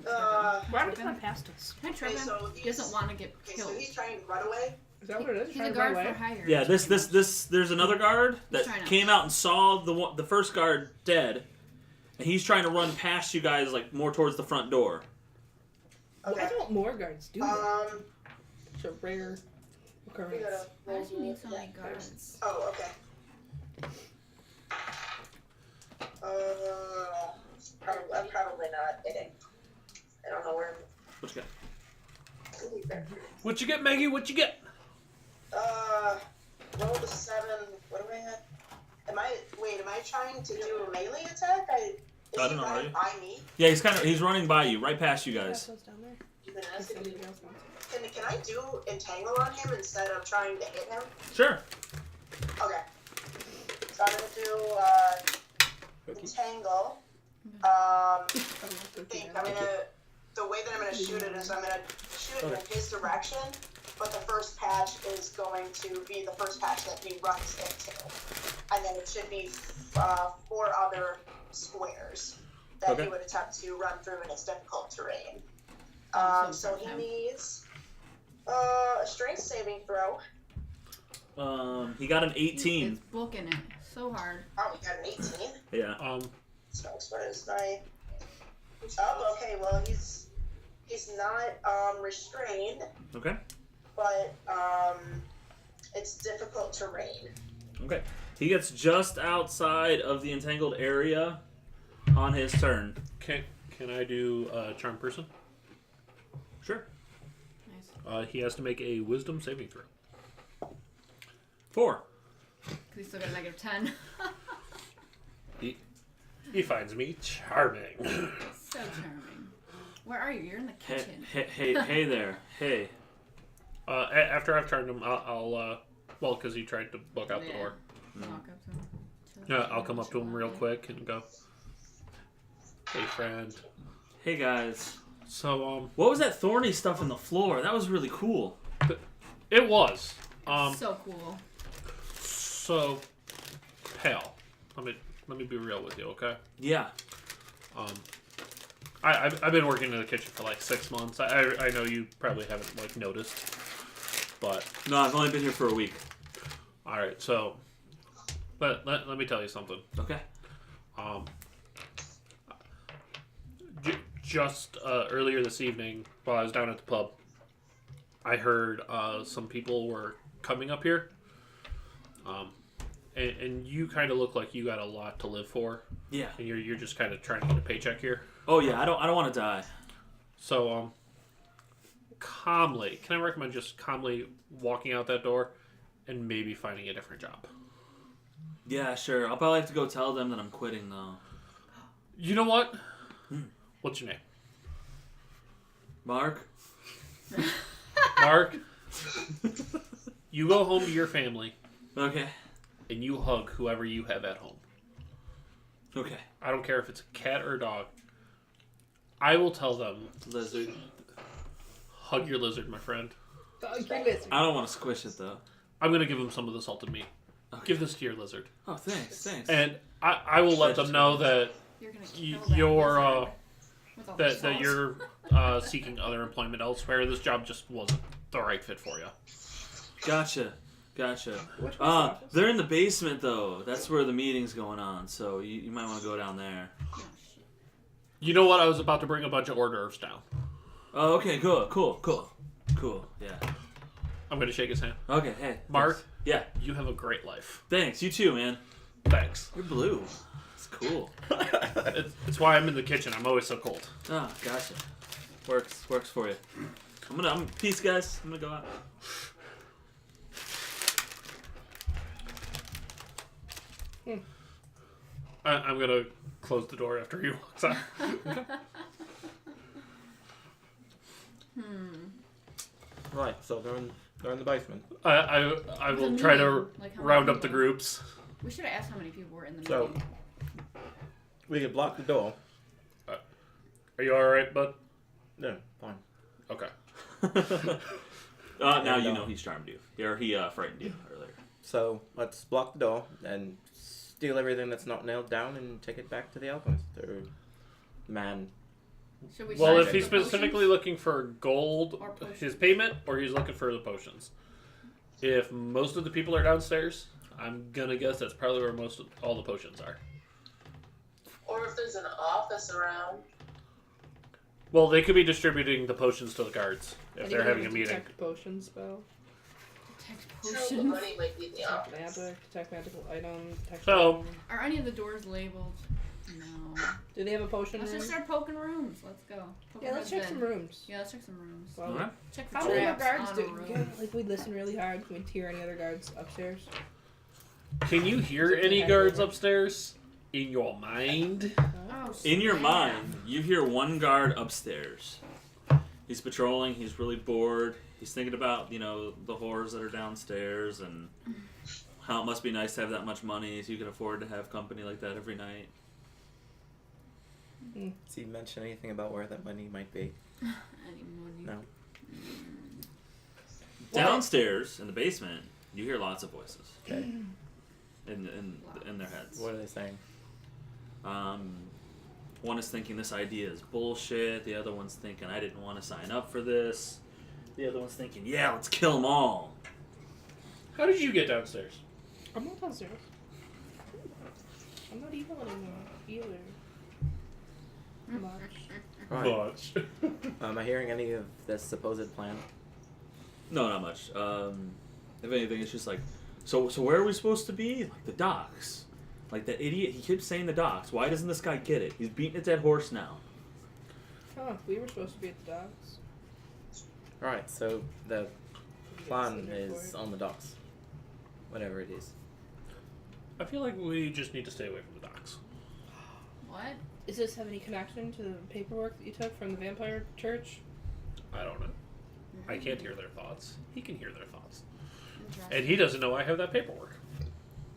Speaker 5: Why would he run past us?
Speaker 3: Can I trip
Speaker 7: Okay,
Speaker 3: him?
Speaker 7: so
Speaker 3: He doesn't want to get
Speaker 7: Okay,
Speaker 3: killed.
Speaker 7: so he's trying to run away.
Speaker 5: Is that what it is?
Speaker 3: He's
Speaker 5: Trying
Speaker 3: a
Speaker 5: to run
Speaker 3: guard
Speaker 5: away?
Speaker 3: for hire.
Speaker 1: Yeah, there's another guard that
Speaker 3: Trying to-
Speaker 1: came out and saw the first guard dead, and he's trying to run past you guys like more towards the front door.
Speaker 5: Why don't more guards do that? It's a rare
Speaker 7: We
Speaker 5: occurrence.
Speaker 7: gotta
Speaker 3: Why does he
Speaker 7: roll
Speaker 3: need so many
Speaker 7: that
Speaker 3: guards?
Speaker 7: first. Oh, okay. I'm probably not hitting. I don't know where.
Speaker 1: What you got?
Speaker 2: What you get, Maggie? What you get?
Speaker 7: Roll the 7. What do I have? Am I trying to do a melee attack?
Speaker 1: I don't know, are you?
Speaker 7: By me?
Speaker 1: Yeah, he's running by you, right past you guys.
Speaker 5: Down there.
Speaker 7: Then
Speaker 5: If anybody else wants it.
Speaker 7: Can I do entangle on him instead of trying to hit him?
Speaker 1: Sure.
Speaker 7: Okay. So I'm gonna do entangle. The way that I'm gonna shoot it is I'm gonna shoot it in his direction, but the first patch is going to be the first patch that he runs into, and then it should be 4 other squares that he would attempt to run through in his difficult terrain. So he needs a strength saving throw.
Speaker 1: He got an 18.
Speaker 3: It's booking it so hard.
Speaker 7: Oh, he got an 18.
Speaker 1: Yeah.
Speaker 7: Smokes, what is my... Oh, okay, well, he's not restrained,
Speaker 1: Okay.
Speaker 7: but it's difficult terrain.
Speaker 1: Okay. He gets just outside of the entangled area on his turn.
Speaker 2: Can I do Charm Person?
Speaker 1: Sure.
Speaker 3: Nice.
Speaker 2: He has to make a Wisdom saving throw.
Speaker 1: 4.
Speaker 3: Because he's still got a negative 10.
Speaker 2: He finds me charming.
Speaker 3: So charming. Where are you? You're in the kitchen.
Speaker 1: Hey there. Hey.
Speaker 2: After I've turned him, I'll because he tried to book out the door.
Speaker 3: Walk up to him.
Speaker 2: Yeah, I'll come up to him real quick and go, "Hey, friend."
Speaker 1: Hey guys.
Speaker 2: So
Speaker 1: What was that thorny stuff in the floor? That was really cool.
Speaker 2: it was
Speaker 3: So cool.
Speaker 2: so pale. Let me be real with you, okay?
Speaker 1: Yeah.
Speaker 2: I've been working in the kitchen for like 6 months. I know you probably haven't like noticed. but
Speaker 1: No, I've only been here for a week.
Speaker 2: all right. So, let me tell you something.
Speaker 1: Okay.
Speaker 2: Just earlier this evening, while I was down at the pub, I heard some people were coming up here. And you kind of look like you got a lot to live for.
Speaker 1: Yeah.
Speaker 2: And you're just kind of trying to get a paycheck here.
Speaker 1: Oh yeah, I don't want to die.
Speaker 2: So calmly, can I recommend just calmly walking out that door and maybe finding a different job?
Speaker 1: Yeah, sure. I'll probably have to go tell them that I'm quitting though.
Speaker 2: You know what? What's your name?
Speaker 1: Mark.
Speaker 2: Mark. You go home to your family
Speaker 1: Okay.
Speaker 2: and you hug whoever you have at home.
Speaker 1: Okay.
Speaker 2: I don't care if it's a cat or a dog. I will tell them,
Speaker 1: Lizard.
Speaker 2: hug your lizard, my friend.
Speaker 1: I don't want to squish it though.
Speaker 2: I'm going to give them some of the salted meat.
Speaker 1: Okay.
Speaker 2: Give this to your lizard.
Speaker 1: Oh, thanks.
Speaker 2: And I will let them know that
Speaker 3: You're gonna kill that
Speaker 2: you're
Speaker 3: lizard with all
Speaker 2: that
Speaker 3: salt.
Speaker 2: you're seeking other employment elsewhere. This job just wasn't the right fit for you.
Speaker 1: Gotcha.
Speaker 5: Which one's the
Speaker 1: They're in the basement though. That's where the meeting's going on. So you might want to go down there.
Speaker 3: Oh, shit.
Speaker 2: You know what? I was about to bring a bunch of hors d'oeuvres down.
Speaker 1: Oh, okay. Cool. Yeah.
Speaker 2: I'm going to shake his hand.
Speaker 1: Okay. Hey,
Speaker 2: Mark?
Speaker 1: thanks. Yeah.
Speaker 2: You have a great life.
Speaker 1: Thanks. You too, man.
Speaker 2: Thanks.
Speaker 1: You're blue. It's cool.
Speaker 2: It's why I'm in the kitchen. I'm always so cold.
Speaker 1: Oh, gotcha. Works for you. Peace, guys. I'm gonna go out.
Speaker 2: I'm going to close the door after he walks out.
Speaker 6: Right, so they're in the basement.
Speaker 2: I will
Speaker 3: The
Speaker 2: try to
Speaker 3: meeting, like, how many
Speaker 2: round up the
Speaker 3: people?
Speaker 2: groups.
Speaker 3: We should have asked how many people were in the
Speaker 6: So-
Speaker 3: meeting.
Speaker 6: We could block the door.
Speaker 2: Are you alright, bud?
Speaker 6: No, fine.
Speaker 2: Okay.
Speaker 1: Now you
Speaker 6: And,
Speaker 1: know he's charmed you. Or he frightened you earlier.
Speaker 6: So let's block the door and steal everything that's not nailed down and take it back to the alchemist or man.
Speaker 3: Should we
Speaker 2: Well,
Speaker 3: charge
Speaker 2: if he's
Speaker 3: for potions?
Speaker 2: specifically looking for gold,
Speaker 3: Or potions.
Speaker 2: his payment, or he's looking for the potions. If most of the people are downstairs, I'm gonna guess that's probably where all the potions are.
Speaker 4: Or if there's an office around.
Speaker 2: Well, they could be distributing the potions to the guards if they're
Speaker 5: Anybody
Speaker 2: having a
Speaker 5: with
Speaker 2: meeting.
Speaker 5: Detect potion spell.
Speaker 3: Detect
Speaker 4: True, the
Speaker 3: potions.
Speaker 4: money might be in the
Speaker 5: Detect
Speaker 4: office.
Speaker 5: magic. Detect magical item. Detect
Speaker 2: So-
Speaker 5: item.
Speaker 3: Are any of the doors labeled? No.
Speaker 5: Do they have a potion
Speaker 3: Let's
Speaker 5: room?
Speaker 3: just start poking rooms. Let's go. Poke
Speaker 5: Yeah, let's
Speaker 3: around
Speaker 5: check some
Speaker 3: then.
Speaker 5: rooms.
Speaker 3: Yeah, let's check some rooms.
Speaker 5: Well,
Speaker 1: Alright.
Speaker 3: Check for
Speaker 5: how many other
Speaker 3: traps
Speaker 5: guards
Speaker 3: on
Speaker 5: do
Speaker 3: a room.
Speaker 5: like we listen really hard? Can we hear any other guards upstairs?
Speaker 2: Can you hear
Speaker 5: Is it
Speaker 2: any
Speaker 5: the
Speaker 2: guards
Speaker 5: guy
Speaker 2: upstairs? In your mind?
Speaker 3: Oh,
Speaker 1: In your
Speaker 3: snap.
Speaker 1: mind, you hear one guard upstairs. He's patrolling. He's really bored. He's thinking about, the whores that are downstairs and how it must be nice to have that much money so you can afford to have company like that every night.
Speaker 6: Does he mention anything about where that money might be?
Speaker 3: Any money?
Speaker 6: No.
Speaker 1: Downstairs in the basement, you hear lots of voices
Speaker 6: Okay.
Speaker 1: in their heads.
Speaker 6: What are they saying?
Speaker 1: One is thinking this idea is bullshit. The other one's thinking I didn't want to sign up for this. The other one's thinking, yeah, let's kill them all.
Speaker 2: How did you get downstairs?
Speaker 5: I'm not downstairs. I'm not evil anymore either. Much.
Speaker 6: Right.
Speaker 2: Much.
Speaker 6: Am I hearing any of this supposed plan?
Speaker 1: No, not much. If anything, it's just like, so where are we supposed to be? Like the docks. Like that idiot, he keeps saying the docks. Why doesn't this guy get it? He's beating a dead horse now.
Speaker 5: Oh, we were supposed to be at the docks.
Speaker 6: Right, so the
Speaker 5: We
Speaker 6: plan
Speaker 5: get
Speaker 6: is
Speaker 5: Cinderport.
Speaker 6: on the docks. Whatever it is.
Speaker 2: I feel like we just need to stay away from the docks.
Speaker 3: What?
Speaker 5: Does this have any connection to the paperwork that you took from the vampire church?
Speaker 2: I don't know. I can't hear their thoughts. He can hear their thoughts.
Speaker 3: Interesting.
Speaker 2: And he doesn't know I have that paperwork.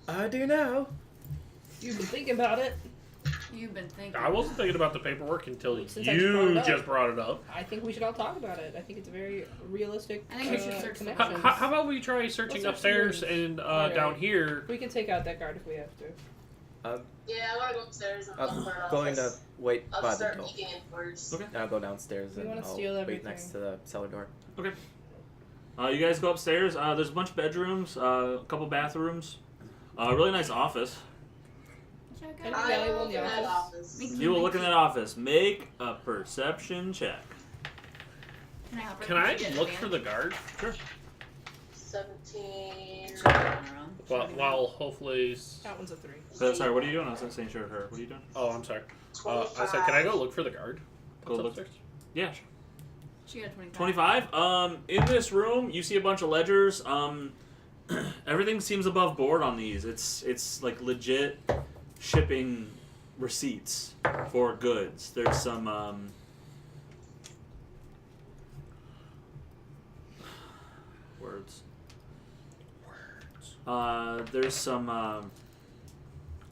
Speaker 6: I do know.
Speaker 5: You've been thinking about it.
Speaker 3: You've been thinking.
Speaker 2: I wasn't thinking about the paperwork until
Speaker 5: Since I just brought
Speaker 2: you
Speaker 5: it up.
Speaker 2: just brought it up.
Speaker 5: I think we should all talk about it. I think it's a very realistic
Speaker 3: I think we should search the
Speaker 5: connection.
Speaker 2: How about we try searching
Speaker 5: Let's search
Speaker 2: upstairs
Speaker 5: some
Speaker 2: and
Speaker 5: Alright.
Speaker 2: down here?
Speaker 5: We can take out that guard if we have to.
Speaker 4: Yeah, I want to go upstairs and look
Speaker 6: I'm
Speaker 4: for an
Speaker 6: going to
Speaker 4: office.
Speaker 6: wait
Speaker 4: I'll
Speaker 6: by
Speaker 4: just
Speaker 6: the
Speaker 4: start
Speaker 6: door.
Speaker 4: peeking in first.
Speaker 1: Okay.
Speaker 6: I'll go downstairs
Speaker 5: We
Speaker 6: and
Speaker 5: wanna
Speaker 6: I'll
Speaker 5: steal
Speaker 6: wait
Speaker 5: everything.
Speaker 6: next to the cellar door.
Speaker 1: Okay. You guys go upstairs. There's a bunch of bedrooms, a couple bathrooms, a really nice office.
Speaker 3: Check
Speaker 5: Any
Speaker 3: out.
Speaker 5: valuable in the
Speaker 7: That
Speaker 5: office?
Speaker 7: office.
Speaker 1: You will look in that office. Make a perception check.
Speaker 3: Can I help her?
Speaker 2: Can I
Speaker 3: She get
Speaker 2: look
Speaker 3: advantage?
Speaker 2: for the guard?
Speaker 1: Sure.
Speaker 4: 17.
Speaker 3: She's on her own.
Speaker 2: While hopefully.
Speaker 5: That one's a 3.
Speaker 1: Sorry, what are you doing? I was saying sure her. What are you doing?
Speaker 2: Oh, I'm sorry. I said, can I go look for the guard?
Speaker 1: Go
Speaker 2: That's
Speaker 1: look.
Speaker 2: upstairs?
Speaker 1: Yeah, sure.
Speaker 3: She got 25.
Speaker 1: 25. In this room, you see a bunch of ledgers. Everything seems above board on these. It's like legit shipping receipts for goods. There's some words. There's some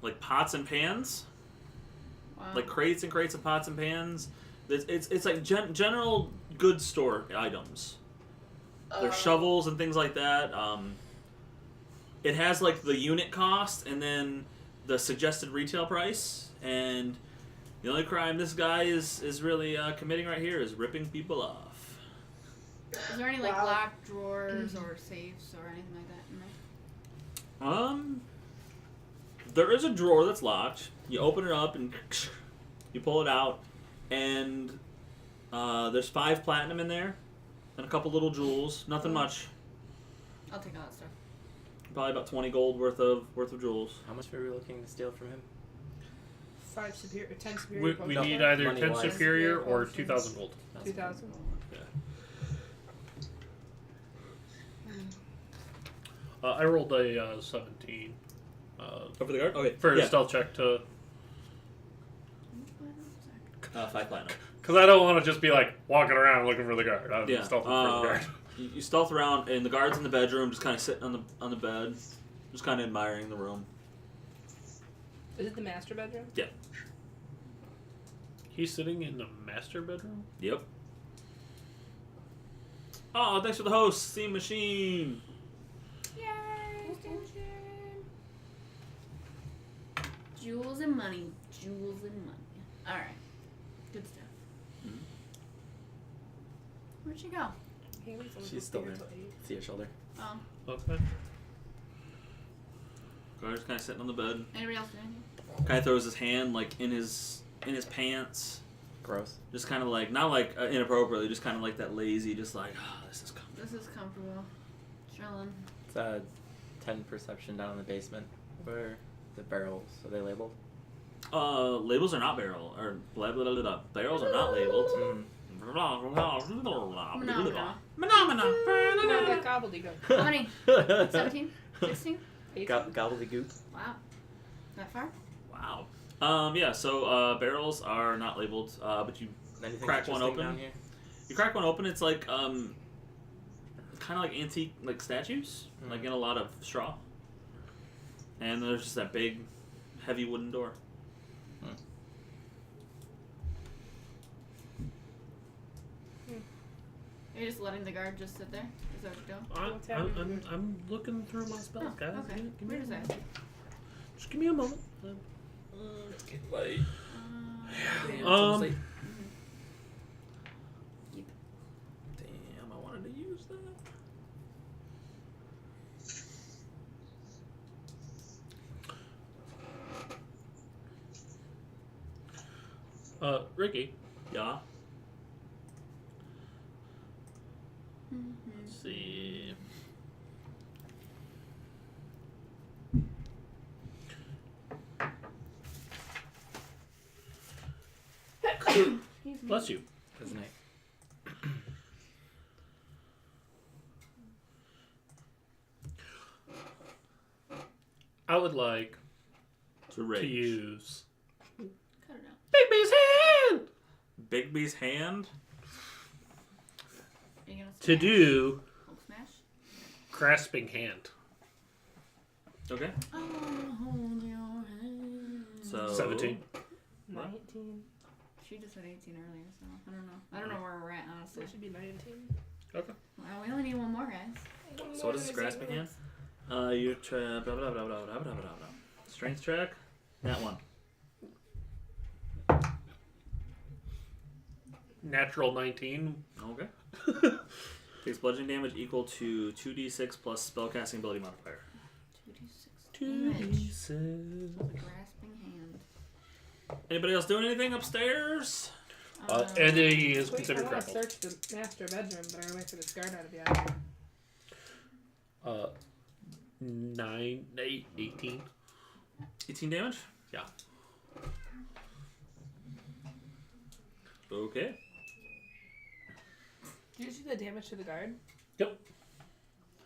Speaker 1: like pots and pans,
Speaker 3: Wow.
Speaker 1: like crates and crates of pots and pans. It's like general goods store items. There's shovels and things like that. It has like the unit cost and then the suggested retail price. And the only crime this guy is really committing right here is ripping people off.
Speaker 3: Is there any like
Speaker 7: Wow.
Speaker 3: locked drawers or safes or anything like that in there?
Speaker 1: There is a drawer that's locked. You open it up and you pull it out, and there's 5 platinum in there, and a couple little jewels. Nothing much.
Speaker 3: I'll take all that stuff.
Speaker 1: Probably about 20 gold worth of jewels.
Speaker 6: How much were we looking to steal from him?
Speaker 5: 10 superior
Speaker 2: We
Speaker 5: potions.
Speaker 2: need either
Speaker 6: Money
Speaker 2: 10
Speaker 6: wise.
Speaker 2: superior or
Speaker 5: Potions.
Speaker 2: 2,000 gold.
Speaker 5: 2,000.
Speaker 2: I rolled a 17
Speaker 1: Over the guard? Okay.
Speaker 2: for a
Speaker 1: yeah.
Speaker 2: stealth check to.
Speaker 1: 5 platinum.
Speaker 2: Because I don't want to just be like walking around looking for the guard. I'm
Speaker 1: Yeah.
Speaker 2: stealthing for the guard.
Speaker 1: You stealth around, and the guard's in the bedroom, just kind of sitting on the bed, just kind of admiring the room.
Speaker 5: Is it the master bedroom?
Speaker 2: He's sitting in the master bedroom?
Speaker 1: Yep. Oh, thanks for the host, Steam Machine.
Speaker 3: Yay! Station. Jewels and money. Jewels and money. Alright. Good stuff.
Speaker 1: Mhm.
Speaker 3: Where'd she go?
Speaker 6: She's still there. See her shoulder.
Speaker 3: Oh.
Speaker 2: Okay.
Speaker 1: Guard's kind of sitting on the bed.
Speaker 3: Anybody else doing anything?
Speaker 1: Kind of throws his hand like in his pants,
Speaker 6: Gross.
Speaker 1: just kind of like not like inappropriately, just kind of like that lazy, just like this is comfortable.
Speaker 3: This is comfortable. Chilling.
Speaker 6: It's 10 perception down in the basement. Where are the barrels? Are they labeled?
Speaker 1: Labels are not barrel or blah blah blah blah. Barrels are not labeled.
Speaker 6: Mm.
Speaker 3: Phenomena.
Speaker 5: No, that gobbledygook.
Speaker 3: How many? 17? 16? 18?
Speaker 6: Gobbledygook.
Speaker 3: Wow. That far?
Speaker 1: Wow. Yeah. So barrels are not labeled, but you
Speaker 6: Anything
Speaker 1: Crack one
Speaker 6: interesting
Speaker 1: open?
Speaker 6: down here?
Speaker 1: you crack one open. It's like kind of like antique like statues, like in a lot of straw. And there's just that big, heavy wooden door.
Speaker 3: Are you just letting the guard just sit there? Is that what you're doing?
Speaker 2: I'm looking through my spells,
Speaker 3: Oh,
Speaker 2: guys.
Speaker 3: okay.
Speaker 2: Give me
Speaker 3: Where
Speaker 2: a
Speaker 3: is
Speaker 2: moment.
Speaker 3: that?
Speaker 2: Just give me a moment.
Speaker 1: It's getting late.
Speaker 2: Um,
Speaker 1: Damn, I wanted to use that.
Speaker 2: Ricky,
Speaker 1: Yeah.
Speaker 2: let's see. Bless you.
Speaker 6: Isn't it?
Speaker 2: I would like
Speaker 1: To rage.
Speaker 2: to use
Speaker 3: Cut it out.
Speaker 2: Bigby's hand
Speaker 1: Bigby's hand.
Speaker 3: Are you gonna
Speaker 2: to
Speaker 3: smash?
Speaker 2: do
Speaker 3: Hulk smash?
Speaker 2: grasping hand.
Speaker 1: Okay.
Speaker 3: I wanna hold your hand.
Speaker 1: So
Speaker 2: 17.
Speaker 5: 19.
Speaker 3: She just said 18 earlier, so I don't know. I don't know where we're at,
Speaker 5: So
Speaker 3: honestly.
Speaker 5: it should be 19.
Speaker 2: Okay.
Speaker 3: Well, we only need one more, guys.
Speaker 1: So what is this grasping hand? You try blah blah blah blah blah blah blah blah. Strength check. That one.
Speaker 2: Natural 19.
Speaker 1: Okay. Takes bludgeoning damage equal to 2d6 plus spellcasting ability modifier.
Speaker 3: 2d6 damage. Grasping hand.
Speaker 1: Anybody else doing anything upstairs?
Speaker 2: And he is
Speaker 5: Wait,
Speaker 2: considered
Speaker 5: I want to
Speaker 2: grappled.
Speaker 5: search the master bedroom, but I'm gonna wait for this guard out of the out here.
Speaker 2: 9, 8, 18.
Speaker 1: 18 damage?
Speaker 2: Yeah.
Speaker 1: Okay.
Speaker 5: Did you see the damage to the guard?
Speaker 2: Yep.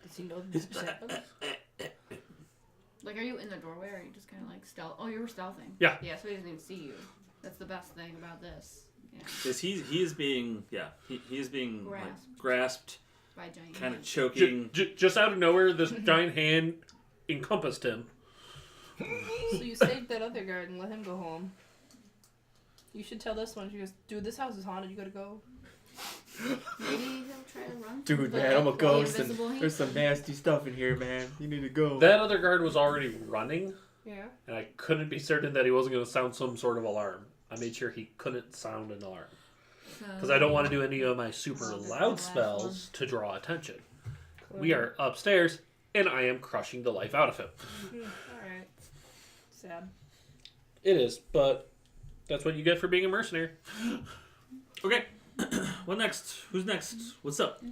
Speaker 5: Does he know this happened?
Speaker 3: Like, are you in the doorway or are you just kind of like stealth? Oh, you were stealthing.
Speaker 2: Yeah.
Speaker 3: Yeah, so he doesn't even see you. That's the best thing about this. Yeah.
Speaker 1: Because he is being he is being like,
Speaker 3: Grasped.
Speaker 1: grasped,
Speaker 3: By giant
Speaker 1: kind of
Speaker 3: hands.
Speaker 1: choking.
Speaker 2: Just out of nowhere, this giant hand encompassed him.
Speaker 5: So you saved that other guard and let him go home. You should tell this one. She goes, dude, this house is haunted. You gotta go.
Speaker 3: Maybe he'll try to run.
Speaker 6: Dude,
Speaker 3: But
Speaker 6: man, I'm a
Speaker 3: the
Speaker 6: ghost and
Speaker 3: invisible hand-
Speaker 6: there's some nasty stuff in here, man. You need to go.
Speaker 2: That other guard was already running,
Speaker 5: Yeah.
Speaker 2: and I couldn't be certain that he wasn't going to sound some sort of alarm. I made sure he couldn't sound an alarm. Because I don't want to do any of my super
Speaker 3: Oh, that's the
Speaker 2: loud
Speaker 3: last
Speaker 2: spells to draw attention. We are upstairs, and I am crushing the life out of him.
Speaker 5: Alright. Sad.
Speaker 2: It is, but that's what you get for being a mercenary.
Speaker 1: Okay. What next? Who's next? What's up?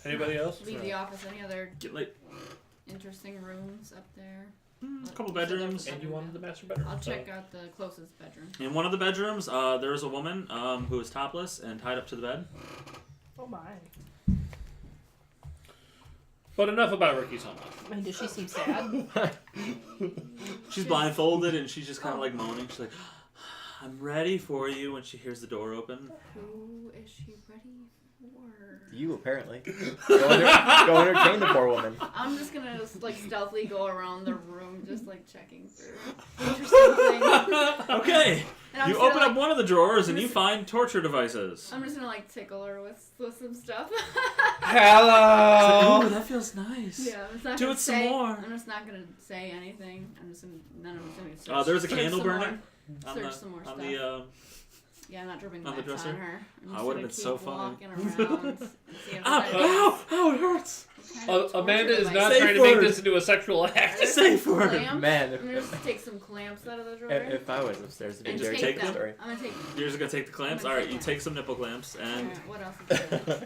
Speaker 2: Anybody else?
Speaker 3: Leave the office. Any other
Speaker 1: Get late.
Speaker 3: interesting rooms up there?
Speaker 1: A couple bedrooms.
Speaker 2: And you wanted the master bedroom.
Speaker 3: I'll
Speaker 2: so-
Speaker 3: check out the closest bedroom.
Speaker 1: In one of the bedrooms, there is a woman who is topless and tied up to the bed.
Speaker 5: Oh my.
Speaker 2: But enough about Ricky's home.
Speaker 5: And does she seem sad?
Speaker 1: She's blindfolded and she's just kind of like moaning. She's like, "I'm ready for you." When she hears the door open.
Speaker 3: Who is she ready for?
Speaker 6: You apparently. Go entertain the poor woman.
Speaker 3: I'm just gonna like stealthily go around the room, just like checking through interesting things.
Speaker 1: Okay.
Speaker 3: And I'm
Speaker 1: You
Speaker 3: just gonna,
Speaker 1: open
Speaker 3: like,
Speaker 1: up one of the drawers and you find torture devices.
Speaker 3: I'm just gonna like tickle her with some stuff.
Speaker 6: Hello.
Speaker 1: Ooh, that feels nice.
Speaker 3: Yeah, I'm just not
Speaker 1: Do
Speaker 3: gonna
Speaker 1: it some
Speaker 3: say,
Speaker 1: more.
Speaker 3: I'm just not gonna say anything. I'm just gonna search.
Speaker 1: There's a
Speaker 3: search
Speaker 1: candle
Speaker 3: some
Speaker 1: burning
Speaker 3: more.
Speaker 1: on
Speaker 3: Search
Speaker 1: the
Speaker 3: some more
Speaker 1: on
Speaker 3: stuff.
Speaker 1: the
Speaker 3: Yeah, I'm not dripping
Speaker 1: on the
Speaker 3: wax
Speaker 1: dresser?
Speaker 3: on her. I'm
Speaker 1: Oh,
Speaker 3: just
Speaker 1: would've
Speaker 3: gonna
Speaker 1: been so
Speaker 3: keep
Speaker 1: funny.
Speaker 3: walking around and see if
Speaker 1: Ow!
Speaker 3: there's
Speaker 1: Ow! Ow! It hurts.
Speaker 2: Amanda is not
Speaker 1: Safe
Speaker 2: trying to make
Speaker 1: word.
Speaker 2: this into a sexual act.
Speaker 1: Safe word.
Speaker 6: Man,
Speaker 3: I'm gonna just take some clamps out of the drawer.
Speaker 6: if I was upstairs, it'd be
Speaker 3: and
Speaker 6: a very
Speaker 3: take
Speaker 6: different
Speaker 3: them.
Speaker 6: story.
Speaker 3: I'm gonna take.
Speaker 1: You're just gonna take the clamps.
Speaker 3: I'm
Speaker 1: All
Speaker 3: gonna
Speaker 1: right,
Speaker 3: take
Speaker 1: you
Speaker 3: that.
Speaker 1: take some nipple clamps and
Speaker 3: Alright, what else is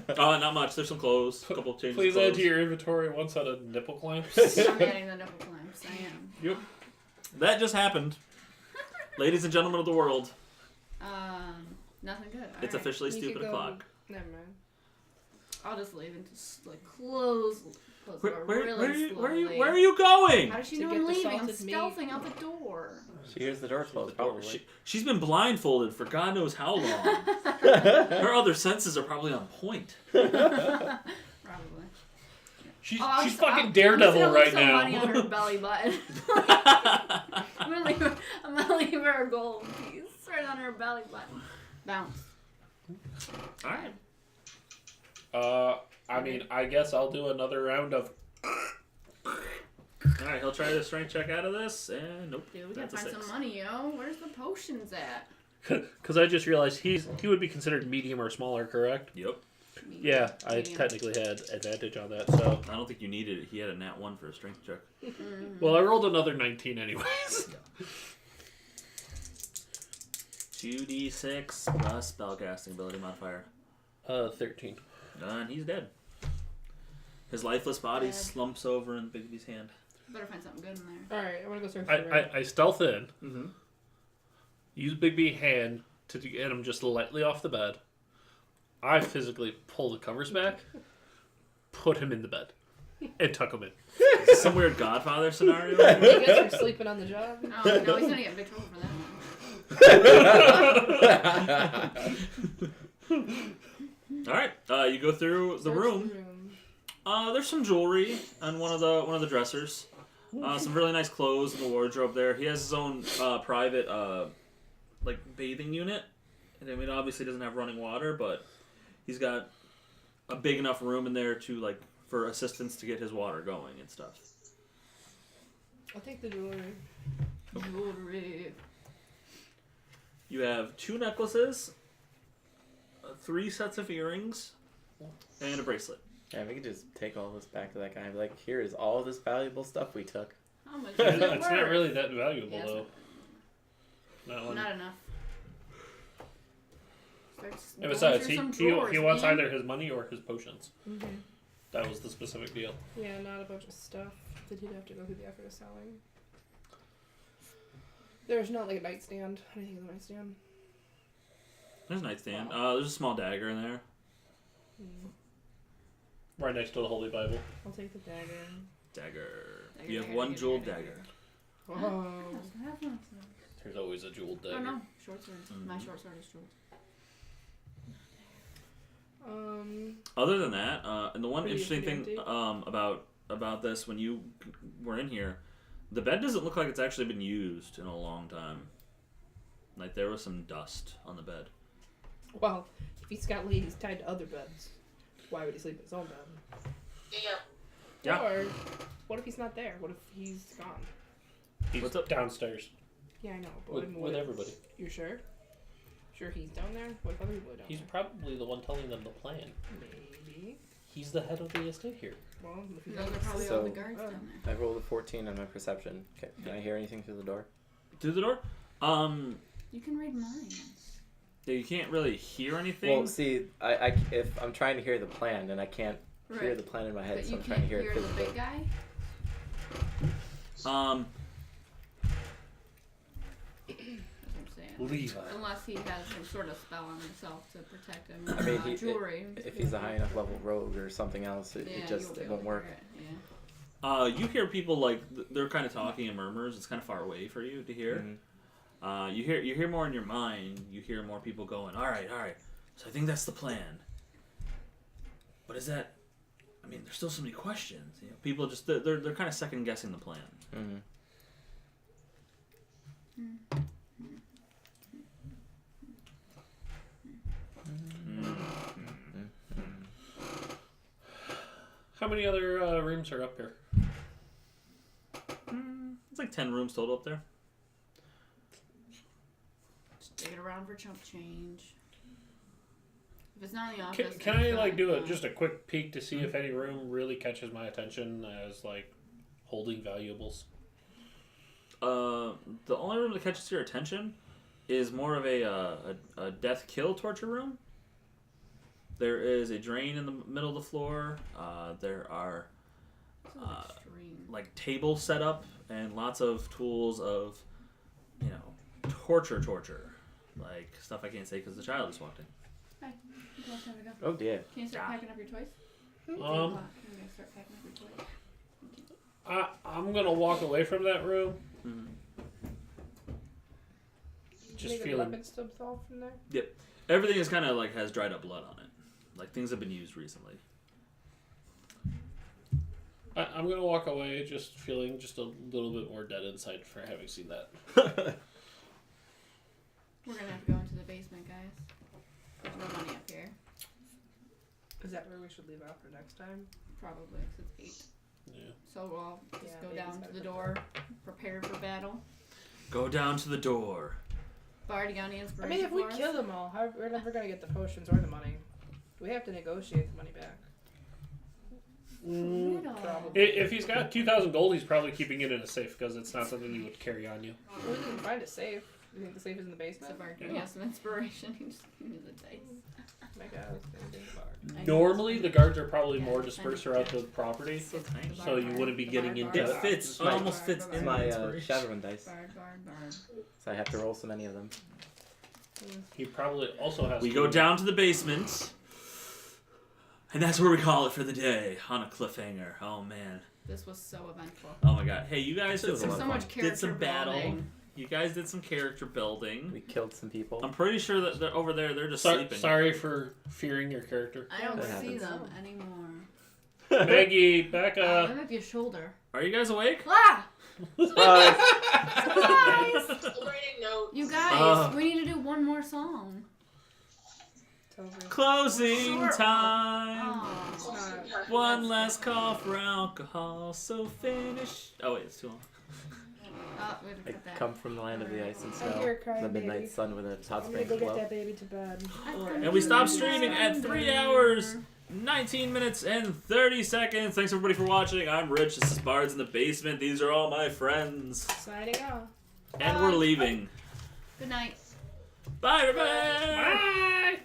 Speaker 3: there?
Speaker 1: not much. There's some clothes, a couple changes.
Speaker 2: Please
Speaker 1: of
Speaker 2: add
Speaker 1: clothes.
Speaker 2: to your inventory one set of nipple clamps.
Speaker 3: I'm adding the nipple clamps. I am.
Speaker 2: Yep.
Speaker 1: That just happened, ladies and gentlemen of the world.
Speaker 3: Nothing good.
Speaker 1: It's
Speaker 3: Alright.
Speaker 1: officially
Speaker 5: You
Speaker 1: stupid
Speaker 5: could go-
Speaker 1: o'clock.
Speaker 5: Never mind.
Speaker 3: I'll just leave and just like close the door
Speaker 1: Where
Speaker 3: really slowly.
Speaker 1: are you going?
Speaker 3: How does she
Speaker 5: To
Speaker 3: know
Speaker 5: get
Speaker 3: I'm
Speaker 5: the
Speaker 3: leaving? I'm
Speaker 5: salted meat.
Speaker 3: stealthing out the door.
Speaker 6: She hears the door close, probably.
Speaker 1: She's been blindfolded for God knows how long. Her other senses are probably on point.
Speaker 3: Probably.
Speaker 2: She's
Speaker 3: Oh,
Speaker 2: fucking
Speaker 3: I'm
Speaker 2: Daredevil
Speaker 3: just gonna
Speaker 2: right
Speaker 3: leave some money on her
Speaker 2: now.
Speaker 3: belly button. I'm gonna leave her a gold piece right on her belly button. Bounce.
Speaker 1: All right.
Speaker 2: I mean, I guess I'll do another round of.
Speaker 1: All right. He'll try to strength check out of this, and nope.
Speaker 3: Dude, we gotta
Speaker 1: That's a
Speaker 3: find
Speaker 1: 6.
Speaker 3: some money, yo. Where's the potions at?
Speaker 2: Because I just realized he would be considered medium or smaller, correct?
Speaker 1: Yep.
Speaker 2: Yeah, I
Speaker 3: Medium.
Speaker 2: technically had advantage on that. So,
Speaker 1: I don't think you needed it. He had a nat 1 for a strength check.
Speaker 2: well, I rolled another 19 anyways.
Speaker 1: 2d6 plus spellcasting ability modifier.
Speaker 2: 13.
Speaker 1: And he's dead. His lifeless body
Speaker 3: Dead.
Speaker 1: slumps over in Bigby's hand.
Speaker 3: Better find something good in there.
Speaker 5: Alright, I wanna go search the room.
Speaker 2: I stealth in,
Speaker 1: Mm-hmm.
Speaker 2: use Big B hand to get him just lightly off the bed. I physically pull the covers back, put him in the bed, and tuck him in.
Speaker 1: Is this some weird Godfather scenario?
Speaker 5: You guys are sleeping on the job?
Speaker 3: Oh, no, he's gonna get in big trouble for that one.
Speaker 1: All right. You go through the
Speaker 5: Search
Speaker 1: room. There's some jewelry on one of the dressers. Some really nice clothes in the wardrobe there. He has his own private like bathing unit. And I mean, obviously doesn't have running water, but he's got a big enough room in there to like for assistance to get his water going and stuff.
Speaker 5: I'll take the jewelry.
Speaker 3: Jewelry.
Speaker 1: You have 2 necklaces, 3 sets of earrings and a bracelet.
Speaker 6: Yeah, we could just take all this back to that guy and be like, here is all this valuable stuff we took.
Speaker 3: How much is
Speaker 2: It's
Speaker 3: it
Speaker 2: not
Speaker 3: worth?
Speaker 2: really that valuable
Speaker 3: Yeah,
Speaker 2: though. Not one.
Speaker 3: Not enough. Starts
Speaker 2: And
Speaker 3: going
Speaker 2: besides,
Speaker 3: through some
Speaker 2: he
Speaker 3: drawers,
Speaker 2: wants
Speaker 3: man.
Speaker 2: either his money or his potions.
Speaker 5: Mm-hmm.
Speaker 2: That was the specific deal.
Speaker 5: Yeah, not a bunch of stuff that he'd have to go through the effort of selling. There's not like a nightstand. Anything in the nightstand?
Speaker 1: There's a nightstand. There's a small dagger in there.
Speaker 2: Right next to the Holy Bible.
Speaker 5: I'll take the dagger.
Speaker 1: Dagger.
Speaker 3: Dagger,
Speaker 1: You have
Speaker 3: dagger,
Speaker 1: 1
Speaker 3: dagger,
Speaker 1: jeweled
Speaker 3: dagger.
Speaker 1: dagger.
Speaker 5: Whoa.
Speaker 2: There's always a jeweled dagger.
Speaker 3: Oh no, short sword. My
Speaker 1: Mhm.
Speaker 3: short sword is jeweled.
Speaker 1: Other than that, and the one
Speaker 5: Pretty-
Speaker 1: interesting
Speaker 5: pretty
Speaker 1: thing
Speaker 5: empty.
Speaker 1: about this when you were in here, the bed doesn't look like it's actually been used in a long time. Like there was some dust on the bed.
Speaker 5: Well, if he's got ladies tied to other beds, why would he sleep in his own bed?
Speaker 4: Yeah.
Speaker 1: Yeah.
Speaker 5: Or what if he's not there? What if he's gone?
Speaker 2: He's
Speaker 1: What's up?
Speaker 2: downstairs
Speaker 5: Yeah, I know. But
Speaker 2: with,
Speaker 5: I mean,
Speaker 2: with
Speaker 5: what if-
Speaker 2: everybody.
Speaker 5: You sure? Sure he's down there? What if other people are down
Speaker 2: He's
Speaker 5: there?
Speaker 2: probably the one telling them the plan.
Speaker 5: Maybe.
Speaker 2: He's the head of the estate here.
Speaker 5: Well, if he's
Speaker 3: Those are
Speaker 5: not
Speaker 3: probably all
Speaker 6: So-
Speaker 3: the guards down there.
Speaker 6: I rolled a 14 on my perception. Can I hear anything through the door?
Speaker 1: Through the door?
Speaker 3: You can read minds.
Speaker 1: Yeah, you can't really hear anything.
Speaker 6: Well, see, if I'm trying to hear the plan, then I can't hear
Speaker 3: Right.
Speaker 6: the plan in my head,
Speaker 3: But
Speaker 6: so
Speaker 3: you
Speaker 6: I'm trying to
Speaker 3: can't
Speaker 6: hear it
Speaker 3: hear
Speaker 6: through
Speaker 3: the
Speaker 6: the
Speaker 3: big
Speaker 6: door.
Speaker 3: guy? That's what I'm saying.
Speaker 2: Levi.
Speaker 3: Unless he has some sort of spell on himself to protect him.
Speaker 6: I mean,
Speaker 3: Jewelry.
Speaker 6: if he's a high enough level rogue or something else,
Speaker 3: Yeah,
Speaker 6: it
Speaker 3: you
Speaker 6: just
Speaker 3: won't be
Speaker 6: it
Speaker 3: able
Speaker 6: won't
Speaker 3: to
Speaker 6: work.
Speaker 3: hear it, yeah.
Speaker 1: You hear people like they're kind of talking in murmurs. It's kind of far away for you to hear.
Speaker 6: Mhm.
Speaker 1: You hear more in your mind. You hear more people going, all right. So I think that's the plan. But is that? I mean, there's still so many questions. You know, people just they're kind of second guessing the plan.
Speaker 6: Mm-hmm.
Speaker 2: How many other rooms are up here?
Speaker 1: It's like 10 rooms total up there.
Speaker 3: Just dig it around for chump change. If it's not in the office.
Speaker 2: Can
Speaker 3: then
Speaker 2: I
Speaker 3: it's
Speaker 2: like
Speaker 3: not,
Speaker 2: do
Speaker 3: uh,
Speaker 2: just a quick peek to see if any room really catches my attention as like holding valuables?
Speaker 1: The only room that catches your attention is more of a death kill torture room. There is a drain in the middle of the floor. There are
Speaker 3: this is extreme.
Speaker 1: like tables set up and lots of tools of, torture, like stuff I can't say because the child just walked in.
Speaker 3: Hi. It's about time to go.
Speaker 6: Oh dear.
Speaker 3: Can you start packing up your toys? Can you start packing up your toys?
Speaker 2: I'm gonna walk away from that room.
Speaker 1: Mm-hmm.
Speaker 2: Just
Speaker 5: the
Speaker 2: feeling.
Speaker 5: weapons still fall from there?
Speaker 1: Everything is kind of like has dried up blood on it. Like things have been used recently.
Speaker 2: I'm gonna walk away, just feeling just a little bit more dead inside for having seen that.
Speaker 3: We're gonna have to go into the basement, guys. There's no money up here.
Speaker 5: Is that where we should leave out for next time?
Speaker 3: Probably, 'cause it's 8.
Speaker 2: Yeah.
Speaker 3: So we'll just
Speaker 5: Yeah,
Speaker 3: go
Speaker 5: maybe
Speaker 3: down
Speaker 5: it's
Speaker 3: to
Speaker 5: better
Speaker 3: the
Speaker 5: for
Speaker 3: door, prepare for battle.
Speaker 1: Go down to the door.
Speaker 3: Bard, you got any
Speaker 5: I
Speaker 3: inspiration
Speaker 5: mean, if we
Speaker 3: for us?
Speaker 5: kill them all, we're never gonna get the potions or the money. We have to negotiate the money back.
Speaker 3: Riddle.
Speaker 5: Probably.
Speaker 2: If he's got 2,000 gold, he's probably keeping it in a safe because it's not something you would carry on you.
Speaker 5: We didn't find a safe. You think the safe is in the
Speaker 3: So
Speaker 5: basement?
Speaker 3: Bard, give me some inspiration. He just gave me the dice.
Speaker 5: Oh my god, it's gonna be hard.
Speaker 3: I know.
Speaker 2: Normally, the guards are probably
Speaker 3: Yeah,
Speaker 2: more dispersed
Speaker 3: I know.
Speaker 2: throughout the property,
Speaker 1: So tiny.
Speaker 2: so you wouldn't be getting into.
Speaker 1: It fits. It
Speaker 6: my-
Speaker 1: almost fits
Speaker 6: It's
Speaker 1: in
Speaker 6: my
Speaker 1: inspiration.
Speaker 6: Shadowrun dice,
Speaker 3: Bard.
Speaker 6: so I have to roll so many of them.
Speaker 2: He probably also has.
Speaker 1: We
Speaker 2: to
Speaker 1: go down to the basement, and that's where we call it for the day on a cliffhanger. Oh man.
Speaker 3: This was so eventful.
Speaker 1: Oh my god. Hey, you guys did
Speaker 6: This was a
Speaker 1: some,
Speaker 6: lot
Speaker 3: So
Speaker 6: of
Speaker 3: much
Speaker 6: fun.
Speaker 3: character
Speaker 1: did some battle.
Speaker 3: building.
Speaker 1: You guys did some character building.
Speaker 6: We killed some people.
Speaker 1: I'm pretty sure that they're over there. They're just sleeping.
Speaker 2: Sorry for fearing your character.
Speaker 3: I don't
Speaker 6: That
Speaker 3: see
Speaker 6: happens.
Speaker 3: them anymore.
Speaker 2: Maggie, back
Speaker 3: That
Speaker 2: up.
Speaker 3: might be a shoulder.
Speaker 1: Are you guys awake?
Speaker 3: Ah!
Speaker 4: I'm writing notes.
Speaker 3: You guys,
Speaker 1: Uh.
Speaker 3: we need to do one more song.
Speaker 5: It's over.
Speaker 1: Closing
Speaker 3: Sure.
Speaker 1: time.
Speaker 3: Oh.
Speaker 5: It's not.
Speaker 1: One last call for alcohol. So finish. Oh wait, it's too long.
Speaker 3: Oh, we have to
Speaker 6: I
Speaker 3: cut that.
Speaker 6: come from the land of the ice and
Speaker 9: I hear
Speaker 6: snow,
Speaker 9: a crying
Speaker 6: the midnight
Speaker 9: baby.
Speaker 6: sun with a hot
Speaker 9: I'm gonna
Speaker 6: spring
Speaker 9: go get
Speaker 6: glow.
Speaker 9: that baby to bed.
Speaker 1: And we stopped streaming at 3 hours, 19 minutes, and 30 seconds. Thanks everybody for watching. I'm Rich. This is Bards in the Basement. These are all my friends.
Speaker 9: Signing off.
Speaker 1: And we're leaving.
Speaker 3: Good night.
Speaker 1: Bye, everybody!
Speaker 2: Bye!